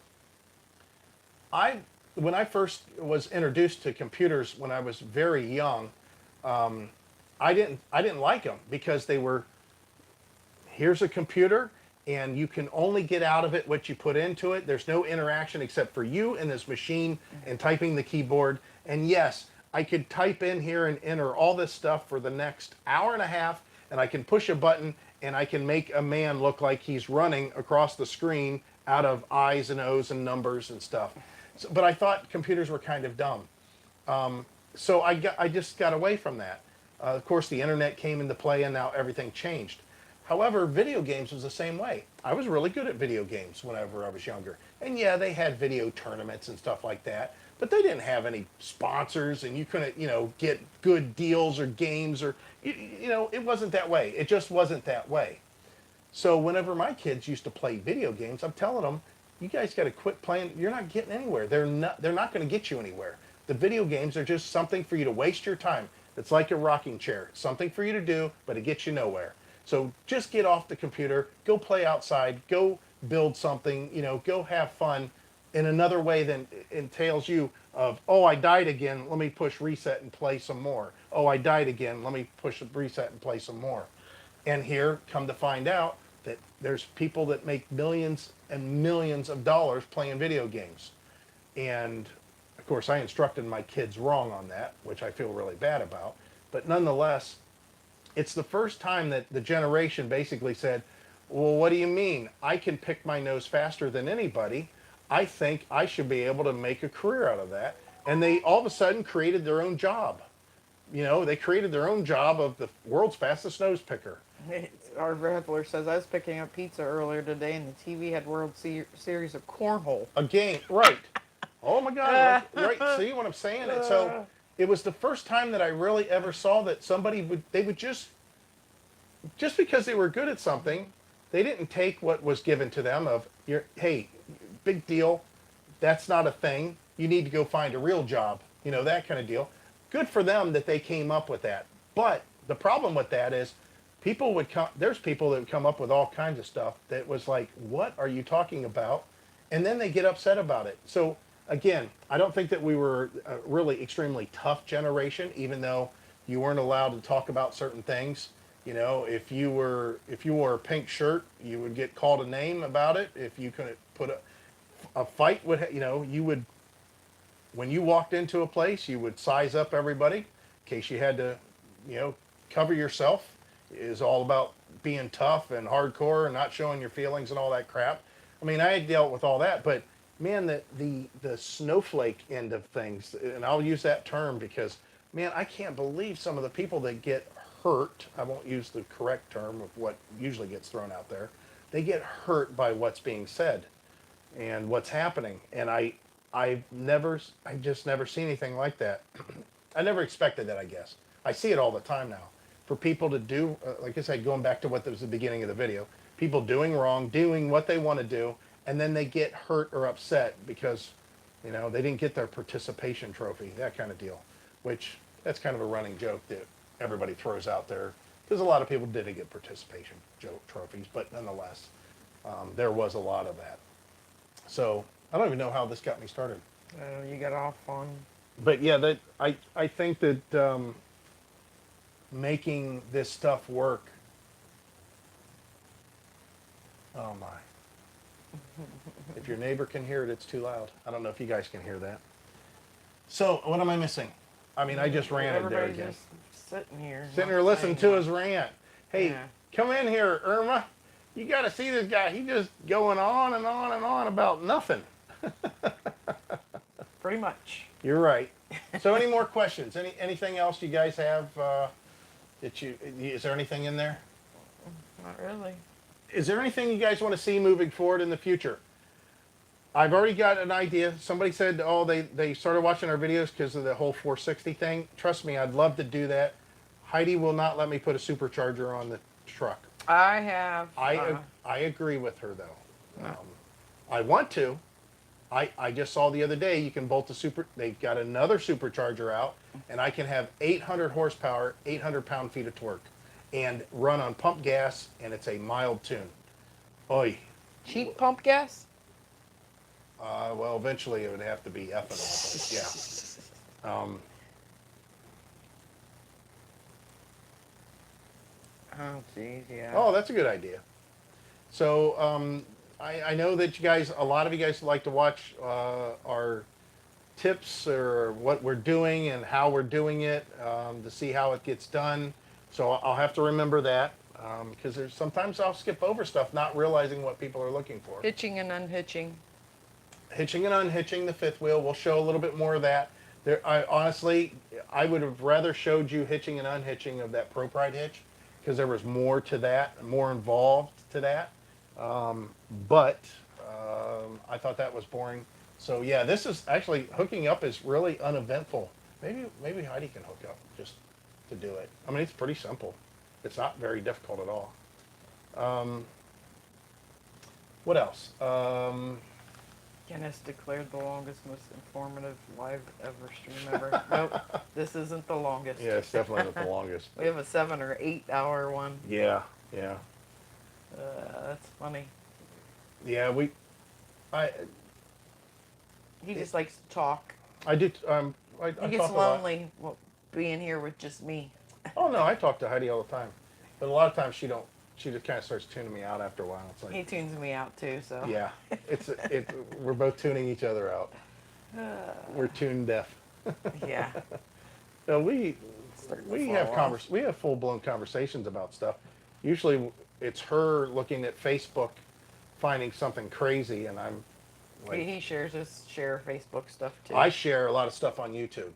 When I first was introduced to computers when I was very young, I didn't like them because they were, here's a computer, and you can only get out of it what you put into it. There's no interaction except for you and this machine and typing the keyboard. And yes, I could type in here and enter all this stuff for the next hour and a half, and I can push a button and I can make a man look like he's running across the screen out of I's and O's and numbers and stuff. But I thought computers were kind of dumb. So I just got away from that. Of course, the internet came into play and now everything changed. However, video games was the same way. I was really good at video games whenever I was younger. And yeah, they had video tournaments and stuff like that, but they didn't have any sponsors and you couldn't, get good deals or games or, it wasn't that way. It just wasn't that way. So whenever my kids used to play video games, I'm telling them, you guys got to quit playing. You're not getting anywhere. They're not going to get you anywhere. The video games are just something for you to waste your time. It's like a rocking chair. Something for you to do, but it gets you nowhere. So just get off the computer, go play outside, go build something, go have fun in another way than entails you of, oh, I died again, let me push reset and play some more. Oh, I died again, let me push reset and play some more. And here, come to find out that there's people that make millions and millions of dollars playing video games. And of course, I instructed my kids wrong on that, which I feel really bad about. But nonetheless, it's the first time that the generation basically said, well, what do you mean? I can pick my nose faster than anybody. I think I should be able to make a career out of that. And they all of a sudden created their own job. You know, they created their own job of the world's fastest nose picker. Our Rattler says, I was picking up pizza earlier today and the TV had Series of Cornhole. A game, right. Oh my God, right. See what I'm saying? And so it was the first time that I really ever saw that somebody would just because they were good at something, they didn't take what was given to them of, hey, big deal, that's not a thing, you need to go find a real job, you know, that kind of deal. Good for them that they came up with that. But the problem with that is there's people that would come up with all kinds of stuff that was like, what are you talking about? And then they get upset about it. So again, I don't think that we were a really extremely tough generation, even though you weren't allowed to talk about certain things. You know, if you wore a pink shirt, you would get called a name about it. If you couldn't put a fight would, you know, you would, when you walked into a place, you would size up everybody in case you had to, you know, cover yourself. It is all about being tough and hardcore and not showing your feelings and all that crap. I mean, I had dealt with all that, but man, the snowflake end of things, and I'll use that term because, man, I can't believe some of the people that get hurt. I won't use the correct term of what usually gets thrown out there. They get hurt by what's being said and what's happening. And I just never seen anything like that. I never expected that, I guess. I see it all the time now. For people to do, like I said, going back to what was the beginning of the video, people doing wrong, doing what they want to do, and then they get hurt or upset because, you know, they didn't get their participation trophy, that kind of deal, which that's kind of a running joke that everybody throws out there because a lot of people didn't get participation trophies, but nonetheless, there was a lot of that. So I don't even know how this got me started. You got off on... But yeah, I think that making this stuff work, oh my. If your neighbor can hear it, it's too loud. I don't know if you guys can hear that. So what am I missing? I mean, I just ranted there again. Just sitting here. Sitting here listening to his rant. Hey, come in here, Irma. You got to see this guy. He just going on and on and on about nothing. Pretty much. You're right. So any more questions? Anything else you guys have is there anything in there? Not really. Is there anything you guys want to see moving forward in the future? I've already got an idea. Somebody said, oh, they started watching our videos because of the whole 460 thing. Trust me, I'd love to do that. Heidi will not let me put a supercharger on the truck. I have... I agree with her, though. I want to. I just saw the other day you can bolt they've got another supercharger out, and I can have 800 horsepower, 800 pound-feet of torque, and run on pump gas, and it's a mild tune. Oy. Cheap pump gas? Well, eventually it would have to be ethanol, but yeah. Oh, geez, yeah. Oh, that's a good idea. So, I know that a lot of you guys like to watch our tips or what we're doing and how we're doing it to see how it gets done. So I'll have to remember that because sometimes I'll skip over stuff not realizing what people are looking for. Hitching and unhitching. Hitching and unhitching the fifth wheel. We'll show a little bit more of that. Honestly, I would have rather showed you hitching and unhitching of that Pro Pride hitch because there was more to that, more involved to that. But I thought that was boring. So yeah, this is actually hooking up is really uneventful. Maybe Heidi can hook up just to do it. I mean, it's pretty simple. It's not very difficult at all. What else? Guinness declared the longest, most informative live ever stream ever. Nope, this isn't the longest. Yeah, it's definitely not the longest. We have a 7 or 8 hour one. Yeah. That's funny. Yeah, He just likes to talk. I do. I He gets talk a lot. lonely being here with just me. Oh no, I talk to Heidi all the time, but a lot of times she don't. She just kind of starts tuning me out after a while. It's like, He tunes me out too, so. yeah, we're both tuning each other out. We're tune deaf. Yeah. No, Starting to we fall have off. we have full blown conversations about stuff. Usually, it's her looking at Facebook, finding something crazy, and I'm like, He shares his share of Facebook stuff too. I share a lot of stuff on YouTube.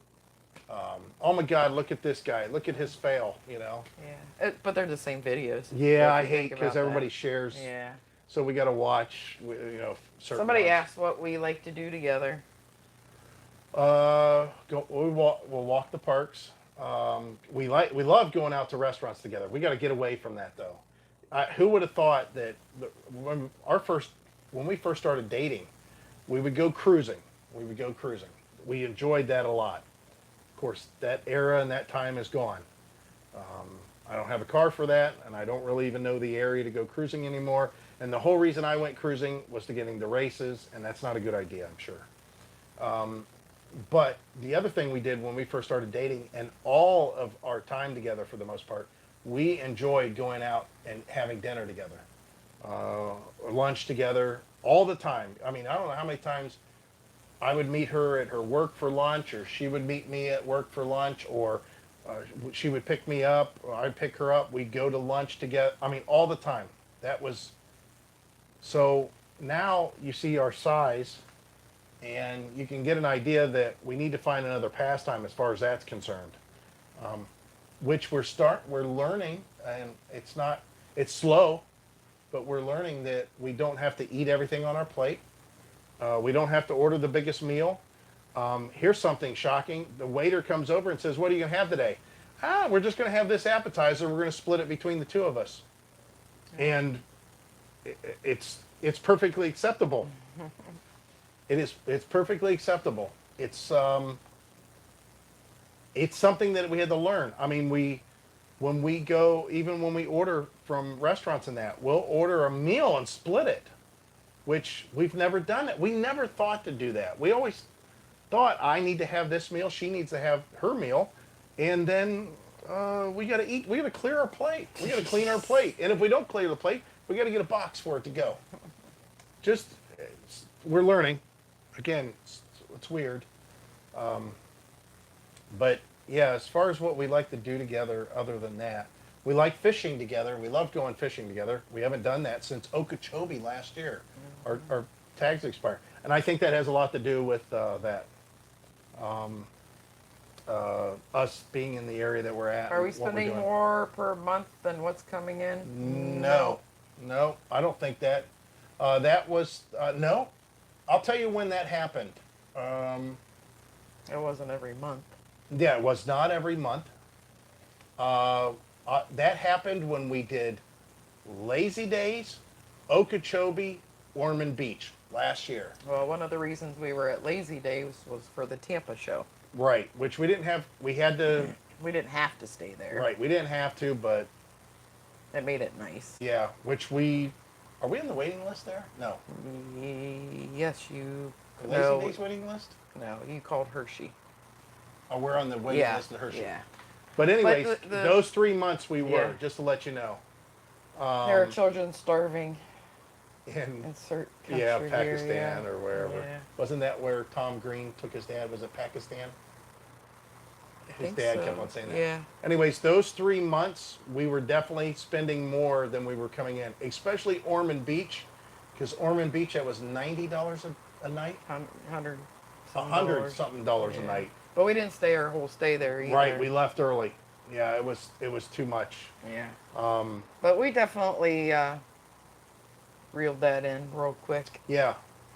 Oh my God, look at this guy! Look at his fail. Yeah. But they're the same videos. Yeah, if I you hate think because about everybody that. shares. Yeah. So we got to watch. Certain Somebody ones. asked what we like to do together. We'll walk the parks. We love going out to restaurants together. We got to get away from that though. Who would have thought that when when we first started dating, we would go cruising. We would go cruising. We enjoyed that a lot. Of course, that era and that time is gone. I don't have a car for that, and I don't really even know the area to go cruising anymore. And the whole reason I went cruising was to get into races, and that's not a good idea, I'm sure. But the other thing we did when we first started dating, and all of our time together for the most part, we enjoyed going out and having dinner together, lunch together, all the time. I mean, I don't know how many times I would meet her at her work for lunch, or she would meet me at work for lunch, or she would pick me up, or I'd pick her up. We'd go to lunch together. I mean, all the time. That was so. Now you see our size, and you can get an idea that we need to find another pastime as far as that's concerned. Which we're learning, and it's slow, but we're learning that we don't have to eat everything on our plate. We don't have to order the biggest meal. Here's something shocking. The waiter comes over and says, "What are you going to have today?" We're just going to have this appetizer. We're going to split it between the two of us. And it's perfectly acceptable. It's perfectly acceptable. It's something that we had to learn. I mean, when we order from restaurants and that, we'll order a meal and split it, which we've never done it. We never thought to do that. We always thought, I need to have this meal, she needs to have her meal, and then we got to eat. We got to clear our plate. We got to clean our plate, and if we don't clear the plate, we got to get a box for it to go. We're learning. Again, it's weird, but yeah. As far as what we like to do together, other than that, we like fishing together. We love going fishing together. We haven't done that since Okeechobee last year. Our tags expired, and I think that has a lot to do with that. Us being in the area that we're at. Are we and what we're spending doing. more per month than what's coming in? No, I don't think that. That was no. I'll tell you when that happened. It wasn't every month. Yeah, it was not every month. That happened when we did Lazy Days, Okeechobee, Ormond Beach last year. Well, one of the reasons we were at Lazy Days was for the Tampa show. Right, which we didn't have. We had to. We didn't have to stay there. Right, we didn't have to, but It made it nice. yeah, which we. Are we on the waiting list there? No. Yes, you. The Lazy No, Days waiting list? no, you called Hershey. Oh, we're on the waiting Yeah, list at Hershey. yeah. But anyways, the- those 3 months we were, Yeah. just to let you know. There are children starving. In Insert country yeah, here, Pakistan yeah. or wherever. Yeah. Wasn't that where Tom Green took his dad? Was it Pakistan? I His think dad so. kept on saying that. Yeah. Anyways, those 3 months we were definitely spending more than we were coming in, especially Ormond Beach, because Ormond Beach that was $90 a night, $100 $100 something dollars a Yeah. night. But we didn't stay our whole stay there either. Right, we left early. Yeah, it was too much. Yeah. Um, But we definitely reeled that in real quick. yeah,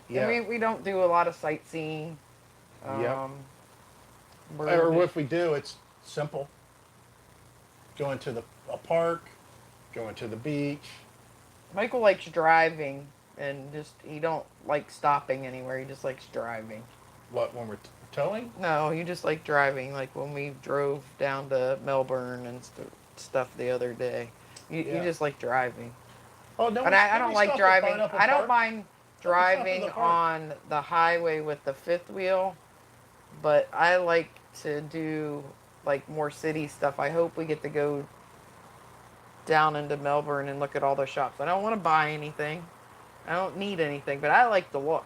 yeah. And we don't do a lot of sightseeing. Yep. We're Or if we do, it's simple. Going to a park, going to the beach. Michael likes driving, and he don't like stopping anywhere. He just likes driving. What, when we're towing? No, you just like driving. Like when we drove down to Melbourne and stuff the other day. You Yeah. just like driving. Oh no! And I don't like driving. I don't mind. mind Don't we stop at driving the park? on the highway with the fifth wheel, but I like to do like more city stuff. I hope we get to go down into Melbourne and look at all the shops. I don't want to buy anything. I don't need anything, but I like the look.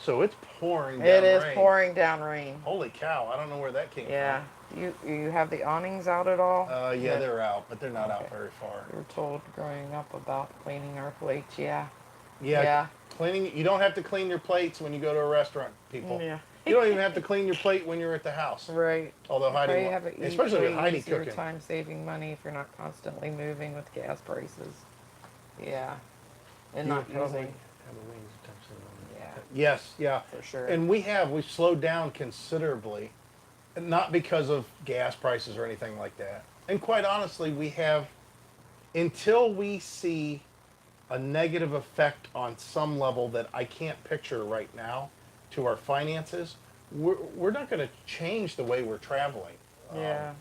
So it's pouring It down is rain. pouring down rain. Holy cow! I don't know where that came Yeah. You have the awnings out at all? from. Yeah, they're out, but they're not out Okay. very far. We were told growing up about cleaning our plates. Yeah. Yeah, Yeah. cleaning. You don't have to clean your plates when you go to a restaurant, people. Yeah. You don't even have to clean your plate when you're at the house. Right. Although Probably Heidi, have it especially with Heidi easier cooking. time saving money if you're not constantly moving with gas prices. Yeah. And You not would probably using. have a wings attention on Yeah. Yes, yeah. For sure. And we've slowed down considerably, not because of gas prices or anything like that. And quite honestly, we have, until we see a negative effect on some level that I can't picture right now to our finances, we're not going to change the way we're traveling. Yeah.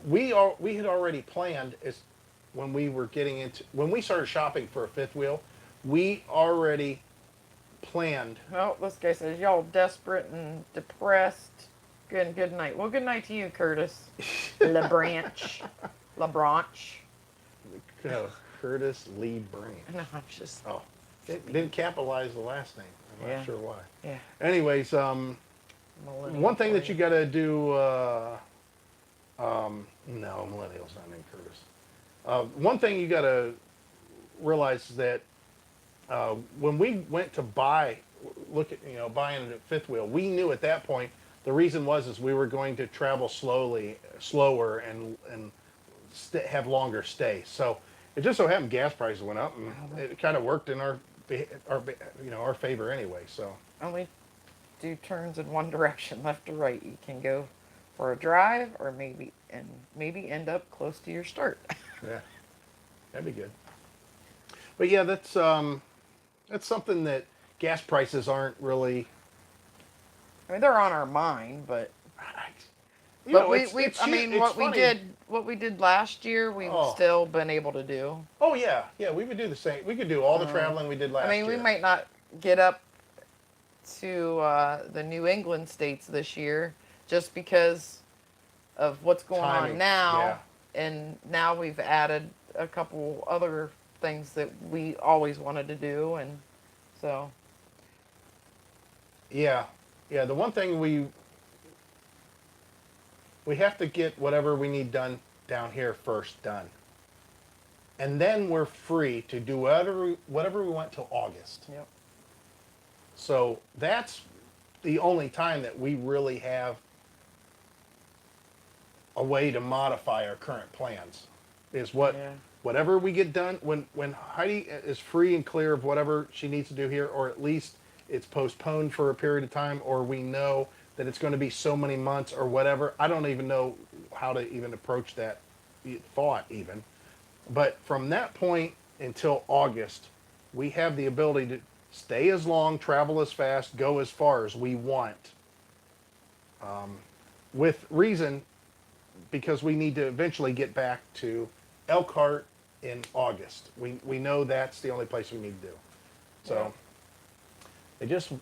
We had already planned as when we started shopping for a fifth wheel, we already planned. Well, this guy says y'all desperate and depressed. Good night. Well, good night to you, Curtis. LeBranch. LeBranch. Curtis Lee Brand. No, I'm just. Oh, didn't capitalize the last name. I'm Yeah. not sure why. Yeah. Anyways, Millennial one thing that for you got to do. No, millennial's not named Curtis. One thing you got to realize is that when we went to buying a fifth wheel, we knew at that point the reason is we were going to travel slower, and have longer stays. So it just so happened gas prices went up, and it kind of worked in our favor anyway. So Only do turns in one direction, left or right. You can go for a drive, or maybe end up close to your start. yeah, that'd be good. But yeah, that's something that gas prices aren't really. I mean, they're on our mind, but what we did last year, we've still been able to do. Oh yeah, we would do the same. We could do all the traveling we did last year. I mean, we might not get up to the New England states this year, just because of what's going Timing, on now, yeah. And now we've added a couple other things that we always wanted to do, and so. Yeah. The one thing we have to get whatever we need done down here first done, and then we're free to do whatever we want till August. Yep. So that's the only time that we really have a way to modify our current plans. Is whatever we get done when Heidi is free and clear of whatever she needs to do here, or at least it's postponed for a period of time, or we know that it's going to be so many months or whatever. I don't even know how to even approach that thought even. But from that point until August, we have the ability to stay as long, travel as fast, go as far as we want. With reason, because we need to eventually get back to Elkhart in August. We know that's the only place we need to do. So they just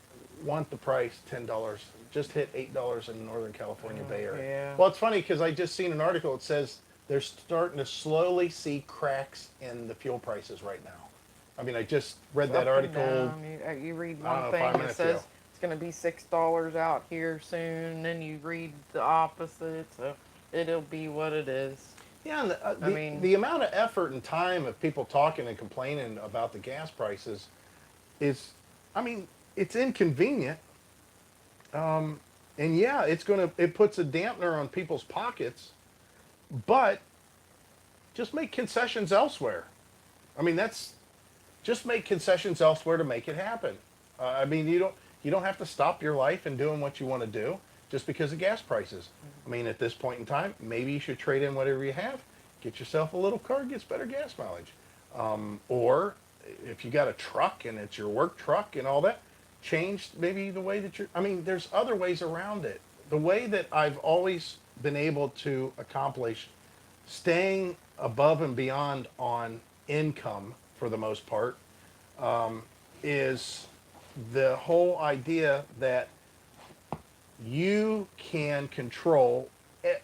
want the price $10. Just hit $8 in Northern California Bay Area. Yeah. Well, it's funny because I just seen an article that says they're starting to slowly see cracks in the fuel prices right now. I mean, I just read that Up and article. down. You read I don't one know, thing 5 that minutes says ago. it's going to be $6 out here soon, then you read the opposite, so it'll be what it is. Yeah, and I mean, the amount of effort and time of people talking and complaining about the gas prices is, I mean, it's inconvenient. And yeah, it puts a dampener on people's pockets, but just make concessions elsewhere. I mean, just make concessions elsewhere to make it happen. I mean, you don't have to stop your life and doing what you want to do just because of gas prices. I mean, at this point in time, maybe you should trade in whatever you have, get yourself a little car that gets better gas mileage. Or if you got a truck and it's your work truck and all that, change maybe the way that I mean, there's other ways around it. The way that I've always been able to accomplish staying above and beyond on income for the most part is the whole idea that you can control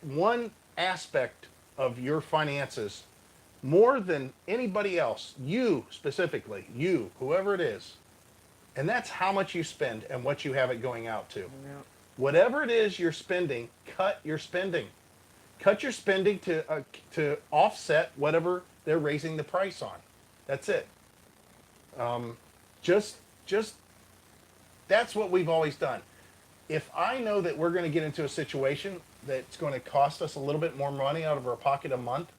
one aspect of your finances more than anybody else. You specifically, you, whoever it is. And that's how much you spend and what you have it going out to. Yeah. Whatever it is you're spending, cut your spending. Cut your spending to offset whatever they're raising the price on. That's it. Just that's what we've always done. If I know that we're going to get into a situation that's going to cost us a little bit more money out of our pocket a month,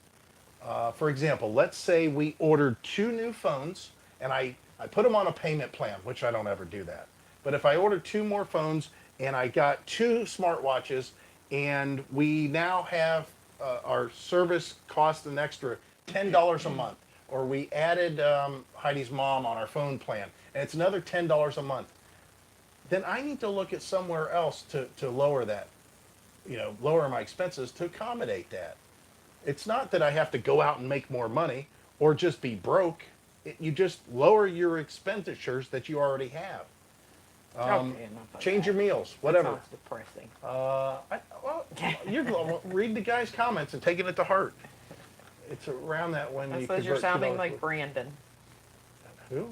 for example, let's say we ordered 2 new phones and I put them on a payment plan, which I don't ever do that. But if I ordered 2 more phones and I got 2 smartwatches and we now have our service cost an extra $10 a month, or we added Heidi's mom on our phone plan and it's another $10 a month, then I need to look at somewhere else to lower that, lower my expenses to accommodate that. It's not that I have to go out and make more money or just be broke. You just lower your expenditures that you already have. Okay, enough of Change that. your meals, That whatever. sounds depressing. You're reading the guys' comments and taking it to heart. It's around that when That you says you're convert sounding $2 like Brandon. Who?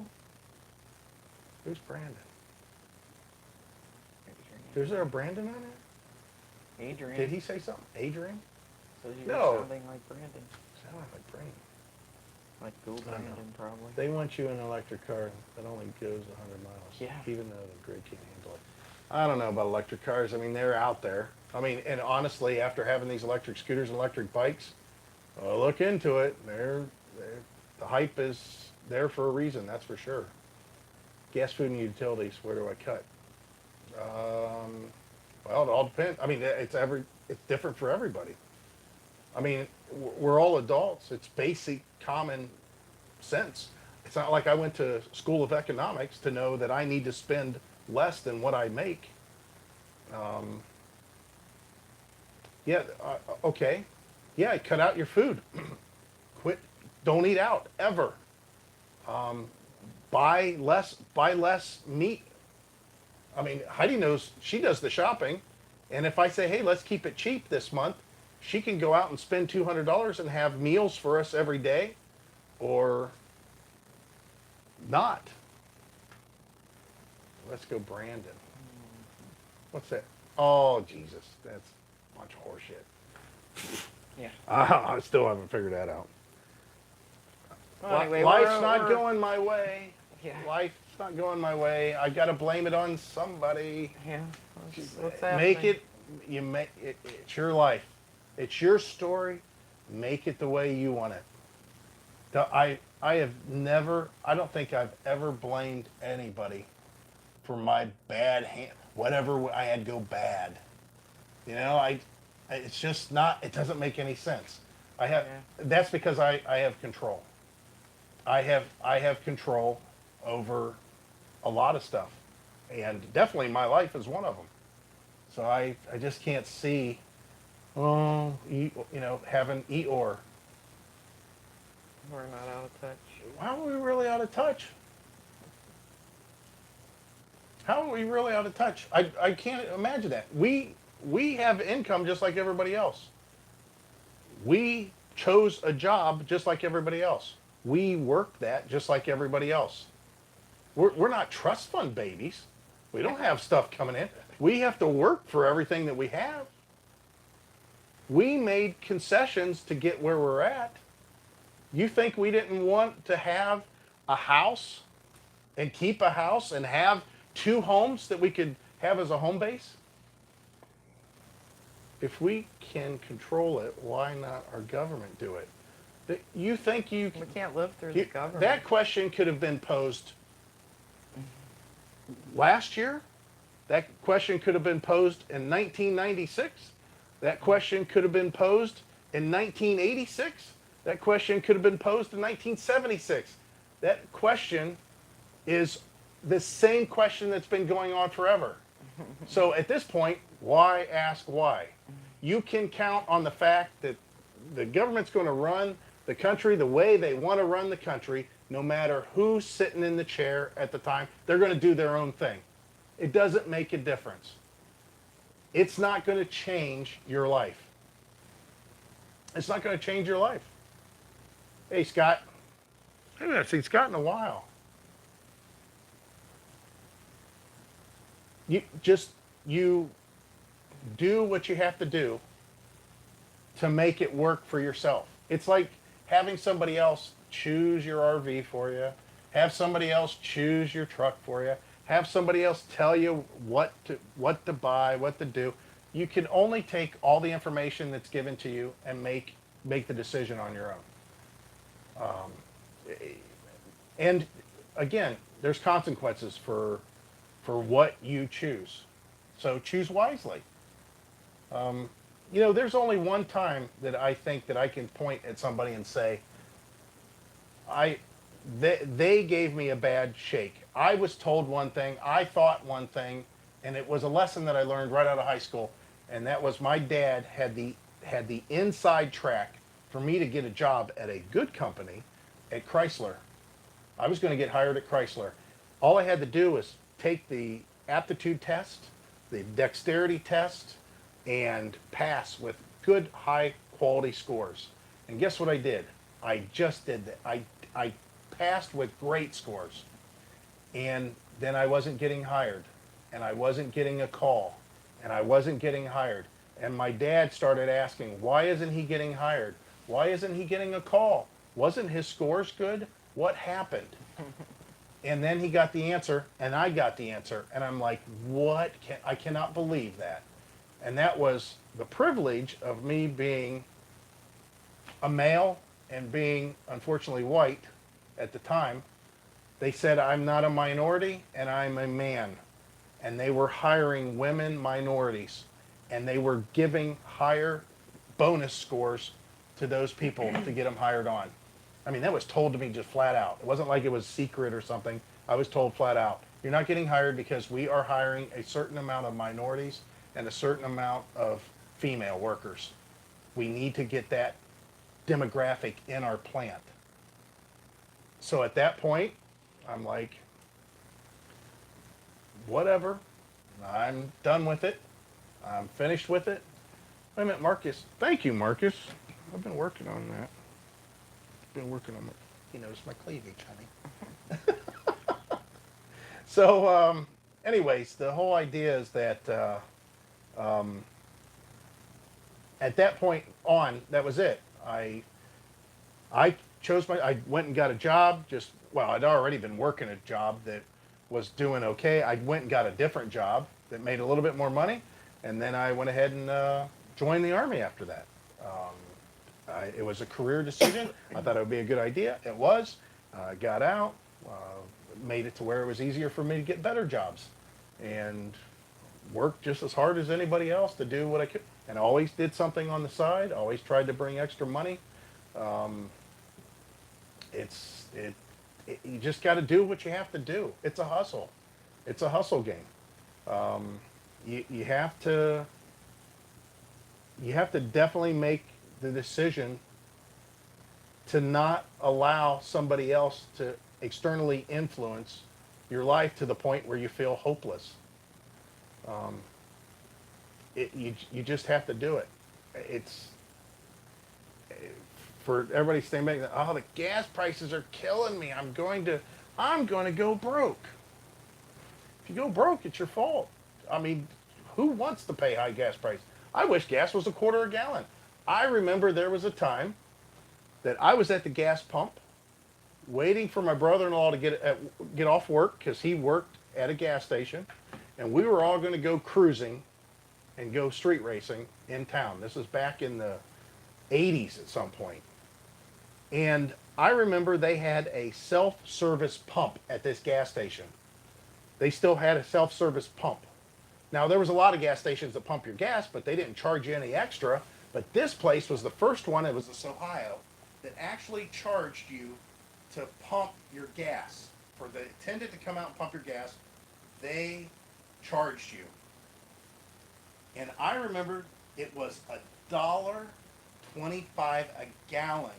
Who's Brandon? Is there a Brandon on there? Adrian. Did he say something? Adrian? Says you're No. sounding like Brandon. Sound like Brandon. Like Bill I don't know. Brandon, probably. They want you in an electric car that only goes 100 miles. Yeah. Even though the grid can't handle it. I don't know about electric cars. I mean, they're out there. I mean, and honestly, after having these electric scooters and electric bikes, look into it. The hype is there for a reason, that's for sure. Gas, food, and utilities, where do I cut? Well, it all depends. I mean, it's different for everybody. I mean, we're all adults. It's basic common sense. It's not like I went to School of Economics to know that I need to spend less than what I make. Okay. Yeah, cut out your food. Don't eat out ever. Buy less meat. I mean, Heidi knows, she does the shopping, and if I say, hey, let's keep it cheap this month, she can go out and spend $200 and have meals for us every day, or not. Let's go Brandon. What's that? Oh, Jesus, that's a bunch of horseshit. Yeah. I still haven't figured that out. Well, anyway, Life's not going my way. Yeah. Life's not going my way. I got to blame it on somebody. Yeah. What's happening? Make it. It's your life. It's your story. Make it the way you want it. I have never. I don't think I've ever blamed anybody for my bad hand. Whatever I had go bad. It's just not. It doesn't make any sense. That's because I have control. I have control over a lot of stuff, and definitely my life is one of them. So I just can't see, having Eeyore. We're not out of touch. How are we really out of touch? How are we really out of touch? I can't imagine that. We have income just like everybody else. We chose a job just like everybody else. We work that just like everybody else. We're not trust fund babies. We don't have stuff coming in. We have to work for everything that we have. We made concessions to get where we're at. You think we didn't want to have a house and keep a house and have 2 homes that we could have as a home base? If we can control it, why not our government do it? You think you... We can't live through the government. That question could have been posed last year. That question could have been posed in 1996. That question could have been posed in 1986. That question could have been posed in 1976. That question is the same question that's been going on forever. So at this point, why ask why? You can count on the fact that the government's going to run the country the way they want to run the country, no matter who's sitting in the chair at the time. They're going to do their own thing. It doesn't make a difference. It's not going to change your life. It's not going to change your life. Hey, Scott. I haven't seen Scott in a while. You do what you have to do to make it work for yourself. It's like having somebody else choose your RV for you, have somebody else choose your truck for you, have somebody else tell you what to buy, what to do. You can only take all the information that's given to you and make the decision on your own. And again, there's consequences for what you choose. So choose wisely. There's only one time that I think that I can point at somebody and say, they gave me a bad shake. I was told one thing, I thought one thing, and it was a lesson that I learned right out of high school, and that was my dad had the inside track for me to get a job at a good company at Chrysler. I was going to get hired at Chrysler. All I had to do was take the aptitude test, the dexterity test, and pass with good high quality scores. And guess what I did? I just did that. I passed with great scores. And then I wasn't getting hired. And I wasn't getting a call. And I wasn't getting hired. And my dad started asking, why isn't he getting hired? Why isn't he getting a call? Wasn't his scores good? What happened? And then he got the answer, and I got the answer. And I'm like, I cannot believe that. And that was the privilege of me being a male and being, unfortunately, white at the time. They said I'm not a minority and I'm a man. And they were hiring women minorities. And they were giving higher bonus scores to those people to get them hired on. I mean, that was told to me just flat out. It wasn't like it was secret or something. I was told flat out, you're not getting hired because we are hiring a certain amount of minorities and a certain amount of female workers. We need to get that demographic in our plant. So at that point, I'm like, whatever. I'm done with it. I'm finished with it. Wait a minute, Marcus. Thank you, Marcus. I've been working on that. Been working on my, noticed my cleavage, honey. So, anyways, the whole idea is that at that point on, that was it. I I went and got a job. I'd already been working a job that was doing okay. I went and got a different job that made a little bit more money, and then I went ahead and joined the Army after that. It was a career decision. I thought it would be a good idea. It was. Got out, made it to where it was easier for me to get better jobs, and worked just as hard as anybody else to do what I could, and always did something on the side. Always tried to bring extra money. You just got to do what you have to do. It's a hustle. It's a hustle game. You have to definitely make the decision to not allow somebody else to externally influence your life to the point where you feel hopeless. You just have to do it. It's for everybody staying back. Oh, the gas prices are killing me. I'm going to go broke. If you go broke, it's your fault. I mean, who wants to pay high gas prices? I wish gas was $0.25 a gallon. I remember there was a time that I was at the gas pump waiting for my brother-in-law to get off work because he worked at a gas station, and we were all going to go cruising and go street racing in town. This was back in the 80s at some point. And I remember they had a self-service pump at this gas station. They still had a self-service pump. Now, there was a lot of gas stations that pump your gas, but they didn't charge you any extra. But this place was the first one, it was this Ohio, that actually charged you to pump your gas. For the attendant to come out and pump your gas, they charged you. And I remember it was $1.25 a gallon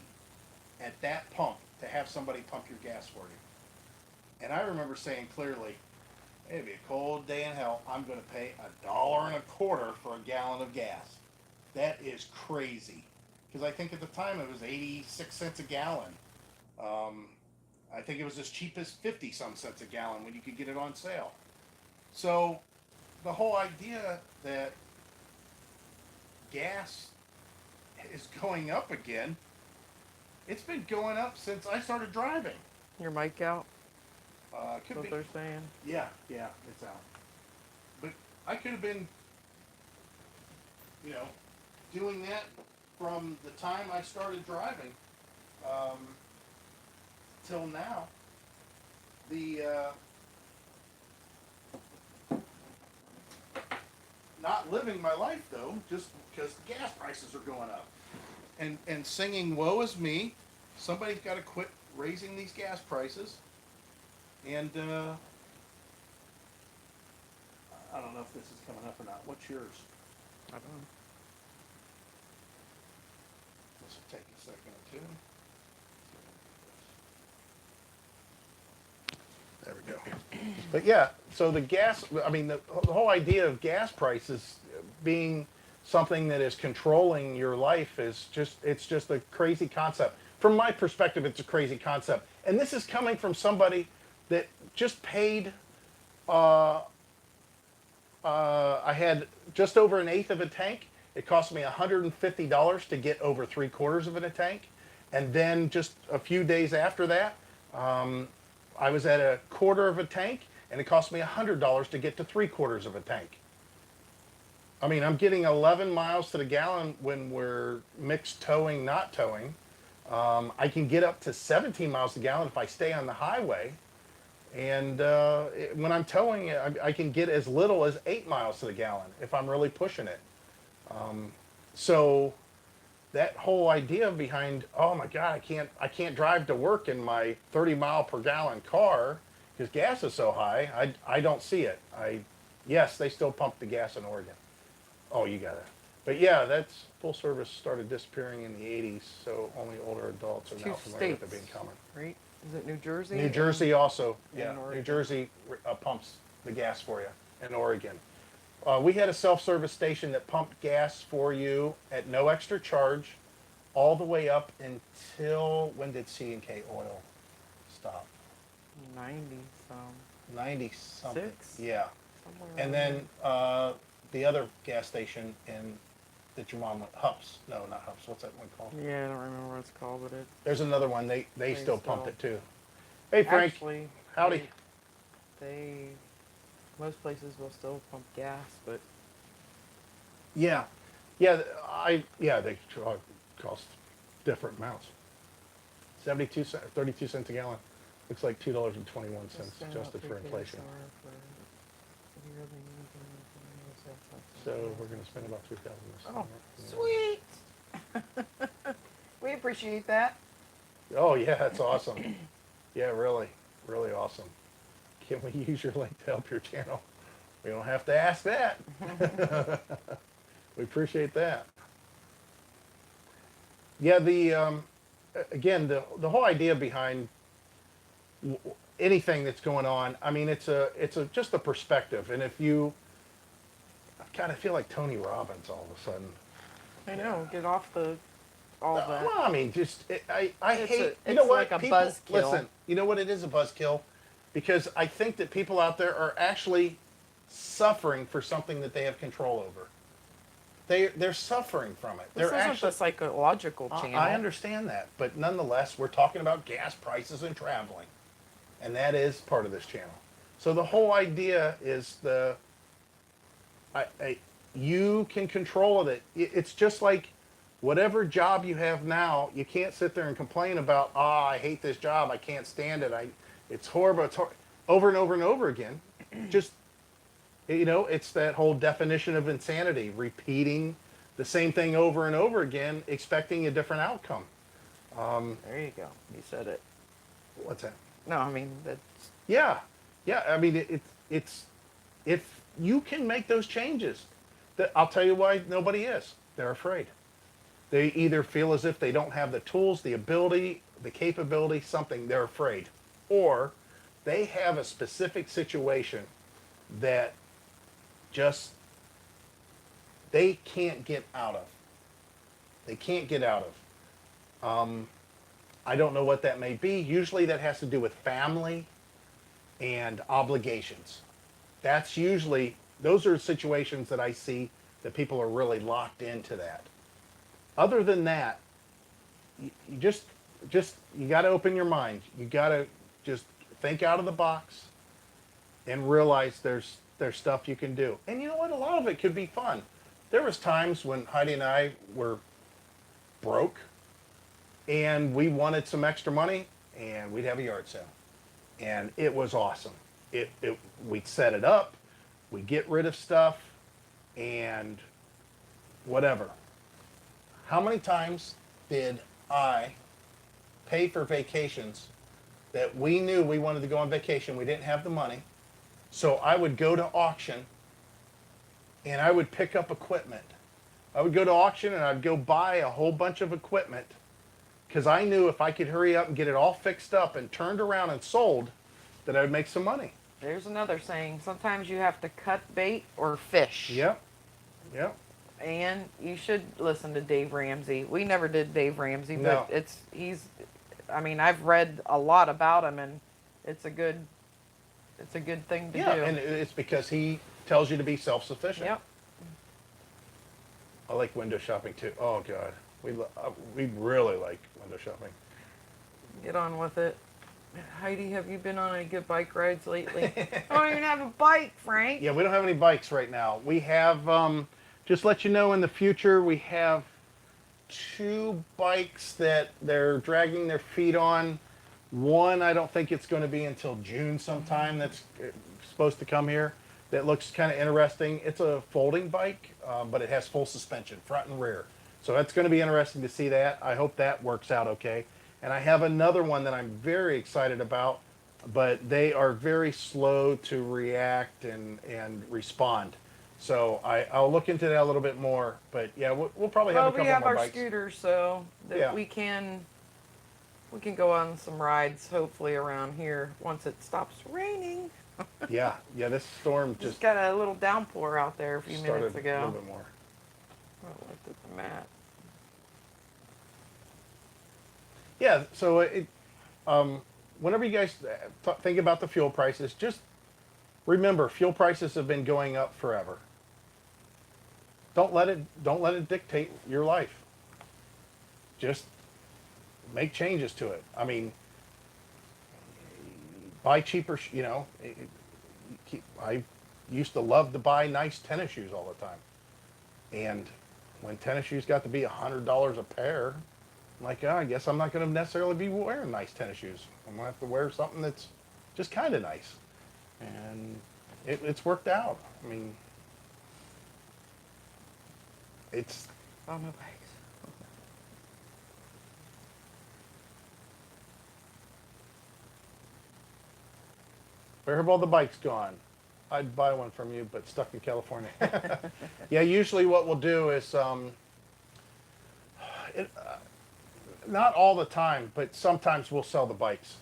at that pump to have somebody pump your gas for you. And I remember saying clearly, It'd be a cold day in hell. I'm going to pay $1.25 for a gallon of gas. That is crazy. Because I think at the time it was 86 cents a gallon. I think it was as cheap as 50 some cents a gallon when you could get it on sale. So the whole idea that gas is going up again, it's been going up since I started driving. Your mic out? Could What be. they're saying? Yeah, it's out. But I could have been, doing that from the time I started driving till now. The not living my life though, just because the gas prices are going up, and singing "Woe is me." Somebody's got to quit raising these gas prices, and I don't know if this is coming up or not. What's yours? I don't know. This will take a second or two. There we go. But yeah, so the gas, I mean, the whole idea of gas prices being something that is controlling your life is it's just a crazy concept. From my perspective, it's a crazy concept. And this is coming from somebody that just paid, I had just over 1/8 of a tank. It cost me $150 to get over 3/4 of a tank. And then just a few days after that, I was at 1/4 of a tank, and it cost me $100 to get to 3/4 of a tank. I mean, I'm getting 11 miles to the gallon when we're mixed towing, not towing. I can get up to 17 miles a gallon if I stay on the highway. And when I'm towing, I can get as little as 8 miles to the gallon if I'm really pushing it. So that whole idea behind, oh my God, I can't drive to work in my 30 mile per gallon car because gas is so high. I don't see it. Yes, they still pump the gas in Oregon. Oh, you got it. But yeah, that's full service started disappearing in the 80s, so only older adults are now Two familiar with it states, being common. right? Is it New Jersey? New Jersey also, yeah. and New Oregon. Jersey pumps the gas for you, and Oregon. We had a self-service station that pumped gas for you at no extra charge, all the way up until, when did C&K Oil stop? 90 some. 90 something. Six? Yeah. Somewhere And around then the other gas station that your mom went, Hups. No, not Hups. What's that one called? there. Yeah, I don't remember what it's called, but it There's another one. They They still pumped still- it too. Hey Frank, actually howdy. They most places will still pump gas, but Yeah, they cost different amounts. 32 cents, 32 cents a gallon. Looks like $2.21 just adjusted for inflation. So we're going to spend about $3,000 this Oh, summer. sweet! We appreciate that. Oh yeah, that's awesome. Yeah, really, really awesome. Can we use your link to help your channel? We don't have to ask that. We appreciate that. Yeah, again, the whole idea behind anything that's going on, I mean, it's just a perspective. And if you, I kind of feel like Tony Robbins all of a sudden. I know. Get off all that. Well, I mean, I It's hate, a- you it's know what? like a People, buzzkill. listen, you know what it is, a buzzkill? Because I think that people out there are actually suffering for something that they have control over. They're suffering from it. This They're isn't actually, the psychological channel. I understand that, but nonetheless, we're talking about gas prices and traveling, and that is part of this channel. So the whole idea is you can control it. It's just like whatever job you have now, you can't sit there and complain about, I hate this job, I can't stand it, it's horrible, over and over and over again. Just, it's that whole definition of insanity, repeating the same thing over and over again, expecting a different outcome. There you go. You said it. What's that? No, I mean that's Yeah. I mean, it's if you can make those changes, I'll tell you why nobody is. They're afraid. They either feel as if they don't have the tools, the ability, the capability, something, they're afraid. Or they have a specific situation that just they can't get out of. They can't get out of. I don't know what that may be. Usually that has to do with family and obligations. That's usually, those are situations that I see that people are really locked into that. Other than that, you just you got to open your mind. You got to just think out of the box and realize there's stuff you can do. And you know what? A lot of it could be fun. There was times when Heidi and I were broke and we wanted some extra money and we'd have a yard sale. And it was awesome. We'd set it up, we'd get rid of stuff and whatever. How many times did I pay for vacations that we knew we wanted to go on vacation, we didn't have the money, so I would go to auction and I would pick up equipment. I would go to auction and I'd go buy a whole bunch of equipment because I knew if I could hurry up and get it all fixed up and turned around and sold, that I would make some money. There's another saying. Sometimes you have to cut bait or fish. Yep. Yep. And you should listen to Dave Ramsey. We never did Dave Ramsey, No. but I mean, I've read a lot about him, and it's a good thing to do. Yeah, and it's because he tells you to be self-sufficient. Yep. I like window shopping too. Oh God, we really like window shopping. Get on with it. Heidi, have you been on any good bike rides lately? I don't even have a bike, Frank. Yeah, we don't have any bikes right now. We have, just let you know in the future, we have 2 bikes that they're dragging their feet on. One, I don't think it's going to be until June sometime that's supposed to come here. That looks kind of interesting. It's a folding bike, but it has full suspension, front and rear. So that's going to be interesting to see that. I hope that works out okay. And I have another one that I'm very excited about, but they are very slow to react and respond. So I'll look into that a little bit more. But yeah, we'll probably have a couple we have more our bikes. scooters, so that Yeah. we can go on some rides, hopefully around here once it stops raining. Yeah, this storm Just just got a little downpour out there a few started minutes a ago. little bit more. I looked at the map. Yeah, so whenever you guys think about the fuel prices, just remember fuel prices have been going up forever. Don't let it dictate your life. Just make changes to it. I mean, buy cheaper. I used to love to buy nice tennis shoes all the time, and when tennis shoes got to be $100 a pair, I'm like, I guess I'm not going to necessarily be wearing nice tennis shoes. I'm going to have to wear something that's just kind of nice. And it's worked out. I mean, it's... Oh, no bikes. Where have all the bikes gone? I'd buy one from you, but stuck in California. Yeah, usually what we'll do is... not all the time, but sometimes we'll sell the bikes.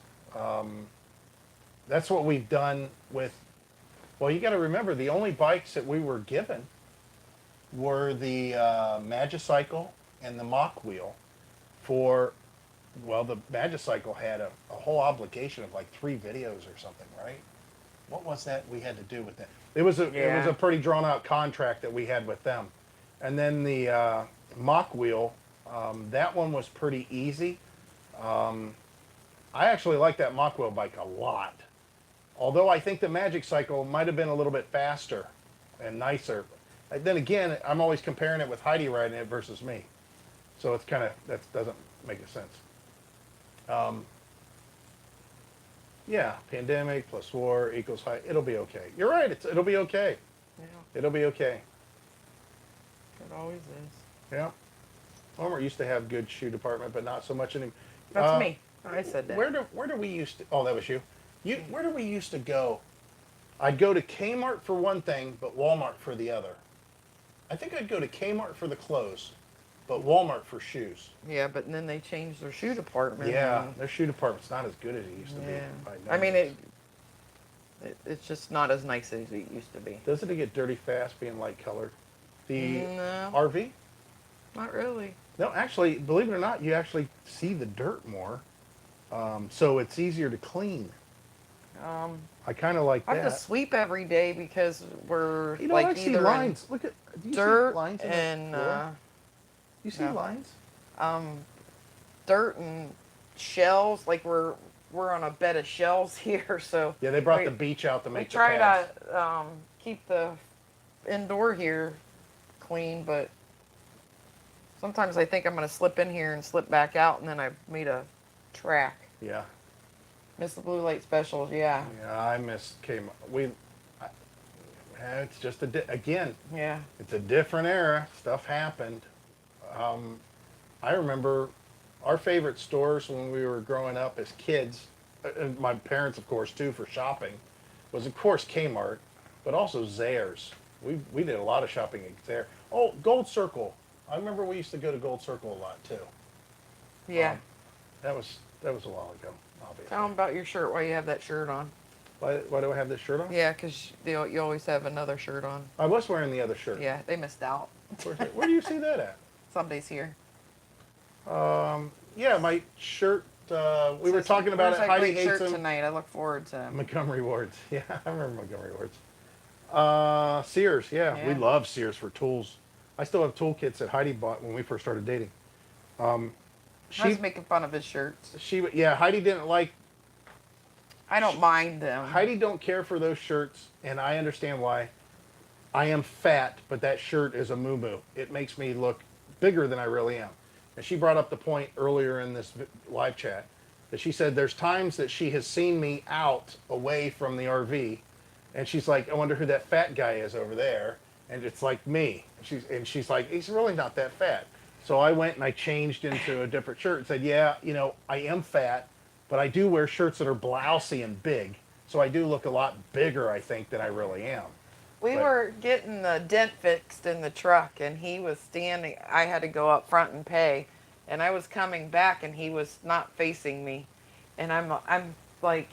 That's what we've done with, well, you got to remember the only bikes that we were given were the Magicycle and the Mach Wheel for, well, the Magicycle had a whole obligation of like 3 videos or something, right? What was that we had to do with that? It was a pretty drawn out contract that we had with them. And then the Mach Wheel, that one was pretty easy. I actually like that Mach Wheel bike a lot. Although I think the Magicycle might have been a little bit faster and nicer. Then again, I'm always comparing it with Heidi riding it versus me. So it's kind of, that doesn't make a sense. Yeah, pandemic plus war equals high. It'll be okay. You're right. It'll be okay. Yeah, It'll be okay. it always is. Yeah. Homer used to have good shoe department, but not so much anymore. That's me. I said that. Where do we used to? Oh, that was you. Where do we used to go? I'd go to Kmart for one thing, but Walmart for the other. I think I'd go to Kmart for the clothes, but Walmart for shoes. Yeah, but then they changed their shoe department. Yeah, and- their shoe department's not as good as it used to Yeah. be. I mean, It's just not as nice as it used to be. Doesn't it get dirty fast being light colored? The No, RV? not really. No, actually, believe it or not, you actually see the dirt more. So it's easier to clean. Um, I kind of like I have to that. sweep every day because we're You know what? I like see either lines. Look at. Do in you see dirt lines in and the floor? You see no. lines? um, dirt and shells. Like we're on a bed of shells here, so Yeah, they brought we, the beach out to we make the try pads. to keep the indoor here clean, but sometimes I think I'm gonna slip in here and slip back out, and then I've made a track. Yeah. Miss the blue light specials, yeah, Yeah, I miss came. I, it's just again, yeah. it's a different era. Stuff happened. Um, I remember our favorite stores when we were growing up as kids, and my parents, of course, too, for shopping, was of course Kmart, but also Zayre's. We did a lot of shopping at Zayre. Oh, Gold Circle. I remember we used to go to Gold Circle a lot too. Yeah. That was a while ago, obviously. Tell them about your shirt. Why you have that shirt on? Why do I have this shirt on? Yeah, 'cause you always have another shirt on. I was wearing the other shirt. Yeah, they missed out. Where do you see that at? Somebody's here. Yeah, my shirt. We were Says, talking about it. "Where's that Heidi great hates shirt them. tonight. I look forward to Montgomery Wards. Yeah, I remember Montgomery Wards. Sears. Yeah, we Yeah. love Sears for tools. I still have toolkits that Heidi bought when we first started dating. I She, was making fun of his shirts. yeah, Heidi didn't like. I don't mind them. Heidi don't care for those shirts, and I understand why. I am fat, but that shirt is a moo-moo. It makes me look bigger than I really am. And she brought up the point earlier in this live chat that she said there's times that she has seen me out away from the RV, and she's like, I wonder who that fat guy is over there. And it's like me. She's like, he's really not that fat. So I went and I changed into a different shirt and said, yeah, I am fat, but I do wear shirts that are blousy and big. So I do look a lot bigger, I think, than I really am. We But- were getting the dent fixed in the truck, and he was standing. I had to go up front and pay, and I was coming back, and he was not facing me, and I'm like,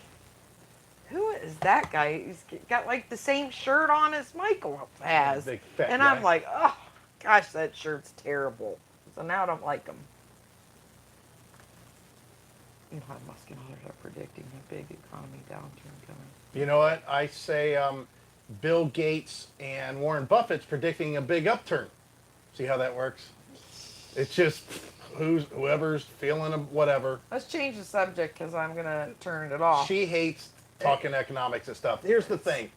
who is that guy? He's got like the same shirt on as Michael has, Big fat and guy. I'm like, oh gosh, that shirt's terrible. So now I don't like him. Elon Musk and others are predicting a big economy downturn coming. You know what? I say Bill Gates and Warren Buffett's predicting a big upturn. See how that works? It's just whoever's feeling whatever. Let's change the subject because I'm gonna turn it off. She hates talking economics and stuff. Here's the thing: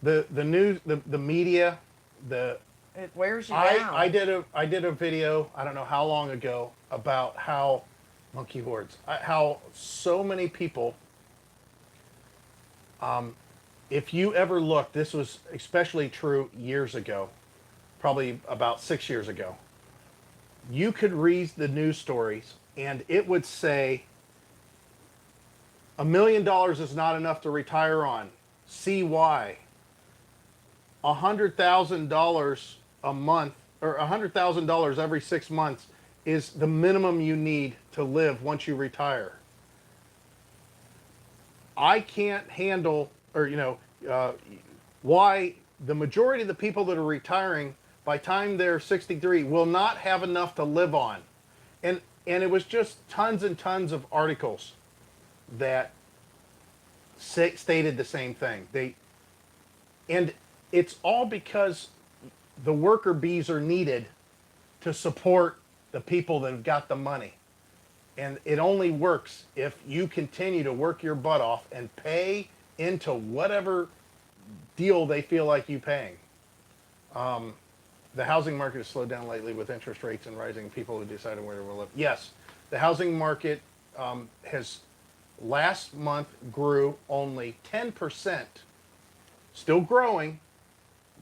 the news, the media, It wears you down. I did a video I don't know how long ago about how monkey hordes, how so many people. If you ever look, this was especially true years ago, probably about 6 years ago. You could read the news stories and it would say $1 million is not enough to retire on. See why. $100,000 a month or $100,000 every 6 months is the minimum you need to live once you retire. I can't handle, or why the majority of the people that are retiring by time they're 63 will not have enough to live on. And it was just tons and tons of articles that stated the same thing. And it's all because the worker bees are needed to support the people that have got the money. And it only works if you continue to work your butt off and pay into whatever deal they feel like you paying. The housing market has slowed down lately with interest rates and rising. People who decided where to live. Yes, the housing market has last month grew only 10%. Still growing,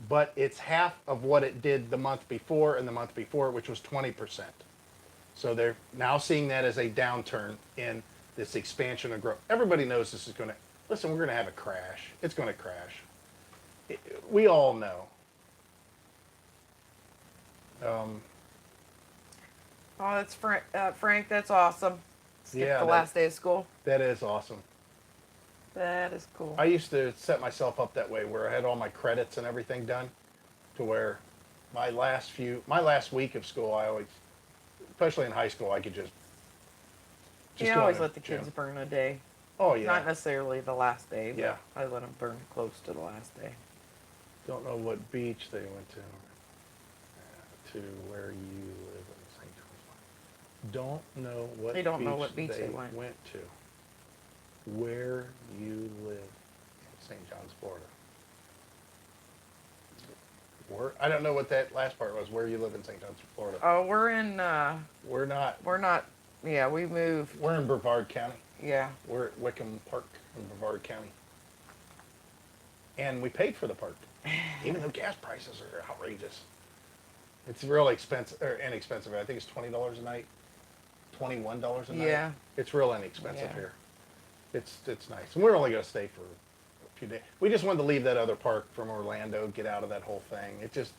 but it's half of what it did the month before and the month before, which was 20%. So they're now seeing that as a downturn in this expansion of growth. Everybody knows this is going to, listen, we're going to have a crash. It's going to crash. We all know. Oh, that's Frank. That's awesome. Skip Yeah, the last day of school. That is awesome. That is cool. I used to set myself up that way where I had all my credits and everything done, to where my last week of school, I always, especially in high school, I could just You go always in let the gym. kids burn a day. Oh yeah. Not necessarily the last day, but Yeah. I let them burn close to the last day. Don't know what beach they went to. To where you live in St. John's. Don't know what. They don't know what beach they went to. Where you live in St. John's, Florida. I don't know what that last part was. Where you live in St. John's, Florida. Oh, we're in. We're not. We're not. Yeah, we moved. We're in Brevard County. Yeah. We're at Wickham Park in Brevard County. And we paid for the park, even though gas prices are outrageous. It's real expensive or inexpensive. I think it's $20 a night, $21 a night. Yeah. It's real inexpensive Yeah. here. It's nice, and we're only going to stay for a few days. We just wanted to leave that other park from Orlando, get out of that whole thing. It just,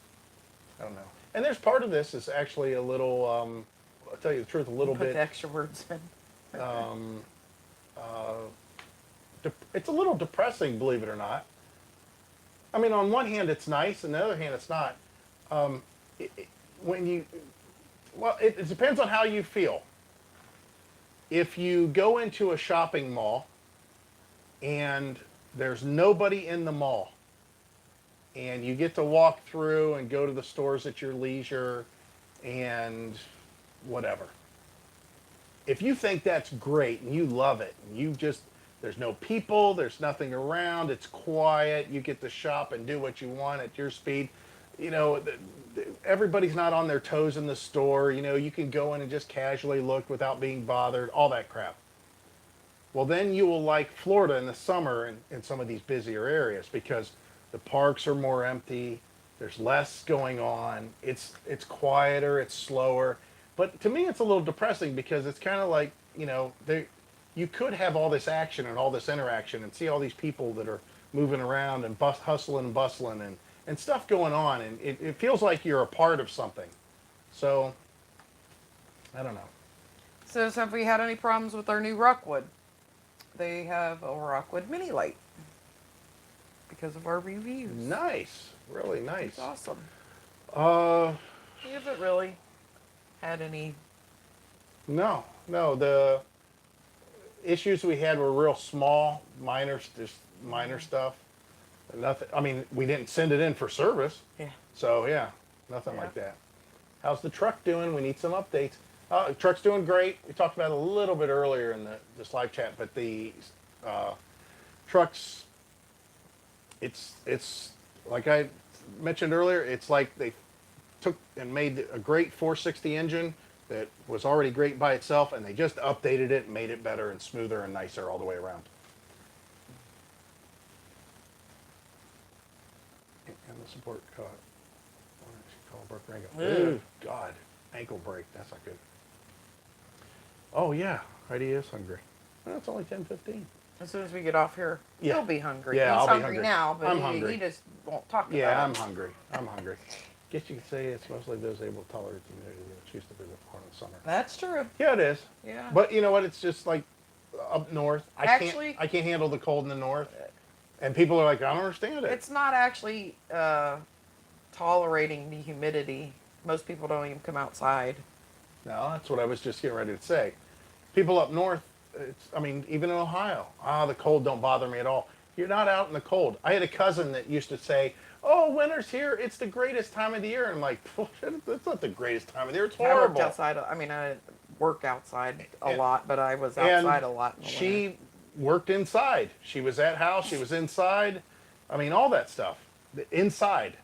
I don't know. And there's part of this is actually a little. I'll tell you the truth, a little Put bit. the extra words in. It's a little depressing, believe it or not. I mean, on one hand, it's nice, and on the other hand, it's not. It depends on how you feel. If you go into a shopping mall and there's nobody in the mall, and you get to walk through and go to the stores at your leisure and whatever. If you think that's great and you love it, and there's no people, there's nothing around, it's quiet, you get to shop and do what you want at your speed, everybody's not on their toes in the store, you can go in and just casually look without being bothered, all that crap. Well, then you will like Florida in the summer in some of these busier areas because the parks are more empty, there's less going on, it's quieter, it's slower. But to me, it's a little depressing because it's kind of like, you could have all this action and all this interaction and see all these people that are moving around and hustling and bustling and stuff going on. And it feels like you're a part of something. So, I don't know. So, have we had any problems with our new Rockwood? They have a Rockwood mini light because of our reviews. Nice. Really nice. It's awesome. We haven't really had any. No. The issues we had were real small, minor stuff. Nothing. I mean, we didn't send it in for service. Yeah. So yeah, nothing Yeah. like that. How's the truck doing? We need some updates. The truck's doing great. We talked about it a little bit earlier in this live chat, but the truck's it's like I mentioned earlier. It's like they took and made a great 460 engine that was already great by itself, and they just updated it and made it better and smoother and nicer all the way around. And the support caught. What did she call broke ankle? Ew. Ooh, God, ankle break. That's not good. Oh yeah, Heidi is hungry. Well, it's only 10:15. As soon as we get off here, Yeah. he'll be hungry. Yeah, He's I'll be hungry hungry. now, but I'm he hungry. just won't talk Yeah, about I'm it. hungry. Guess you could say it's mostly those able to tolerate the humidity that choose to visit Florida in the summer. That's true. Yeah, it is. Yeah. But you know what? It's just like up north. Actually- I can't handle the cold in the north. And people are like, I don't understand it. It's not actually tolerating the humidity. Most people don't even come outside. No, that's what I was just getting ready to say. People up north, even in Ohio, the cold don't bother me at all. You're not out in the cold. I had a cousin that used to say, oh, winter's here. It's the greatest time of the year. And I'm like, bullshit, that's not the greatest time of the year. It's I worked horrible. outside. I work outside a And- lot, but I was outside a lot in the winter. She worked inside. She was at house. She was inside. All that stuff. Inside.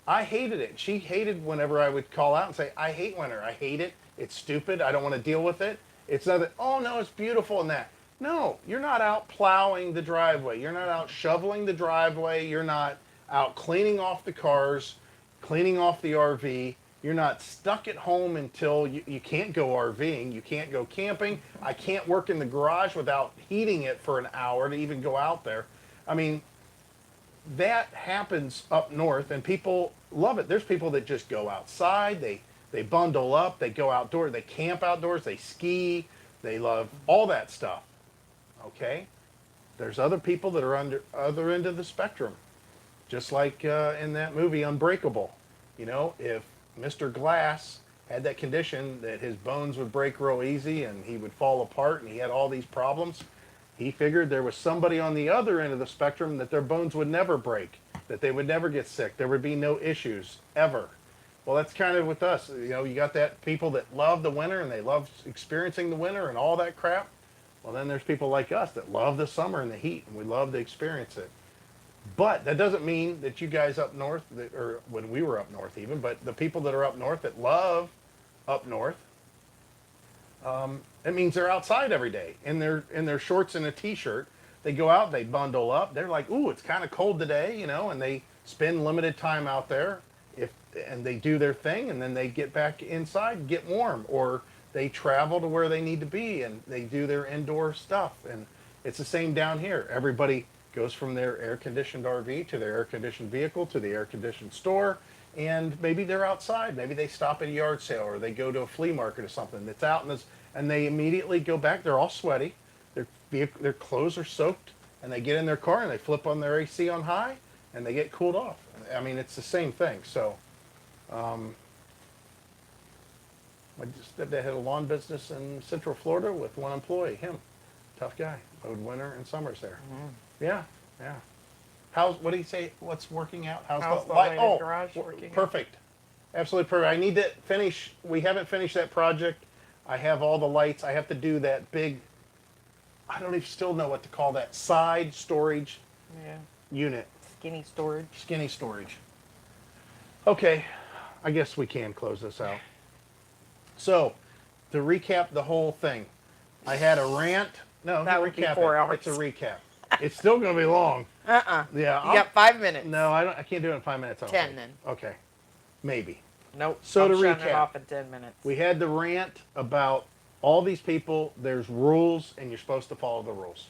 I hated it. She hated whenever I would call out and say, I hate winter. I hate it. It's stupid. I don't want to deal with it. It's not that, oh, no, it's beautiful and that. No, you're not out plowing the driveway. You're not out shoveling the driveway. You're not out cleaning off the cars, cleaning off the RV. You're not stuck at home until you can't go RVing. You can't go camping. I can't work in the garage without heating it for an hour to even go out there. That happens up north, and people love it. There's people that just go outside. They bundle up. They go outdoors. They camp outdoors. They ski. They love all that stuff. Okay? there's other people that are on the other end of the spectrum. Just like in that movie Unbreakable. You know, if Mr. Glass had that condition that his bones would break real easy and he would fall apart and he had all these problems, he figured there was somebody on the other end of the spectrum that their bones would never break, that they would never get sick, there would be no issues ever. Well, that's kind of with us. You know, you got that people that love the winter and they love experiencing the winter and all that crap. Well, then there's people like us that love the summer and the heat and we love to experience it. But that doesn't mean that you guys up north, or when we were up north even, but the people that are up north that love up north, it means they're outside every day in their shorts and a t-shirt. They go out, they bundle up. They're like, ooh, it's kind of cold today, you know, and they spend limited time out there, and they do their thing, and then they get back inside and get warm, or they travel to where they need to be and they do their indoor stuff. And it's the same down here. Everybody goes from their air-conditioned RV to their air-conditioned vehicle to the air-conditioned store, and maybe they're outside. Maybe they stop at a yard sale or they go to a flea market or something that's out in this, and they immediately go back. They're all sweaty. Their clothes are soaked, and they get in their car and they flip on their AC on high, and they get cooled off. I mean, it's the same thing. So, my stepdad had a lawn business in Central Florida with one employee. Him, tough guy, mowed winter and summers there. Mm-hmm. Yeah, yeah. What do you say? What's working out? How's the lighted garage working out? Perfect. Absolutely perfect. I need to finish. We haven't finished that project. I have all the lights. I have to do that big, I don't even still know what to call that, side storage unit. Skinny storage. Skinny storage. Okay, I guess we can close this out. So, to recap the whole thing, I had a rant. No, That would be recap 4 hours. It's a recap. It's still going to be long. Yeah, You I'll- got 5 minutes. No, I can't do it in 5 minutes. I don't 10 think. then. Okay, maybe. Nope. So I'm to shutting it recap, off in 10 minutes. we had the rant about all these people. There's rules, and you're supposed to follow the rules.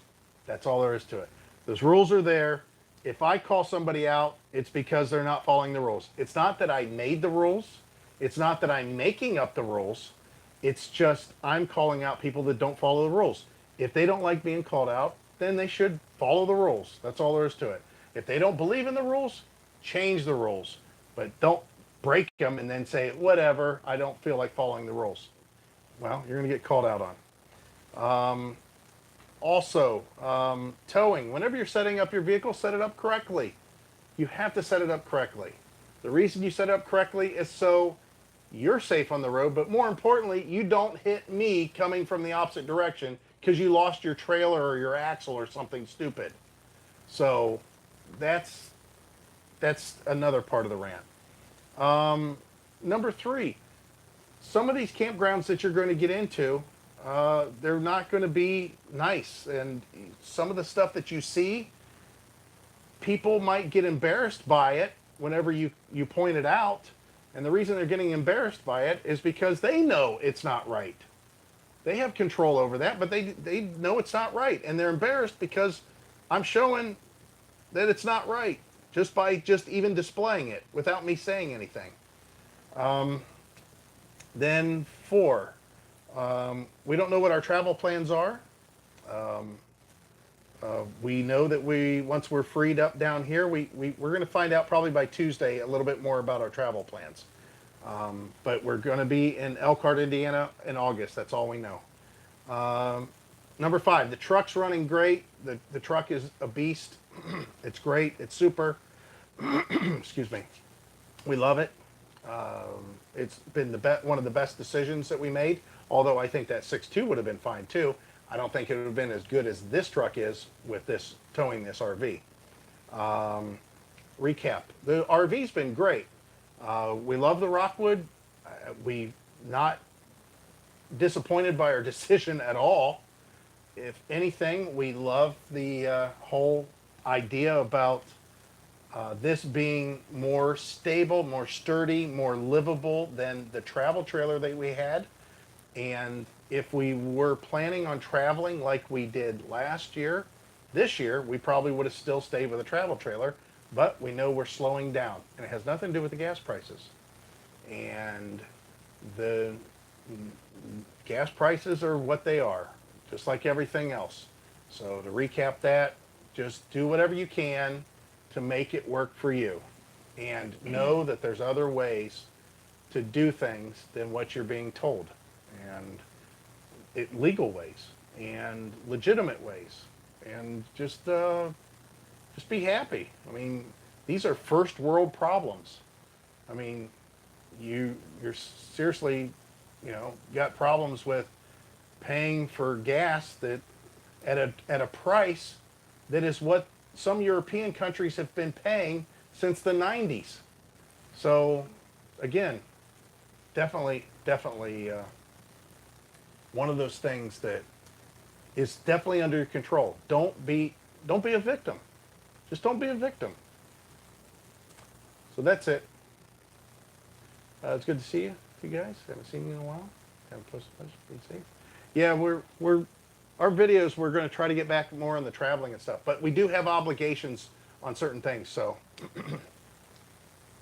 That's all there is to it. Those rules are there. If I call somebody out, it's because they're not following the rules. It's not that I made the rules. It's not that I'm making up the rules. It's just I'm calling out people that don't follow the rules. If they don't like being called out, then they should follow the rules. That's all there is to it. If they don't believe in the rules, change the rules. But don't break them and then say, whatever, I don't feel like following the rules. Well, you're going to get called out on. Also, towing. Whenever you're setting up your vehicle, set it up correctly. You have to set it up correctly. The reason you set it up correctly is so you're safe on the road, but more importantly, you don't hit me coming from the opposite direction because you lost your trailer or your axle or something stupid. So that's another part of the rant. Number 3, some of these campgrounds that you're going to get into, they're not going to be nice. And some of the stuff that you see, people might get embarrassed by it whenever you point it out. And the reason they're getting embarrassed by it is because they know it's not right. They have control over that, but they know it's not right. And they're embarrassed because I'm showing that it's not right just by even displaying it without me saying anything. Then 4, we don't know what our travel plans are. We know that once we're freed up down here, we're going to find out probably by Tuesday a little bit more about our travel plans. But we're going to be in Elkhart, Indiana in August. That's all we know. Number 5, the truck's running great. The truck is a beast. It's great. It's super. Excuse me. We love it. It's been one of the best decisions that we made. Although I think that 6.2 would have been fine too. I don't think it would have been as good as this truck is with this towing this RV. Recap. The RV's been great. We love the Rockwood. We not disappointed by our decision at all. If anything, we love the whole idea about this being more stable, more sturdy, more livable than the travel trailer that we had. And if we were planning on traveling like we did last year, this year, we probably would have still stayed with a travel trailer, but we know we're slowing down. And it has nothing to do with the gas prices. And the gas prices are what they are, just like everything else. So to recap that, just do whatever you can to make it work for you. And know that there's other ways to do things than what you're being told. And legal ways and legitimate ways. And just be happy. I mean, these are first world problems. I mean, you're seriously, got problems with paying for gas that at a price that is what some European countries have been paying since the 90s. So, again, definitely, one of those things that is definitely under your control. Don't be a victim. Just don't be a victim. So that's it. It's good to see you guys. Haven't seen you in a while. Haven't posted much. Been safe. Yeah, our videos. We're going to try to get back more on the traveling and stuff, but we do have obligations on certain things. So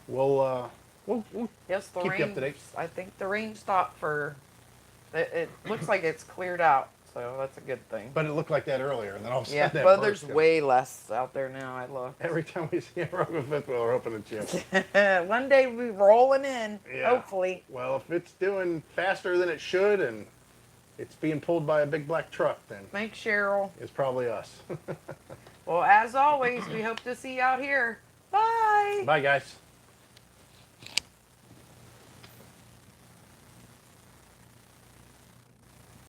we'll Yes, the keep rain. you up to date. I think the rain stopped for. It looks like it's cleared out, so that's a good thing. But it looked like that earlier, and then all of a sudden Yeah, that but burst there's comes. way less out there now. I look. Every time we see a road with fifth wheel, we're hoping to chip. One day we'll be rolling in. Yeah. Hopefully. Well, if it's doing faster than it should and it's being pulled by a big black truck, then Thanks, Cheryl. it's probably us. Well, as always, we hope to see you out here. Bye. Bye, guys.